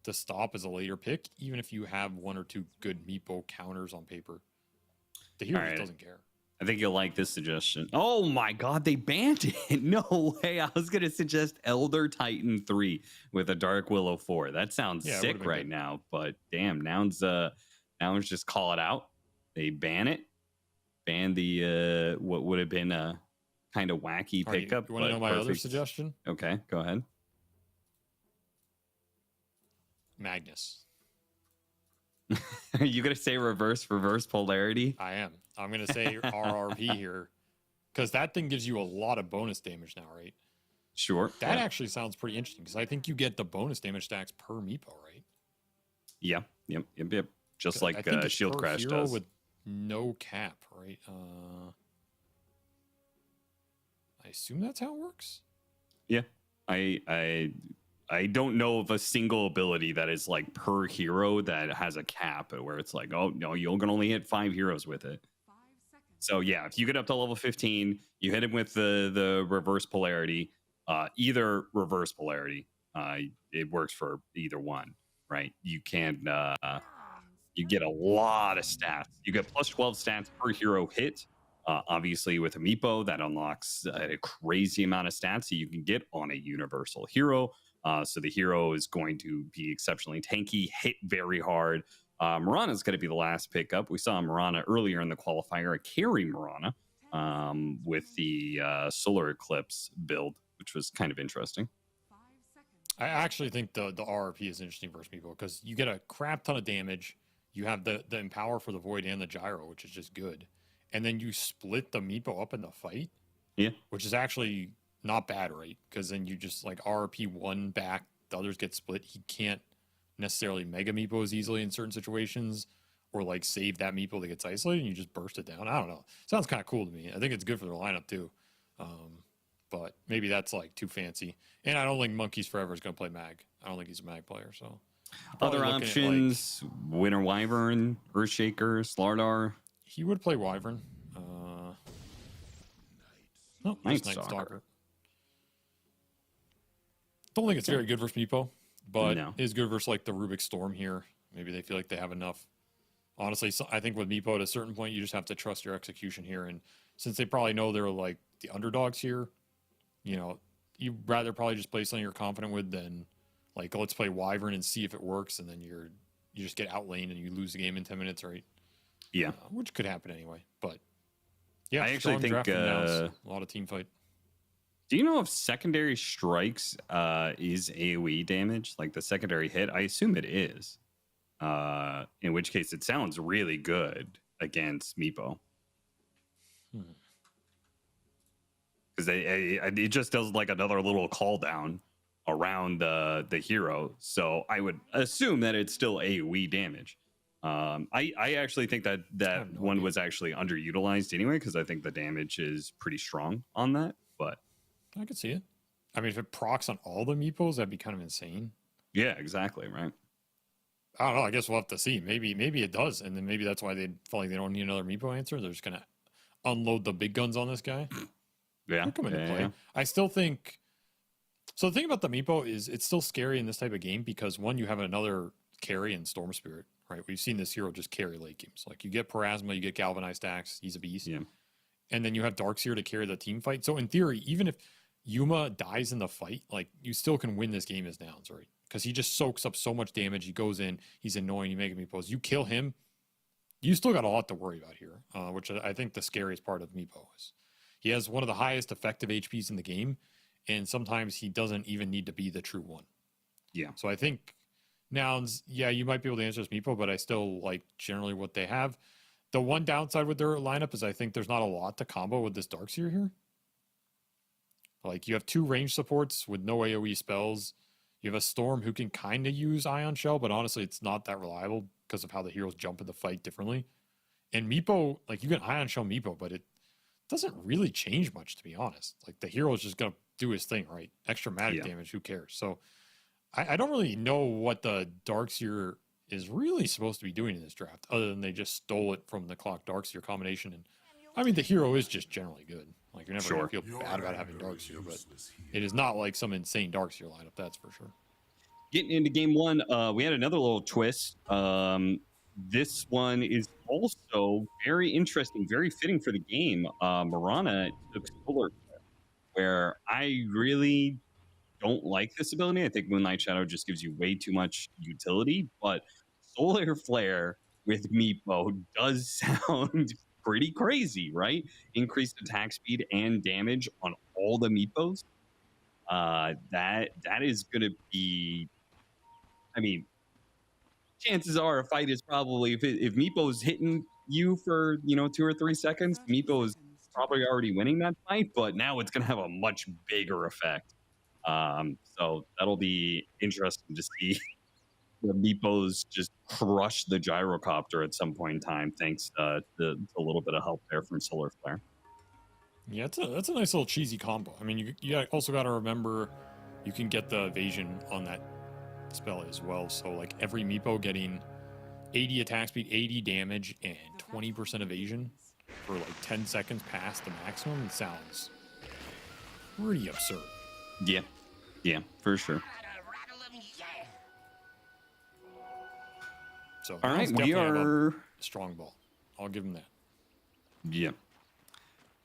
to stop as a later pick, even if you have 1 or 2 good Meepo counters on paper. The hero just doesn't care. I think you'll like this suggestion. Oh my god, they banned it. No way. I was going to suggest Elder Titan 3 with a Dark Willow 4. That sounds sick right now, but damn, Nouns just call it out. They ban it. Ban the what would have been a kind of wacky pickup. You want to know my other suggestion? Okay, go ahead. Magnus. Are you going to say reverse polarity? I am. I'm going to say RRP here, because that thing gives you a lot of bonus damage now, right? Sure. That actually sounds pretty interesting, because I think you get the bonus damage stacks per Meepo, right? Yeah. Yep. Just like Shield Crash does. With no cap, right? I assume that's how it works. Yeah. I don't know of a single ability that is, like, per hero that has a cap where it's like, oh no, you can only hit 5 heroes with it. So yeah, if you get up to level 15, you hit him with the reverse polarity, either reverse polarity. It works for either one, right? You can you get a lot of stats. You get plus 12 stats per hero hit. Obviously, with a Meepo, that unlocks a crazy amount of stats that you can get on a universal hero. So the hero is going to be exceptionally tanky, hit very hard. Mirana is going to be the last pickup. We saw Mirana earlier in the qualifier, carry Mirana with the Solar Eclipse build, which was kind of interesting. I actually think the RRP is interesting versus Meepo, because you get a crap ton of damage. You have the Empower for the Void and the Gyro, which is just good. And then you split the Meepo up in the fight. Yeah. Which is actually not bad, right? Because then you just, like, RP one back, the others get split. He can't necessarily mega Meepo as easily in certain situations, or, like, save that Meepo that gets isolated and you just burst it down. I don't know. Sounds kind of cool to me. I think it's good for their lineup too. but maybe that's like too fancy. And I don't think Monkeys Forever is going to play Mag. I don't think he's a Mag player. So other options: Winter Wyvern, Earthshaker, Slardar. He would play Wyvern. No, Night Night Stalker. Stalker. Don't think it's very good versus Meepo, but is good versus like the Rubik Storm here. Maybe they feel like they have enough. Honestly, so I think with Meepo at a certain point, you just have to trust your execution here. And since they probably know they're like the underdogs here, you know, you'd rather probably just play something you're confident with than like, let's play Wyvern and see if it works. And then you just get outlaned and you lose the game in 10 minutes, right? Yeah. Which could happen anyway. But yeah, I actually think a lot of team fight. Do you know if secondary strikes is AoE damage, like the secondary hit? I assume it is. In which case, it sounds really good against Meepo. Because it just does like another little call down around the hero. So I would assume that it's still AoE damage. I actually think that one was actually underutilized anyway, because I think the damage is pretty strong on that. But I could see it. I mean, if it procs on all the Meepos, that'd be kind of insane. Yeah, exactly, right. I don't know. I guess we'll have to see. Maybe it does, and then maybe that's why they feel like they don't need another Meepo answer. They're just gonna unload the big guns on this guy. Yeah, come into play. I still think. So the thing about the Meepo is it's still scary in this type of game because one, you have another carry in Storm Spirit, right? We've seen this hero just carry late games. Like you get Parasma, you get Galvanized Axe. He's a beast. Yeah. And then you have Darkseer to carry the team fight. So in theory, even if Yuma dies in the fight, like you still can win this game as Nouns, right? Because he just soaks up so much damage. He goes in, he's annoying, you make him Meepo. You kill him, you still got a lot to worry about here, which I think the scariest part of Meepo is. He has one of the highest effective HPs in the game, and sometimes he doesn't even need to be the true one. Yeah. So I think Nouns, yeah, you might be able to answer this Meepo, but I still like generally what they have. The one downside with their lineup is I think there's not a lot to combo with this Darkseer here. Like you have two range supports with no AoE spells. You have a Storm who can kind of use Ion Shell, but honestly, it's not that reliable because of how the heroes jump in the fight differently. And Meepo, like you can Ion Shell Meepo, but it doesn't really change much, to be honest. Like the hero is just going to do his thing, right? Extra magic damage, who cares? So I don't really know what the Darkseer is really supposed to be doing in this draft, other than they just stole it from the Clock Darkseer combination. And I mean, the hero is just generally good. Like you're never going to feel bad about having Darkseer, but it is not like some insane Darkseer lineup, that's for sure. Getting into game one, we had another little twist. This one is also very interesting, very fitting for the game. Mirana took Solar Flare, where I really don't like this ability. I think Moonlight Shadow just gives you way too much utility, but Solar Flare with Meepo does sound pretty crazy, right? Increased attack speed and damage on all the Meepos. That is going to be, I mean, chances are a fight is probably, if Meepo's hitting you for, 2 or 3 seconds, Meepo is probably already winning that fight, but now it's going to have a much bigger effect. So that'll be interesting to see the Meepos just crush the gyrocopter at some point in time, thanks to a little bit of help there from Solar Flare. Yeah, that's a nice little cheesy combo. I mean, you also got to remember you can get the evasion on that spell as well. So like every Meepo getting 80 attack speed, 80 damage, and 20% evasion for like 10 seconds past the maximum, it sounds pretty absurd. Yeah, for sure. So all right, we are a strong ball. I'll give him that. Yeah.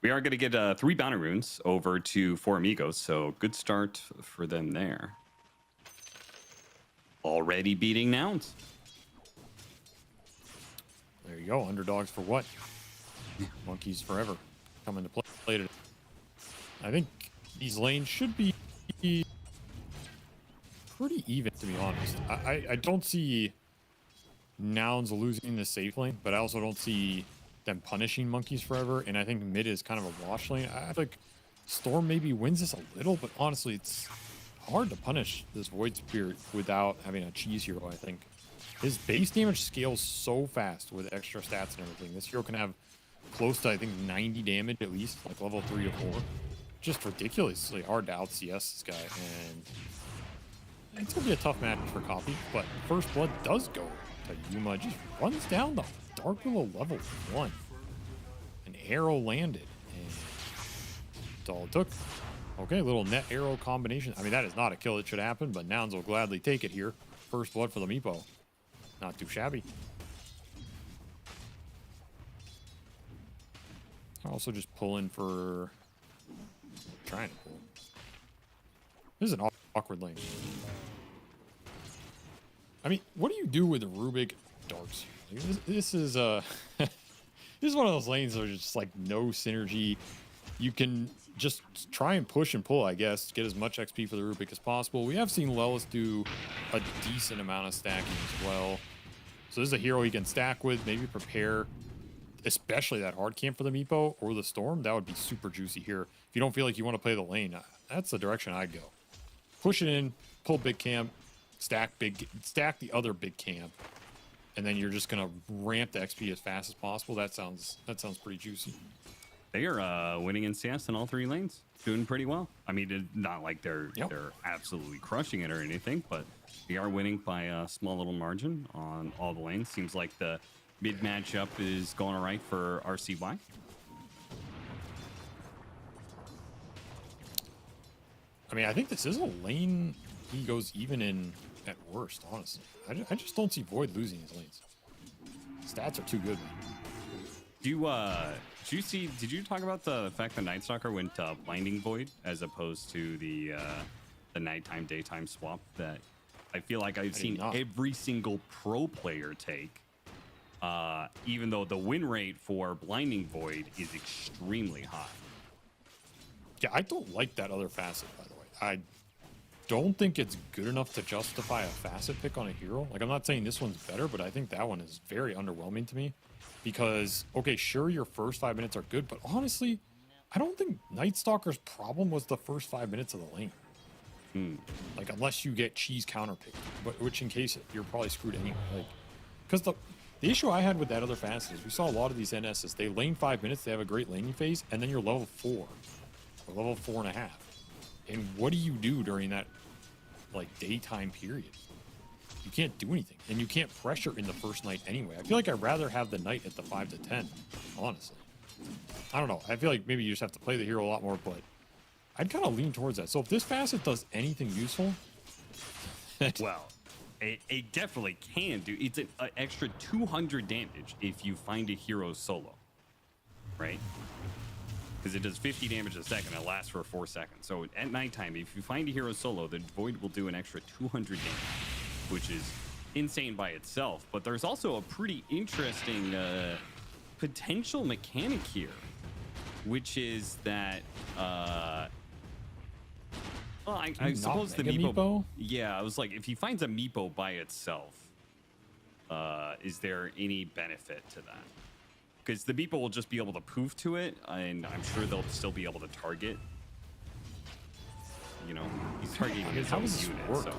We are going to get 3 bounty runes over to For Amigos, so good start for them there. Already beating Nouns. There you go. Underdogs for what? Monkeys forever. Come into play today. I think these lanes should be pretty even, to be honest. I don't see Nouns losing the safe lane, but I also don't see them punishing Monkeys forever, and I think mid is kind of a wash lane. I think Storm maybe wins this a little, but honestly, it's hard to punish this Void Spirit without having a cheese hero, I think. His base damage scales so fast with extra stats and everything. This hero can have close to, I think, 90 damage at least, like level 3 to 4. just ridiculously hard to outCS this guy, and it's gonna be a tough match for Copy. But First Blood does go to Yuma, just runs down the Dark Willow level 1. An arrow landed, and that's all it took. Okay, little net arrow combination. I mean, that is not a kill that should happen, but Nouns will gladly take it here. First Blood for the Meepo. Not too shabby. Also just pulling for... Trying to pull. This is an awkward lane. I mean, what do you do with the Rubik darts? Like, this is this is one of those lanes that are just like no synergy. You can just try and push and pull, I guess, get as much XP for the Rubik as possible. We have seen Lelis do a decent amount of stacking as well. So this is a hero he can stack with, maybe prepare, especially that hard camp for the Meepo or the Storm. That would be super juicy here. If you don't feel like you want to play the lane, that's the direction I'd go. Push it in, pull big camp, stack the other big camp, and then you're just gonna ramp the XP as fast as possible. That sounds pretty juicy. They are winning in CS in all 3 lanes, doing pretty well. I mean, it's not like they're absolutely crushing it or anything, but they are winning by a small little margin on all the lanes. Seems like the mid matchup is going all right for RCY. I mean, I think this is a lane he goes even in at worst, honestly. I just don't see Void losing his lanes. Stats are too good, man. Did you talk about the fact that Night Stalker went Blinding Void as opposed to the nighttime daytime swap that I feel like I've seen every single pro player take, even though the win rate for Blinding Void is extremely high. Yeah, I don't like that other facet, by the way. I don't think it's good enough to justify a facet pick on a hero. Like, I'm not saying this one's better, but I think that one is very underwhelming to me. Because, okay, sure, your first 5 minutes are good, but honestly, I don't think Night Stalker's problem was the first 5 minutes of the lane. Like, unless you get cheese counterpicked, but which in case you're probably screwed anyway. Like, because the issue I had with that other facet is we saw a lot of these NSs. They lane 5 minutes, they have a great laning phase, and then you're level 4 or level 4.5. And what do you do during that, like, daytime period? You can't do anything, and you can't pressure in the first night anyway. I feel like I'd rather have the night at the 5 to 10, honestly. I don't know. I feel like maybe you just have to play the hero a lot more, but I'd kind of lean towards that. So if this facet does anything useful, well, it definitely can do. It's an extra 200 damage if you find a hero solo, right? Because it does 50 damage a second and it lasts for 4 seconds. So at nighttime, if you find a hero solo, the Void will do an extra 200 damage, which is insane by itself. But there's also a pretty interesting potential mechanic here, which is that well, I suppose the Meepo. Yeah, I was like, if he finds a Meepo by itself, is there any benefit to that? Because the Meepo will just be able to poof to it, and I'm sure they'll still be able to target. You know, he's targeting his own unit, so.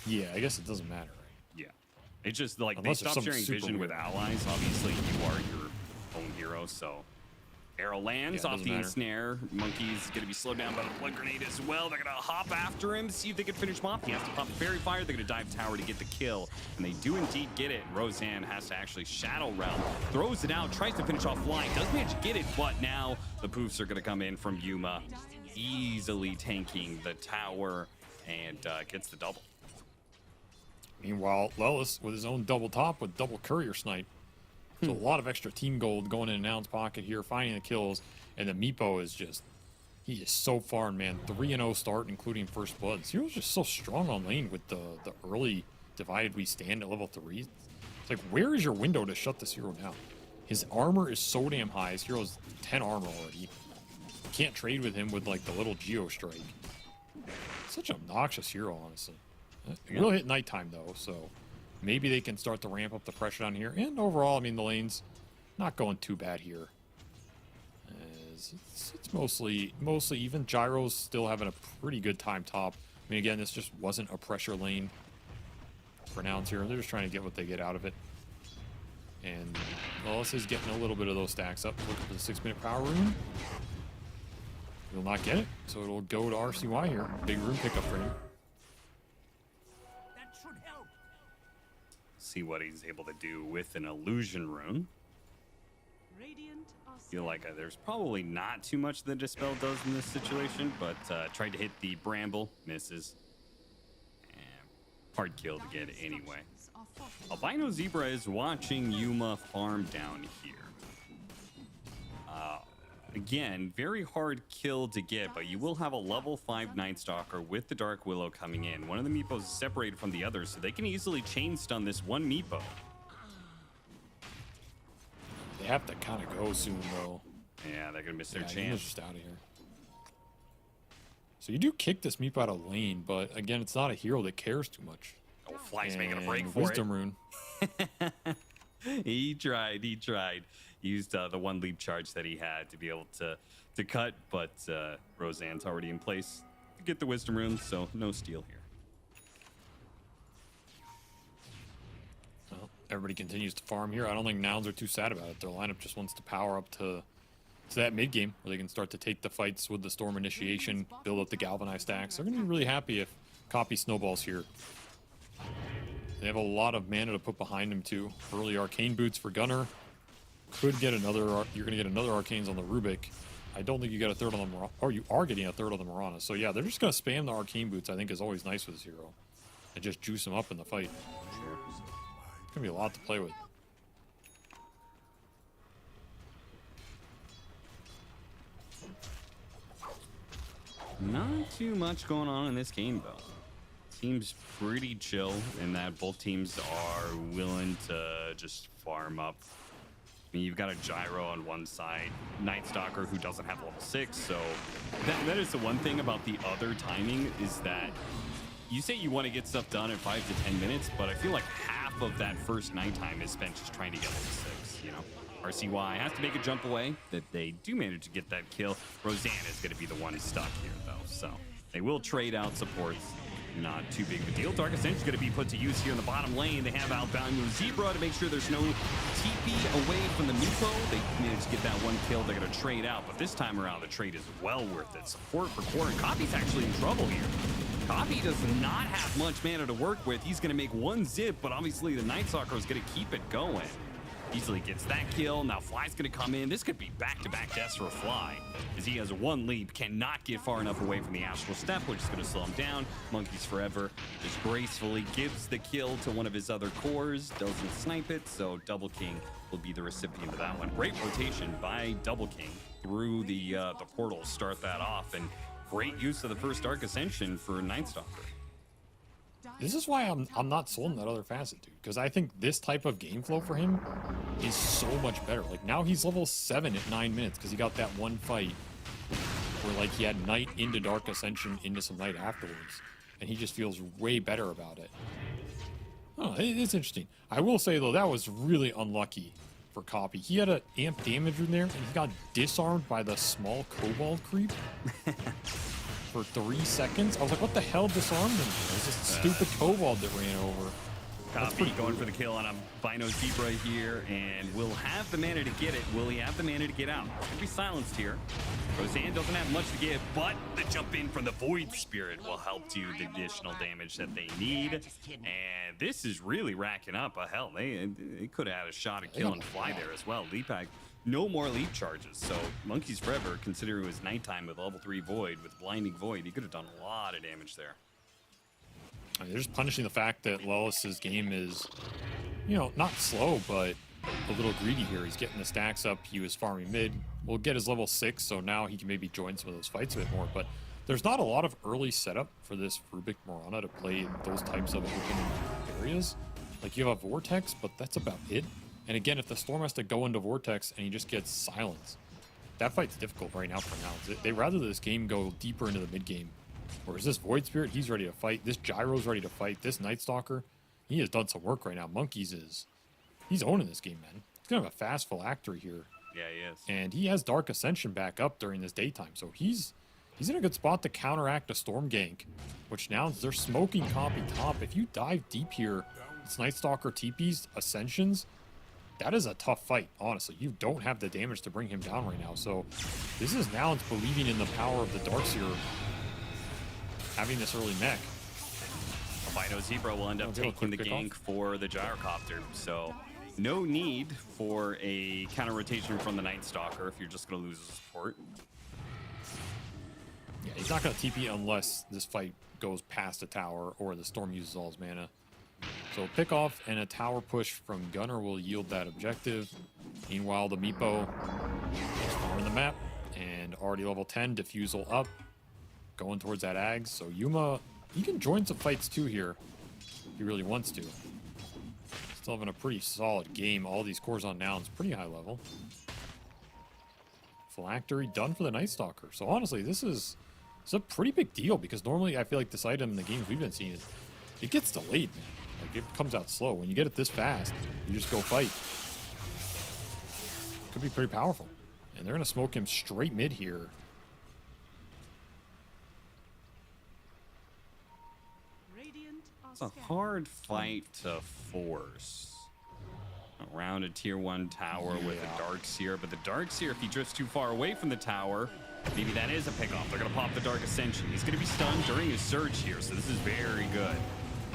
Yeah, I guess it doesn't matter, right? Yeah. It's just like unless they stop sharing vision with allies. Obviously, you are your own hero, so. Arrow lands off the ensnare. Monkey's going to be slowed down by the blood grenade as well. They're going to hop after him, see if they can finish him off. He has to pop fairy fire. They're going to dive tower to get the kill, and they do indeed get it. Roseanne has to actually Shadow Realm, throws it out, tries to finish off flying, does manage to get it, but now the poofs are going to come in from Yuma, easily tanking the tower, and gets the double. Meanwhile, Lelis with his own double top with double courier snipe. So a lot of extra team gold going in Nouns' pocket here, finding the kills, and the Meepo is just, he is so far in, man. 3-0 start, including first blood. Zero's just so strong on lane with the early divided we stand at level 3. It's like, where is your window to shut this hero down? His armor is so damn high. His hero's 10 armor already. You can't trade with him with like the little Geo Strike. Such an obnoxious hero, honestly. It will hit nighttime though, so maybe they can start to ramp up the pressure down here. And overall, I mean, the lane's not going too bad here. It's mostly even. Gyro's still having a pretty good time top. I mean, again, this just wasn't a pressure lane for Nouns here. They're just trying to get what they get out of it. And Lelis is getting a little bit of those stacks up. Looking for the 6-minute power rune. He'll not get it, so it'll go to RCY here. Big rune pickup for him. That should help. See what he's able to do with an illusion rune. Radiant are Feel like there's probably not too much that Dispel does in this situation, but tried to hit the Bramble, misses. And hard kill to get anyway. Albino Zebra is watching Yuma farm down here. Again, very hard kill to get, but you will have a level 5 Night Stalker with the Dark Willow coming in. One of the Meepos is separated from the others, so they can easily chain stun this one Meepo. They have to kind of go soon, though. Yeah, they're gonna miss their Yuma's chance. just out of here. So you do kick this Meepo out of lane, but again, it's not a hero that cares too much. Oh, Fly's making a And break for Wisdom rune. He tried. Used the one leap charge that he had to be able to cut, but Roseanne's already in place to get the Wisdom rune, so no steal here. Well, everybody continues to farm here. I don't think Nouns are too sad about it. Their lineup just wants to power up to that mid game where they can start to take the fights with the Storm Initiation, build up the Galvanized stacks. They're going to be really happy if Copy snowballs here. They have a lot of mana to put behind him too. Early Arcane Boots for Gunner. Could get another, you're going to get another Arcanes on the Rubik. I don't think you get a third on the Marana, or you are getting a third on the Marana. So yeah, they're just going to spam the Arcane Boots, I think is always nice with this hero. And just juice him up in the fight. It's going to be a lot to play with. Not too much going on in this game, though. Seems pretty chill in that both teams are willing to just farm up. I mean, you've got a Gyro on one side, Night Stalker who doesn't have level 6, so that is the one thing about the other timing is that you say you want to get stuff done in 5 to 10 minutes, but I feel like half of that first nighttime is spent just trying to get level 6, you know? RCY has to make a jump away, that they do manage to get that kill. Roseanne is going to be the one stuck here, though, so they will trade out supports. Not too big of a deal. Dark Ascension is going to be put to use here in the bottom lane. They have Albino Zebra to make sure there's no TP away from the Meepo. They managed to get that one kill. They're going to trade out, but this time around, the trade is well worth it. Support for Quarren. Copy's actually in trouble here. Copy does not have much mana to work with. He's going to make one zip, but obviously the Night Stalker is going to keep it going. Easily gets that kill. Now Fly's going to come in. This could be back-to-back deaths for Fly, as he has one leap, cannot get far enough away from the Astral Step, which is going to slow him down. Monkeys Forever just gracefully gives the kill to one of his other cores, doesn't snipe it, so Double King will be the recipient of that one. Great rotation by Double King through the portal to start that off, and great use of the first Dark Ascension for Night Stalker. This is why I'm not sold on that other facet, dude. Because I think this type of game flow for him is so much better. Like, now he's level 7 at 9 minutes because he got that one fight where, like, he had Night into Dark Ascension into some Night afterwards. And he just feels way better about it. Oh, it's interesting. I will say, though, that was really unlucky for Copy. He had an amp damage in there, and he got disarmed by the small Kobold creep. For 3 seconds. I was like, what the hell disarmed him? It was just stupid Kobold that ran over. Copy going for the kill on Albino Zebra here, and will have the mana to get it. Will he have the mana to get out? It's going to be silenced here. Roseanne doesn't have much to give, but the jump in from the Void Spirit will help do the additional damage that they need. And this is really racking up. Hell, they could have had a shot at killing Fly there as well. Leapak, no more leap charges. So Monkeys Forever, considering it was nighttime with level 3 Void, with Blinding Void, he could have done a lot of damage there. I mean, they're just punishing the fact that Lelis's game is, you know, not slow, but a little greedy here. He's getting the stacks up. He was farming mid. We'll get his level 6, so now he can maybe join some of those fights a bit more. But there's not a lot of early setup for this Rubik Marana to play in those types of open areas. Like, you have a Vortex, but that's about it. And again, if the Storm has to go into Vortex and he just gets silence, that fight's difficult right now for Nouns. They rather this game go deeper into the mid game. Whereas this Void Spirit, he's ready to fight. This Gyro's ready to fight. This Night Stalker, he has done some work right now. Monkeys he's owning this game, man. He's gonna have a fast phylactery here. Yeah, he is. And he has Dark Ascension back up during this daytime. So he's in a good spot to counteract a Storm gank, which now they're smoking Copy top. If you dive deep here, it's Night Stalker TPs, Ascensions, that is a tough fight, honestly. You don't have the damage to bring him down right now. So this is Nouns believing in the power of the Darkseer having this early mech. Albino Zebra will end up taking the gank for the Gyrocopter. So no need for a counter rotation from the Night Stalker if you're just going to lose a support. Yeah, he's not going to TP unless this fight goes past a tower or the Storm uses all his mana. So pick off and a tower push from Gunner will yield that objective. Meanwhile, the Meepo is farming the map and already level 10, Diffusal up, going towards that Ags. So Yuma, he can join some fights too here if he really wants to. Still having a pretty solid game. All these cores on Nouns, pretty high level. Phylactery done for the Night Stalker. So honestly, this is a pretty big deal because normally I feel like this item in the games we've been seeing, it gets delayed, man. Like, it comes out slow. When you get it this fast, you just go fight. Could be pretty powerful. And they're going to smoke him straight mid here. It's a hard fight to force around a tier 1 tower with a Darkseer. But the Darkseer, if he drifts too far away from the tower, maybe that is a pickoff. They're going to pop the Dark Ascension. He's going to be stunned during his surge here, so this is very good.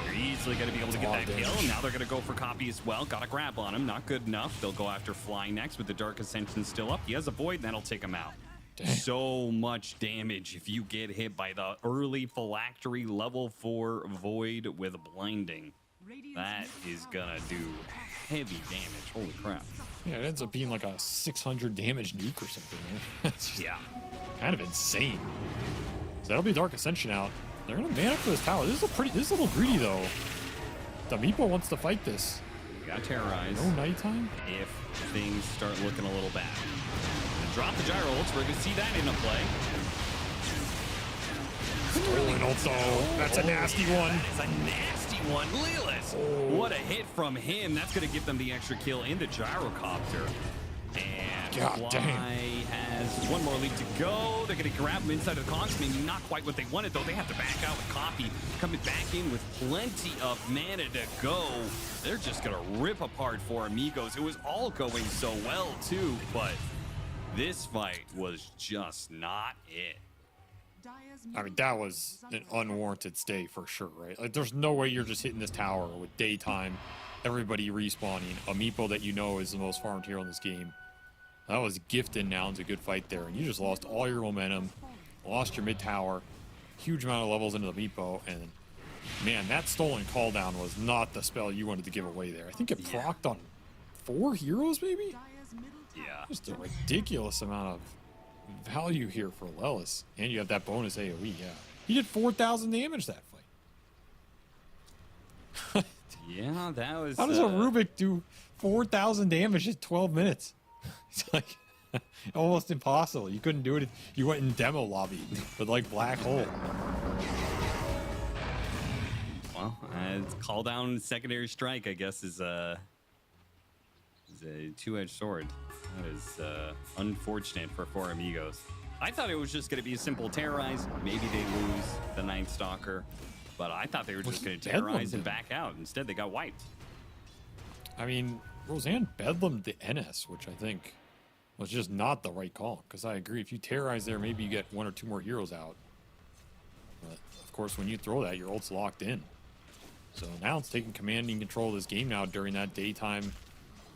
You're easily going to be able to get that kill. And now they're going to go for copy as well. Got a grab on him. Not good enough. They'll go after Flying next with the Dark Ascension still up. He has a Void, and that'll take him out. Damn. So much damage if you get hit by the early Phylactery level 4 Void with Blinding. That is going to do heavy damage. Holy crap. Yeah, it ends up being like a 600 damage nuke or something, man. That's just kind of insane. So that'll be Dark Ascension out. They're gonna man up for this tower. This is a little greedy though. The Meepo wants to fight this. You got terrorized. No nighttime. If things start looking a little bad. Drop the gyro ults. We're gonna see that in a play. Stolen also. That's a nasty one. That is a nasty one. Lelis. Oh. What a hit from him. That's gonna give them the extra kill in the Gyrocopter. And God damn. has one more lead to go. They're going to grab him inside of the Conks. Maybe not quite what they wanted, though. They have to back out with Copy. Coming back in with plenty of mana to go. They're just going to rip apart For Amigos. It was all going so well, too, but this fight was just not it. I mean, that was an unwarranted stay for sure, right? Like, there's no way you're just hitting this tower with daytime, everybody respawning, a Meepo that you know is the most farmed hero in this game. That was gifting Nouns a good fight there, and you just lost all your momentum, lost your mid tower, huge amount of levels into the Meepo, and man, that stolen call down was not the spell you wanted to give away there. I think it procced on 4 heroes, maybe? Yeah. Just a ridiculous amount of value here for Lelis. And you have that bonus AoE, He did 4,000 damage that fight. Yeah, that was... How does a Rubik do 4,000 damage in 12 minutes? It's like almost impossible. You couldn't do it if you went in demo lobby with like Black Hole. Well, call down secondary strike, I guess, is a two-edged sword. That is unfortunate for For Amigos. I thought it was just going to be a simple terrorize. Maybe they lose the Night Stalker. But I thought they were just going to terrorize and back out. Instead, they got wiped. I mean, Roseanne bedlammed the NS, which I think was just not the right call. Because I agree, if you terrorize there, maybe you get 1 or 2 more heroes out. But, of course, when you throw that, your ult's locked in. So now it's taking commanding control of this game now during that daytime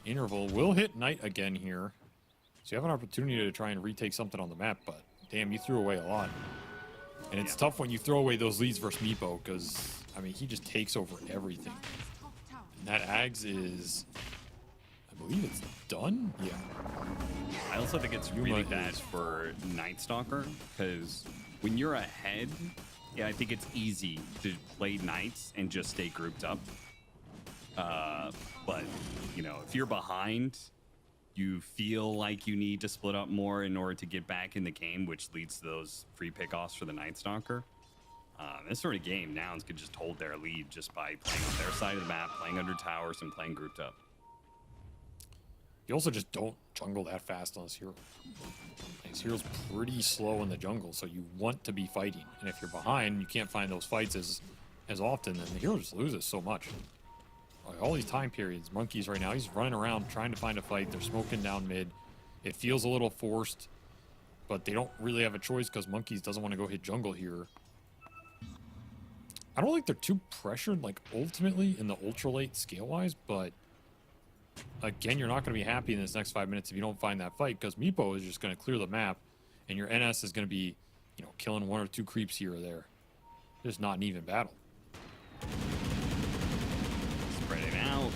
interval. We'll hit night again here. So you have an opportunity to try and retake something on the map. But, damn, you threw away a lot. And it's tough when you throw away those leads versus Meepo, because, I mean, he just takes over everything. And that Ags is, I believe it's done? Yeah. I also think it's really bad for Night Stalker, because when you're ahead, I think it's easy to play Knights and just stay grouped up. But, you know, if you're behind, you feel like you need to split up more in order to get back in the game, which leads to those free pickoffs for the Night Stalker. This sort of game, Nouns could just hold their lead just by playing on their side of the map, playing under towers, and playing grouped up. You also just don't jungle that fast on this hero. This hero's pretty slow in the jungle, so you want to be fighting. And if you're behind, you can't find those fights as often, then the hero just loses so much. all these time periods. Monkeys right now, he's running around trying to find a fight. They're smoking down mid. It feels a little forced, but they don't really have a choice because Monkeys doesn't want to go hit jungle here. I don't think they're too pressured, like, ultimately in the ultra late scale-wise, but again, you're not going to be happy in this next 5 minutes if you don't find that fight, because Meepo is just going to clear the map, and your NS is going to be, you know, killing 1 or 2 creeps here or there. It's not an even battle. Spreading out,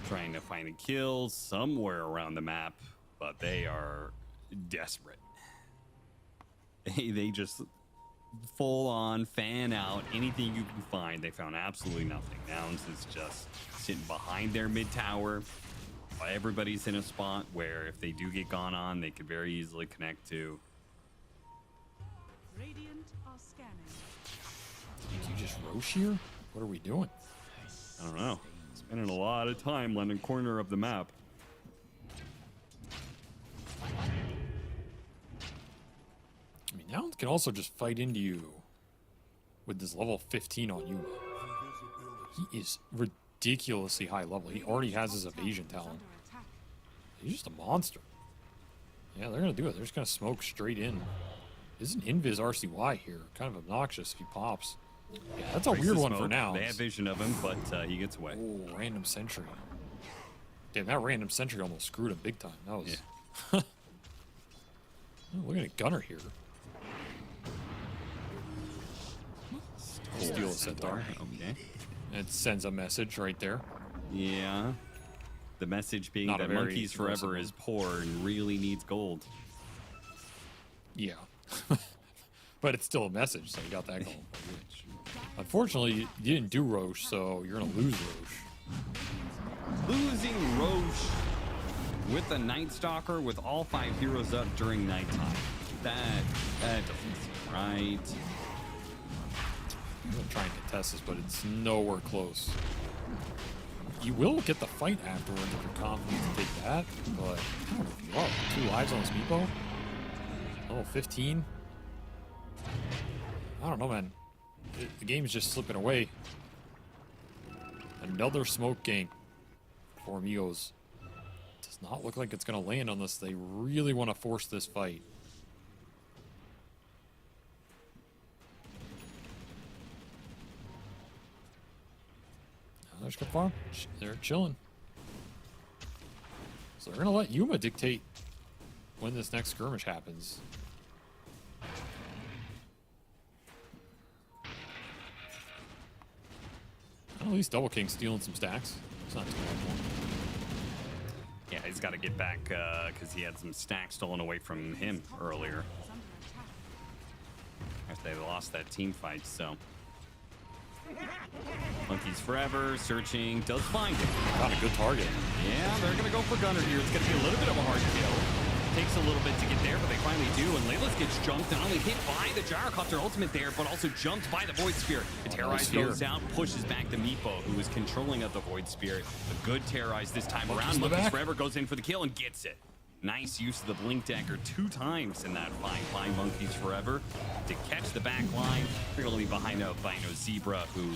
trying to find a kill somewhere around the map, but they are desperate. They just full on fan out anything you can find. They found absolutely nothing. Nouns is just sitting behind their mid tower. Everybody's in a spot where if they do get gone on, they could very easily connect to. Radiant are scanning. Did you just Rosh here? What are we doing? I don't know. Spending a lot of time on the corner of the map. I mean, Nouns can also just fight into you with this level 15 on Yuma. He is ridiculously high level. He already has his evasion talent. He's just a monster. Yeah, they're going to do it. They're just going to smoke straight in. Isn't Invis RCY here? Kind of obnoxious if he pops. Yeah, that's a weird one for now. They have vision of him, but he gets away. Oh, random sentry. Damn, that random sentry almost screwed him big time. That was... Yeah. Oh, look at a gunner here. Steal a centaur. Okay. It sends a message right there. Yeah. The message being Not that Monkeys Forever is poor and really needs gold. Yeah. But it's still a message, so you got that going. Unfortunately, you didn't do Rosh, so you're going to lose Rosh. Losing Rosh with a Night Stalker with all 5 heroes up during nighttime. That doesn't seem right. I'm going to try and contest this, but it's nowhere close. You will get the fight afterwards if you're confident to take that, but I don't know if you are. 2 lives on this Meepo? Level 15? I don't know, man. The game's just slipping away. Another smoke gank for Amigos. Does not look like it's going to land unless they really want to force this fight. There's Kafar. They're chilling. So they're going to let Yuma dictate when this next skirmish happens. At least Double King stealing some stacks. It's not too bad. Yeah, he's got to get back because he had some stacks stolen away from him earlier. After they lost that team fight, so. Monkeys Forever, searching, does find it. Got a good target. Yeah, they're going to go for Gunner here. It's going to be a little bit of a hard kill. Takes a little bit to get there, but they finally do. And Laylas gets jumped, not only hit by the Gyrocopter ultimate there, but also jumped by the Void Spirit. The Terrorize goes down, pushes back the Meepo, who is controlling of the Void Spirit. A good Terrorize this time around. Monkeys Forever goes in for the kill and gets it. Nice use of the Blink Dagger 2 times in that fight by Monkeys Forever to catch the back line, particularly behind a Albino Zebra, who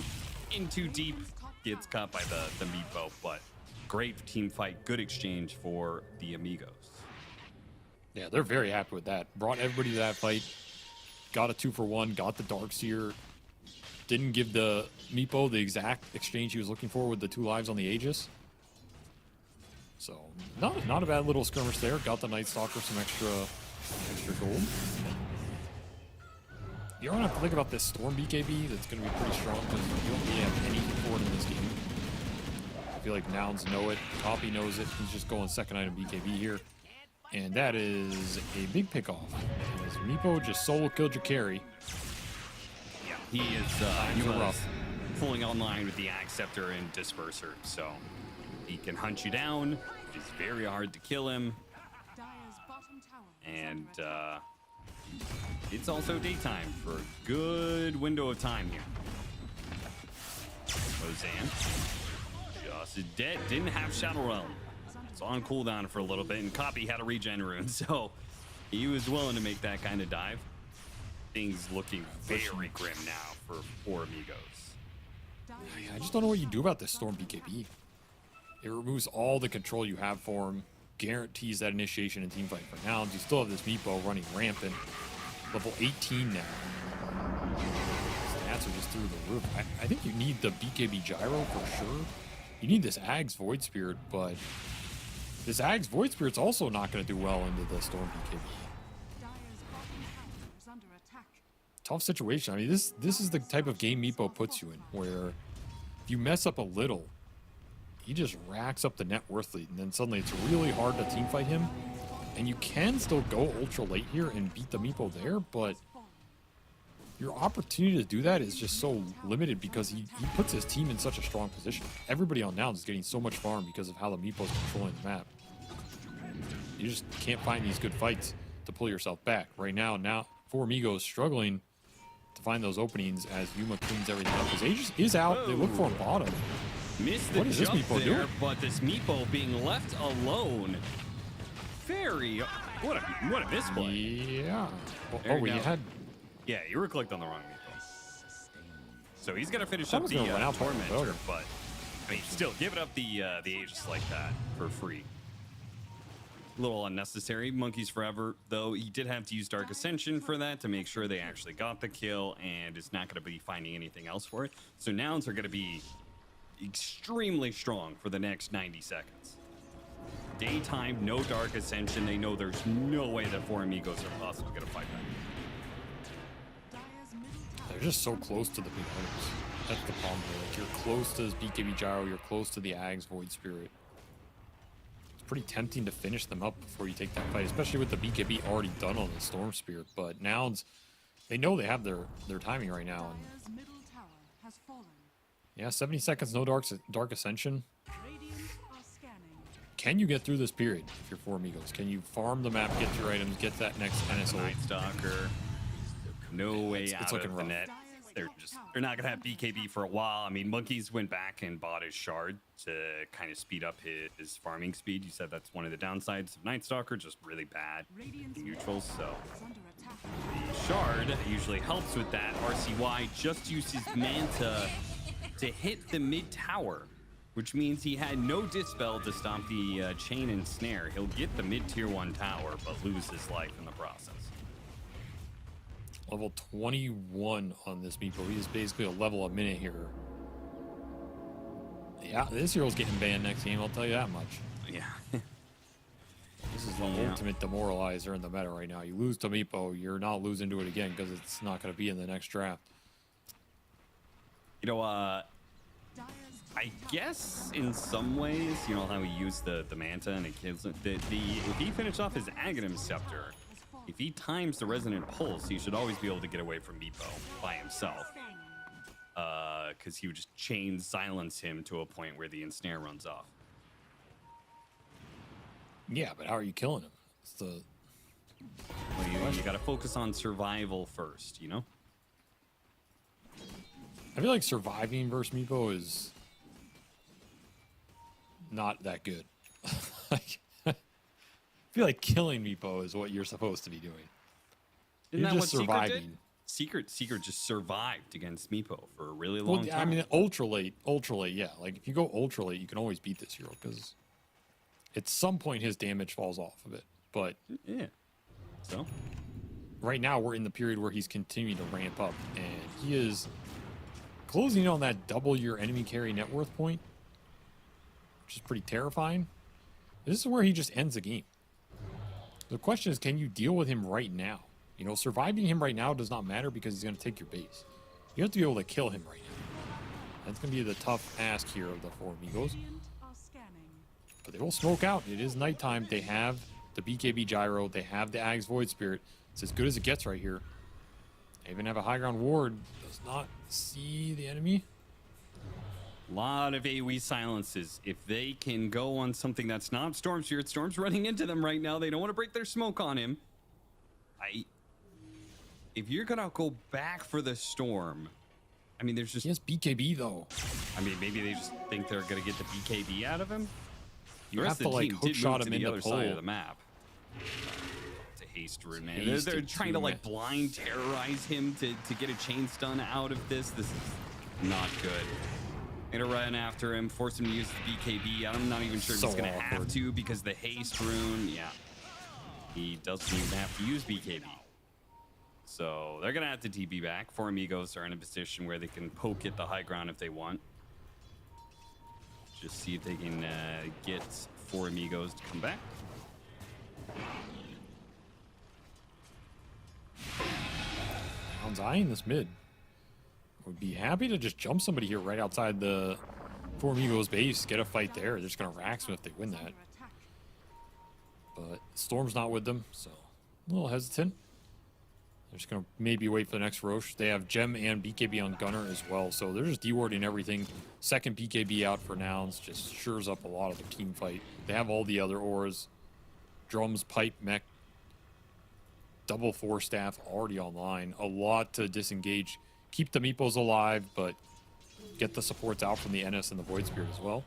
in too deep gets caught by the Meepo. But great team fight, good exchange for the Amigos. Yeah, they're very happy with that. Brought everybody to that fight. Got a 2-for-1. Got the Darkseer. Didn't give the Meepo the exact exchange he was looking for with the 2 lives on the Aegis. So, not a bad little skirmish there. Got the Night Stalker some extra gold. You're going to have to think about this Storm BKB. That's going to be pretty strong because you don't really have anything for it in this game. I feel like Nouns know it. Toppy knows it. He's just going second item BKB here. And that is a big pickoff. As Meepo just solo killed your carry. Yeah, he is fully online with the Acceptor and Disperser, so he can hunt you down. It's very hard to kill him. Dire's bottom tower is And under attack. it's also daytime for a good window of time here. Roseanne just dead. Didn't have Shadow Realm. It's on cooldown for a little bit, and Copy had a regen rune, so he was willing to make that kind of dive. Things looking very grim now for Amigos. I just don't know what you do about this Storm BKB. It removes all the control you have for him, guarantees that initiation and team fight for Nouns. You still have this Meepo running rampant. Level 18 now. Stats are just through the roof. I think you need the BKB Gyro for sure. You need this Ag's Void Spirit, but this Ag's Void Spirit's also not going to do well into the Storm BKB. Tough situation. I mean, this is the type of game Meepo puts you in, where if you mess up a little, he just racks up the net worth lead, and then suddenly it's really hard to team fight him. And you can still go ultra late here and beat the Meepo there, but your opportunity to do that is just so limited because he puts his team in such a strong position. Everybody on Nouns is getting so much farm because of how the Meepo's controlling the map. You just can't find these good fights to pull yourself back. Right now, For Amigos struggling to find those openings as Yuma cleans everything up. His Aegis is out. They look for him bottom. Missed the jump there, but this Meepo being left alone. What a misplay. Yeah. Yeah, you were clicked on the wrong Meepo. So he's gonna finish up the Tormentor, but I mean, still giving up the Aegis like that for free. A little unnecessary. Monkeys forever, though. He did have to use Dark Ascension for that to make sure they actually got the kill, and is not going to be finding anything else for it. So Nouns are going to be extremely strong for the next 90 seconds. Daytime, no Dark Ascension. They know there's no way that For Amigos are possibly going to fight that. They're just so close to the big items. That's the problem. Like, you're close to this BKB Gyro. You're close to the Ag's Void Spirit. Pretty tempting to finish them up before you take that fight, especially with the BKB already done on the Storm Spirit. But Nouns, they know they have their timing right now. And yeah, 70 seconds, no Dark Ascension. Can you get through this period if you're For Amigos? Can you farm the map, get your items, get that next NSO? Night Stalker, no way out of the net. They're not gonna have BKB for a while. I mean, Monkeys went back and bought his shard to kind of speed up his farming speed. You said that's one of the downsides of Night Stalker, just really bad neutrals. So the shard usually helps with that. RCY just uses Manta to hit the mid tower, which means he had no dispel to stop the chain and snare. He'll get the mid tier 1 tower, but lose his life in the process. Level 21 on this Meepo. He is basically a level a minute here. Yeah, this hero's getting banned next game, I'll tell you that much. Yeah. This is the ultimate demoralizer in the meta right now. You lose to Meepo, you're not losing to it again because it's not going to be in the next draft. You know, I guess in some ways, you know how he used the Manta and it kills it. If he finished off his Aghanim Scepter, if he times the Resonant Pulse, he should always be able to get away from Meepo by himself. Because he would just chain silence him to a point where the ensnare runs off. Yeah, but how are you killing him? It's the... Well, you got to focus on survival first, you know? I feel like surviving versus Meepo is not that good. I feel like killing Meepo is what you're supposed to be doing. Isn't you're that just what surviving. Secret just survived against Meepo for a really long time. I mean, ultra late, yeah. Like, if you go ultra late, you can always beat this hero because at some point his damage falls off of it. But yeah, so right now we're in the period where he's continuing to ramp up, and he is closing on that double your enemy carry net worth point, which is pretty terrifying. This is where he just ends the game. The question is, can you deal with him right now? You know, surviving him right now does not matter because he's going to take your base. You have to be able to kill him right now. That's going to be the tough ask here of the For Amigos. But they will smoke out. It is nighttime. They have the BKB Gyro. They have the Ag's Void Spirit. It's as good as it gets right here. They even have a high ground ward. Does not see the enemy. a lot of AoE silences. If they can go on something that's not Storm Spirit, Storm's running into them right now. They don't want to break their smoke on him. If you're gonna go back for the Storm, I mean, there's just... He has BKB, though. I mean, maybe they just think they're gonna get the BKB out of him. You have to, like, hookshot him in the other side of the map. To haste Rune. They're trying to, like, blind terrorize him to get a chain stun out of this. This is not good. Gonna run after him, force him to use the BKB. I'm not even sure if he's gonna have to because the haste rune, yeah. He doesn't even have to use BKB. So they're gonna have to TP back. For Amigos are in a position where they can poke at the high ground if they want. Just see if they can get For Amigos to come back. Sounds eyeing this mid. Would be happy to just jump somebody here right outside the For Amigos base, get a fight there. They're just gonna Rax them if they win that. But Storm's not with them, so a little hesitant. They're just gonna maybe wait for the next Roche. They have Gem and BKB on Gunner as well, so they're just dewarding everything. Second BKB out for Nouns just shures up a lot of the team fight. They have all the other auras. Drums, Pipe, Mech, double 4 staff already online. A lot to disengage. Keep the Meepos alive, but get the supports out from the NS and the Void Spirit as well.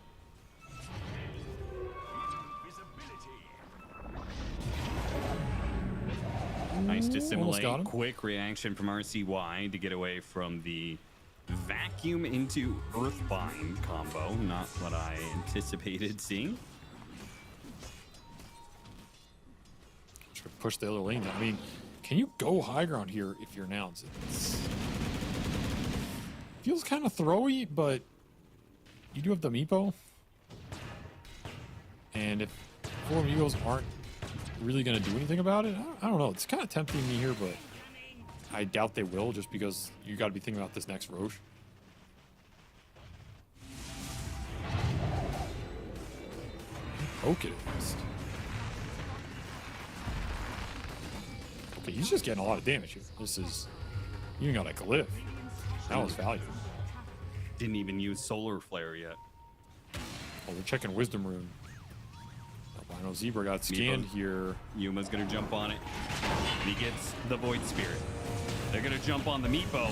Nice to simulate quick reaction from RCY to get away from the vacuum into Earthbind combo. Not what I anticipated seeing. Just push the other lane. I mean, can you go high ground here if you're Nouns? It feels kind of throwy, but you do have the Meepo. And if For Amigos aren't really going to do anything about it, I don't know. It's kind of tempting me here, but I doubt they will, just because you got to be thinking about this next Roche. Poke it at least. Okay, he's just getting a lot of damage here. This is... You got a glyph. That was valuable. Didn't even use Solar Flare yet. Oh, they're checking Wisdom Rune. Albino Zebra got scanned here. Yuma's gonna jump on it. And he gets the Void Spirit. They're gonna jump on the Meepo.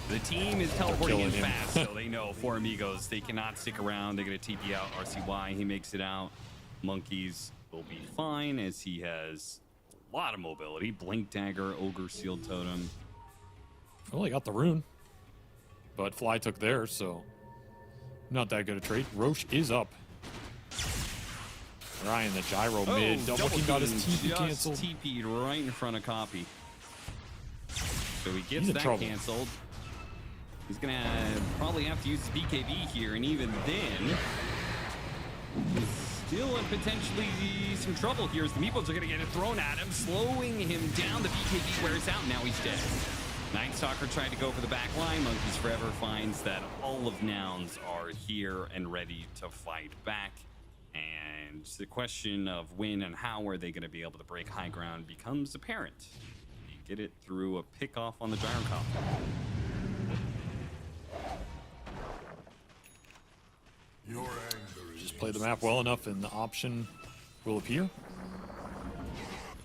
The team is teleporting in fast, so they know For Amigos, they cannot stick around. They're gonna TP out RCY. He makes it out. Monkeys will be fine as he has a lot of mobility. Blink Dagger, Ogre Sealed Totem. Well, he got the rune. But Fly took theirs, so not that good a trade. Roche is up. Ryan, the gyro mid. Double King got his TP canceled. TP'd right in front of Copy. So he gets that canceled. He's gonna probably have to use his BKB here, and even then, he's still in potentially some trouble here as the Meepos are gonna get it thrown at him, slowing him down. The BKB wears out, now he's dead. Night Stalker tried to go for the back line. Monkeys Forever finds that all of Nouns are here and ready to fight back. And the question of when and how are they going to be able to break high ground becomes apparent. You get it through a pick off on the Gyrocopter. Just play the map well enough and the option will appear.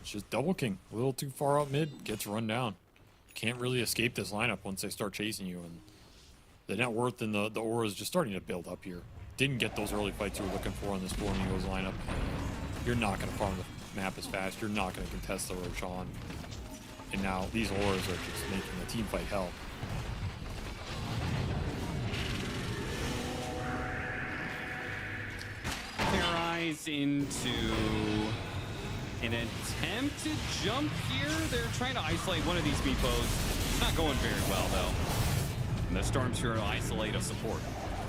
It's just Double King. A little too far out mid, gets run down. Can't really escape this lineup once they start chasing you, and the net worth and the aura is just starting to build up here. Didn't get those early fights you were looking for on this For Amigos lineup. You're not going to farm the map as fast. You're not going to contest the Roche on. And now these auras are just making the team fight hell. Terrorize into an attempt to jump here. They're trying to isolate one of these Meepos. Not going very well, though. And the Storm Spirit will isolate a support.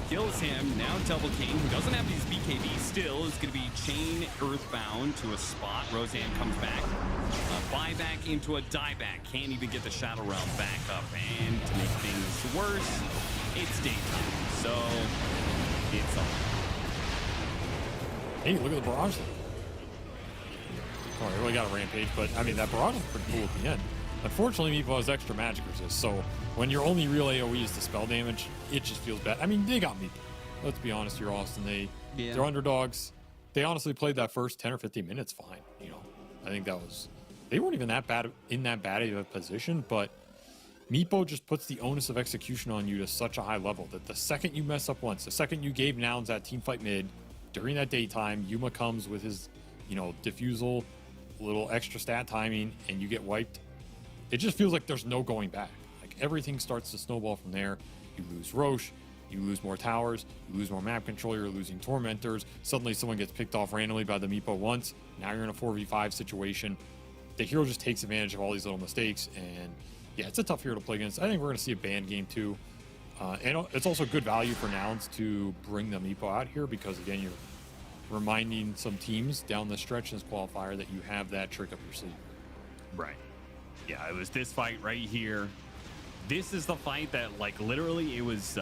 Kills him. Now Double King, who doesn't have these BKB still, is going to be chain Earthbound to a spot. Roseanne comes back. A buyback into a dieback. Can't even get the Shadow Realm back up. And to make things worse, it's daytime. So it's on. Hey, look at the barrage there. Oh, I really got a rampage, but I mean, that barrage is pretty cool at the end. Unfortunately, Meepo has extra magic resist, so when your only real AoE is the spell damage, it just feels bad. I mean, they got Meepo. Let's be honest here, Austin. They're underdogs. They honestly played that first 10 or 15 minutes fine. You know, I think that was... They weren't even that bad in that bad of a position, but Meepo just puts the onus of execution on you to such a high level that the second you mess up once, the second you gave Nouns that team fight mid, during that daytime, Yuma comes with his, you know, diffusal, little extra stat timing, and you get wiped. It just feels like there's no going back. Like everything starts to snowball from there. You lose Roche, You lose more towers, you lose more map control, you're losing tormentors. Suddenly someone gets picked off randomly by the Meepo once. Now you're in a 4v5 situation. The hero just takes advantage of all these little mistakes, and yeah, it's a tough hero to play against. I think we're going to see a ban game too. And it's also good value for Nouns to bring the Meepo out here because, again, you're reminding some teams down the stretch in this qualifier that you have that trick up your sleeve. Right. Yeah, it was this fight right here. This is the fight that, like, literally it was,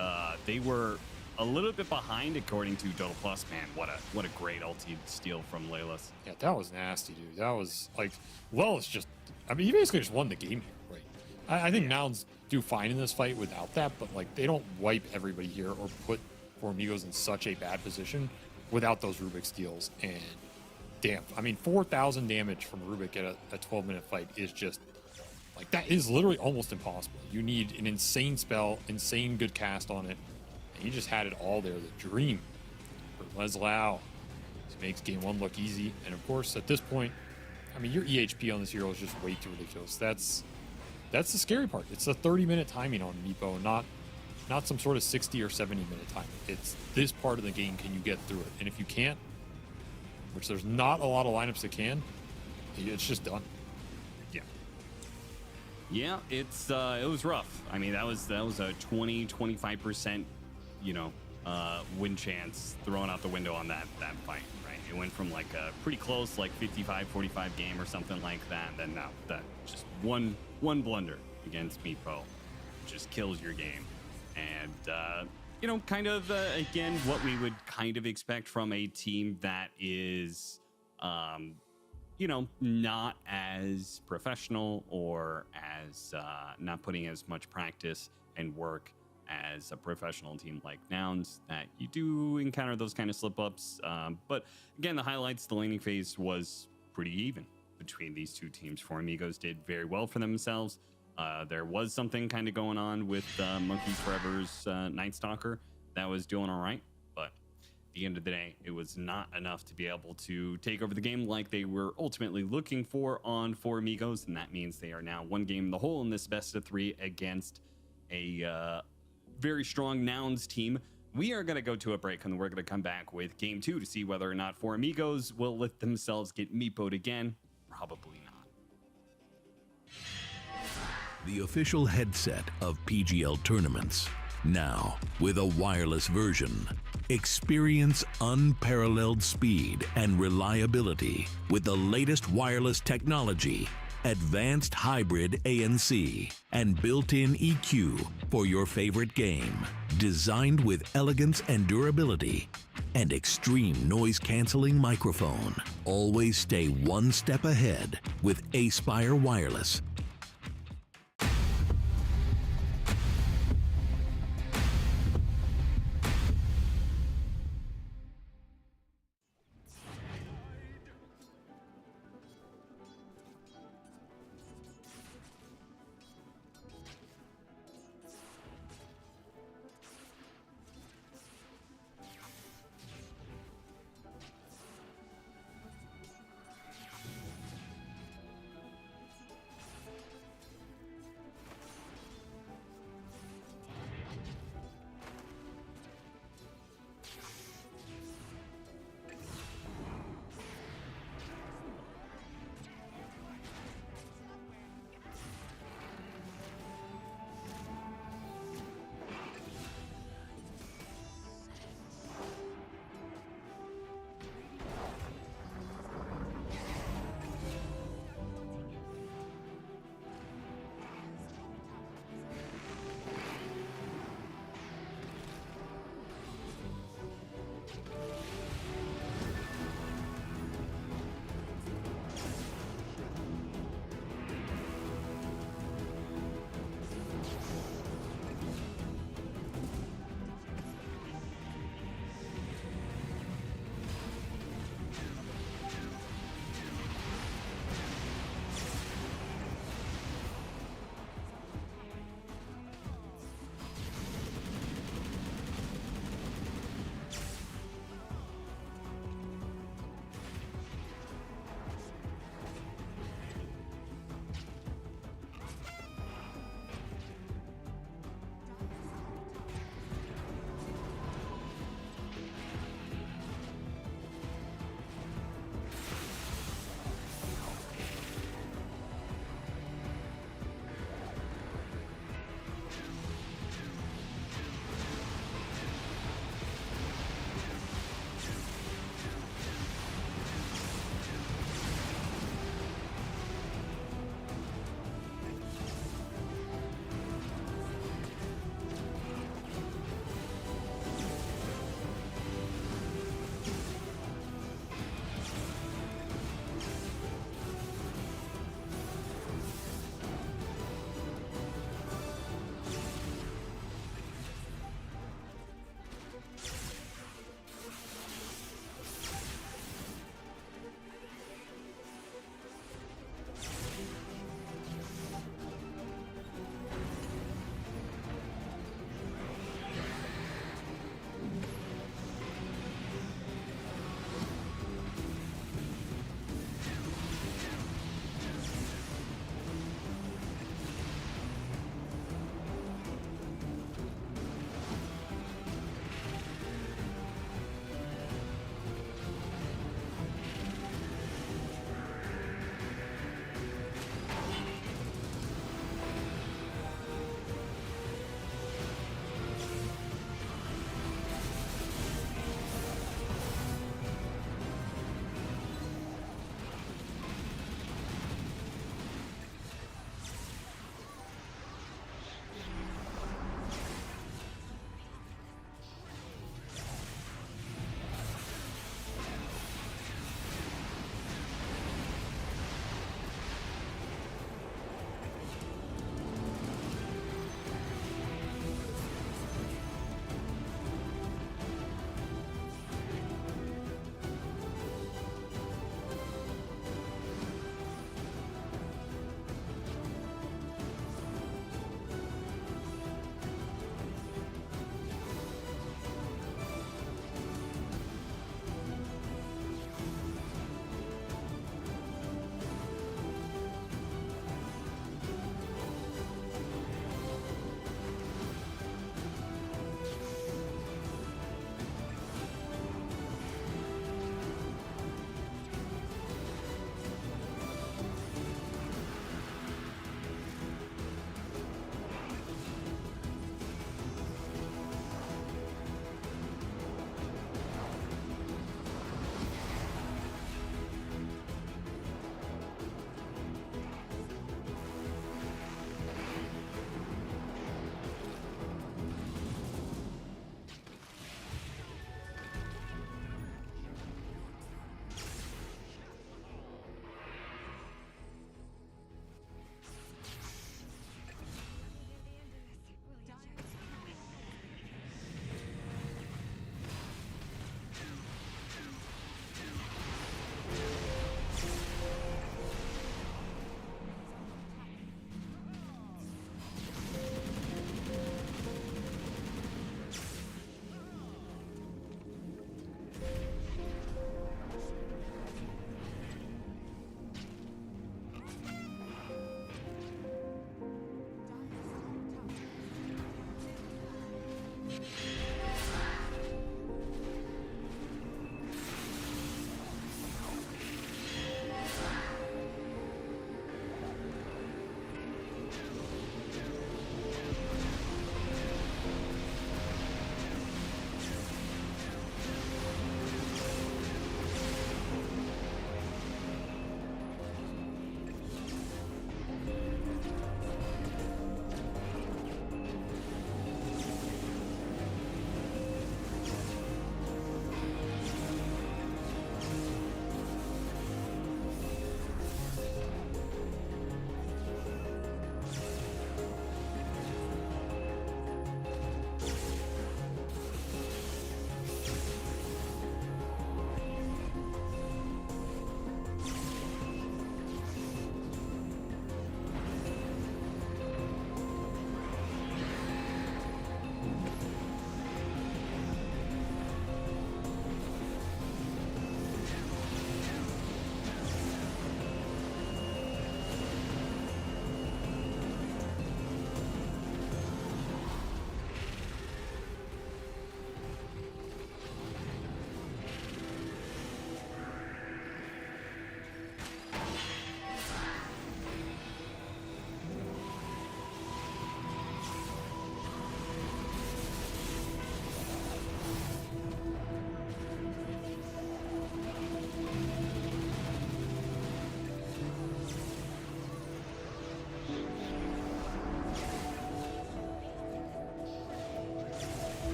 they were a little bit behind according to Total Plus. Man, what a great ulti steal from Laylas. Yeah, that was nasty, dude. That was, like, well, it's just, I mean, he basically just won the game here, right? I think Nouns do fine in this fight without that, but, like, they don't wipe everybody here or put For Amigos in such a bad position without those Rubik steals. And damn, I mean, 4,000 damage from Rubik at a 12-minute fight is just, like, that is literally almost impossible. You need an insane spell, insane good cast on it, and he just had it all there. The dream for Leslau. This makes game one look easy. And of course, at this point, I mean, your EHP on this hero is just way too ridiculous. That's the scary part. It's a 30-minute timing on Meepo, not some sort of 60 or 70-minute timing. It's this part of the game, can you get through it? And if you can't, which there's not a lot of lineups that can, it's just done. Yeah, it was rough. I mean, that was a 20-25%, win chance thrown out the window on that fight, right? It went from like a pretty close, like 55-45 game or something like that. And then now that just one blunder against Meepo just kills your game. And kind of again what we would kind of expect from a team that is not as professional or as not putting as much practice and work as a professional team like Nouns, that you do encounter those kind of slip-ups. But again, the highlights, the laning phase was pretty even between these two teams. For Amigos did very well for themselves. There was something kind of going on with Monkey Forever's Night Stalker that was doing all right. At the end of the day, it was not enough to be able to take over the game like they were ultimately looking for on For Amigos, and that means they are now one game in the hole in this best of three against a very strong Nouns team. We are going to go to a break, and we're going to come back with game two to see whether or not For Amigos will let themselves get Meepo'd again. Probably not. The official headset of PGL tournaments. Now, with a wireless version. Experience unparalleled speed and reliability with the latest wireless technology, advanced hybrid ANC, and built-in EQ for your favorite game. Designed with elegance and durability, and extreme noise-canceling microphone. Always stay one step ahead with Aspire Wireless.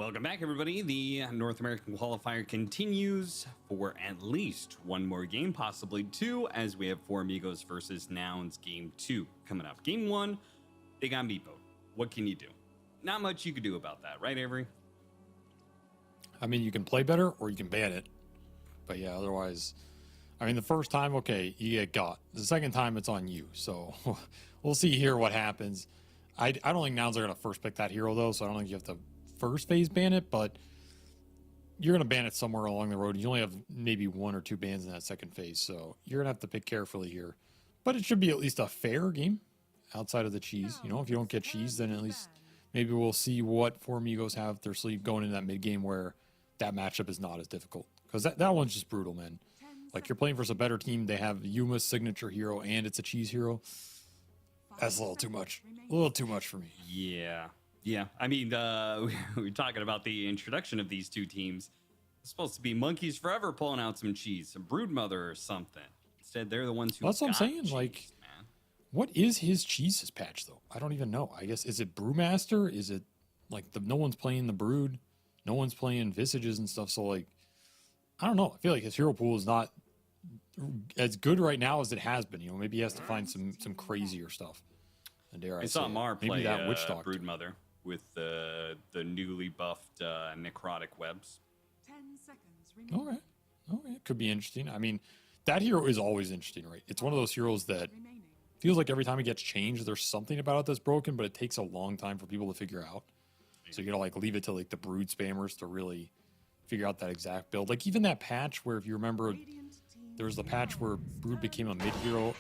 Welcome back, everybody. The North American qualifier continues for at least one more game, possibly two, as we have For Amigos versus Nouns Game 2 coming up. Game 1, they got Meepo. What can you do? Not much you could do about that, right, Avery? I mean, you can play better or you can ban it. But yeah, otherwise, I mean, the first time, okay, you get got. The second time, it's on you. So we'll see here what happens. I don't think Nouns are going to first pick that hero, though, so I don't think you have to first phase ban it, but you're going to ban it somewhere along the road. You only have maybe 1 or 2 bans in that second phase, so you're going to have to pick carefully here. But it should be at least a fair game outside of the cheese. You know, if you don't get cheese, then at least maybe we'll see what For Amigos have up their sleeve going into that mid game where that matchup is not as difficult. Because that one's just brutal, man. Like, you're playing versus a better team. They have Yuma's signature hero, and it's a cheese hero. That's a little too much. A little too much for me. Yeah. Yeah, I mean, we were talking about the introduction of these two teams. It's supposed to be Monkeys Forever pulling out some cheese, some Broodmother or something. Instead, they're the ones who That's what I'm saying. cheese, like, man. What is his cheeses patch, though? I don't even know. I guess, is it Brewmaster? Is it, like, no one's playing the Brood? No one's playing Visages and stuff, so, like, I don't know. I feel like his hero pool is not as good right now as it has been. You know, maybe he has to find some crazier stuff. And dare I saw say, Mar maybe play that Witch Doctor. Broodmother with the newly buffed necrotic webs. 10 seconds remaining. Okay, could be interesting. I mean, that hero is always interesting, right? It's one of those heroes that Remaining. feels like every time it gets changed, there's something about it that's broken, but it takes a long time for people to figure out. So you gotta like leave it to like the Brood spammers to really figure out that exact build. Like even that patch where, if you remember, there was the patch where Brood became a mid hero,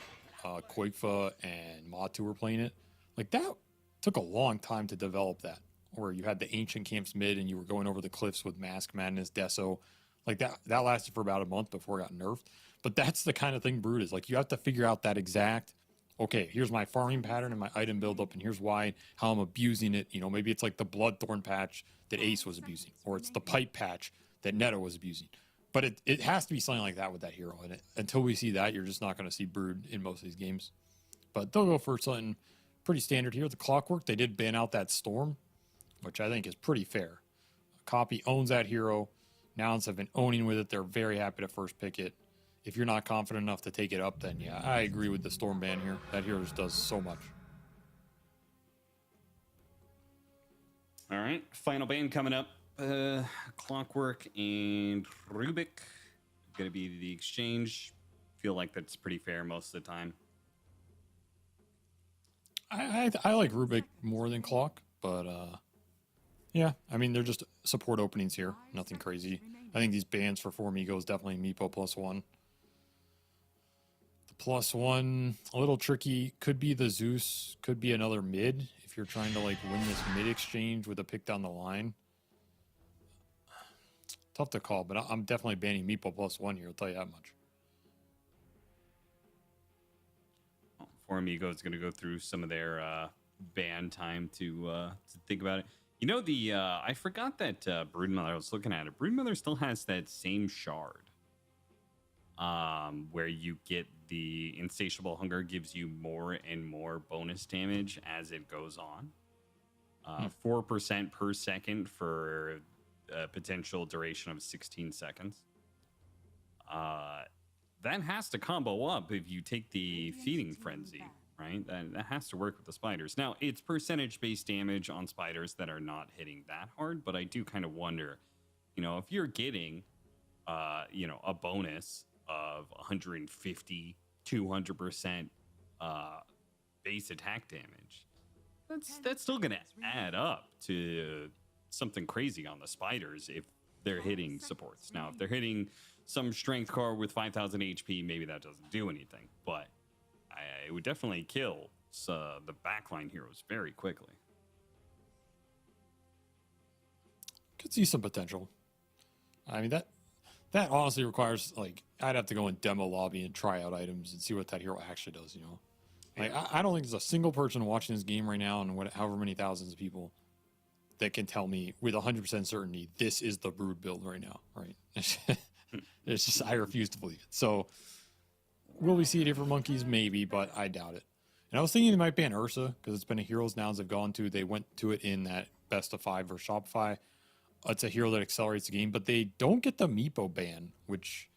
Koikfa and Matu were playing it. Like that took a long time to develop that, where you had the ancient camps mid and you were going over the cliffs with Mask Madness, Deso. Like that lasted for about a month before it got nerfed. But that's the kind of thing Brood is. Like you have to figure out that exact, okay, here's my farming pattern and my item buildup, and here's why, how I'm abusing it. You know, maybe it's like the Bloodthorn patch that Ace was abusing, or it's the Pipe patch that Neto was abusing. But it has to be something like that with that hero. And until we see that, you're just not going to see Brood in most of these games. But they'll go for something pretty standard here. The Clockwork, they did ban out that Storm, which I think is pretty fair. Copy owns that hero. Nouns have been owning with it. They're very happy to first pick it. If you're not confident enough to take it up, then yeah, I agree with the Storm ban here. That hero just does so much. All right, final ban coming up. Clockwork and Rubik gonna be the exchange. Feel like that's pretty fair most of the time. I like Rubik more than Clock, but yeah, I mean they're just support openings here, nothing crazy. I think these bans for For Amigos definitely Meepo +1. The +1 a little tricky. Could be the Zeus, could be another mid if you're trying to like win this mid exchange with a pick down the line. Tough to call, but I'm definitely banning Meepo +1 here. I'll tell you that much. For Amigos is going to go through some of their ban time to think about it. You know, I forgot that Broodmother, I was looking at it. Broodmother still has that same shard where you get the Insatiable Hunger gives you more and more bonus damage as it goes on. 4% per second for a potential duration of 16 seconds. That has to combo up if you take the Feeding Frenzy, right? That has to work with the spiders. Now, it's percentage-based damage on spiders that are not hitting that hard, but I do kind of wonder, you know, if you're getting, you know, a bonus of 150, 200% base attack damage, that's still going to add up to something crazy on the spiders if they're hitting supports. Now, if they're hitting some strength car with 5,000 HP, maybe that doesn't do anything, but it would definitely kill the backline heroes very quickly. Could see some potential. I mean, that honestly requires, like, I'd have to go in demo lobby and try out items and see what that hero actually does, you know? Like, I don't think there's a single person watching this game right now, and however many thousands of people, that can tell me with 100% certainty this is the Brood build right now, right? It's just, I refuse to believe it. So, will we see it here for Monkeys? Maybe, but I doubt it. And I was thinking they might ban Ursa, because it's been a Heroes Nouns have gone to. They went to it in that best of 5 versus Shopify. it's a hero that accelerates the game, but they don't get the Meepo ban, which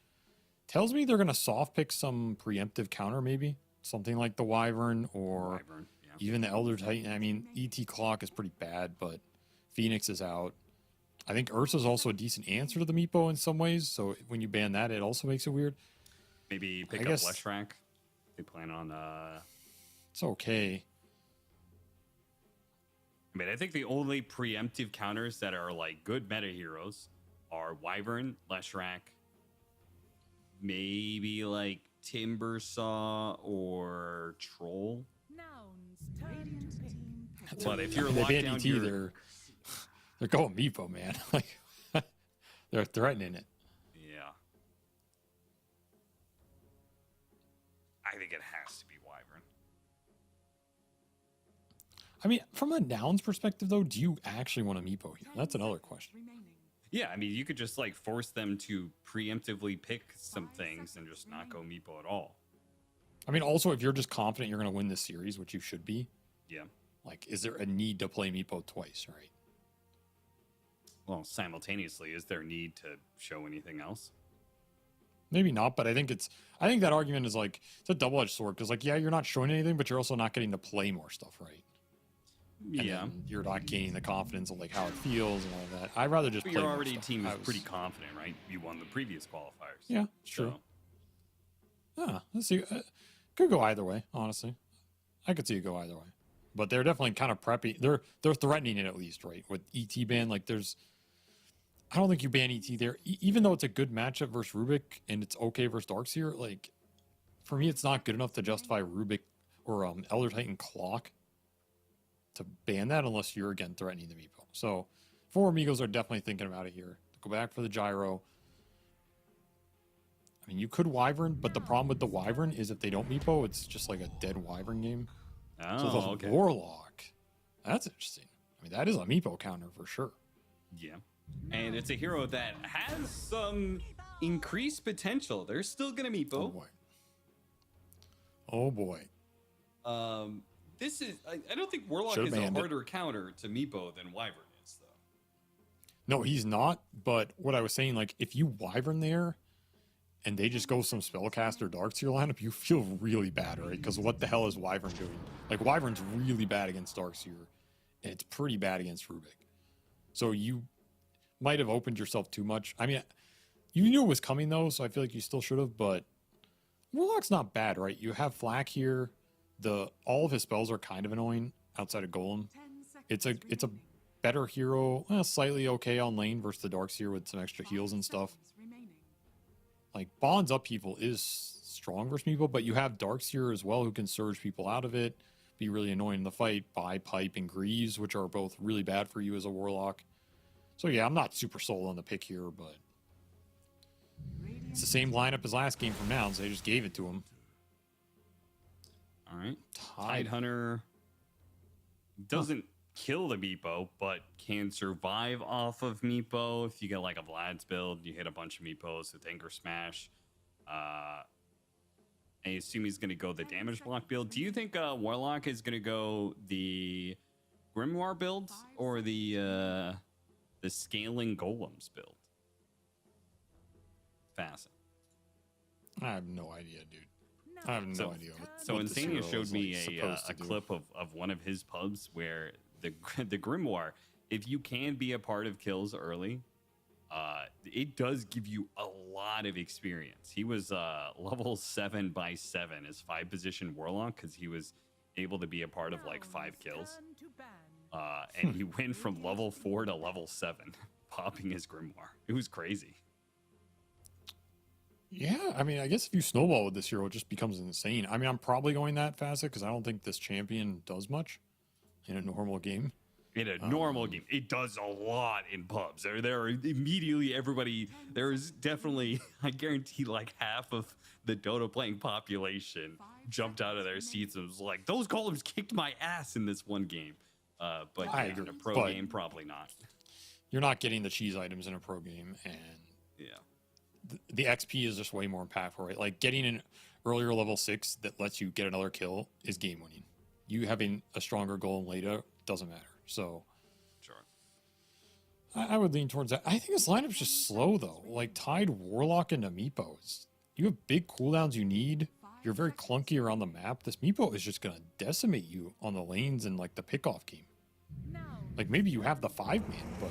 tells me they're going to soft pick some preemptive counter, maybe something like the Wyvern or even the Elder Titan. I mean, ET Clock is pretty bad, but Phoenix is out. I think Ursa's also a decent answer to the Meepo in some ways. So when you ban that, it also makes it weird. Maybe pick up Leshrac. They plan on. It's okay. I mean, I think the only preemptive counters that are like good meta heroes are Wyvern, Leshrac, maybe like Timbersaw or Troll. Nouns, turn to pick. But if you're they locked ban down, ET, they're going Meepo, man. Like they're threatening it. Yeah. I think it has to be Wyvern. I mean, from a Nouns perspective, though, do you actually want a Meepo here? That's another question. Yeah, I mean, you could just like force them to preemptively pick some things and just not go Meepo at all. I mean, also, if you're just confident you're going to win this series, which you should be, yeah. Like, is there a need to play Meepo twice, right? Well, simultaneously, is there need to show anything else? Maybe not, but I think that argument is like, it's a double-edged sword, because like, yeah, you're not showing anything, but you're also not getting to play more stuff, right? Yeah, and you're not gaining the confidence of like how it feels and all that. I'd rather just. But play your more already stuff. team is pretty confident, right? You won the previous qualifiers. Yeah, true. Let's see. Could go either way, honestly. I could see it go either way, but they're definitely kind of prepping. They're threatening it at least, right? With ET ban, like I don't think you ban ET there, even though it's a good matchup versus Rubik and it's okay versus Darkseer. Like, for me, it's not good enough to justify Rubik or Elder Titan Clock to ban that unless you're again threatening the Meepo. So, For Amigos are definitely thinking about it here. Go back for the gyro. I mean, you could Wyvern, but the problem with the Wyvern is if they don't Meepo, it's just like a dead Wyvern game. Oh, so the okay. Warlock, that's interesting. I mean, that is a Meepo counter for sure. Yeah. And it's a hero that has some increased potential. They're still going to Meepo. Oh, boy. Oh, boy. This is, I don't think Warlock is a harder counter to Meepo than Wyvern is, though. No, he's not. But what I was saying, like, if you Wyvern there and they just go some Spellcaster Darkseer lineup, you feel really bad, right? Because what the hell is Wyvern doing? Like, Wyvern's really bad against Darkseer, and it's pretty bad against Rubik. So you might have opened yourself too much. I mean, you knew it was coming, though, so I feel like you still should have, but Warlock's not bad, right? You have Flak here. All of his spells are kind of annoying outside of Golem. It's a better hero, slightly okay on lane versus the Darkseer with some extra heals and stuff. Like, Bond's upheaval is strong versus people, but you have Darkseer as well who can surge people out of it, be really annoying in the fight, buy Pipe and Greaves, which are both really bad for you as a Warlock. So yeah, I'm not super sold on the pick here, but it's the same lineup as last game from Nouns. They just gave it to him. All right. Tidehunter doesn't kill the Meepo, but can survive off of Meepo. If you get like a Vlad's build, you hit a bunch of Meepos with Anchor Smash. I assume he's going to go the damage block build. Do you think Warlock is going to go the Grimoire build or the scaling golems build? Fasten. I have no idea, dude. I have no idea. So Insania showed me a clip of one of his pubs where the Grimoire, if you can be a part of kills early, it does give you a lot of experience. He was level 7x7 as 5-position Warlock because he was able to be a part of like 5 kills. And he went from level 4 to level 7, popping his Grimoire. It was crazy. Yeah, I mean, I guess if you snowball with this hero, it just becomes insane. I mean, I'm probably going that fast because I don't think this champion does much in a normal game. In a normal game, it does a lot in pubs. There are immediately everybody. There is definitely, I guarantee, like half of the Dota playing population jumped out of their seats and was like, "Those golems kicked my ass in this one game." But I agree, in a pro game, probably not. You're not getting the cheese items in a pro game, and yeah. The XP is just way more impactful, right? Like getting an earlier level 6 that lets you get another kill is game winning. You having a stronger goal later doesn't matter. So, sure. I would lean towards that. I think this lineup's just slow though. Like Tide, Warlock, and Meepo. You have big cooldowns you need. You're very clunky around the map. This Meepo is just gonna decimate you on the lanes and like the pickoff game. Like maybe you have the 5-man, but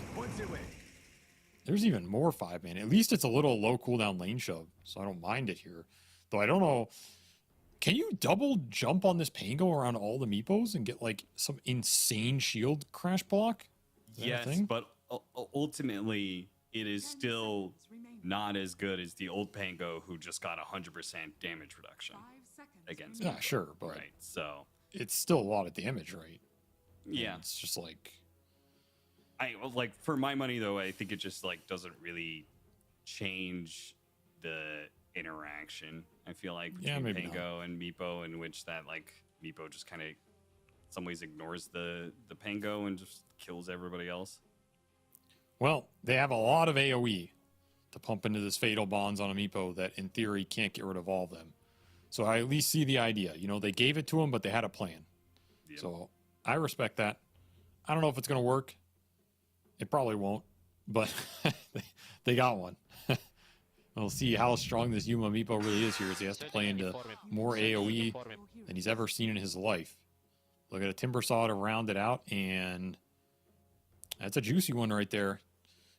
there's even more 5-man. At least it's a little low cooldown lane shove, so I don't mind it here. Though I don't know. Can you double jump on this Pango around all the Meepos and get like some insane shield crash block? Yes, but ultimately it is still not as good as the old Pango who just got 100% damage reduction against. Yeah, sure, but right. So it's still a lot of damage, right? Yeah, and it's just like for my money though, I think it just like doesn't really change the interaction. I feel like between Pango and Meepo, in which that like Meepo just kind of in some ways ignores the Pango and just kills everybody else. Well, they have a lot of AoE to pump into this Fatal Bonds on a Meepo that in theory can't get rid of all of them. So I at least see the idea. You know, they gave it to him, but they had a plan. Yep. So I respect that. I don't know if it's going to work. It probably won't, but they got one. We'll see how strong this Yuma Meepo really is here as he has to play into more AoE than he's ever seen in his life. Look at a Timber Saw to round it out, and that's a juicy one right there.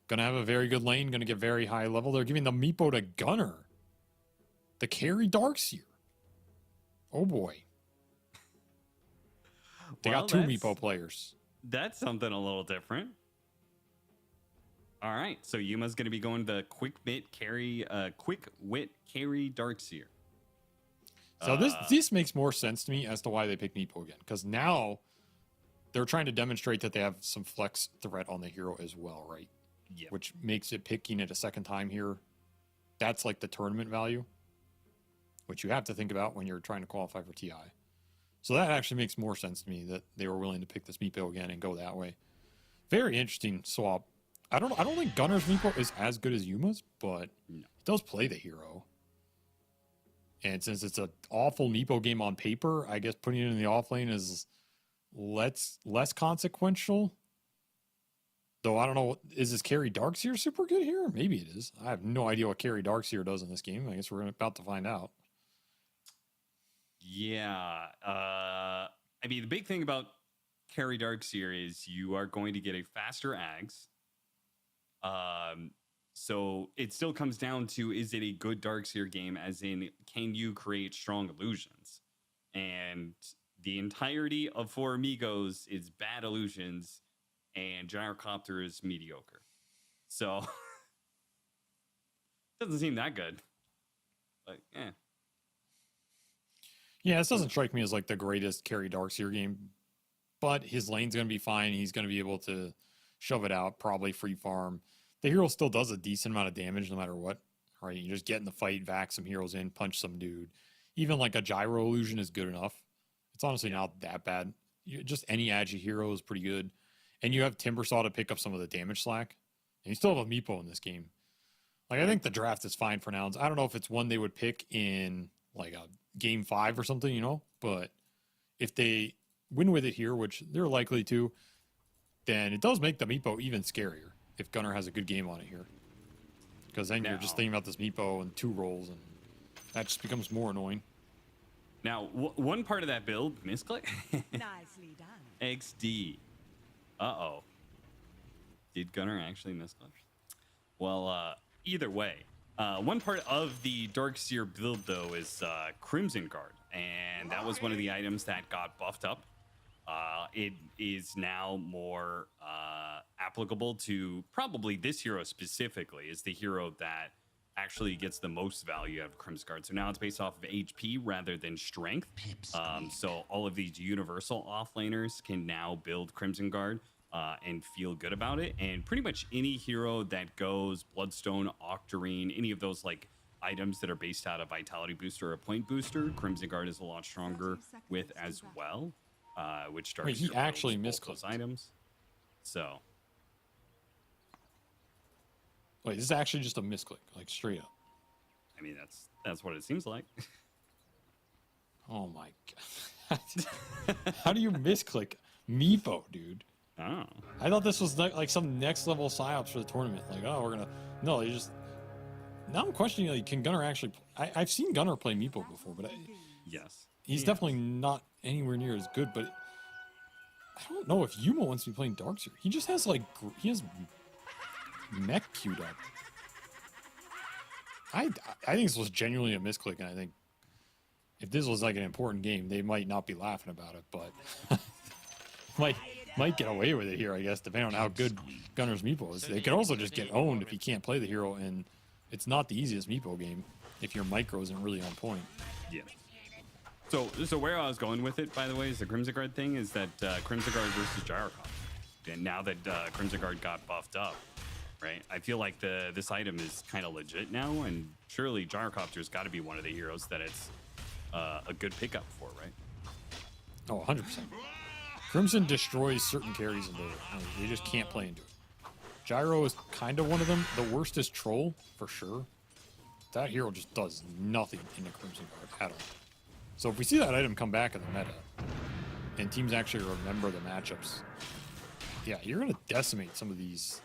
Gonna have a very good lane, gonna get very high level. They're giving the Meepo to Gunner. The carry Darkseer. Oh boy. They got two Meepo players. That's something a little different. All right, so Yuma's going to be going the quick wit carry Darkseer. So this makes more sense to me as to why they picked Meepo again, because now they're trying to demonstrate that they have some flex threat on the hero as well, right? Yeah. Which makes it picking it a second time here. That's like the tournament value, which you have to think about when you're trying to qualify for TI. So that actually makes more sense to me that they were willing to pick this Meepo again and go that way. Very interesting swap. I don't think Gunner's Meepo is as good as Yuma's, but it does play the hero. And since it's an awful Meepo game on paper, I guess putting it in the off lane is less consequential. Though I don't know, is this carry Darkseer super good here? Maybe it is. I have no idea what carry Darkseer does in this game. I guess we're about to find out. Yeah. I mean, the big thing about carry Darkseer is you are going to get a faster Ags. So it still comes down to, is it a good Darkseer game, as in, can you create strong illusions? And the entirety of For Amigos is bad illusions, and Gyrocopter is mediocre. So doesn't seem that good. But yeah, this doesn't strike me as like the greatest carry Darkseer game, but his lane's going to be fine. He's going to be able to shove it out, probably free farm. The hero still does a decent amount of damage no matter what, right? You just get in the fight, vac some heroes in, punch some dude. Even like a gyro illusion is good enough. It's honestly not that bad. Just any agi hero is pretty good. And you have Timbersaw to pick up some of the damage slack. And you still have a Meepo in this game. Like, I think the draft is fine for Nouns. I don't know if it's one they would pick in like a game 5 or something, you know? But if they win with it here, which they're likely to, then it does make the Meepo even scarier if Gunner has a good game on it here. Because then you're just thinking about this Meepo and 2 rolls, and that just becomes more annoying. Now, one part of that build, misclick. Nicely done. XD. Uh-oh. Did Gunner actually misclick? Well, either way. One part of the Darkseer build, though, is Crimson Guard. And that was one of the items that got buffed up. It is now more applicable to probably this hero specifically, is the hero that actually gets the most value out of Crimson Guard. So now it's based off of HP rather than strength. So all of these universal offlaners can now build Crimson Guard and feel good about it. And pretty much any hero that goes Bloodstone, Octarine, any of those like items that are based out of Vitality Booster or a Point Booster, Crimson Guard is a lot stronger with as well. Which starts. Wait, he actually misclicked items. So. Wait, this is actually just a misclick, like straight up. I mean, that's what it seems like. Oh my god! How do you misclick Meepo, dude? Oh. I thought this was like some next level psyops for the tournament. Like, oh, we're gonna. No, you just. Now I'm questioning, like, can Gunnar actually. I've seen Gunnar play Meepo before, but Yes. he's definitely not anywhere near as good. But I don't know if Yuma wants to be playing Darkseer. He just has, like, he has mech queued up. I think this was genuinely a misclick, and I think if this was like an important game, they might not be laughing about it, but might get away with it here, I guess, depending on how good Gunnar's Meepo is. They could also just get owned if he can't play the hero, and it's not the easiest Meepo game if your micro isn't really on point. Yeah. So where I was going with it, by the way, is the Crimson Guard thing, is that Crimson Guard versus Gyrocopter. And now that Crimson Guard got buffed up, right? I feel like this item is kind of legit now, and surely Gyrocopter's got to be one of the heroes that it's a good pickup for, right? Oh, 100%. Crimson destroys certain carries into it. They just can't play into it. Gyro is kind of one of them. The worst is Troll, for sure. That hero just does nothing in the Crimson Guard at all. So if we see that item come back in the meta, and teams actually remember the matchups, yeah, you're going to decimate some of these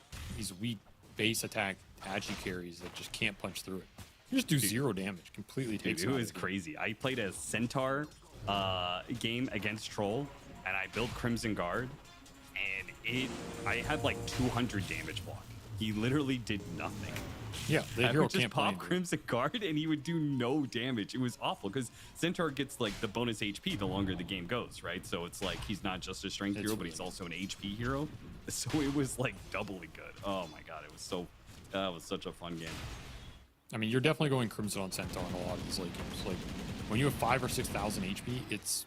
weak base attack agi carries that just can't punch through it. You just do 0 damage, completely takes it. It was crazy. I played a Centaur game against Troll, and I built Crimson Guard, and I had like 200 damage block. He literally did nothing. Yeah, the I hero would just can't pop play Crimson Guard, and he would do no damage. It was awful because Centaur gets like the bonus HP the longer the game goes, right? So it's like he's not just a strength hero, but he's also an HP hero. So it was like doubly good. Oh my god, that was such a fun game. I mean, you're definitely going Crimson on Centaur in a lot of these late games. Like, when you have 5,000 or 6,000 HP,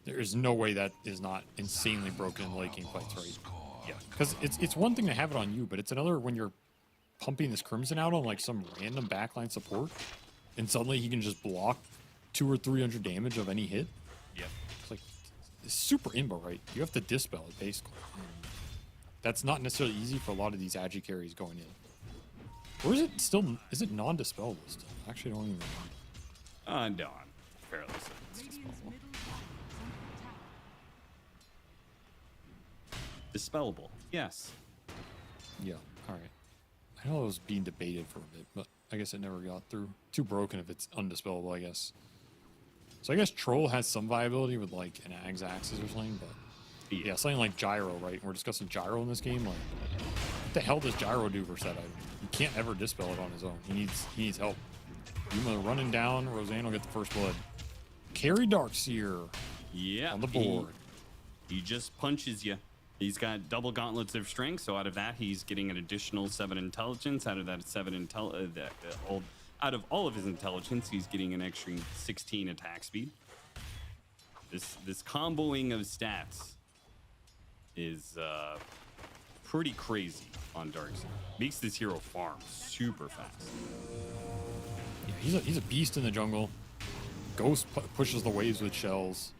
there is no way that is not insanely broken in late game fights, right? Yeah, because it's one thing to have it on you, but it's another when you're pumping this Crimson out on like some random backline support, and suddenly he can just block 200 or 300 damage of any hit. Yep. It's like, it's super imbo, right? You have to dispel it, basically. And that's not necessarily easy for a lot of these agi carries going in. Or is it non-dispellable still? I actually don't even remember. No, I'm fairly certain it's dispellable. Dispellable, yes. Yeah, alright. I know it was being debated for a bit, but I guess it never got through. Too broken if it's undispellable, I guess. So I guess Troll has some viability with like an Ag's Axis or something, but yeah, something like Gyro, right? We're discussing Gyro in this game. Like, what the hell does Gyro do versus that item? He can't ever dispel it on his own. He needs help. Yuma running down. Roseanne will get the first blood. Carry Darkseer. Yeah. On the board. He just punches you. He's got double gauntlets of strength, so out of that, he's getting an additional 7 intelligence. Out of that 7 out of all of his intelligence, he's getting an extra 16 attack speed. This comboing of stats is pretty crazy on Darkseer. Makes this hero farm super fast. Yeah, he's a beast in the jungle. Ghost pushes the waves with shells,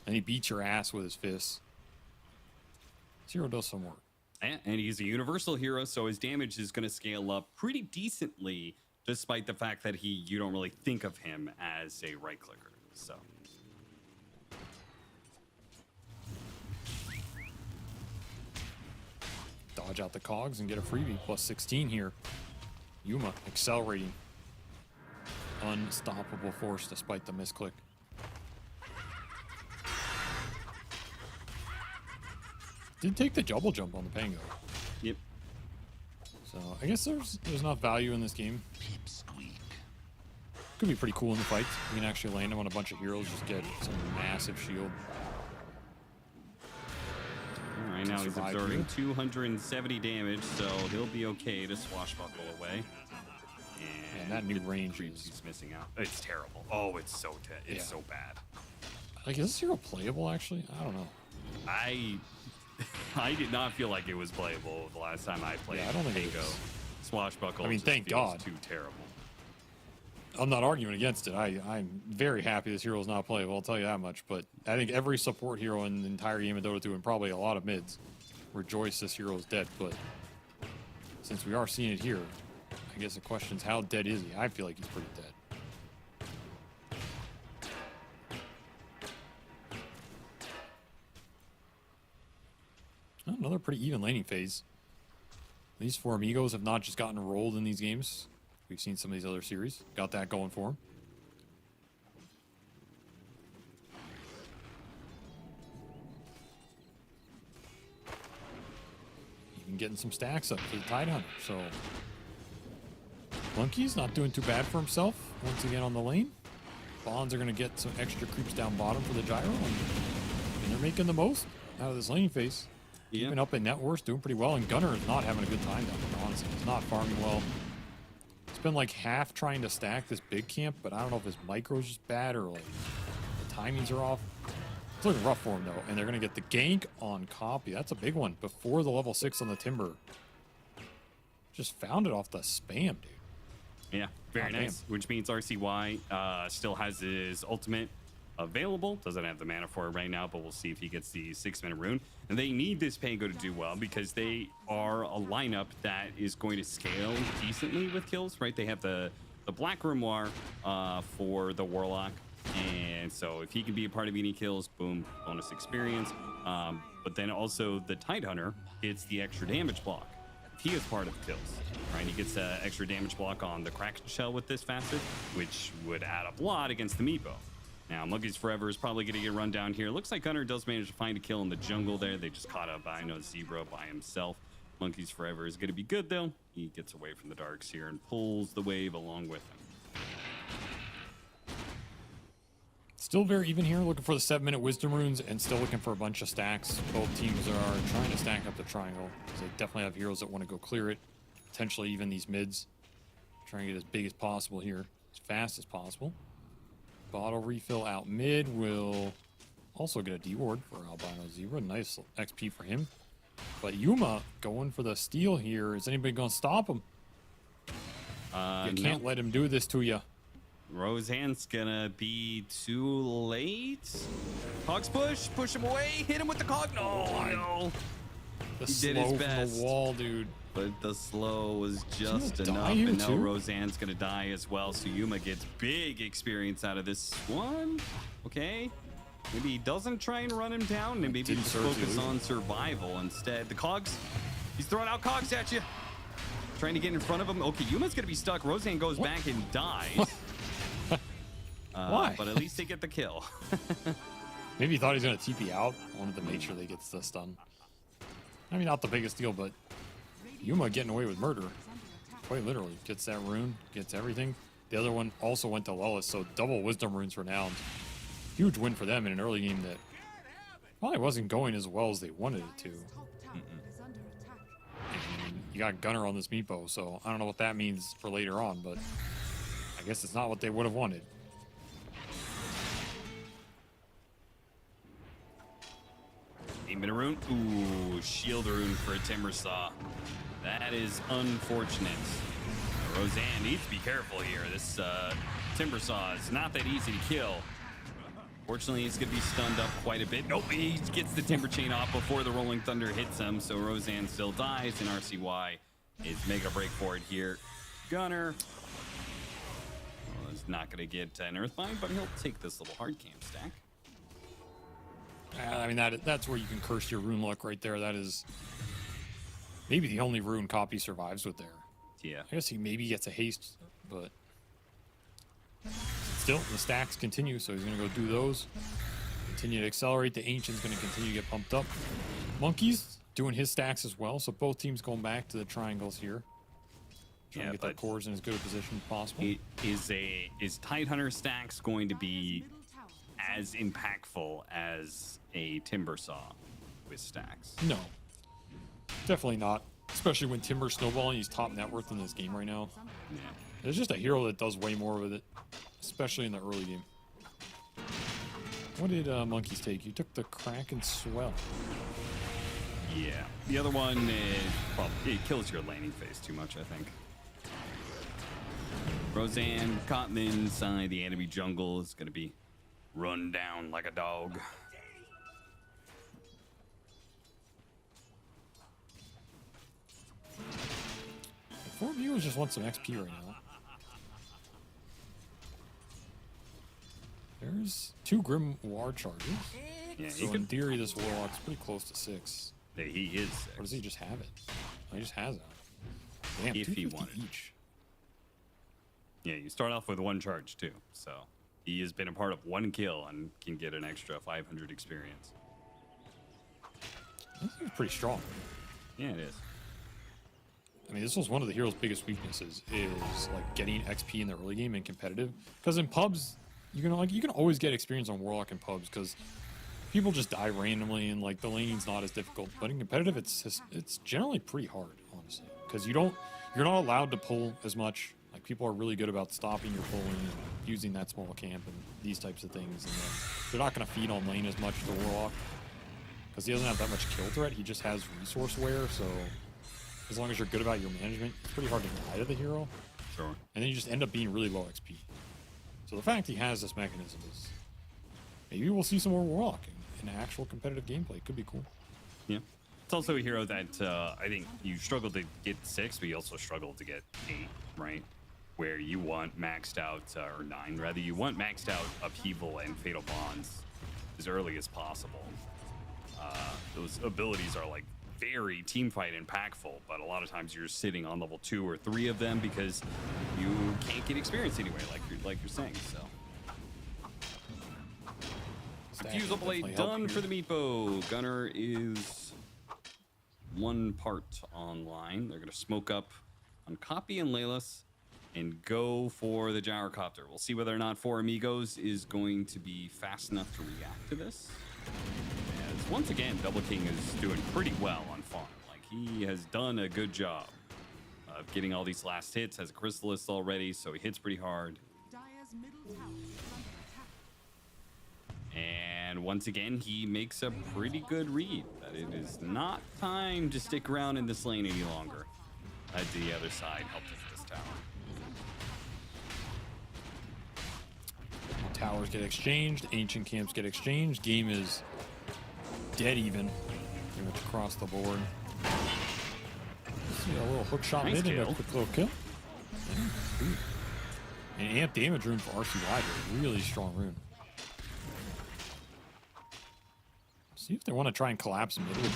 and he beats your ass with his fists. This hero does some work. And he's a universal hero, so his damage is going to scale up pretty decently, despite the fact that you don't really think of him as a right clicker. So. Dodge out the cogs and get a freebie. Plus 16 here. Yuma accelerating. Unstoppable force despite the misclick. Did take the double jump on the Pango. Yep. So I guess there's enough value in this game. Could be pretty cool in the fights. You can actually land him on a bunch of heroes, just get some massive shield. All right, now he's absorbing 270 damage, so he'll be okay to swashbuckle away. And that new range he's missing out. It's terrible. Oh, it's so so bad. Like, is this hero playable actually? I don't know. I did not feel like it was playable the last time I played. Yeah, I don't think Pango. Swashbuckle. I mean, thank God. Too terrible. I'm not arguing against it. I'm very happy this hero is not playable, I'll tell you that much. But I think every support hero in the entire game of Dota 2, and probably a lot of mids, rejoice this hero is dead. But since we are seeing it here, I guess the question is, how dead is he? I feel like he's pretty dead. another pretty even laning phase. These For Amigos have not just gotten rolled in these games. We've seen some of these other series. Got that going for them. Even getting some stacks up for the Tide Hunter. So Monkey's not doing too bad for himself. Once again on the lane. Bonds are going to get some extra creeps down bottom for the gyro. And they're making the most out of this laning phase. Even up in net worth, doing pretty well. And Gunner is not having a good time down there, honestly. He's not farming well. It's been like half trying to stack this big camp, but I don't know if his micro's just bad or like the timings are off. It's looking rough for him though. And they're going to get the gank on copy. That's a big one. Before the level 6 on the Timber. Just found it off the spam, dude. Yeah, very nice. Which means RCY still has his ultimate available. Doesn't have the mana for it right now, but we'll see if he gets the 6-minute rune. And they need this Pango to do well because they are a lineup that is going to scale decently with kills, right? They have the Black Grimoire for the Warlock. And so if he can be a part of any kills, boom, bonus experience. But then also the Tide Hunter gets the extra damage block. He is part of the kills, right? He gets an extra damage block on the Kraken Shell with this facet, which would add up a lot against the Meepo. Now, Monkeys Forever is probably going to get run down here. Looks like Gunner does manage to find a kill in the jungle there. They just caught up by Zebra by himself. Monkeys Forever is going to be good, though. He gets away from the darks here and pulls the wave along with him. Still very even here, looking for the 7-minute wisdom runes and still looking for a bunch of stacks. Both teams are trying to stack up the triangle because they definitely have heroes that want to go clear it. Potentially even these mids. Trying to get as big as possible here, as fast as possible. Bottle refill out mid will also get a D-ward for Albino Zebra. Nice XP for him. But Yuma going for the steal here. Is anybody going to stop him? You can't let him do this to you. Roseanne's gonna be too late. Cogs push him away, hit him with the cog. No. The He slow did his from best. the wall, dude. But the slow was just gonna enough, die here and now too? Roseanne's gonna die as well. So Yuma gets big experience out of this one. Okay, maybe he doesn't try and run him down, and maybe Didn't just serve focus you. on survival instead. The cogs, he's throwing out cogs at you, trying to get in front of him. Okay, Yuma's gonna be stuck. Roseanne goes back and dies. Why? But at least they get the kill. Maybe he thought he was going to TP out. I wanted to make sure they get the stun. I mean, not the biggest deal, but Yuma getting away with murder. Quite literally. Gets that rune, gets everything. The other one also went to Lelis, so double wisdom runes renowned. Huge win for them in an early game that probably wasn't going as well as they wanted it to. And you got Gunner on this Meepo, so I don't know what that means for later on, but I guess it's not what they would have wanted. Aiming a rune. Ooh, shield rune for a Timber Saw. That is unfortunate. Roseanne needs to be careful here. This Timber Saw is not that easy to kill. Fortunately, he's going to be stunned up quite a bit. Nope, he gets the Timber Chain off before the Rolling Thunder hits him, so Roseanne still dies, and RCY is make a break for it here. Gunner. Well, is not going to get an Earthbind, but he'll take this little hard camp stack. I mean, that's where you can curse your rune luck right there. That is maybe the only rune copy survives with there. Yeah. I guess he maybe gets a haste, but still, the stacks continue, so he's going to go do those. Continue to accelerate. The Ancient's going to continue to get pumped up. Monkey's doing his stacks as well, so both teams going back to the triangles here. Trying to get their cores in as good a position as possible. Is Tide Hunter stacks going to be as impactful as a Timber Saw with stacks? No, definitely not. Especially when Timber's snowballing, he's top net worth in this game right now. Yeah. There's just a hero that does way more with it, especially in the early game. What did Monkeys take? You took the Kraken Swell. Yeah. The other one is, well, it kills your laning phase too much, I think. Roseanne caught inside the enemy jungle is going to be run down like a dog. For Amigos just want some XP right now. There's 2 Grimoire charges. Yeah, So in theory, this Warlock's pretty close to 6. He is 6. Or does he just have it? Oh, he just has it. Damn, If he 250 wanted. each. Yeah, you start off with 1 charge too. So he has been a part of 1 kill and can get an extra 500 experience. This is pretty strong. Yeah, it is. I mean, this was one of the hero's biggest weaknesses is like getting XP in the early game and competitive. Because in pubs, you can always get experience on Warlock in pubs because people just die randomly and like the laning's not as difficult. But in competitive, it's generally pretty hard, honestly, because you're not allowed to pull as much. Like people are really good about stopping your pulling and using that small camp and these types of things. And then they're not going to feed on lane as much to Warlock because he doesn't have that much kill threat. He just has resource wear, so. As long as you're good about your management, it's pretty hard to die to the hero. Sure. And then you just end up being really low XP. So the fact he has this mechanism is... Maybe we'll see some more Warlock in actual competitive gameplay. It could be cool. Yeah. It's also a hero that I think you struggle to get 6, but you also struggle to get 8, right? Where you want maxed out, or 9 rather, you want maxed out Upheaval and Fatal Bonds as early as possible. Those abilities are like very team fight impactful, but a lot of times you're sitting on level 2 or 3 of them because you can't get experience anyway, like you're saying. So Fusel Blade done for the meat bow. Gunner is 1 part online. They're gonna smoke up on Copy and Laylas and go for the gyrocopter. We'll see whether or not For Amigos is going to be fast enough to react to this. As once again, Double King is doing pretty well on farm. Like, he has done a good job of getting all these last hits, has a Chrysalis already, so he hits pretty hard. Dire's middle tower is under attack. And once again, he makes a pretty good read that it is not time to stick around in this lane any longer. The other side helped with this tower. Towers get exchanged. Ancient camps get exchanged. Game is dead even. Pretty much across the board. See a little hook shot Nice mid and a kill. quick little kill. Yeah, sweet. And amp damage rune for RCY here. Really strong rune. See if they want to try and collapse mid with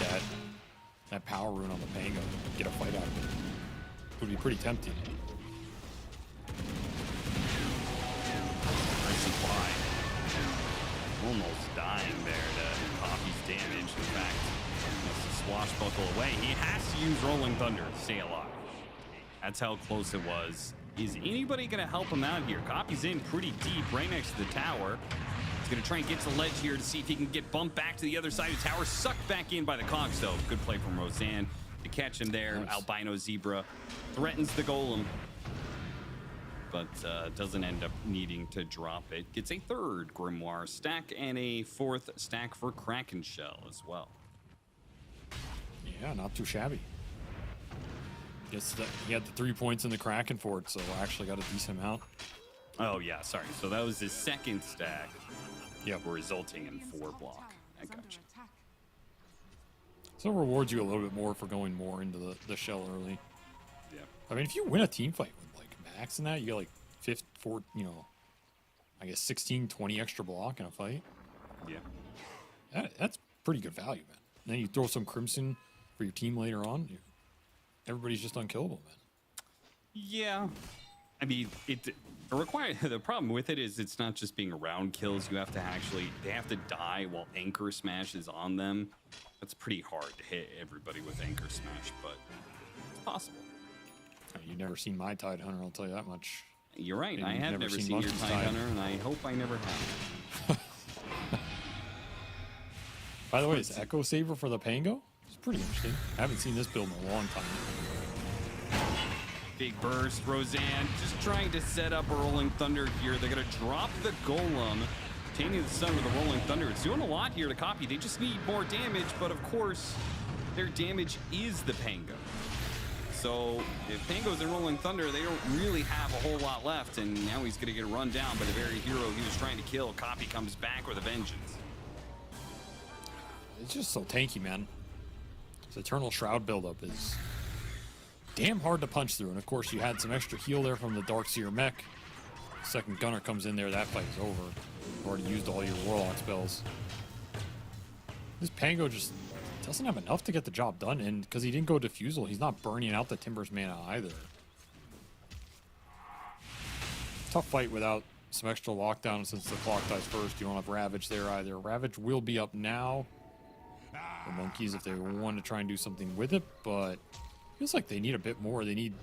that power rune on the Pango and get a fight out of it. Would be pretty tempting. RCY almost dying there to Poppy's damage. In fact, has to swashbuckle away. He has to use Rolling Thunder to stay alive. That's how close it was. Is anybody going to help him out here? Copy's in pretty deep, right next to the tower. He's going to try and get to the ledge here to see if he can get bumped back to the other side of the tower. Sucked back in by the Cogs, though. Good play from Roseanne to catch him there. Nice. Albino Zebra threatens the golem, but doesn't end up needing to drop it. Gets a 3rd Grimoire stack and a 4th stack for Kraken Shell as well. Yeah, not too shabby. Guess that he had the 3 points in the Kraken fort, so actually got a decent amount. Oh yeah, sorry. So that was his 2nd stack. Yep. Resulting in Radiant's 4 top block. tower I is under gotcha. attack. So it rewards you a little bit more for going more into the shell early. Yeah. I mean, if you win a team fight with like max in that, you get like 4, I guess 16, 20 extra block in a fight. Yeah. That's pretty good value, man. And then you throw some Crimson for your team later on. Everybody's just unkillable, man. Yeah. I mean, the problem with it is it's not just being around kills. You have to they have to die while Anchor Smash is on them. That's pretty hard to hit everybody with Anchor Smash, but it's possible. You've never seen my Tide Hunter, I'll tell you that much. You're right. Maybe I you've have never seen your Monkey's Tide Hunter, and I hope I never have. By the way, is Echo Saber for the Pango? It's pretty interesting. I haven't seen this build in a long time. Big burst, Roseanne just trying to set up a Rolling Thunder here. They're going to drop the Golem, obtaining the stun with the Rolling Thunder. It's doing a lot here to Copy. They just need more damage, but of course, their damage is the Pango. So if Pango's in Rolling Thunder, they don't really have a whole lot left, and now he's going to get run down by the very hero he was trying to kill. Copy comes back with a vengeance. It's just so tanky, man. This Eternal Shroud buildup is damn hard to punch through. And of course, you had some extra heal there from the Darkseer mech. Second Gunner comes in there, that fight is over. You've already used all your Warlock spells. This Pango just doesn't have enough to get the job done, and because he didn't go Diffusal, he's not burning out the Timber's mana either. Tough fight without some extra lockdown since the clock dies first. You don't have Ravage there either. Ravage will be up now. The Monkeys, if they want to try and do something with it, but feels like they need a bit more. They need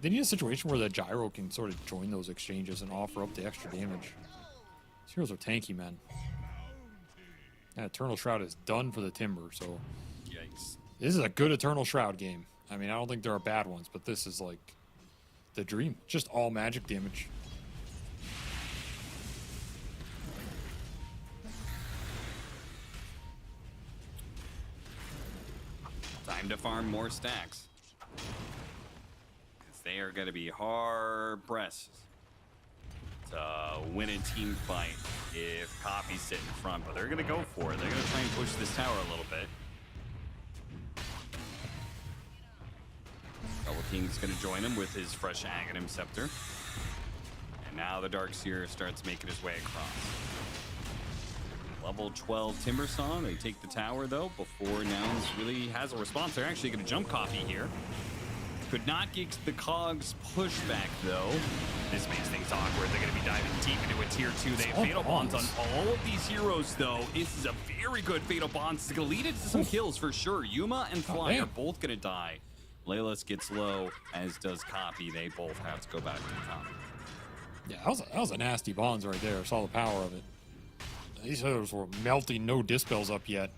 a situation where the Gyro can sort of join those exchanges and offer up the extra damage. These heroes are tanky, man. That Eternal Shroud is done for the Timber, so Yikes. this is a good Eternal Shroud game. I mean, I don't think there are bad ones, but this is like the dream. Just all magic damage. Time to farm more stacks. Because they are going to be hard pressed to win a team fight if Copy's sit in front. But they're going to go for it. They're going to try and push this tower a little bit. Double King's going to join him with his fresh Aghanim Scepter. And now the Darkseer starts making his way across. Level 12 Timbersaw. They take the tower, though, before Nouns really has a response. They're actually going to jump Coffee here. Could not get the Cogs pushback, though. This makes things awkward. They're going to be diving deep into a tier 2. They have Fatal Bonds on all of these heroes, though. This is a very good Fatal Bonds. It's going to lead into some kills for sure. Yuma and Fly are both going to die. Laylas gets low, as does Copy. They both have to go back to the top. Yeah, that was a nasty Bonds right there. Saw the power of it. These heroes were melting, no dispels up yet.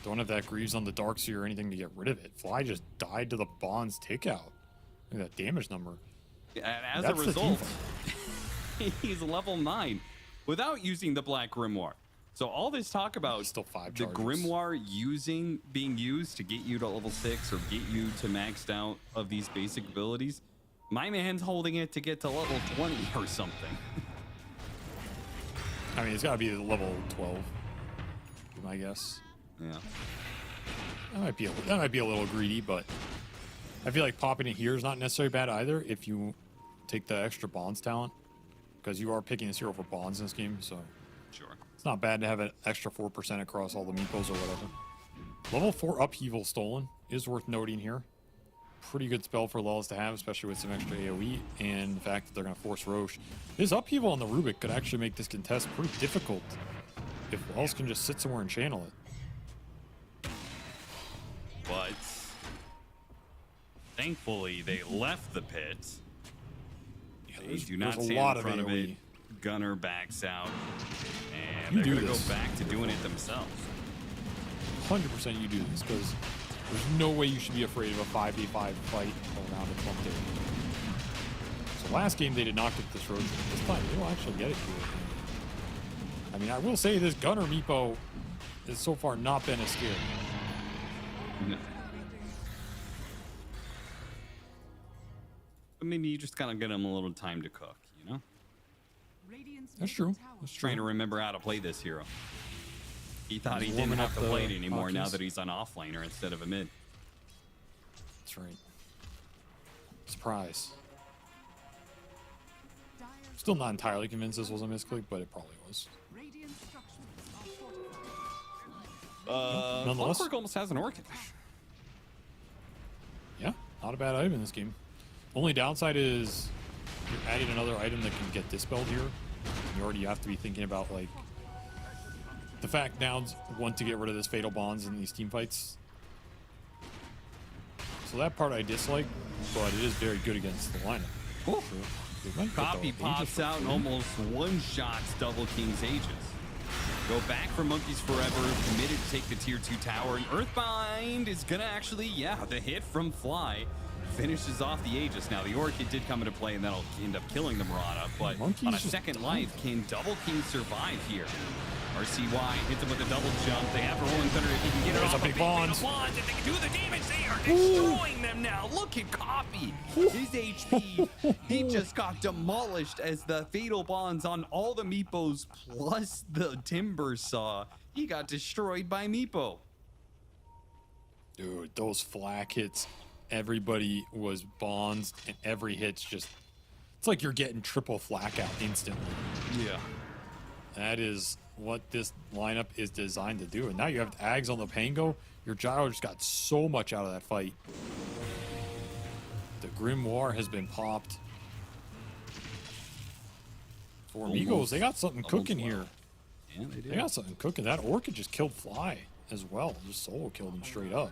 Don't have that Greaves on the Darkseer or anything to get rid of it. Fly just died to the Bonds take out. Look at that damage number. And as a result, he's level 9 without using the Black Grimoire. So all this talk about still 5 the charges. Grimoire being used to get you to level 6 or get you to maxed out of these basic abilities, my man's holding it to get to level 20 or something. I mean, it's got to be level 12, I guess. Yeah. That might be a little greedy, but I feel like popping it here is not necessarily bad either if you take the extra Bonds talent, because you are picking this hero for Bonds in this game, so Sure. it's not bad to have an extra 4% across all the meepos or whatever. Level 4 Upheaval Stolen is worth noting here. Pretty good spell for Lulz to have, especially with some extra AoE, and the fact that they're going to force Roche. His Upheaval on the Rubik could actually make this contest pretty difficult if Lulz can just sit somewhere and channel it. But thankfully, they left the pit. They do not stand in front of it. Gunner backs out, and they're going to go back to doing it themselves. 100% you do this, because there's no way you should be afraid of a 5v5 fight around a clump there. So last game they did not get this Roach. This time they will actually get it here. I mean, I will say this Gunner Meepo has so far not been as scary. No. I mean, you just gotta get them a little time to cook, you know? That's true. That's true. Trying to remember how to play this hero. He thought he didn't have to play it anymore now that he's on offlaner instead of a mid. That's right. Surprise. Still not entirely convinced this was a misclick, but it probably was. Nonetheless, Clockwork almost has an Orchid. Yeah, not a bad item in this game. Only downside is you're adding another item that can get dispelled here. You already have to be thinking about, like, the fact Nouns want to get rid of this Fatal Bonds in these team fights. So that part I dislike, but it is very good against the lineup. Cool. Sure. Copy pops out and almost one-shots Double King's Aegis. Go back for Monkeys Forever, committed to take the tier 2 tower, and Earthbind is gonna actually, the hit from Fly finishes off the Aegis. Now, the Orchid did come into play, and that'll end up killing the Marauder, but on a second life, can Double King survive here? RCY hits him with a double jump. They have Rolling Thunder if he can get it off a big Bonds. If they can do the damage, they are destroying them now. Look at Coffee. His HP, he just got demolished as the Fatal Bonds on all the Meepos plus the Timber Saw. He got destroyed by Meepo. Dude, those flak hits, everybody was Bonds, and every hit's just, it's like you're getting triple flak out instantly. Yeah. That is what this lineup is designed to do. And now you have Ags on the Pango. Your Gyro just got so much out of that fight. The Grimoire has been popped. For Amigos, they got something cooking here. Yeah, they do. They got something cooking. That Orchid just killed Fly as well. Just solo killed him straight up.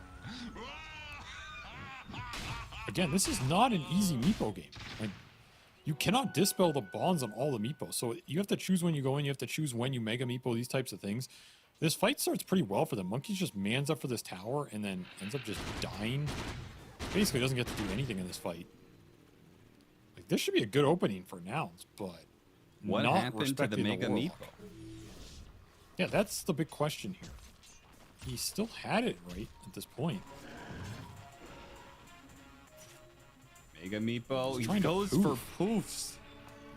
Again, this is not an easy Meepo game. Like, you cannot dispel the bonds on all the Meepo. So you have to choose when you go in. You have to choose when you Mega Meepo, these types of things. This fight starts pretty well for them. Monkeys just mans up for this tower and then ends up just dying. Basically doesn't get to do anything in this fight. Like, this should be a good opening for Nouns, but what not happened to the Mega Meepo? Yeah, that's the big question here. He still had it right at this point. Mega Meepo, He's he trying to goes for poofs.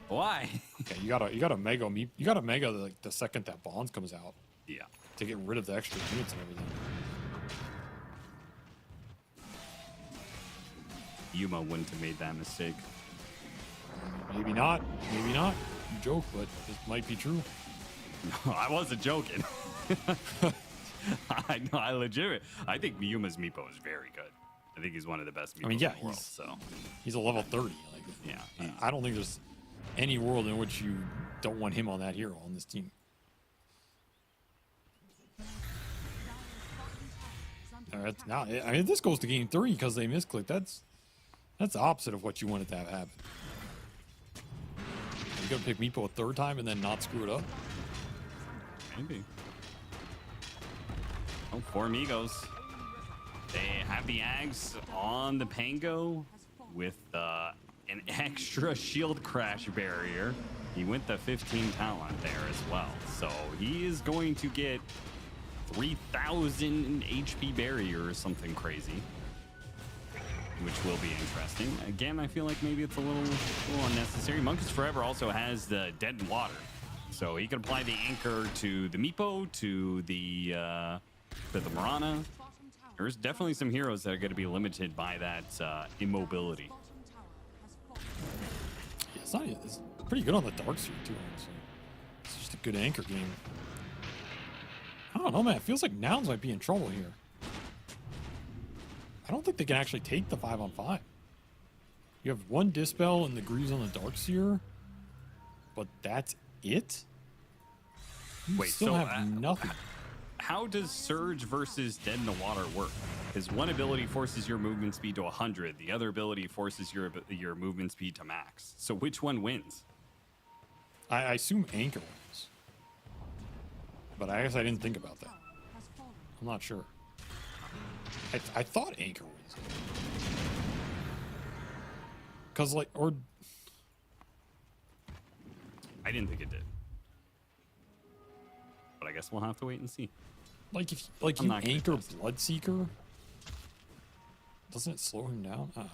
Why? Okay, you gotta mega Meep. You gotta mega like the second that bonds comes out Yeah. to get rid of the extra units and everything. Yuma wouldn't have made that mistake. Maybe not. Maybe not. You joke, but this might be true. No, I wasn't joking. I legit. I think Yuma's Meepo is very good. I think he's one of the best Meepos I mean, yeah, in the world. So he's a level 30. Like, yeah, I don't think there's any world in which you don't want him on that hero on this team. All right, now, I mean, this goes to game 3 because they misclicked. That's the opposite of what you wanted to have happen. You gonna pick Meepo a third time and then not screw it up? maybe. Oh, For Amigos. They have the Ags on the Pango with an extra shield crash barrier. He went the 15 talent there as well. So he is going to get 3,000 HP barrier or something crazy, which will be interesting. Again, I feel like maybe it's a little unnecessary. Monkeys Forever also has the Dead in Water. So he can apply the anchor to the Meepo, to the Marana. There's definitely some heroes that are going to be limited by that immobility. Yeah, it's pretty good on the dark suit too, honestly. It's just a good anchor game. I don't know, man. It feels like Nouns might be in trouble here. I don't think they can actually take the 5-on-5. You have one Dispel and the Greaves on the Darkseer, but that's it? You Wait, still so have nothing. How does Surge versus Dead in the Water work? Because one ability forces your movement speed to 100. The other ability forces your movement speed to max. So which one wins? I assume Anchor wins. But I guess I didn't think about that. I'm not sure. I thought Anchor wins. Because, like, or... I didn't think it did. But I guess we'll have to wait and see. Like, if you anchor Bloodseeker, doesn't it slow him down? I don't know.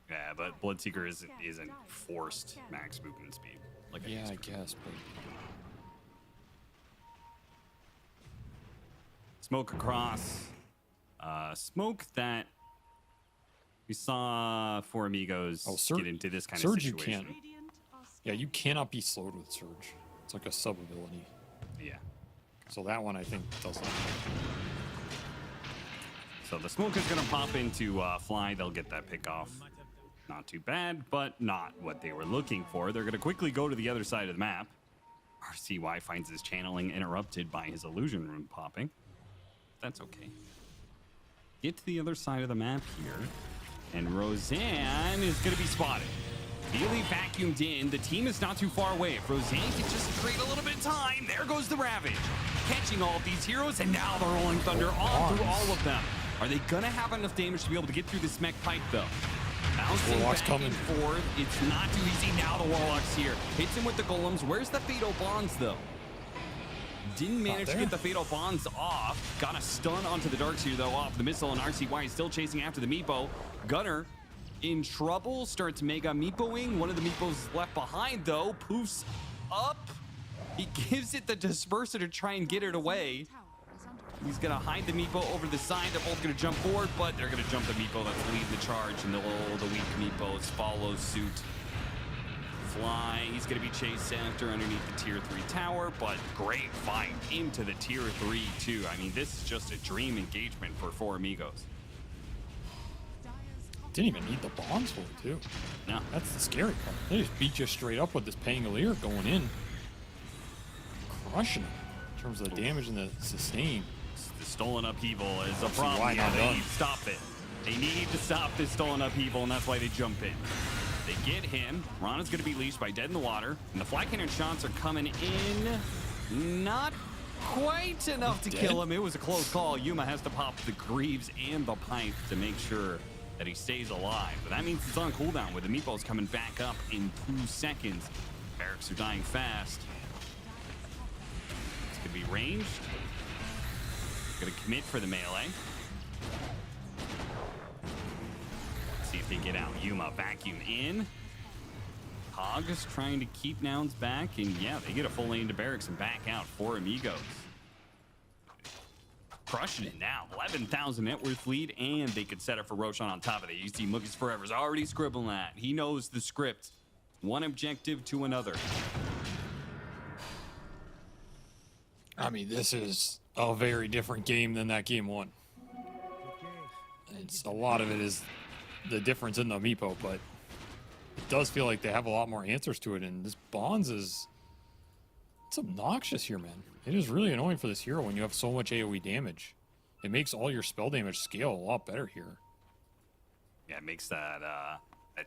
Yeah, but Bloodseeker isn't forced max movement speed. Like Yeah, I guess, but... Smoke across. Smoke that we saw For Amigos get into this kind of Surge situation. You can't. Yeah, you cannot be slowed with Surge. It's like a sub ability. Yeah. So that one I think doesn't. So the smoke is going to pop into Fly. They'll get that pick off. Not too bad, but not what they were looking for. They're going to quickly go to the other side of the map. RCY finds his channeling interrupted by his illusion rune popping. That's okay. Get to the other side of the map here. And Roseanne is going to be spotted. Really vacuumed in. The team is not too far away. If Roseanne can just trade a little bit of time, there goes the Ravage. Catching all of these heroes, and now they're rolling Thunder on through all of them. Are they going to have enough damage to be able to get through this mech pipe, though? Bouncing Warlock's back coming. and forth. It's not too easy. Now the Warlock's here. Hits him with the Golems. Where's the Fatal Bonds, though? Didn't manage to get the Fatal Bonds off. Got a stun onto the Darkseer, though, off the missile, and RCY is still chasing after the Meepo. Gunner in trouble, starts Mega Meepoing. One of the Meepos left behind, though. Poofs up. He gives it the Disperser to try and get it away. He's going to hide the Meepo over the side. They're both going to jump forward, but they're going to jump the Meepo that's leading the charge, and the weak Meepos follow suit. fly. He's going to be chased after underneath the tier 3 tower, but great fight into the tier 3 too. I mean, this is just a dream engagement for For Amigos. Didn't even need the bonds for it too. No. That's the scary part. They just beat you straight up with this Pangolier going in. Crushing it in terms of the damage and the sustain. The stolen upheaval is a problem. why not They done. need to stop it. They need to stop this stolen upheaval, and that's why they jump in. They get him. Rana's going to be leashed by Dead in the Water, and the fly cannon shots are coming in. Not quite enough to kill him. It was a close call. Yuma has to pop the greaves and the pipe to make sure that he stays alive. But that means it's on cooldown with the meatballs coming back up in 2 seconds. Barracks are dying fast. It's going to be ranged. Going to commit for the melee. See if they get out. Yuma vacuum in. Hog is trying to keep Nouns back, and yeah, they get a full lane to barracks and back out. For Amigos. Crushing it now. 11,000 net worth lead, and they could set up for Roshan on top of it. You see Mookie's Forever's already scribbling that. He knows the script. One objective to another. I mean, this is a very different game than that game 1. It's a lot of it is the difference in the Meepo, but it does feel like they have a lot more answers to it. And this Bonds it's obnoxious here, man. It is really annoying for this hero when you have so much AoE damage. It makes all your spell damage scale a lot better here. Yeah, it makes that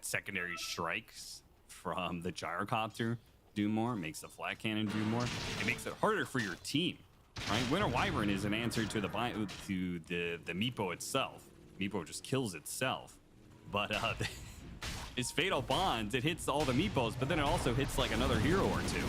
secondary strikes from the gyrocopter do more. It makes the flat cannon do more. It makes it harder for your team, right? Winter Wyvern is an answer to the Meepo itself. Meepo just kills itself. But his Fatal Bonds, it hits all the Meepos, but then it also hits like another hero or two.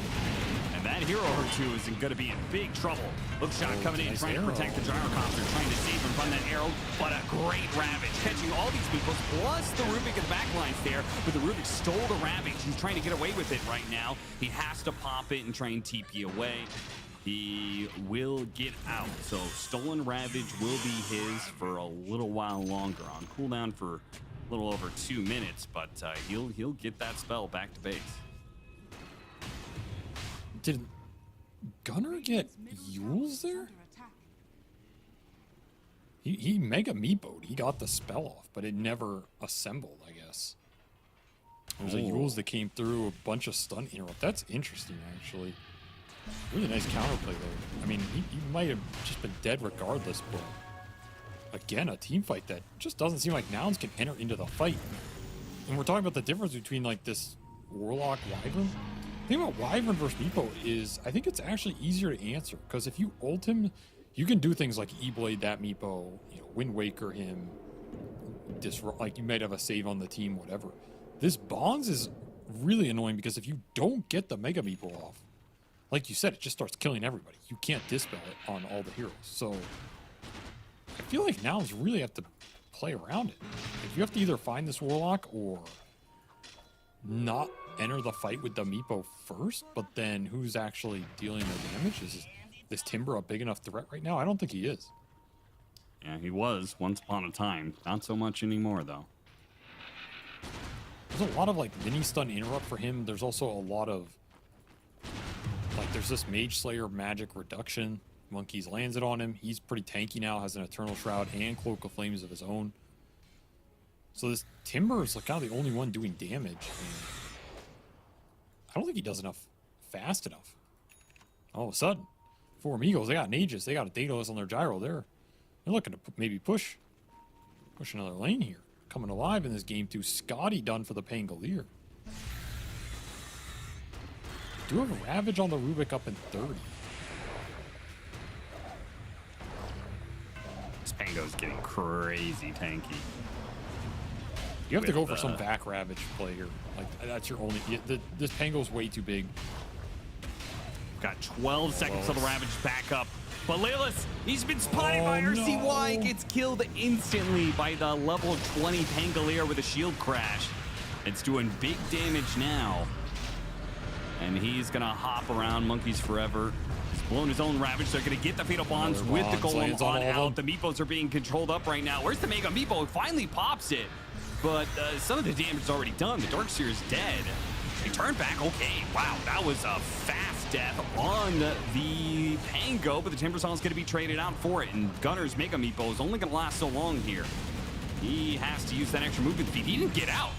And that hero or two is going to be in big trouble. Look shot coming in, nice trying arrow. to protect the gyrocopter, trying to save him from that arrow, but a great Ravage, catching all these Meepos, plus the Rubik in the backlines there, but the Rubik stole the Ravage. He's trying to get away with it right now. He has to pop it and try and TP away. He will get out. So Stolen Ravage will be his for a little while longer, on cooldown for a little over 2 minutes, but he'll get that spell back to base. Did Gunner get Yules there? He mega Meepo'd. He got the spell off, but it never assembled, I guess. There was a Yules that came through, a bunch of stun interrupt. That's interesting, actually. Really nice counterplay, though. I mean, he might have just been dead regardless, but again, a team fight that just doesn't seem like Nouns can enter into the fight. And we're talking about the difference between, like, this Warlock Wyvern. The thing about Wyvern versus Meepo is I think it's actually easier to answer, because if you ult him, you can do things like E-Blade that Meepo, you know, Wind Waker him, disrupt, like you might have a save on the team, whatever. This Bonds is really annoying because if you don't get the Mega Meepo off, like you said, it just starts killing everybody. You can't dispel it on all the heroes. So I feel like Nouns really have to play around it. Like, you have to either find this Warlock or not enter the fight with the Meepo first, but then who's actually dealing the damage? Is this Timber a big enough threat right now? I don't think he is. Yeah, he was once upon a time. Not so much anymore, though. There's a lot of, like, mini stun interrupt for him. There's also a lot of, like, there's this Mage Slayer magic reduction. Monkeys lands it on him. He's pretty tanky now, has an Eternal Shroud and Cloak of Flames of his own. So this Timber is, like, kind of the only one doing damage. And I don't think he does enough fast enough. All of a sudden, For Amigos, they got an Aegis. They got a Daedalus on their gyro there. They're looking to maybe push another lane here. Coming alive in this game too. Scotty done for the Pangolier. Do have a Ravage on the Rubik up in 30. This Pango's getting crazy tanky. You have to go for some back Ravage play here. Like, that's your only... This Pango's way too big. Got 12 seconds till the Ravage back up. But Leyless, he's been spotted by RCY, gets killed instantly by the level 20 Pangolier with a shield crash. It's doing big damage now. And he's gonna hop around Monkeys Forever. He's blown his own Ravage. They're gonna get the Fatal Bonds with the Golem on out. The Meepos are being controlled up right now. Where's the Mega Meepo? Finally pops it. But some of the damage is already done. The Darkseer is dead. They turn back. Okay, wow, that was a fast death on the Pango, but the Timbersaw is going to be traded out for it, and Gunner's Mega Meatball is only going to last so long here. He has to use that extra movement speed. He didn't get out.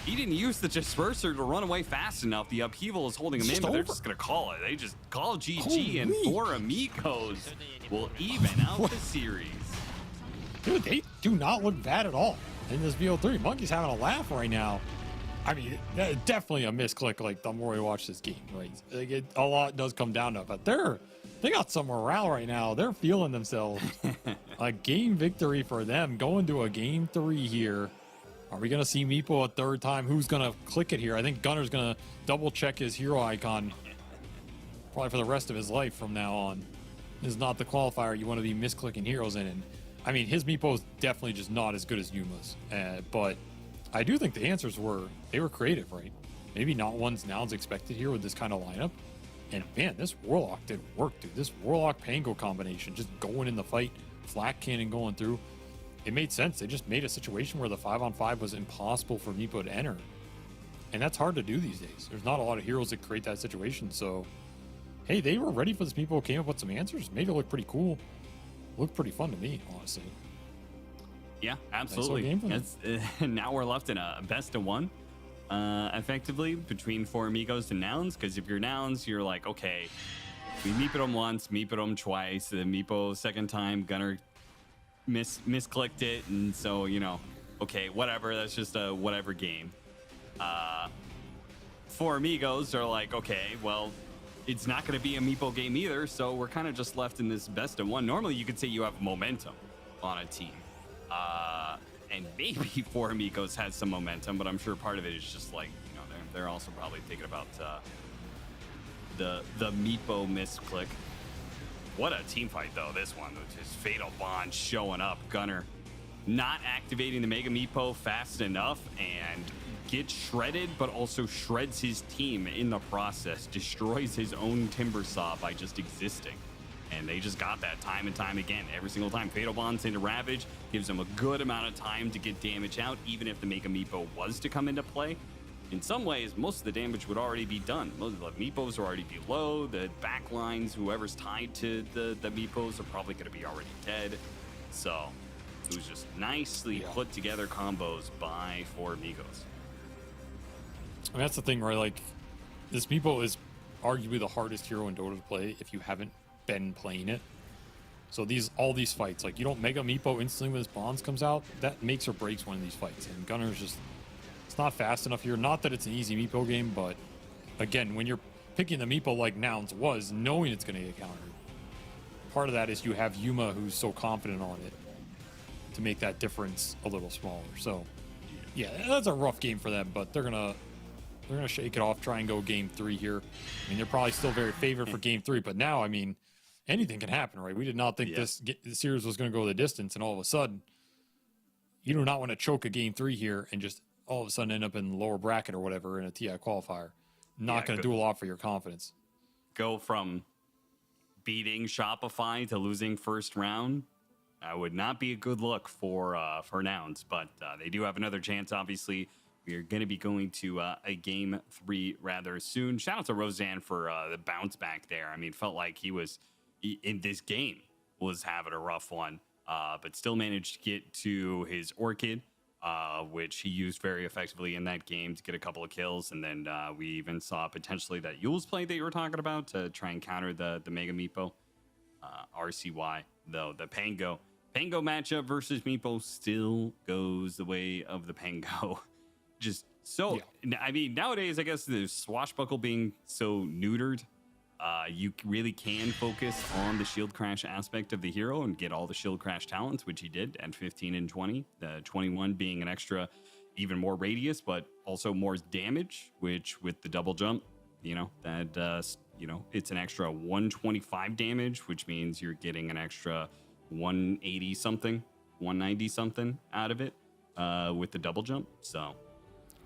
He didn't use the disperser to run away fast enough. The upheaval is holding him in, but they're just going to call it. They just call GG, and For Amigos will even out the series. Dude, they do not look bad at all in this VO3. Monkey's having a laugh right now. I mean, definitely a misclick, like, the more we watch this game, right? Like, a lot does come down to it, but they got some morale right now. They're feeling themselves. A game victory for them, going to a game 3 here. Are we going to see Meepo a third time? Who's going to click it here? I think Gunner's going to double check his hero icon probably for the rest of his life from now on. This is not the qualifier you want to be misclicking heroes in. And I mean, his Meepo is definitely just not as good as Yuma's. But I do think the answers were creative, right? Maybe not ones Nouns expected here with this kind of lineup. And man, this Warlock did work, dude. This Warlock Pango combination, just going in the fight, flat cannon going through. It made sense. They just made a situation where the 5-on-5 was impossible for Meepo to enter. And that's hard to do these days. There's not a lot of heroes that create that situation. So, hey, they were ready for this. Meepo came up with some answers. Made it look pretty cool. Looked pretty fun to me, honestly. Yeah, absolutely. Nice now we're left in a best of 1, effectively, between For Amigos and Nouns. Because if you're Nouns, you're like, okay, we Meepoed them once, Meepoed them twice. The Meepo second time, Gunner misclicked it, and so, you know, okay, whatever, that's just a whatever game. For Amigos are like, okay, well, it's not going to be a Meepo game either, so we're kind of just left in this best of 1. Normally you could say you have momentum on a team, and maybe For Amigos has some momentum, but I'm sure part of it is just like, you know, they're also probably thinking about the Meepo misclick. What a team fight, though, this one, with his Fatal Bond showing up. Gunner not activating the Mega Meepo fast enough and gets shredded, but also shreds his team in the process, destroys his own Timbersaw by just existing. And they just got that time and time again. Every single time Fatal Bonds into Ravage, gives them a good amount of time to get damage out, even if the Mega Meepo was to come into play. In some ways, most of the damage would already be done. Most of the Meepos are already below. The backlines, whoever's tied to the Meepos, are probably going to be already dead. So it was just nicely put together combos by For Amigos. And that's the thing, right? Like, this Meepo is arguably the hardest hero in Dota to play if you haven't been playing it. So all these fights, like, you don't Mega Meepo instantly when his bonds comes out. That makes or breaks one of these fights. And Gunner's just... it's not fast enough here. Not that it's an easy Meepo game, but again, when you're picking the Meepo like Nouns was, knowing it's going to get countered, part of that is you have Yuma who's so confident on it to make that difference a little smaller. So, yeah, that's a rough game for them, but they're gonna shake it off, try and go game 3 here. I mean, they're probably still very favored for game 3, but now, I mean, anything can happen, right? We did not think this series was going to go the distance, and all of a sudden, you do not want to choke a game 3 here and just all of a sudden end up in the lower bracket or whatever in a TI qualifier. Not going to do a lot for your confidence. Go from beating Shopify to losing first round. Would not be a good look for Nouns, but they do have another chance, obviously. We are going to be going to a game 3 rather soon. Shout out to Roseanne for the bounce back there. I mean, felt like he was, in this game, was having a rough one, but still managed to get to his Orchid, which he used very effectively in that game to get a couple of kills. And then we even saw potentially that Yule's play that you were talking about to try and counter the Mega Meepo. RCY, though, the Pango matchup versus Meepo still goes the way of the Pango. Just so, I mean, nowadays, I guess the swashbuckle being so neutered, you really can focus on the shield crash aspect of the hero and get all the shield crash talents, which he did at 15 and 20. The 21 being an extra, even more radius, but also more damage, which with the double jump, you know, that, you know, it's an extra 125 damage, which means you're getting an extra 180 something, 190 something out of it with the double jump. So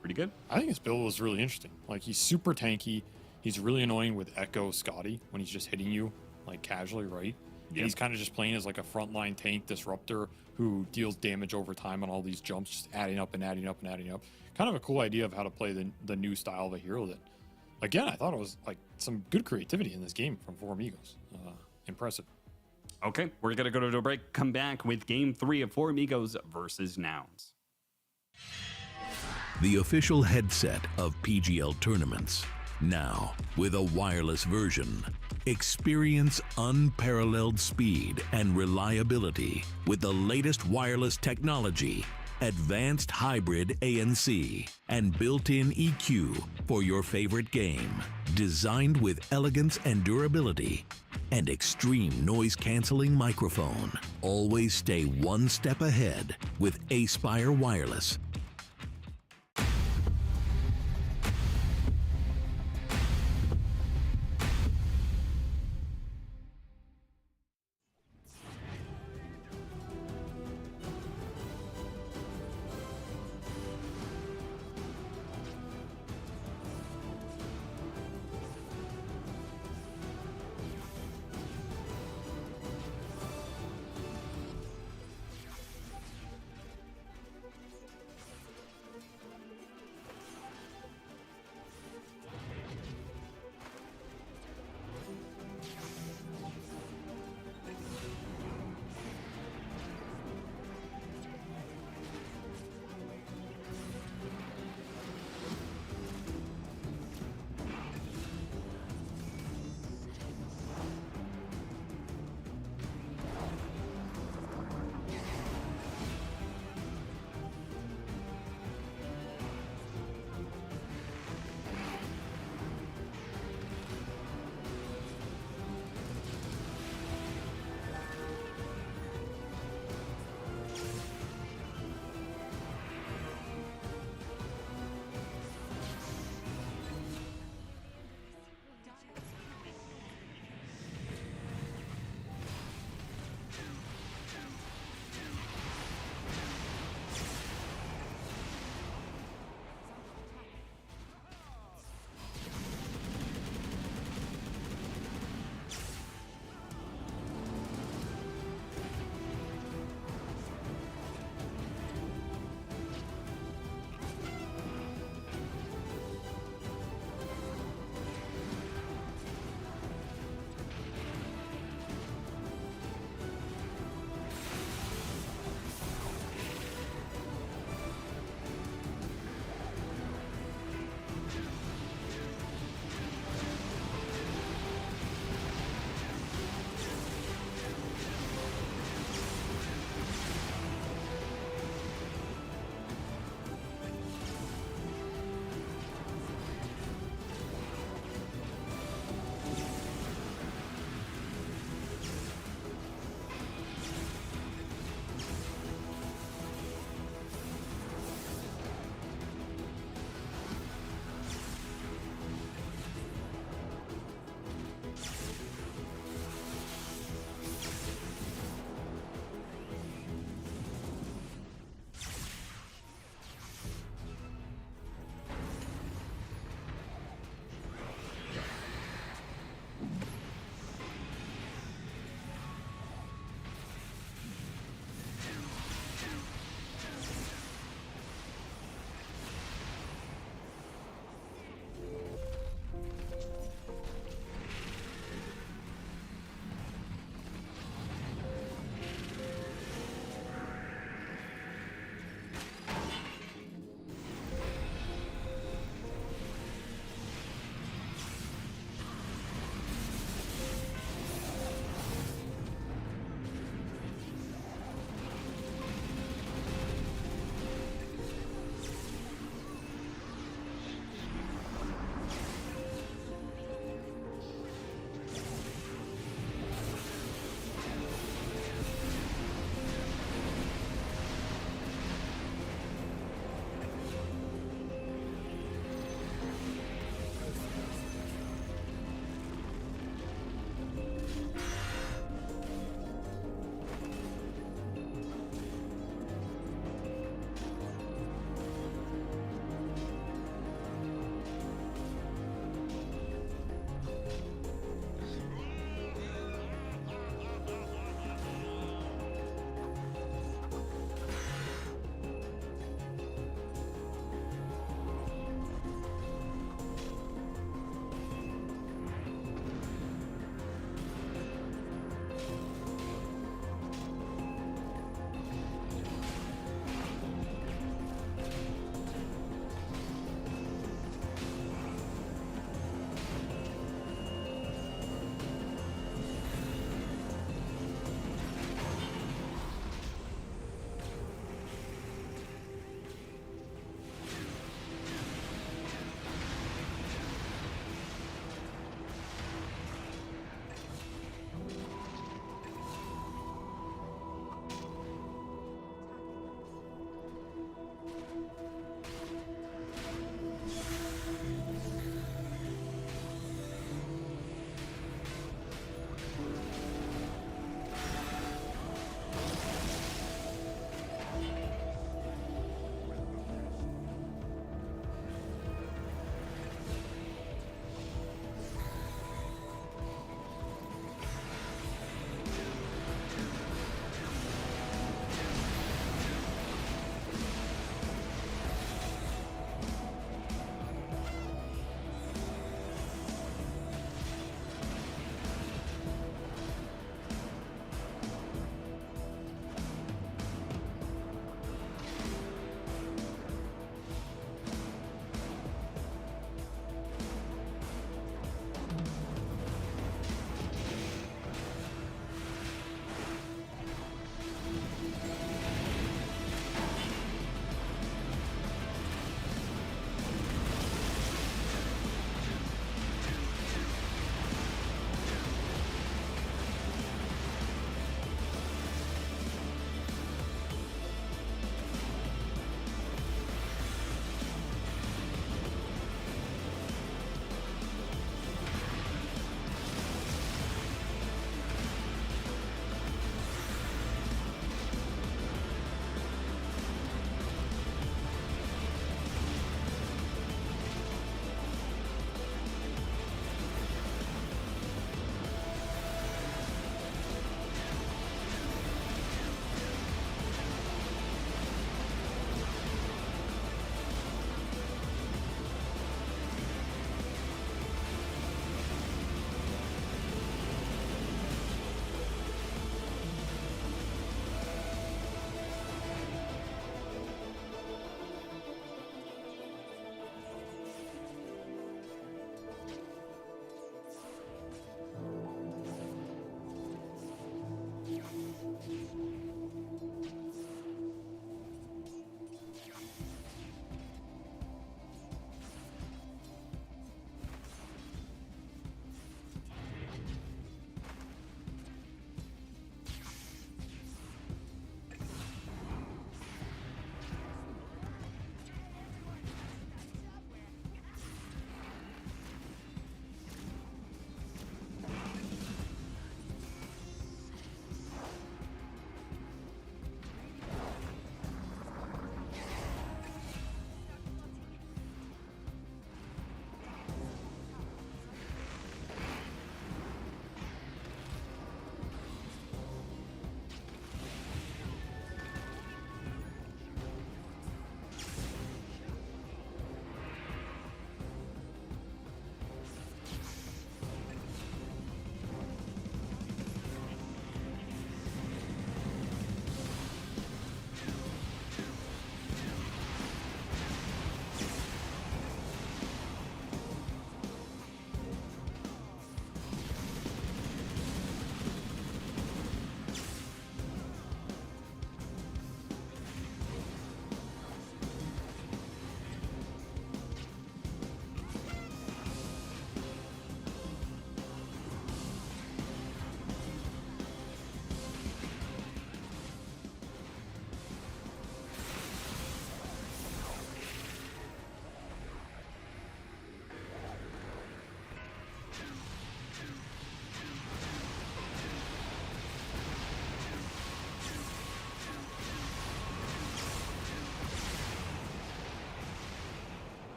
pretty good. I think his build was really interesting. Like, he's super tanky. He's really annoying with Echo Scotty when he's just hitting you like casually, right? And he's kind of just playing as like a frontline tank disruptor who deals damage over time on all these jumps, just adding up and adding up and adding up. Kind of a cool idea of how to play the new style of a hero that, again, I thought it was like some good creativity in this game from For Amigos. Impressive. Okay, we're going to go to a break, come back with game 3 of For Amigos versus Nouns. The official headset of PGL tournaments. Now, with a wireless version. Experience unparalleled speed and reliability with the latest wireless technology, advanced hybrid ANC, and built-in EQ for your favorite game. Designed with elegance and durability, and extreme noise-canceling microphone. Always stay one step ahead with Aspire Wireless.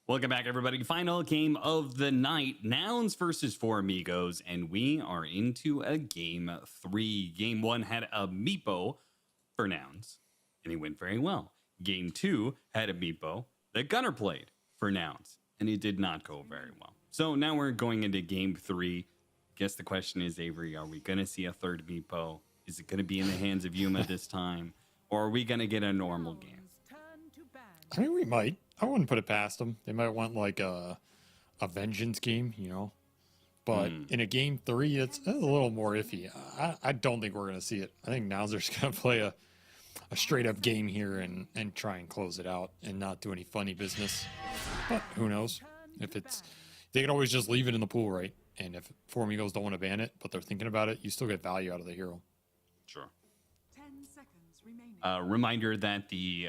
Welcome back, everybody. Final game of the night, Nouns versus For Amigos, and we are into a game 3. Game 1 had a meepo for Nouns, and it went very well. Game 2 had a meepo that Gunner played for Nouns, and it did not go very well. So now we're going into game 3. Guess the question is, Avery, are we going to see a third meepo? Is it going to be in the hands of Yuma this time, or are we going to get a normal game? I mean, we might. I wouldn't put it past them. They might want like a vengeance game, you know. But in a game 3, it's a little more iffy. I don't think we're going to see it. I think Nouns are just going to play a straight up game here and try and close it out and not do any funny business. But who knows? If it's, they can always just leave it in the pool, right? And if For Amigos don't want to ban it, but they're thinking about it, you still get value out of the hero. Sure. 10 seconds remaining. Reminder that the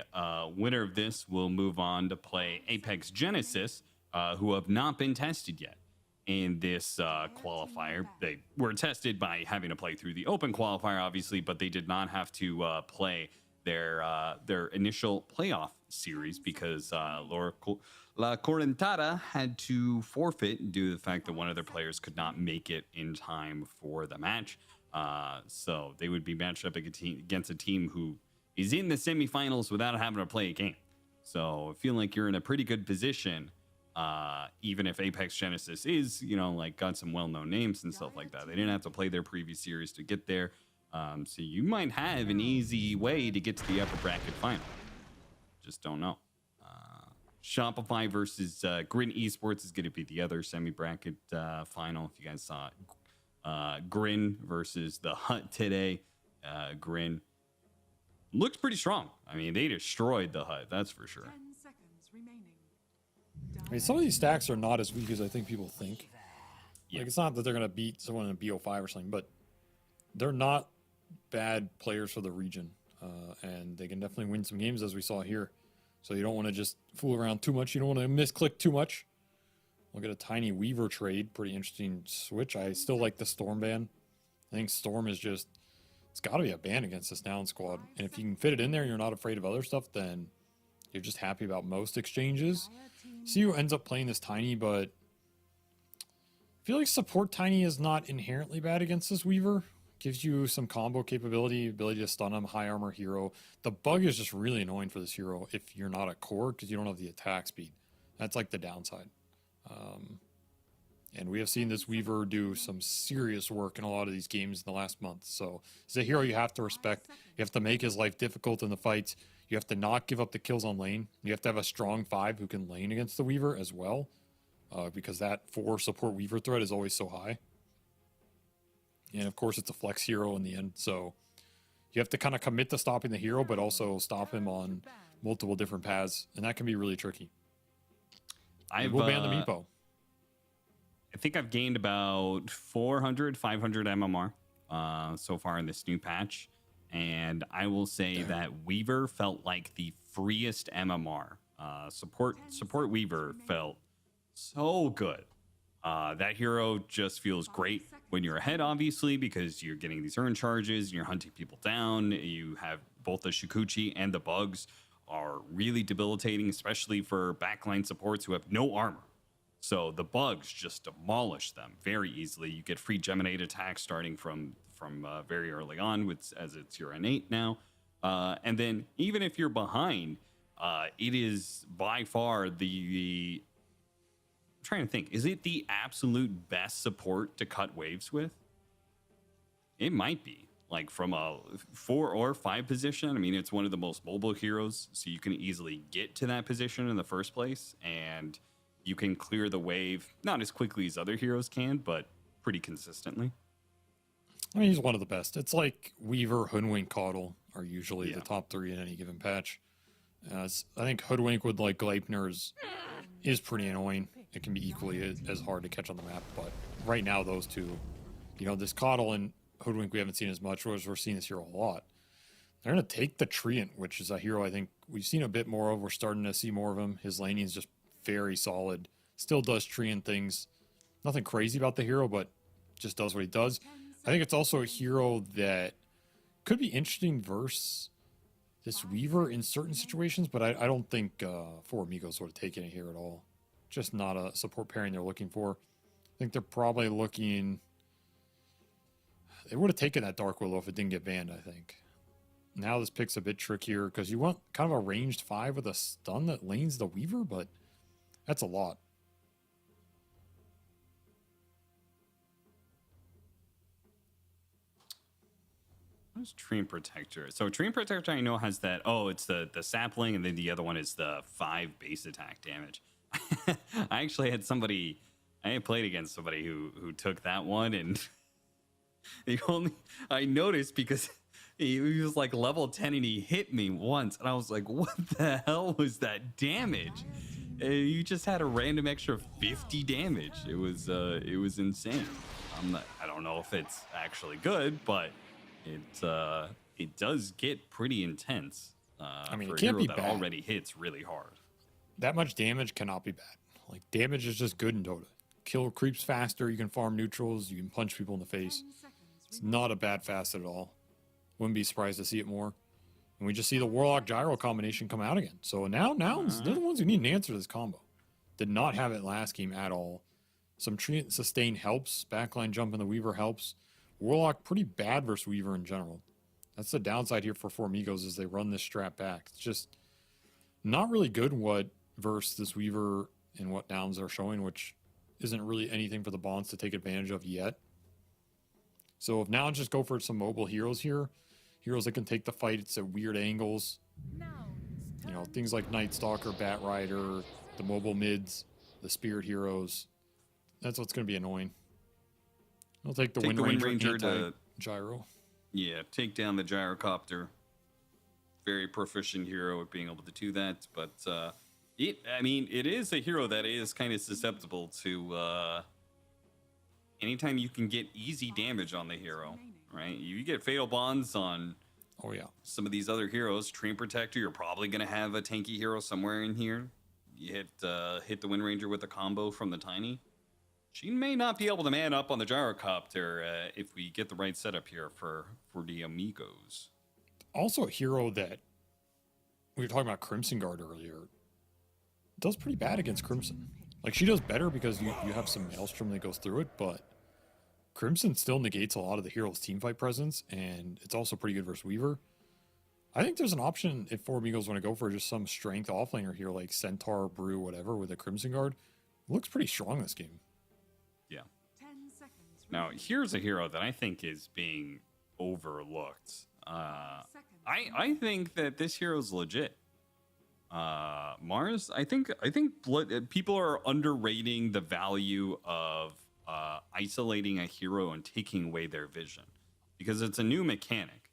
winner of this will move on to play Apex Genesis, who have not been tested yet in this qualifier. They were tested by having to play through the open qualifier, obviously, but they did not have to play their initial playoff series because La Correntada had to forfeit due to the fact that one of their players could not make it in time for the match. So they would be matched up against a team who is in the semifinals without having to play a game. So I feel like you're in a pretty good position, even if Apex Genesis is, like got some well-known names and stuff like that. They didn't have to play their previous series to get there. So you might have an easy way to get to the upper bracket final. Just don't know. Shopify versus Grin Esports is going to be the other semi-bracket final. If you guys saw Grin versus the Hut today, Grin looks pretty strong. I mean, they destroyed the Hut, that's for sure. 10 seconds remaining. I mean, some of these stacks are not as weak as I think people think. Yeah. Like, it's not that they're going to beat someone in a BO5 or something, but they're not bad players for the region. And they can definitely win some games, as we saw here. So you don't want to just fool around too much. You don't want to misclick too much. We'll get a tiny Weaver trade. Pretty interesting switch. I still like the Storm ban. I think Storm is just, it's got to be a ban against this Noun squad. And if you can fit it in there and you're not afraid of other stuff, then you're just happy about most exchanges. See who ends up playing this Tiny, but I feel like support Tiny is not inherently bad against this Weaver. Gives you some combo capability, ability to stun him, high armor hero. The bug is just really annoying for this hero if you're not a core because you don't have the attack speed. That's like the downside. And we have seen this Weaver do some serious work in a lot of these games in the last month. So it's a hero you have to respect. You have to make his life difficult in the fights. You have to not give up the kills on lane. You have to have a strong 5 who can lane against the Weaver as well. Because that 4 support Weaver threat is always so high. And of course, it's a flex hero in the end. So you have to kind of commit to stopping the hero, but also stop him on multiple different paths. And that can be really tricky. We'll ban the Meepo. I think I've gained about 400, 500 MMR so far in this new patch. And I will say that Weaver felt like the freest MMR. Support Weaver felt so good. That hero just feels great when you're ahead, obviously, because you're getting these earn charges and you're hunting people down. You have both the Shikuchi and the bugs are really debilitating, especially for backline supports who have no armor. So the bugs just demolish them very easily. You get free Geminate attacks starting from very early on, as it's your N8 now. And then even if you're behind, it is by far the trying to think, is it the absolute best support to cut waves with? It might be, like from a 4 or 5 position. I mean, it's one of the most mobile heroes, so you can easily get to that position in the first place, and you can clear the wave, not as quickly as other heroes can, but pretty consistently. I mean, he's one of the best. It's like Weaver, Hoodwink, Caudle are usually the top 3 in any given patch. I think Hoodwink with like Gleipnir is pretty annoying. It can be equally as hard to catch on the map, but right now those two, this Caudle and Hoodwink we haven't seen as much, whereas we're seeing this hero a lot. They're going to take the Treant, which is a hero I think we've seen a bit more of. We're starting to see more of him. His laning is just very solid. Still does Treant things. Nothing crazy about the hero, but just does what he does. I think it's also a hero that could be interesting versus this Weaver in certain situations, but I don't think For Amigos would have taken it here at all. Just not a support pairing they're looking for. I think they're probably looking... They would have taken that Dark Willow if it didn't get banned, I think. Now this pick's a bit trickier because you want kind of a ranged 5 with a stun that lanes the Weaver, but that's a lot. What is Treant Protector? So Treant Protector I know has that, oh, it's the sapling, and then the other one is the 5 base attack damage. I actually had somebody, I had played against somebody who took that one, and I noticed because he was like level 10 and he hit me once, and I was like, what the hell was that damage? And you just had a random extra 50 damage. It was insane. I don't know if it's actually good, but it does get pretty intense. I mean, for it a can't hero be that bad. already hits really hard. That much damage cannot be bad. Like, damage is just good in Dota. Kill creeps faster, you can farm neutrals, you can punch people in the face. It's not a bad facet at all. Wouldn't be surprised to see it more. And we just see the Warlock Gyro combination come out again. So now Nouns, they're the ones who need an answer to this combo. Did not have it last game at all. Some Treant Sustain helps. Backline jump in the Weaver helps. Warlock pretty bad versus Weaver in general. That's the downside here for For Amigos is they run this strat back. It's just not really good what versus this Weaver and what Nouns are showing, which isn't really anything for the Bonds to take advantage of yet. So if Nouns just go for some mobile heroes here, heroes that can take the fight, it's at weird angles. You know, things like Night Stalker, Bat Rider, the mobile mids, the Spirit heroes. That's what's going to be annoying. I'll take the Wind Ranger to Gyro. Yeah, take down the Gyrocopter. Very proficient hero at being able to do that, but it is a hero that is kind of susceptible to anytime you can get easy damage on the hero, right? You get Fatal Bonds on some of these other heroes. Treant Protector, you're probably going to have a tanky hero somewhere in here. You hit the Wind Ranger with a combo from the Tiny. She may not be able to man up on the Gyrocopter if we get the right setup here for the Amigos. Also a hero that we were talking about Crimson Guard earlier. Does pretty bad against Crimson. Like, she does better because you have some Maelstrom that goes through it, but Crimson still negates a lot of the hero's teamfight presence, and it's also pretty good versus Weaver. I think there's an option if For Amigos want to go for just some strength offlaner here, like Centaur, Brew, whatever, with a Crimson Guard. It looks pretty strong this game. Yeah. Now, here's a hero that I think is being overlooked. I think that this hero is legit. Mars, I think people are underrating the value of isolating a hero and taking away their vision because it's a new mechanic.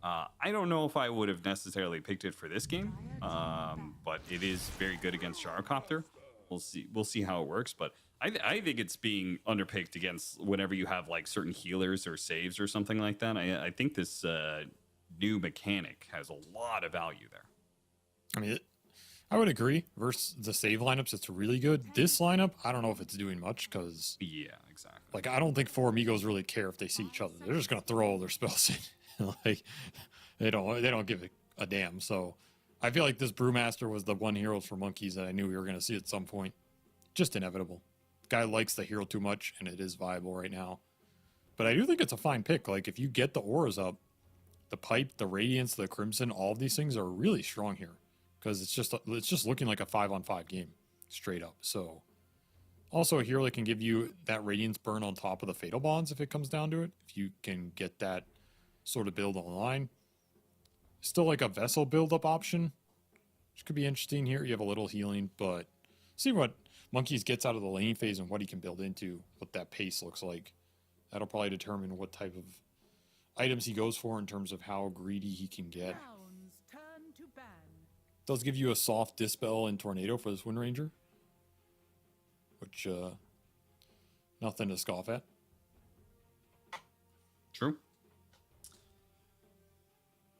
I don't know if I would have necessarily picked it for this game, but it is very good against Gyrocopter. We'll see how it works, but I think it's being underpicked against whenever you have like certain healers or saves or something like that. I think this new mechanic has a lot of value there. I mean, I would agree. Versus the save lineups, it's really good. This lineup, I don't know if it's doing much because... Yeah, exactly. Like, I don't think For Amigos really care if they see each other. They're just going to throw all their spells in. Like, they don't give a damn. So, I feel like this Brewmaster was the one Heroes for Monkeys that I knew we were going to see at some point. Just inevitable. Guy likes the hero too much, and it is viable right now. But I do think it's a fine pick. Like, if you get the auras up, the Pipe, the Radiance, the Crimson, all of these things are really strong here. Because it's just looking like a 5-on-5 game, straight up. So, also a hero that can give you that Radiance burn on top of the Fatal Bonds if it comes down to it. If you can get that sort of build online. Still like a Vessel build-up option, which could be interesting here. You have a little healing, but see what Monkeys gets out of the lane phase and what he can build into, what that pace looks like. That'll probably determine what type of items he goes for in terms of how greedy he can get. Does give you a soft Dispel and Tornado for this Wind Ranger, which nothing to scoff at. True.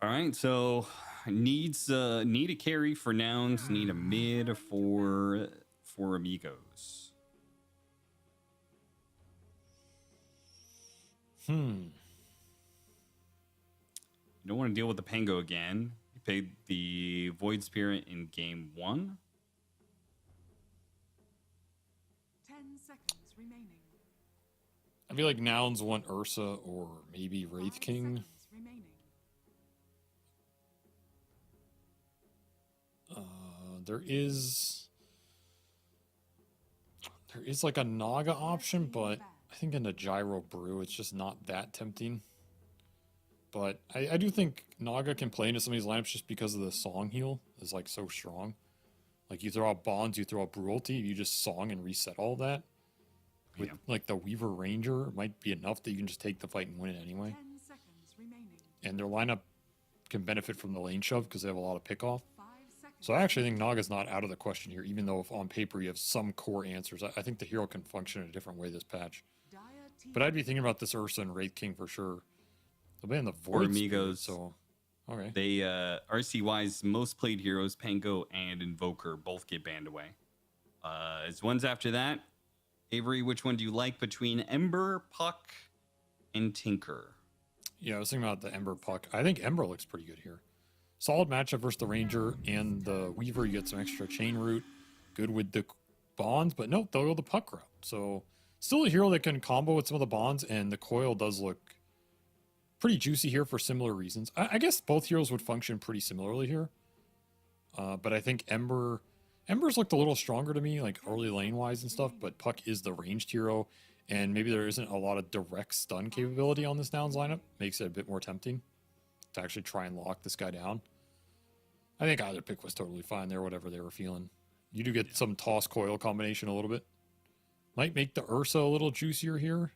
All right, so need a carry for Nouns, need a mid for Amigos. You don't want to deal with the Pango again. You paid the Void Spirit in game 1. remaining. I feel like Nouns want Ursa or maybe Wraith 5 King. seconds remaining. There is like a Naga option, but I think in the Gyro Brew, it's just not that tempting. But I do think Naga can play into some of these lineups just because of the Song heal is like so strong. Like you throw out Bonds, you throw out Brutalty, you just Song and reset all that. With like the Weaver Ranger, it might be enough that you can just take the fight and win it anyway. 10 seconds remaining. And their lineup can benefit from the lane shove because they have a lot of pickoff. 5 seconds. So I actually think Naga's not out of the question here, even though if on paper you have some core answers. I think the hero can function in a different way this patch. Dire team But I'd be thinking about this Ursa and Wraith King for sure. They'll be in the For Void Spirit, Amigos. so okay. They RCY's most played heroes, Pango and Invoker, both get banned away. As ones after that, Avery, which one do you like between Ember, Puck, and Tinker? Yeah, I was thinking about the Ember Puck. I think Ember looks pretty good here. Solid matchup versus the Ranger and the Weaver. You get some extra chain route. Good with the Bonds, but nope, they'll go the Puck route. So still a hero that can combo with some of the Bonds, and the Coil does look pretty juicy here for similar reasons. I guess both heroes would function pretty similarly here. But I think Ember's looked a little stronger to me, like early lane wise and stuff, but Puck is the ranged hero, and maybe there isn't a lot of direct stun capability on this Nouns lineup. Makes it a bit more tempting to actually try and lock this guy down. I think either pick was totally fine there, whatever they were feeling. You do get some toss coil combination a little bit. Might make the Ursa a little juicier here.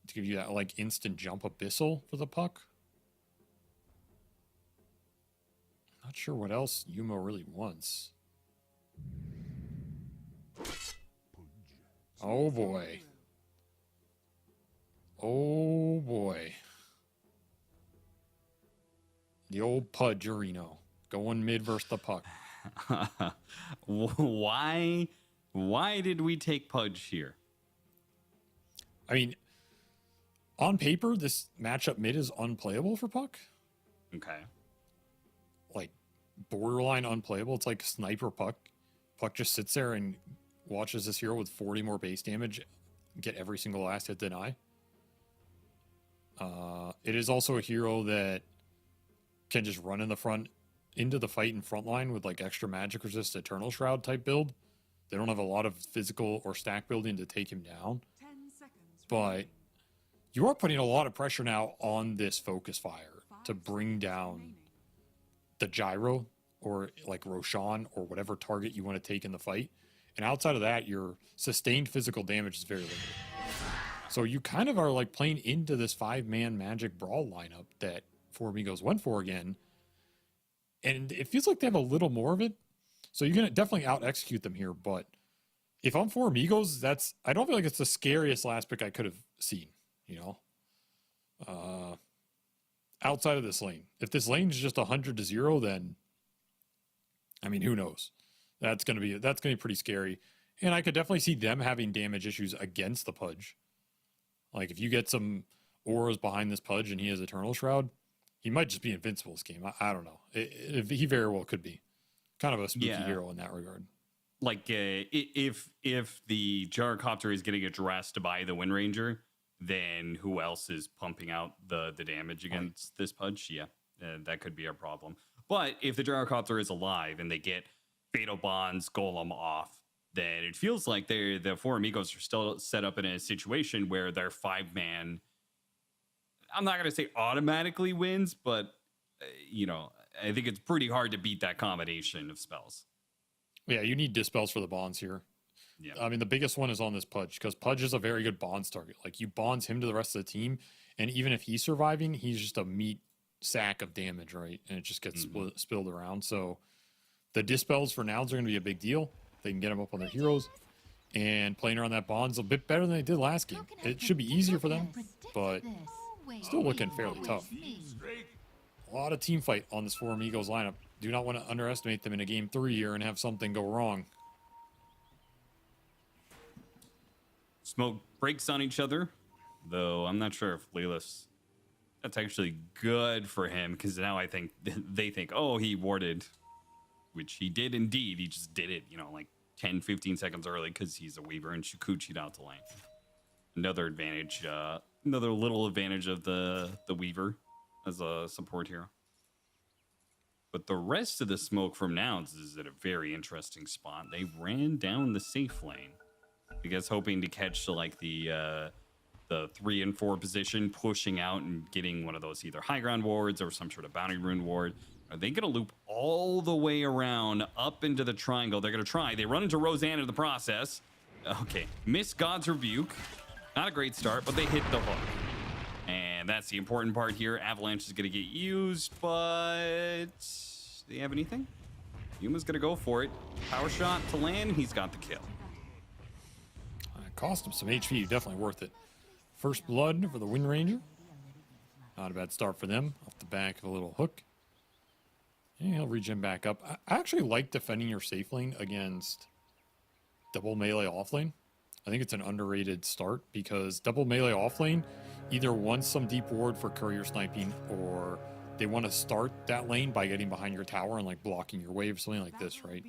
To give you that like instant jump abyssal for the Puck. Not sure what else Yumo really wants. Oh boy. Oh boy. The old Pudgerino going mid versus the Puck. Why did we take Pudge here? I mean, on paper, this matchup mid is unplayable for Puck. Okay. Like, borderline unplayable. It's like Sniper Puck. Puck just sits there and watches this hero with 40 more base damage get every single last hit deny. It is also a hero that can just run in the front into the fight in front line with like extra magic resist Eternal Shroud type build. They don't have a lot of physical or stack building to take him down. 10 seconds But remaining. you are putting a lot of pressure now on this Focus Fire 5 to bring seconds down remaining. the Gyro or like Roshan or whatever target you want to take in the fight. And outside of that, your sustained physical damage is very limited. So you kind of are like playing into this 5-man Magic Brawl lineup that For Amigos went for again. And it feels like they have a little more of it. So you're going to definitely out-execute them here. But if I'm For Amigos, I don't feel like it's the scariest last pick I could have seen, you know? Outside of this lane. If this lane is just 100-0, then I mean, who knows? That's gonna be pretty scary. And I could definitely see them having damage issues against the Pudge. Like if you get some auras behind this Pudge and he has Eternal Shroud, he might just be invincible this game. I don't know. He very well could be. Kind of a spooky hero in that regard. Like if the Gyrocopter is getting addressed by the Wind Ranger, then who else is pumping out the damage against this Pudge? Yeah, that could be a problem. But if the Gyrocopter is alive and they get Fatal Bonds, Golem off, then it feels like the For Amigos are still set up in a situation where their 5-man, I'm not going to say automatically wins, but, I think it's pretty hard to beat that combination of spells. Yeah, you need dispels for the bonds here. Yeah. I mean, the biggest one is on this Pudge because Pudge is a very good bonds target. Like you bonds him to the rest of the team, and even if he's surviving, he's just a meat sack of damage, right? And it just gets spilled around. So the dispels for Nouns are going to be a big deal. They can get them up on their heroes, and playing around that bonds a bit better than they did last game. It should be easier for them, but still looking fairly tough. A lot of team fight on this For Amigos lineup. Do not want to underestimate them in a game 3 here and have something go wrong. Smoke breaks on each other, though I'm not sure if Lelis, that's actually good for him, because now I think they think, oh, he warded, which he did indeed. He just did it, like 10, 15 seconds early because he's a Weaver and Shukuchi'd out to lane. Another advantage, another little advantage of the Weaver as a support hero. But the rest of the smoke from Nouns is at a very interesting spot. They ran down the safe lane. I guess hoping to catch like the 3 and 4 position, pushing out and getting one of those either high ground wards or some sort of bounty rune ward. Are they going to loop all the way around up into the triangle? They're going to try. They run into Roseanne in the process. Okay, miss God's Rebuke. Not a great start, but they hit the hook. And that's the important part here. Avalanche is going to get used, but do they have anything? Yuma's going to go for it. Power shot to land. He's got the kill. It cost him some HP. Definitely worth it. First blood for the Wind Ranger. Not a bad start for them. Off the back of a little hook. And he'll regen back up. I actually like defending your safe lane against double melee offlane. I think it's an underrated start because double melee offlane either wants some deep ward for courier sniping, or they want to start that lane by getting behind your tower and like blocking your wave, something like this, right?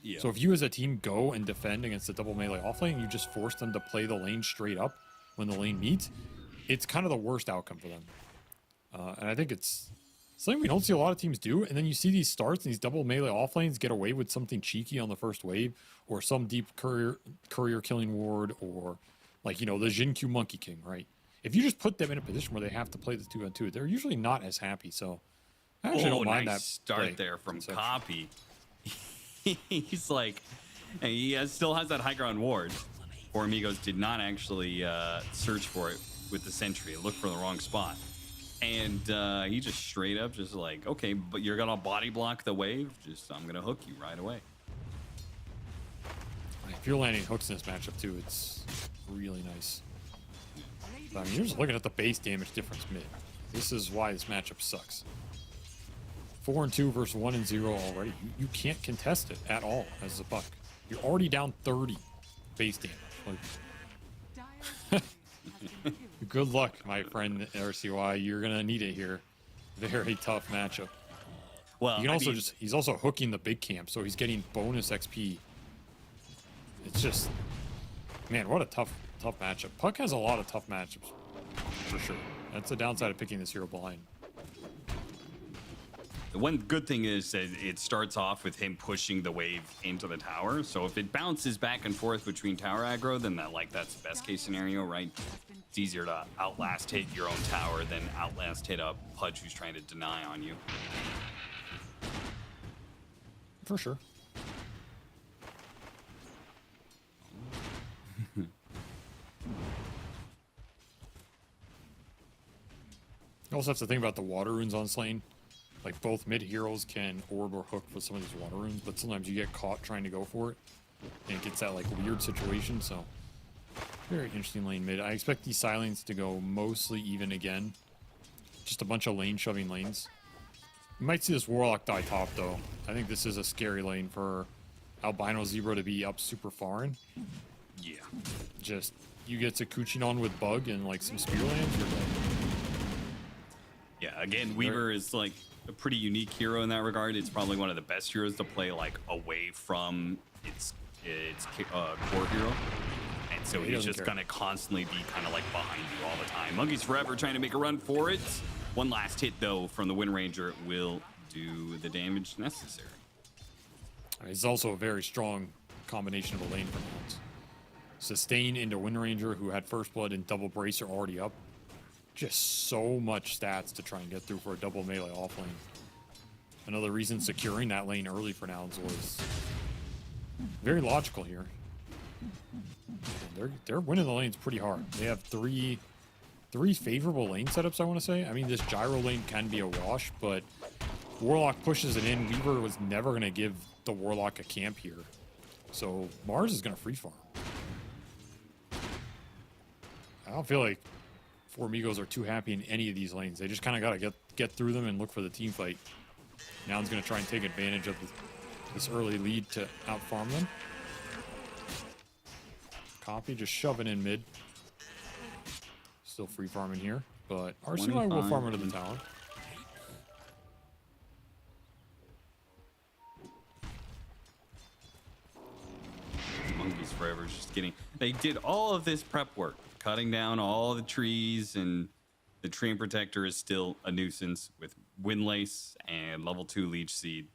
Yeah. So if you as a team go and defend against the double melee offlane, you just force them to play the lane straight up when the lane meets. It's kind of the worst outcome for them. And I think it's something we don't see a lot of teams do. And then you see these starts and these double melee offlanes get away with something cheeky on the first wave, or some deep courier killing ward, or like, you know, the Jinkyu Monkey King, right? If you just put them in a position where they have to play the 2-on-2, they're usually not as happy. So I actually don't mind nice that start there from Copy. He's like, he still has that high ground ward. For Amigos did not actually search for it with the sentry. Look for the wrong spot. And he just straight up just like, okay, but you're going to body block the wave. Just, I'm going to hook you right away. If you're landing hooks in this matchup too, it's really nice. But, I mean, you're just looking at the base damage difference mid. This is why this matchup sucks. 4-2 versus 1-0 already. You can't contest it at all as a buck. You're already down 30 base damage. Like, good luck, my friend RCY. You're gonna need it here. Very tough matchup. Well, you can also he's also hooking the big camp, so he's getting bonus XP. It's just, man, what a tough matchup. Puck has a lot of tough matchups, for sure. That's the downside of picking this hero blind. The one good thing is that it starts off with him pushing the wave into the tower. So if it bounces back and forth between tower aggro, then that's the best case scenario, right? It's easier to outlast hit your own tower than outlast hit a Pudge who's trying to deny on you. For sure. You also have to think about the water runes on this lane. Like, both mid heroes can orb or hook for some of these water runes, but sometimes you get caught trying to go for it, and it gets that like weird situation. So very interesting lane mid. I expect these silence to go mostly even again. Just a bunch of lane shoving lanes. You might see this Warlock die top though. I think this is a scary lane for Albino Zebra to be up super far in. Yeah. Just, you get Sakuchin on with Bug and like some Spear lands, you're dead. Yeah, again, Weaver is like a pretty unique hero in that regard. It's probably one of the best heroes to play like away from its core hero. And so he's just gonna constantly be kind of like behind you all the time. Monkey's forever trying to make a run for it. One last hit though from the Wind Ranger will do the damage necessary. It's also a very strong combination of a lane for Nouns. Sustain into Wind Ranger, who had first blood and double bracer already up. Just so much stats to try and get through for a double melee off lane. Another reason securing that lane early for Nouns was very logical here. They're winning the lanes pretty hard. They have three favorable lane setups, I want to say. I mean, this gyro lane can be a wash, but Warlock pushes it in. Weaver was never going to give the Warlock a camp here. So Mars is going to free farm. I don't feel like For Amigos are too happy in any of these lanes. They just kind of got to get through them and look for the team fight. Noun's going to try and take advantage of this early lead to out-farm them. Copy, just shoving in mid. Still free farming here, but RCY will farm into the tower. Forever is just getting... They did all of this prep work, cutting down all the trees, and the Treant Protector is still a nuisance with Windlace and level 2 Leech Seed.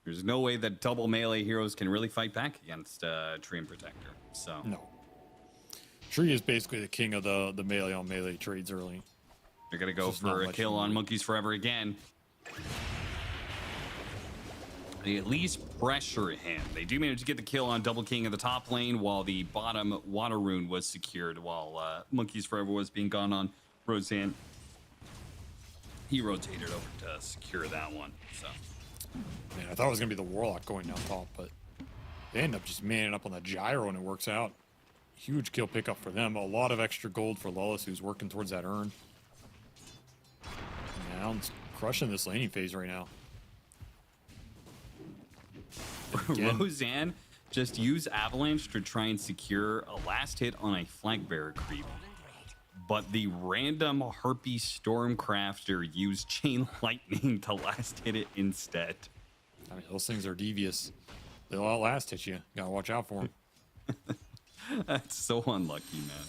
There's no way that double melee heroes can really fight back against Treant Protector. So No. Tree is basically the king of the melee on melee trades early. they're going to go Just not for a much kill on more. Monkeys Forever again. They at least pressure him. They do manage to get the kill on Double King in the top lane, while the bottom Water Rune was secured, while Monkeys Forever was being gone on Roseanne. He rotated over to secure that one. So Man, I thought it was going to be the Warlock going down top, but they end up just manning up on the gyro and it works out. Huge kill pickup for them. A lot of extra gold for Lullis, who's working towards that urn. Nouns crushing this laning phase right now. Again. Roseanne just used Avalanche to try and secure a last hit on a flank bearer creep. But the random Harpy Stormcrafter used Chain Lightning to last hit it instead. I mean, those things are devious. They'll outlast hit you. Gotta watch out for them. That's so unlucky, man.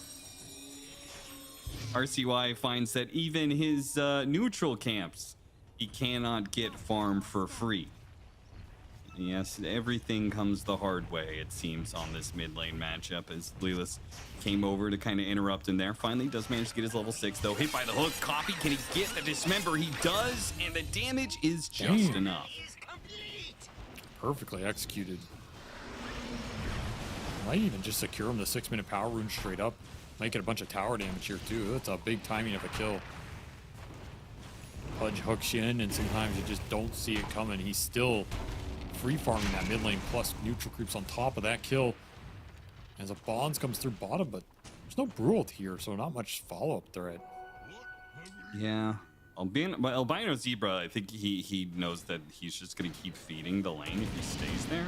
RCY finds that even his neutral camps, he cannot get farm for free. Yes, everything comes the hard way, it seems, on this mid lane matchup, as Lelis came over to kind of interrupt him there. Finally does manage to get his level 6, though. Hit by the hook. Copy, can he get the dismember? He does, and the damage is just Damn. enough. Perfectly executed. Might even just secure him the 6-minute power rune straight up. Might get a bunch of tower damage here, too. That's a big timing of a kill. Pudge hooks you in, and sometimes you just don't see it coming. He's still free farming that mid lane, plus neutral creeps on top of that kill. As a Bonds comes through bottom, but there's no Brewalt here, so not much follow-up threat. Yeah. Albino Zebra, I think he knows that he's just going to keep feeding the lane if he stays there.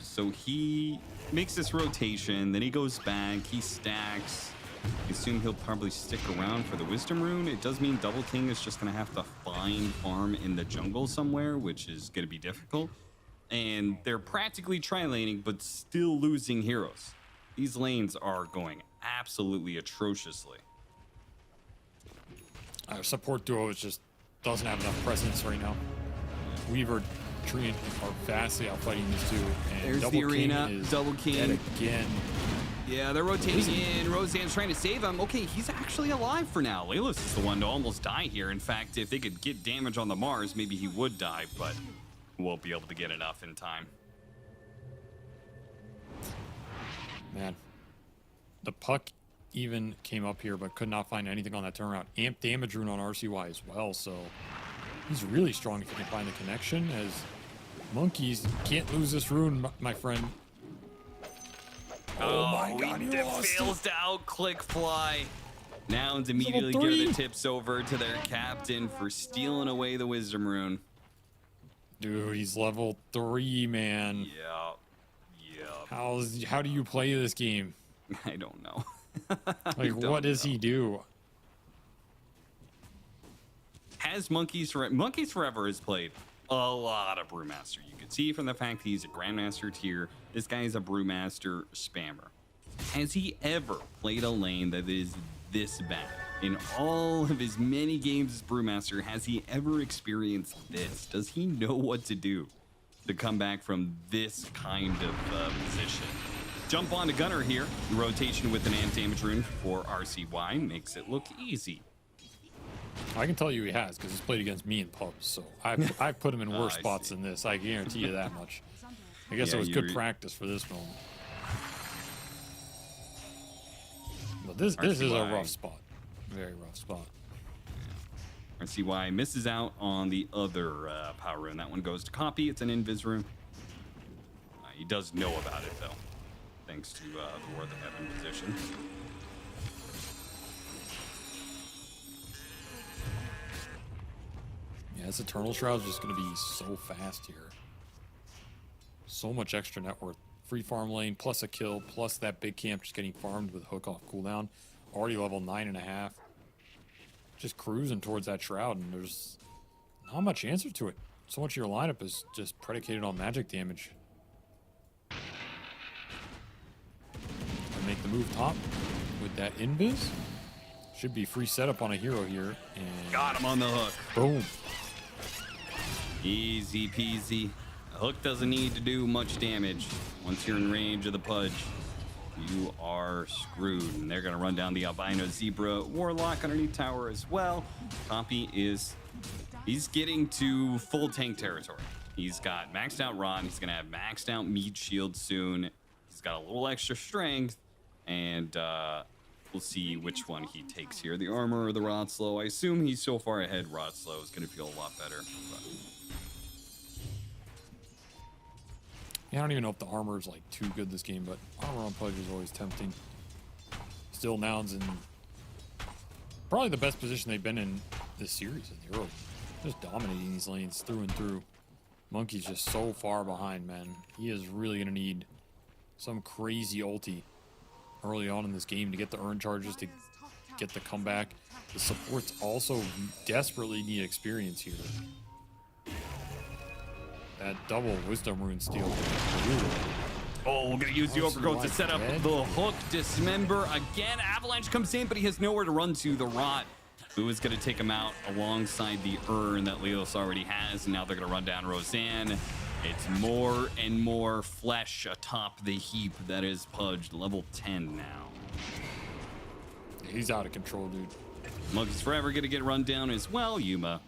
So he makes this rotation, then he goes back, he stacks. I assume he'll probably stick around for the Wisdom Rune. It does mean Double King is just going to have to find farm in the jungle somewhere, which is going to be difficult. And they're practically tri-laning, but still losing heroes. These lanes are going absolutely atrociously. Our support duo just doesn't have enough presence right now. Weaver, Treant are vastly outfighting these two. And There's Double the arena, King is Double King. dead again. Yeah, they're rotating in. Roseanne's trying to save him. Okay, he's actually alive for now. Lelis is the one to almost die here. In fact, if they could get damage on the Mars, maybe he would die, but won't be able to get enough in time. Man, the puck even came up here, but could not find anything on that turnaround. Amp damage rune on RCY as well, so he's really strong if he can find the connection, as Monkeys can't lose this rune, my friend. Oh my God, he lost fails to out-click Fly. Nouns immediately Level give 3. the tips over to their captain for stealing away the Wisdom Rune. Dude, he's level 3, man. Yeah. How do you play this game? I don't know. Like, what does he do? Has Monkeys Forever has played a lot of Brewmaster. You can see from the fact that he's a Grandmaster tier, this guy is a Brewmaster spammer. Has he ever played a lane that is this bad? In all of his many games as Brewmaster, has he ever experienced this? Does he know what to do to come back from this kind of position? Jump on to Gunner here. Rotation with an amp damage rune for RCY makes it look easy. I can tell you he has, because he's played against me in pubs, so I've put him in worse I spots see. than this. I guarantee you that much. I guess Yeah, it was you good re- practice for this moment. But this is a RCY. rough spot. Very rough spot. RCY misses out on the other power rune. That one goes to Copy. It's an invis rune. He does know about it, though, thanks to the War of the Heaven position. Yeah, this Eternal Shroud's just going to be so fast here. So much extra net worth. Free farm lane, plus a kill, plus that big camp just getting farmed with hook off cooldown. Already level 9.5. Just cruising towards that Shroud, and there's not much answer to it. So much of your lineup is just predicated on magic damage. the move top with that invis. Should be free setup on a hero here. And Got him on the hook. boom. Easy peasy. The hook doesn't need to do much damage. Once you're in range of the Pudge, you are screwed. And they're going to run down the albino zebra warlock underneath tower as well. Poppy he's getting to full tank territory. He's got maxed out rod. He's going to have maxed out meat shield soon. He's got a little extra strength. And we'll see which one he takes here, the armor or the rod slow. I assume he's so far ahead, rod slow is going to feel a lot better. But yeah, I don't even know if the armor is like too good this game, but armor on Pudge is always tempting. Still, Nouns in probably the best position they've been in this series in the early. Just dominating these lanes through and through. Monkey's just so far behind, man. He is really going to need some crazy ulti early on in this game to get the earn charges, to get the comeback. The supports also desperately need experience here. That double wisdom rune steal. oh, we're going to use the overgrowth to set up the hook. Dismember again. Avalanche comes in, but he has nowhere to run to. The rot. Who is going to take him out alongside the urn that Leos already has. And now they're going to run down Roseanne. It's more and more flesh atop the heap that is Pudge, level 10 now. He's out of control, dude. Monkey's forever going to get run down as well. Yuma,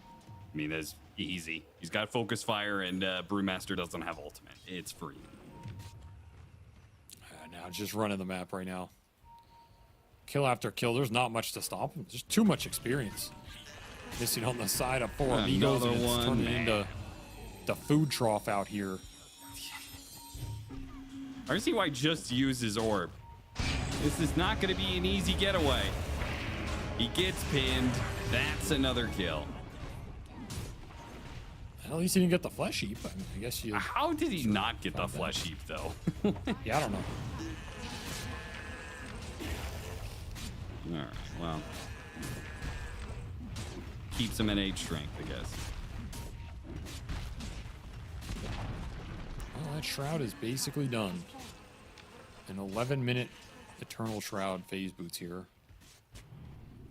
I mean, that's easy. He's got focus fire, and Brewmaster doesn't have ultimate. It's free. Now just running the map right now. Kill after kill. There's not much to stop him. There's too much experience. Missing on the side of For Amigos, and it's turning into the food trough out here. RCY just uses orb. This is not going to be an easy getaway. He gets pinned. That's another kill. At least he didn't get the flesh heap. I mean, I guess you. How did he not get the flesh heap, though? Yeah, I don't know. All right, well. Keeps him at 8 strength, I guess. Well, that shroud is basically done. An 11-minute Eternal Shroud phase boots here.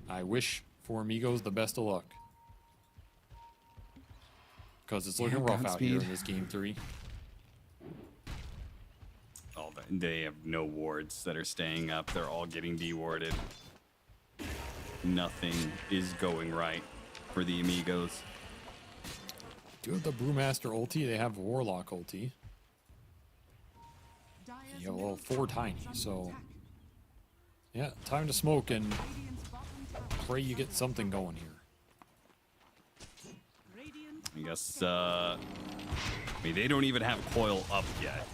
I wish For Amigos the best of luck. Because it's looking rough out here in this game 3. Oh, they have no wards that are staying up. They're all getting dewarded. Nothing is going right for the Amigos. Do have the Brewmaster ulti. They have Warlock ulti. Yeah, well, 4 tiny, so yeah, time to smoke and pray you get something going here. I guess, I mean, they don't even have coil up yet.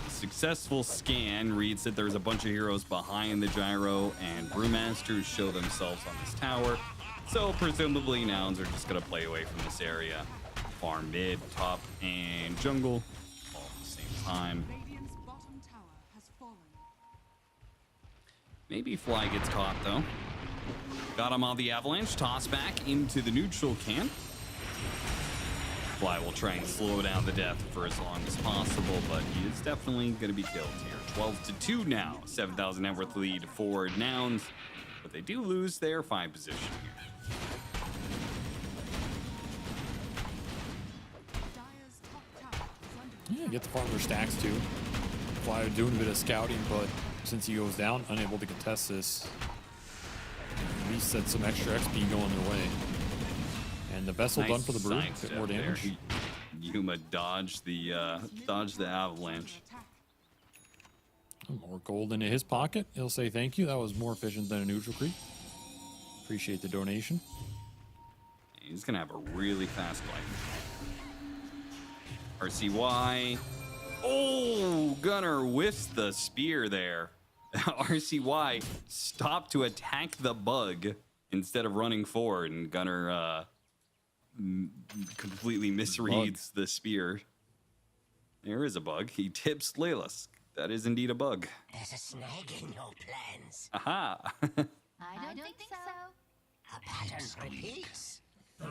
Successful scan reads that there's a bunch of heroes behind the gyro, and Brewmasters show themselves on this tower. So presumably Nouns are just going to play away from this area. Farm mid, top, and jungle all at the same time. Maybe Fly gets caught, though. Got him on the Avalanche. Toss back into the neutral camp. Fly will try and slow down the death for as long as possible, but he is definitely going to be killed here. 12-2 now. 7,000 net worth lead for Nouns, but they do lose their 5 position here. Yeah, get the farmer stacks too. Fly doing a bit of scouting, but since he goes down, unable to contest this, at least set some extra XP going their way. And the vessel done for the Brew, a bit more damage. Yuma dodged the avalanche. More gold into his pocket. He'll say thank you. That was more efficient than a neutral creep. Appreciate the donation. He's gonna have a really fast fight. RCY. Oh, Gunner whiffs the spear there. RCY stopped to attack the bug instead of running forward, and Gunner completely misreads the spear. There is a bug. He tips Laylas. That is indeed a bug. There's a snag in your plans. Aha. I don't think so. A pattern repeats. I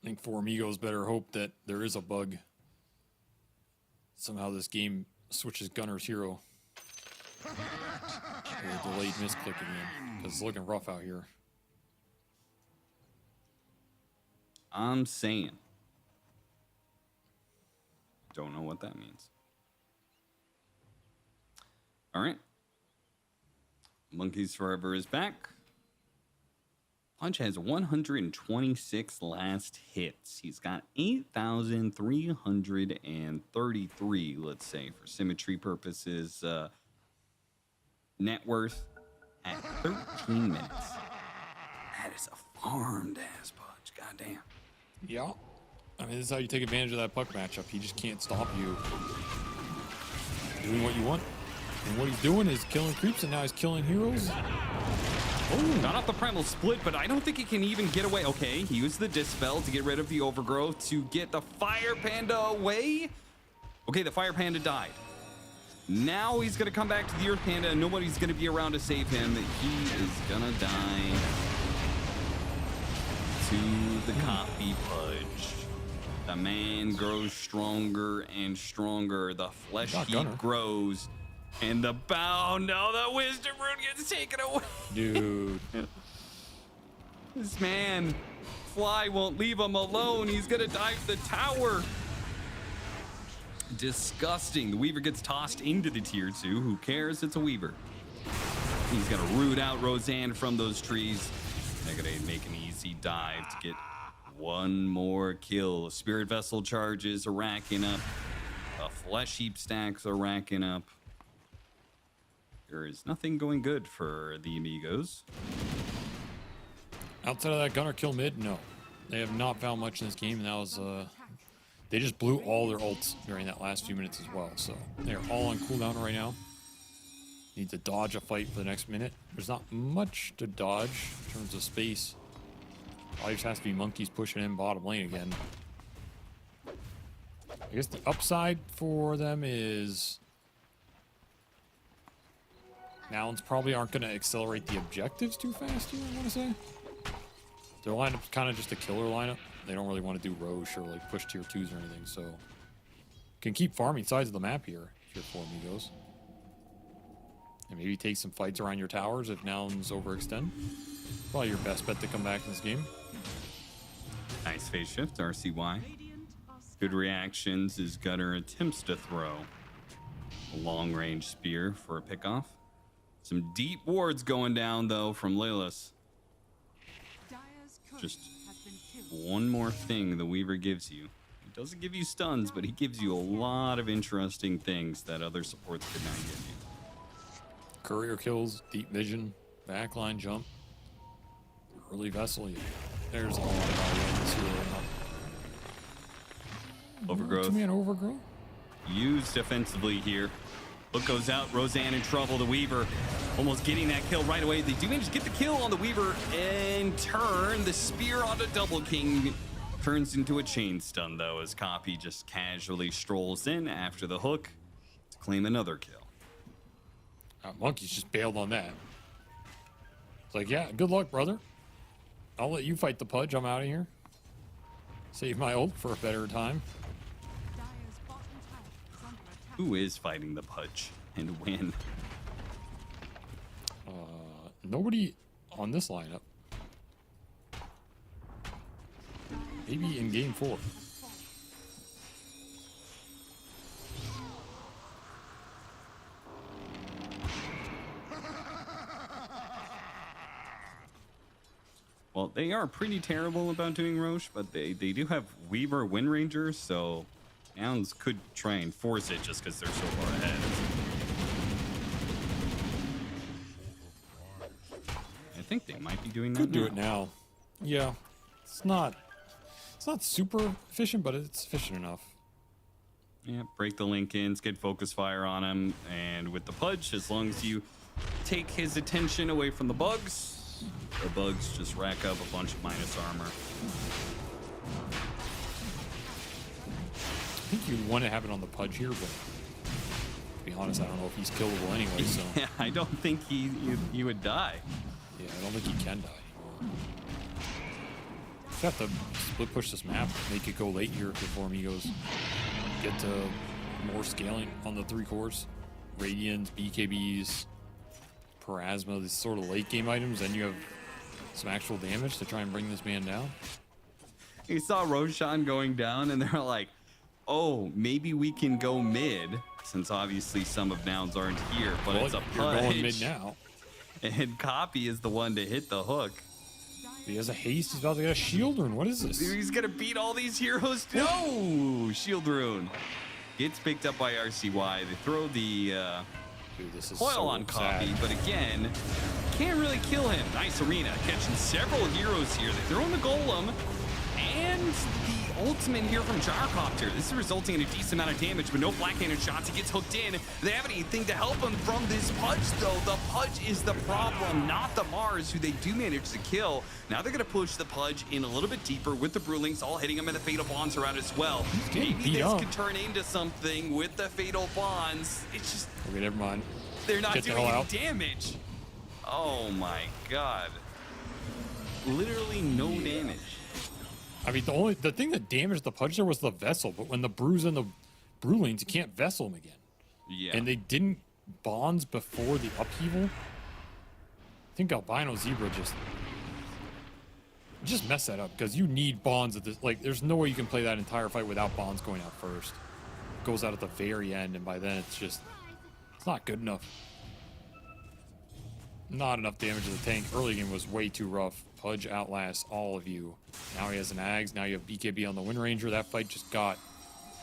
think For Amigos better hope that there is a bug. somehow this game switches Gunner's hero. A delayed misclick again, because it's looking rough out here. I'm saying. Don't know what that means. All right. Monkeys Forever is back. Punch has 126 last hits. He's got 8,333, let's say, for symmetry purposes. Net worth at 13 minutes. That is a farmed ass punch. Goddamn. Yeah. I mean, this is how you take advantage of that puck matchup. He just can't stop you doing what you want. And what he's doing is killing creeps, and now he's killing heroes. Oh, got off the primal split, but I don't think he can even get away. Okay, he used the dispel to get rid of the overgrowth to get the fire panda away. Okay, the fire panda died. Now he's gonna come back to the earth panda, and nobody's gonna be around to save him. He is gonna die to the copy pudge. The man grows stronger and stronger. The flesh heat grows. And the bow, no, the wisdom rune gets taken away. Dude. This man, Fly won't leave him alone. He's gonna dive the tower. Disgusting. The Weaver gets tossed into the tier 2. Who cares? It's a Weaver. He's gonna root out Roseanne from those trees. They're gonna make an easy dive to get one more kill. Spirit Vessel charges are racking up. The Flesh Heap stacks are racking up. There is nothing going good for the Amigos. Outside of that Gunner kill mid, no. They have not found much in this game, and that was they just blew all their ults during that last few minutes as well. So they're all on cooldown right now. Need to dodge a fight for the next minute. There's not much to dodge in terms of space. All just has to be monkeys pushing in bottom lane again. I guess the upside for them is Nouns probably aren't going to accelerate the objectives too fast here, I want to say. Their lineup's kind of just a killer lineup. They don't really want to do Roche or like push tier 2s or anything, so can keep farming sides of the map here if you're For Amigos. And maybe take some fights around your towers if Nouns overextend. Probably your best bet to come back in this game. Nice phase shift, RCY. Good reactions as Gunner attempts to throw a long-range spear for a pickoff. Some deep wards going down, though, from Lilith. Just one more thing the Weaver gives you. He doesn't give you stuns, but he gives you a lot of interesting things that other supports could not give you. Courier kills, deep vision, backline jump, early vessel. There's a lot of value in this hero right now. Overgrowth. 2-man overgrowth. Used defensively here. Look goes out, Roseanne in trouble. The Weaver almost getting that kill right away. They do manage to get the kill on the Weaver and turn the spear onto Double King. Turns into a chain stun though, as Copy just casually strolls in after the hook to claim another kill. Monkey's just bailed on that. It's like, yeah, good luck, brother. I'll let you fight the pudge. I'm out of here. Save my ult for a better time. Who is fighting the pudge and when? Nobody on this lineup. Maybe in game 4. Well, they are pretty terrible about doing Roche, but they do have Weaver Wind Rangers, so Nouns could try and force it just because they're so far ahead. I think they might be doing that. Could do it now. Yeah, it's not super efficient, but it's efficient enough. Yeah, break the Lincolns, get focus fire on him, and with the pudge, as long as you take his attention away from the bugs just rack up a bunch of minus armor. I think you'd want to have it on the pudge here, but to be honest, I don't know if he's killable anyway. So yeah, I don't think he would die. Yeah, I don't think he can die. Just have to split push this map, make it go late here before Amigos get to more scaling on the 3 cores. Radians, BKBs, Parasma, these sort of late game items. Then you have some actual damage to try and bring this man down. You saw Roshan going down, and they're like, oh, maybe we can go mid, since obviously some of Nouns aren't here, but well, it's a you're going mid pudge. now. And Copy is the one to hit the hook. He has a haste. He's about to get a shield rune. What is this? He's going to beat all these heroes. No! Shield rune. Gets picked up by RCY. They throw the Dude, this is coil so on Copy, sad. but again, can't really kill him. Nice arena. Catching several heroes here. They throw in the golem. And the ultimate here from Gyrocopter. This is resulting in a decent amount of damage, but no black-handed shots. He gets hooked in. They have anything to help him from this Pudge, though. The Pudge is the problem, not the Mars, who they do manage to kill. Now they're going to push the Pudge in a little bit deeper with the Brewlings, all hitting him, and the Fatal Bonds are out as well. Maybe this could turn into something with the Fatal Bonds. It's just... Okay, never mind. They're not Get the doing hell any out. damage. Oh, my God. Literally no damage. I mean, the thing that damaged the Pudge there was the vessel, but when the Brews and the Brewlings, you can't vessel them again. Yeah. And they didn't bonds before the upheaval. I think Albino Zebra just messed that up, because you need bonds at this. Like, there's no way you can play that entire fight without bonds going out first. It goes out at the very end, and by then it's not good enough. Not enough damage to the tank. Early game was way too rough. Pudge outlasts all of you. Now he has an Ags. Now you have BKB on the Wind Ranger. That fight just got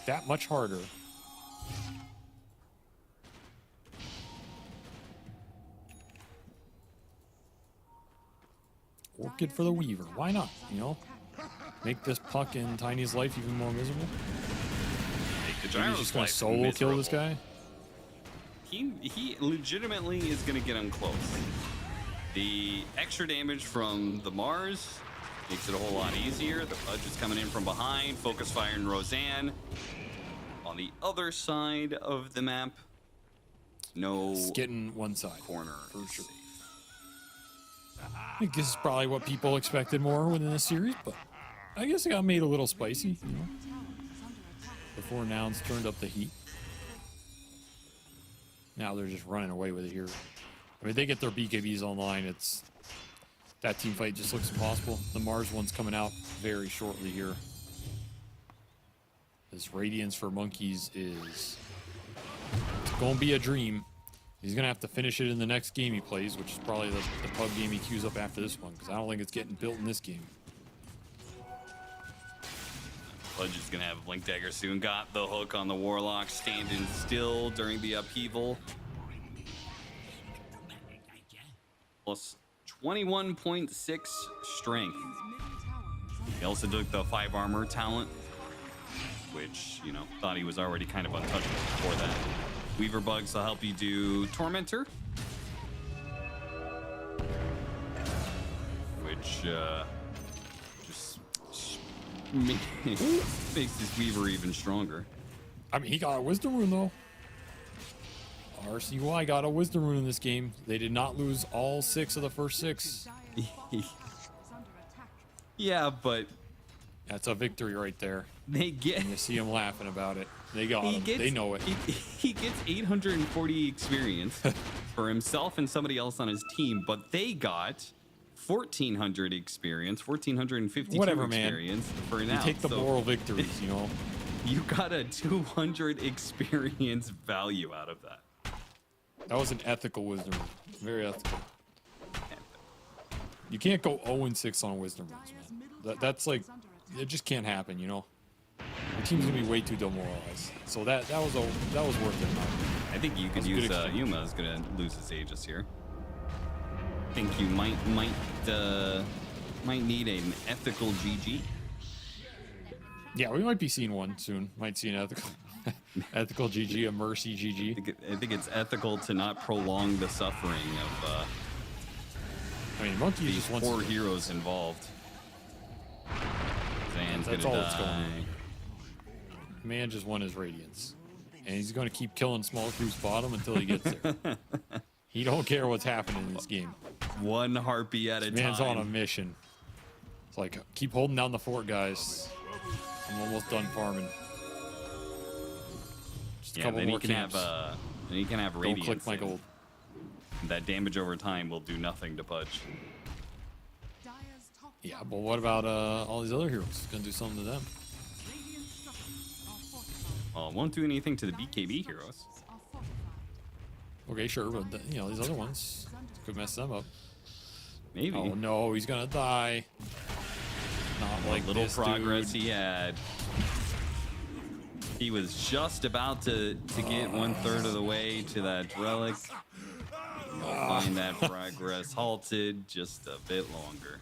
that much harder. Orchid for the Weaver. Why not? You know? Make this Puck and Tiny's life even more miserable. Make the Maybe he's just going to solo kill this guy. He legitimately is going to get him close. The extra damage from the Mars makes it a whole lot easier. The Pudge is coming in from behind. Focus fire in Roseanne. On the other side of the map, no It's getting one side. corner. For sure. I think this is probably what people expected more within this series, but I guess it got made a little spicy, you know, before Nouns turned up the heat. Now they're just running away with it here. I mean, they get their BKBs online. That team fight just looks impossible. The Mars one's coming out very shortly here. This Radiance for Monkeys it's going to be a dream. He's going to have to finish it in the next game he plays, which is probably the pub game he queues up after this one, because I don't think it's getting built in this game. Pudge is going to have Blink Dagger soon. Got the hook on the Warlock, standing still during the upheaval. Plus 21.6 strength. He also took the 5 armor talent, which, you know, thought he was already kind of untouchable before that. Weaver Bugs will help you do Tormentor, which just makes this Weaver even stronger. I mean, he got a Wisdom Rune, though. RCY got a Wisdom Rune in this game. They did not lose all 6 of the first 6. Yeah, but That's a victory right there. they get... And you see them laughing about it. They got him. They know it. He gets 840 experience for himself and somebody else on his team, but they got 1,400 experience, 1,452 Whatever, man. experience for now. You take the moral victories, you know. You got a 200 experience value out of that. That was an ethical Wisdom Rune. Very ethical. You can't go 0-6 on Wisdom Runes, man. That's like, it just can't happen, you know. Your team's gonna be way too demoralized. So that was worth it. I think you could That's a use good exchange. Yuma is gonna lose his Aegis here. I think you might need an ethical GG. Yeah, we might be seeing one soon. Might see an ethical GG, a mercy GG. I think it's ethical to not prolong the suffering of I mean, Monkey these just wants 4 heroes involved. Zan's That's gonna all that's going die. on. Man just won his Radiance. And he's going to keep killing Small Crew's bottom until he gets there. He don't care what's happening in this game. One harpy at a Man's time. on a mission. It's like, keep holding down the fort, guys. I'm almost done farming. Just a Yeah, couple then more you can have camps. then you can have Don't radiance. click my in. gold. That damage over time will do nothing to Pudge. Dire's top Yeah, tower but what about all these other heroes? Gonna do something to them. Radiant structures are fortified. Well, it won't do anything to the BKB heroes. Are fortified. Okay, sure, but you know, these other ones could mess them up. Maybe. Oh no, he's gonna die. Not like Little this, progress dude. he had. He was just about to get 1/3 of the way to that relic. You'll find that progress halted just a bit longer.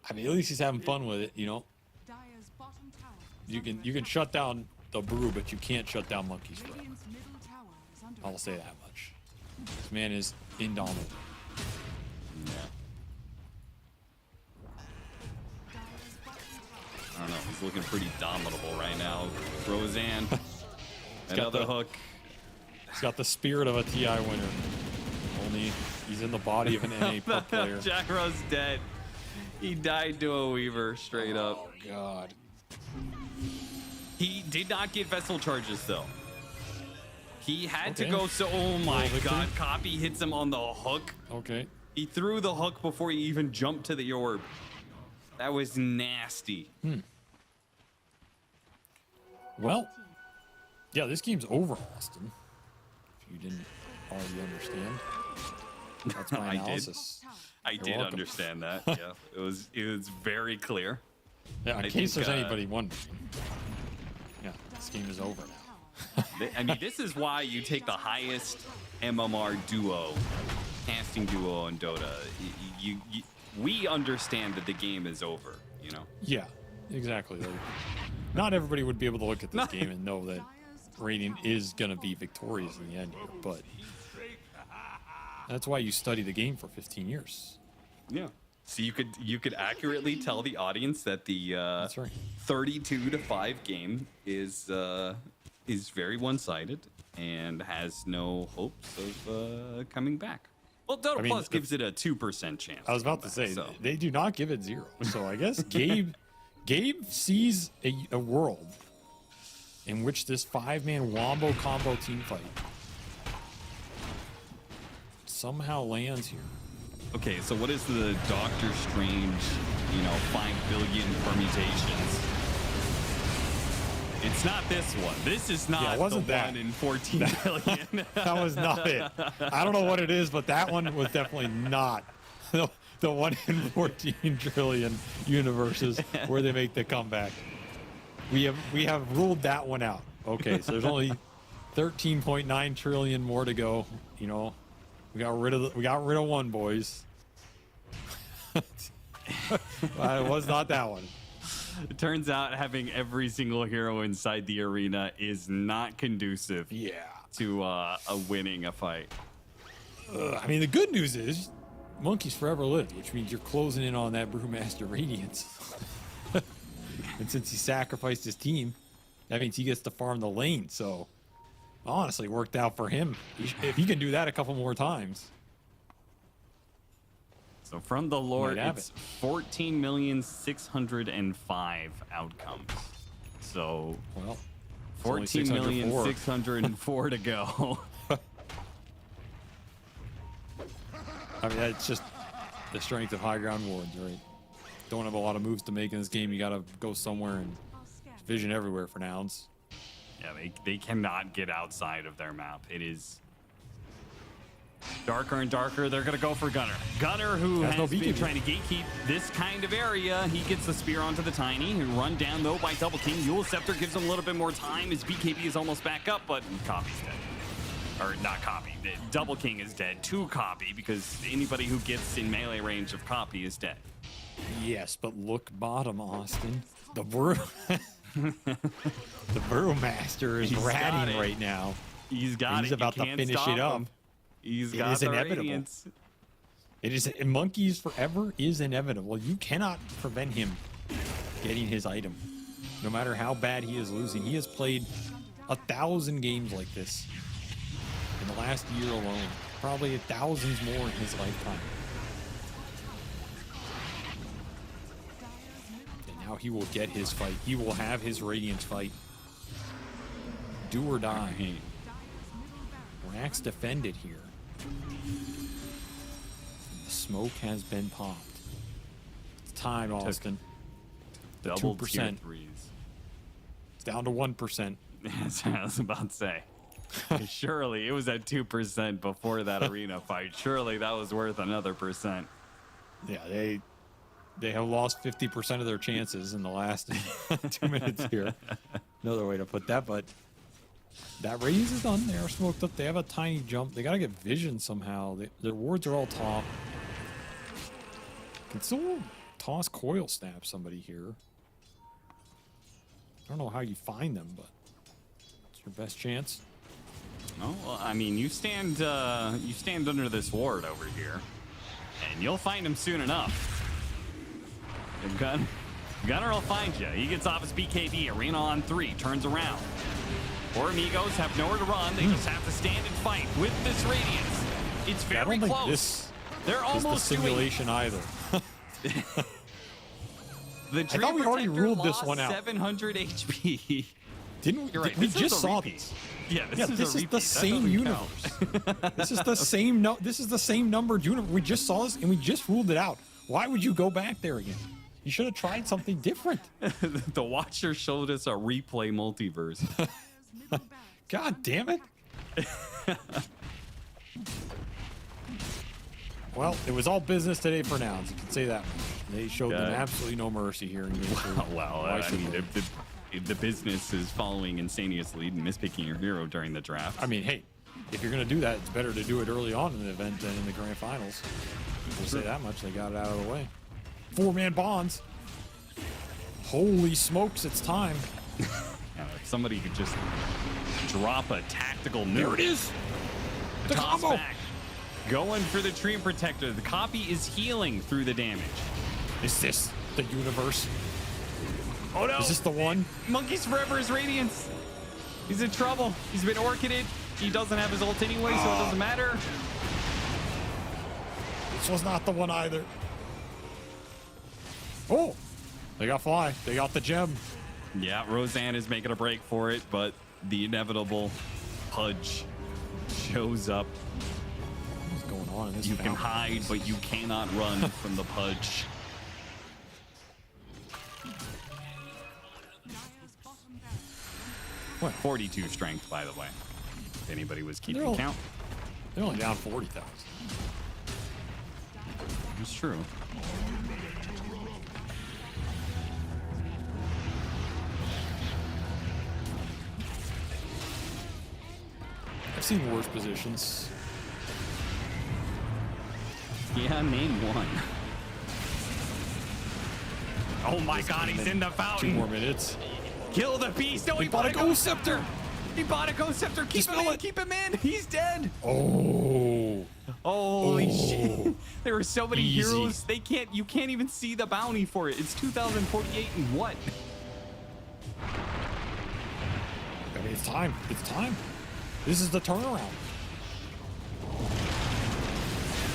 I mean, at least he's having fun with it. You know, Dire's bottom tower is you under can attack. shut down the brew, but you can't shut down monkeys forever. Radiant's middle tower is under I'll say attack. that much. This man is indomitable. Yeah. Dire's bottom tower. I don't know. He's looking pretty dominable right now. Roseanne. got Another the- hook. He's got the spirit of a TI winner. Only he's in the body of an NA pro player. Jackaro's dead. He died to a Weaver straight up. Oh God. He did not get vessel charges though. He had to Okay. go so. Oh my victory. God! Copy hits him on the hook. Okay. He threw the hook before he even jumped to the orb. That was nasty. Well, yeah, this game's over, Austin. If you didn't already understand, that's my I did. analysis. I did welcome. understand that. Yeah, it was very clear. Yeah, in I case think, there's anybody wondering. Yeah, this game is over now. I mean, this is why you take the highest MMR duo, casting duo in Dota. We understand that the game is over. You know. Yeah, exactly. Like, not everybody would be able to look at this game and know that Radiant is gonna be victorious in the end here, but that's why you study the game for 15 years. Yeah. So you could accurately tell the audience that the That's right. 32-5 game is very one-sided and has no hopes of coming back. Well, Dota I mean, Plus gives it a 2% chance. I was about to come say back, so. they do not give it 0. So I guess Gabe sees a world in which this 5-man wombo combo team fight somehow lands here. Okay, so what is the Doctor Strange, 5 billion permutations? It's not this one. This is not it wasn't the that. 1 in 14 billion. That was not it. I don't know what it is, but that one was definitely not the 1 in 14 trillion universes where they make the comeback. We have ruled that one out. Okay, so there's only 13.9 trillion more to go. You know, we got rid of one, boys. It was not that one. It turns out having every single hero inside the arena is not conducive Yeah. to winning a fight. I mean, the good news is monkeys forever live, which means you're closing in on that Brewmaster Radiance. And since he sacrificed his team, that means he gets to farm the lane. So, honestly, it worked out for him. If he can do that a couple more times. So from the lore, Might have it's 14,605 outcomes. So Well, it's only 604. 14,604 to go. I mean, that's just the strength of high ground wards, right? Don't have a lot of moves to make in this game. You got to go somewhere and vision everywhere for Nouns. Yeah, they cannot get outside of their map. It is darker and darker. They're going to go for Gunner. Gunner, who Has no has been BKB. trying to gatekeep this kind of area. He gets the spear onto the Tiny. Run down, though, by Double King. Yule Scepter gives him a little bit more time. His BKB is almost back up, but Copy's dead. Or not Copy. Double King is dead to Copy, because anybody who gets in melee range of Copy is dead. Yes, but look bottom, Austin. The brew, the Brewmaster is He's got ratting it. right now. He's got He's it. about You to can't finish stop it up. him. He's It got is the inevitable. radiance. It is monkeys forever is inevitable. You cannot prevent him getting his item, no matter how bad he is losing. He has played 1,000 games like this in the last year alone. Probably thousands more in his lifetime. And now he will get his fight. He will have his Radiance fight. do or die. Right. Dire's middle barracks Rax defended here. The smoke has been popped. It's time, Austin. The Double tier 2%. threes. It's down to 1%. That's what I was about to say. Surely it was at 2% before that arena fight. Surely that was worth another percent. Yeah, they have lost 50% of their chances in the last 2 minutes here. Another way to put that, but that raise is done. They are smoked up. They have a tiny jump. They got to get vision somehow. Their wards are all top. Can still toss coil snap somebody here. I don't know how you find them, but it's your best chance. Oh, well, I mean, you stand under this ward over here, and you'll find him soon enough. The Gunner will find you. He gets off his BKB. Arena on 3. Turns around. For Amigos have nowhere to run. They just have to stand and fight with this radiance. It's I very don't think close. this They're is the almost doing. simulation either. The I thought we already Tree ruled Protector this one out. lost 700 HP. Didn't we? You're right. We This is just a saw repeat. this. Yeah, Yeah, this this is is a the repeat. same universe. This is the same. This is the same numbered universe. We just saw this and we just ruled it out. Why would you go back there again? You should have tried something different. The Watcher showed us a replay multiverse. Dire's middle barracks God damn it. Well, it was all business today for Nouns. You can say that much. They showed them Yeah. absolutely no mercy here in game 2. Well, Why I should mean, they? the business is following Insanius' lead and mispicking your hero during the draft. I mean, hey, if you're going to do that, it's better to do it early on in the event than in the grand finals. We'll say that much. They got it out of the way. 4-man bonds. Holy smokes, it's time. Yeah, if somebody could just drop a tactical nuke. There it is. The Toss combo. back. Going for the Tree Protector. The copy is healing through the damage. Is this the universe? Oh no! Is this the one? Monkeys Forever is Radiance. He's in trouble. He's been orchided. He doesn't have his ult anyway, so it doesn't matter. This was not the one either. Oh, they got fly. They got the gem. Yeah, Roseanne is making a break for it, but the inevitable Pudge shows up. What's going on in this You can fountain? hide, but you cannot run from the Pudge. Dire's bottom barracks. What? 42 strength, by the way. If anybody was keeping They're all- count. They're only down 40,000. It's true. I've seen worse positions. Yeah, name one. Oh my god, he's in the 2 fountain. more minutes. Kill the beast. No, He bought a Ghost Scepter. He bought a Ghost Scepter. Keep him Dispel in. it. Keep him in. He's dead. Oh. Holy shit. There were so many Easy. heroes. You can't even see the bounty for it. It's 2048 and what? I mean, it's time. It's time. This is the turnaround.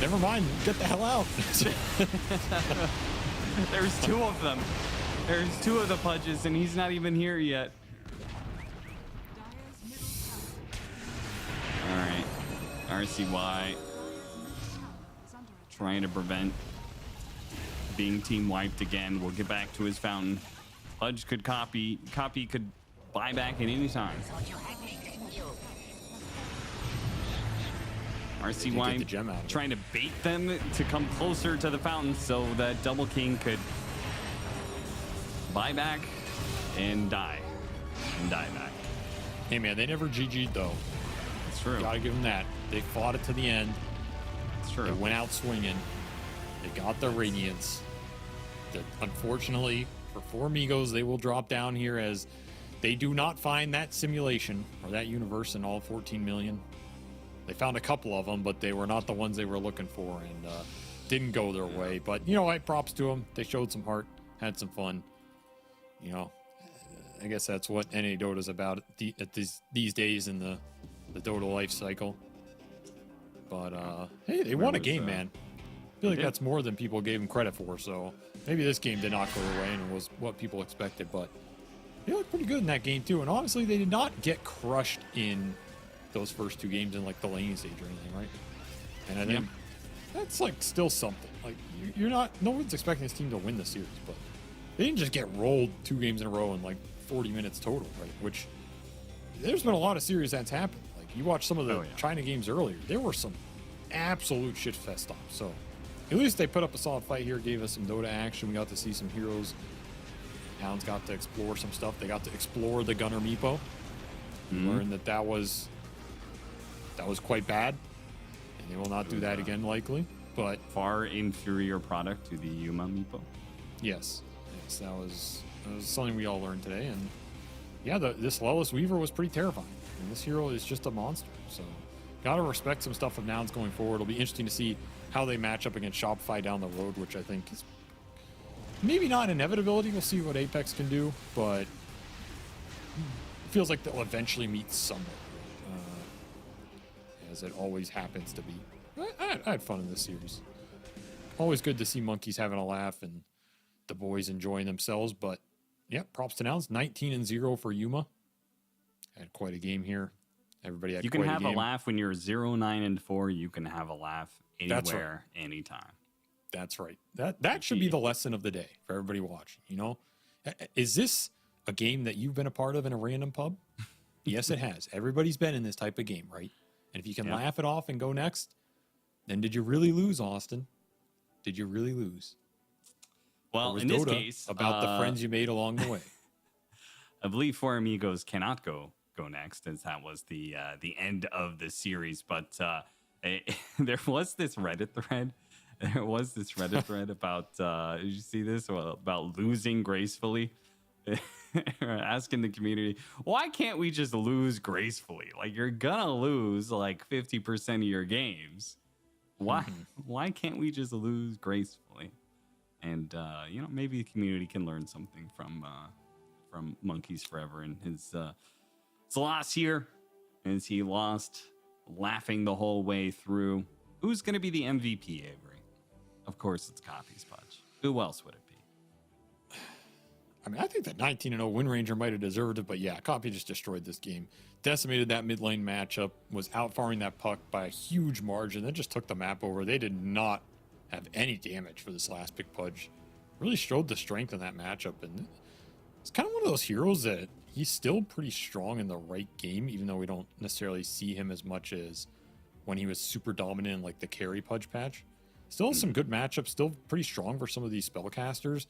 Never mind. Get the hell out. There's 2 of them. There's 2 of the Pudges and he's not even here yet. Dire's middle tower. All right. RCY Is under attack. trying to prevent being team wiped again. We'll get back to his fountain. Pudge could copy could buy back at any time. Thought you had me, didn't you? Get the RCY gem out of it. trying to bait them to come closer to the fountain so that Double King could buy back and die. And die back. Hey, man, they never GG'd, though. It's true. Gotta give them that. They fought it to the end. It's They true. went out swinging. They got their radiance. Unfortunately, for 4 Amigos, they will drop down here as they do not find that simulation or that universe in all 14 million. They found a couple of them, but they were not the ones they were looking for and didn't go their way. But, you know what? Props to them. They showed some heart, had some fun. You know, I guess that's what NA Dota's about at these days in the Dota life cycle. But, hey, they won a game, man. I feel like that's more than people gave them credit for. So maybe this game did not go their way and it was what people expected. But they looked pretty good in that game too. And honestly, they did not get crushed in those first 2 games in like the laning stage or anything, right? And I think that's like still something. Like you're not, no one's expecting this team to win the series, but they didn't just get rolled 2 games in a row in like 40 minutes total, right? Which there's been a lot of series that's happened. Like you watch some of the China games earlier, there were some absolute shit fest stops. So at least they put up a solid fight here, gave us some Dota action. We got to see some heroes. Nouns got to explore some stuff. They got to explore the Gunner Meepo. Learned that was quite bad, and they will not do that again likely. But far inferior product to the Yuma Meepo. Yes, that was something we all learned today. And yeah, this Lellis Weaver was pretty terrifying. And this hero is just a monster. So gotta respect some stuff of Nouns going forward. It'll be interesting to see how they match up against Shopify down the road, which I think is maybe not an inevitability. We'll see what Apex can do, but it feels like they'll eventually meet somewhere, as it always happens to be. I had fun in this series. Always good to see monkeys having a laugh and the boys enjoying themselves, but yeah, props to Nouns. 19-0 for Yuma. Had quite a game here. Everybody had You can have a laugh when you're 0-9-4. You can have a laugh anywhere, anytime. That's right. That should be the lesson of the day for everybody watching. You know, is this a game that you've been a part of in a random pub? Yes, it has. Everybody's been in this type of game, right? And if you can laugh it off and go next, then did you really lose, Austin? Did you really lose? Well, in this case, about the friends you made along the way. I believe For Amigos cannot go next, as that was the end of the series. But there was this Reddit thread. About did you see this? Well, about losing gracefully. Asking the community, why can't we just lose gracefully? Like, you're gonna lose like 50% of your games. Why can't we just lose gracefully? And maybe the community can learn something from Monkeys Forever and his loss here, as he lost laughing the whole way through. Who's gonna be the MVP, Avery? Of course, it's Coffee's Punch. Who else would it be? I mean, I think that 19-0 Wind Ranger might have deserved it, but yeah, Copy just destroyed this game. Decimated that mid lane matchup, was outfarming that puck by a huge margin, then just took the map over. They did not have any damage for this last pick Pudge. Really showed the strength in that matchup, and it's kind of one of those heroes that he's still pretty strong in the right game, even though we don't necessarily see him as much as when he was super dominant in like the carry Pudge patch. Still has some good matchups, still pretty strong for some of these spellcasters.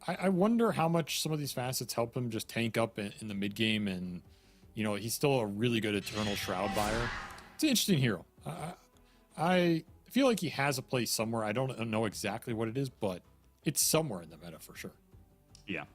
I wonder how much some of these facets help him just tank up in the mid game, and he's still a really good Eternal Shroud buyer. It's an interesting hero. I feel like he has a place somewhere. I don't know exactly what it is, but it's somewhere in the meta for sure. Yeah.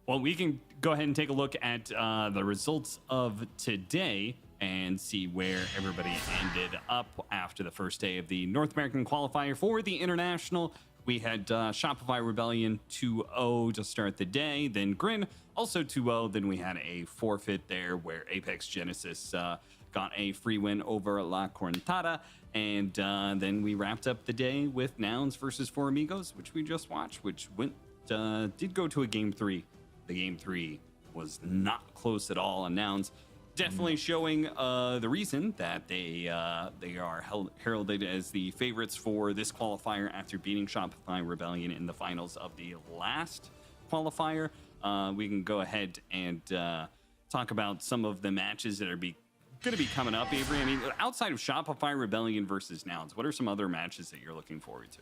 Well, we can go ahead and take a look at the results of today and see where everybody ended up after the first day of the North American qualifier for the International. We had Shopify Rebellion 2-0 to start the day, then Grin also 2-0. Then we had a forfeit there where Apex Genesis got a free win over La Correntada. And then we wrapped up the day with Nouns versus For Amigos, which we just watched, which did go to a game 3. The game 3 was not close at all, and Nouns definitely showing the reason that they are heralded as the favorites for this qualifier after beating Shopify Rebellion in the finals of the last qualifier. We can go ahead and talk about some of the matches that are going to be coming up, Avery. I mean, outside of Shopify Rebellion versus Nouns, what are some other matches that you're looking forward to?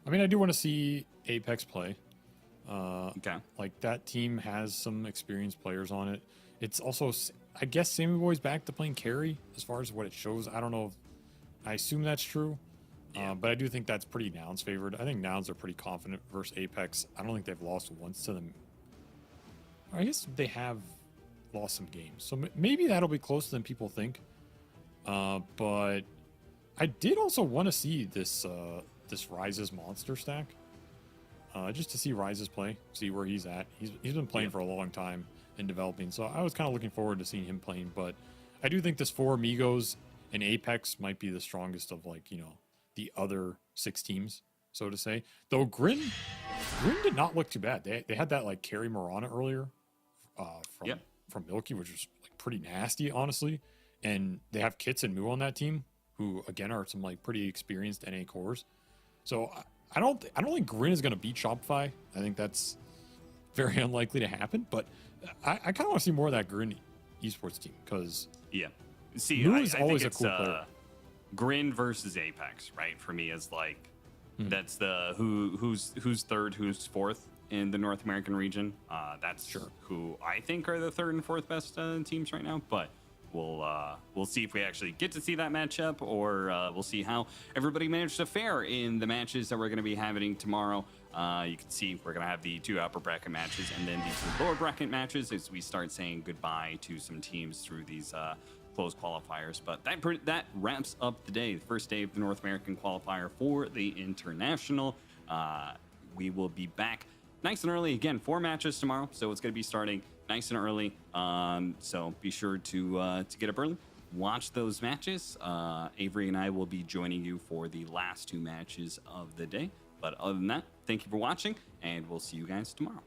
I mean, I do want to see Apex play. Okay. Like, that team has some experienced players on it. It's also, I guess, Sammy Boy's back to playing carry as far as what it shows. I don't know. I assume that's true. Yeah. But I do think that's pretty Nouns favored. I think Nouns are pretty confident versus Apex. I don't think they've lost once to them. I guess they have lost some games. So maybe that'll be closer than people think. But I did also want to see this Rises monster stack. Just to see Rises play, see where he's at. He's been playing for a long time and developing, so I was kind of looking forward to seeing him playing. But I do think this For Amigos and Apex might be the strongest of, like, the other 6 teams, so to say. Though Grin Green did not look too bad. They had that like carry Marana earlier from Milky, which was like pretty nasty, honestly. And they have Kits and Moo on that team, who again are some like pretty experienced NA cores. So I don't think Grin is going to beat Shopify. I think that's very unlikely to happen. But I kind of want to see more of that Grin esports team because Moo is always a cool player. Grin versus Apex, right? For me, is like that's the who's third, who's fourth in the North American region. That's who I think are the third and fourth best teams right now. But we'll see if we actually get to see that matchup, or we'll see how everybody managed to fare in the matches that we're going to be having tomorrow. You can see we're going to have the 2 upper bracket matches and then the 2 lower bracket matches as we start saying goodbye to some teams through these closed qualifiers. But that wraps up the day, the first day of the North American qualifier for the International. We will be back nice and early again. 4 matches tomorrow, so it's going to be starting nice and early. So be sure to get up early, watch those matches. Avery and I will be joining you for the last 2 matches of the day. But other than that, thank you for watching, and we'll see you guys tomorrow.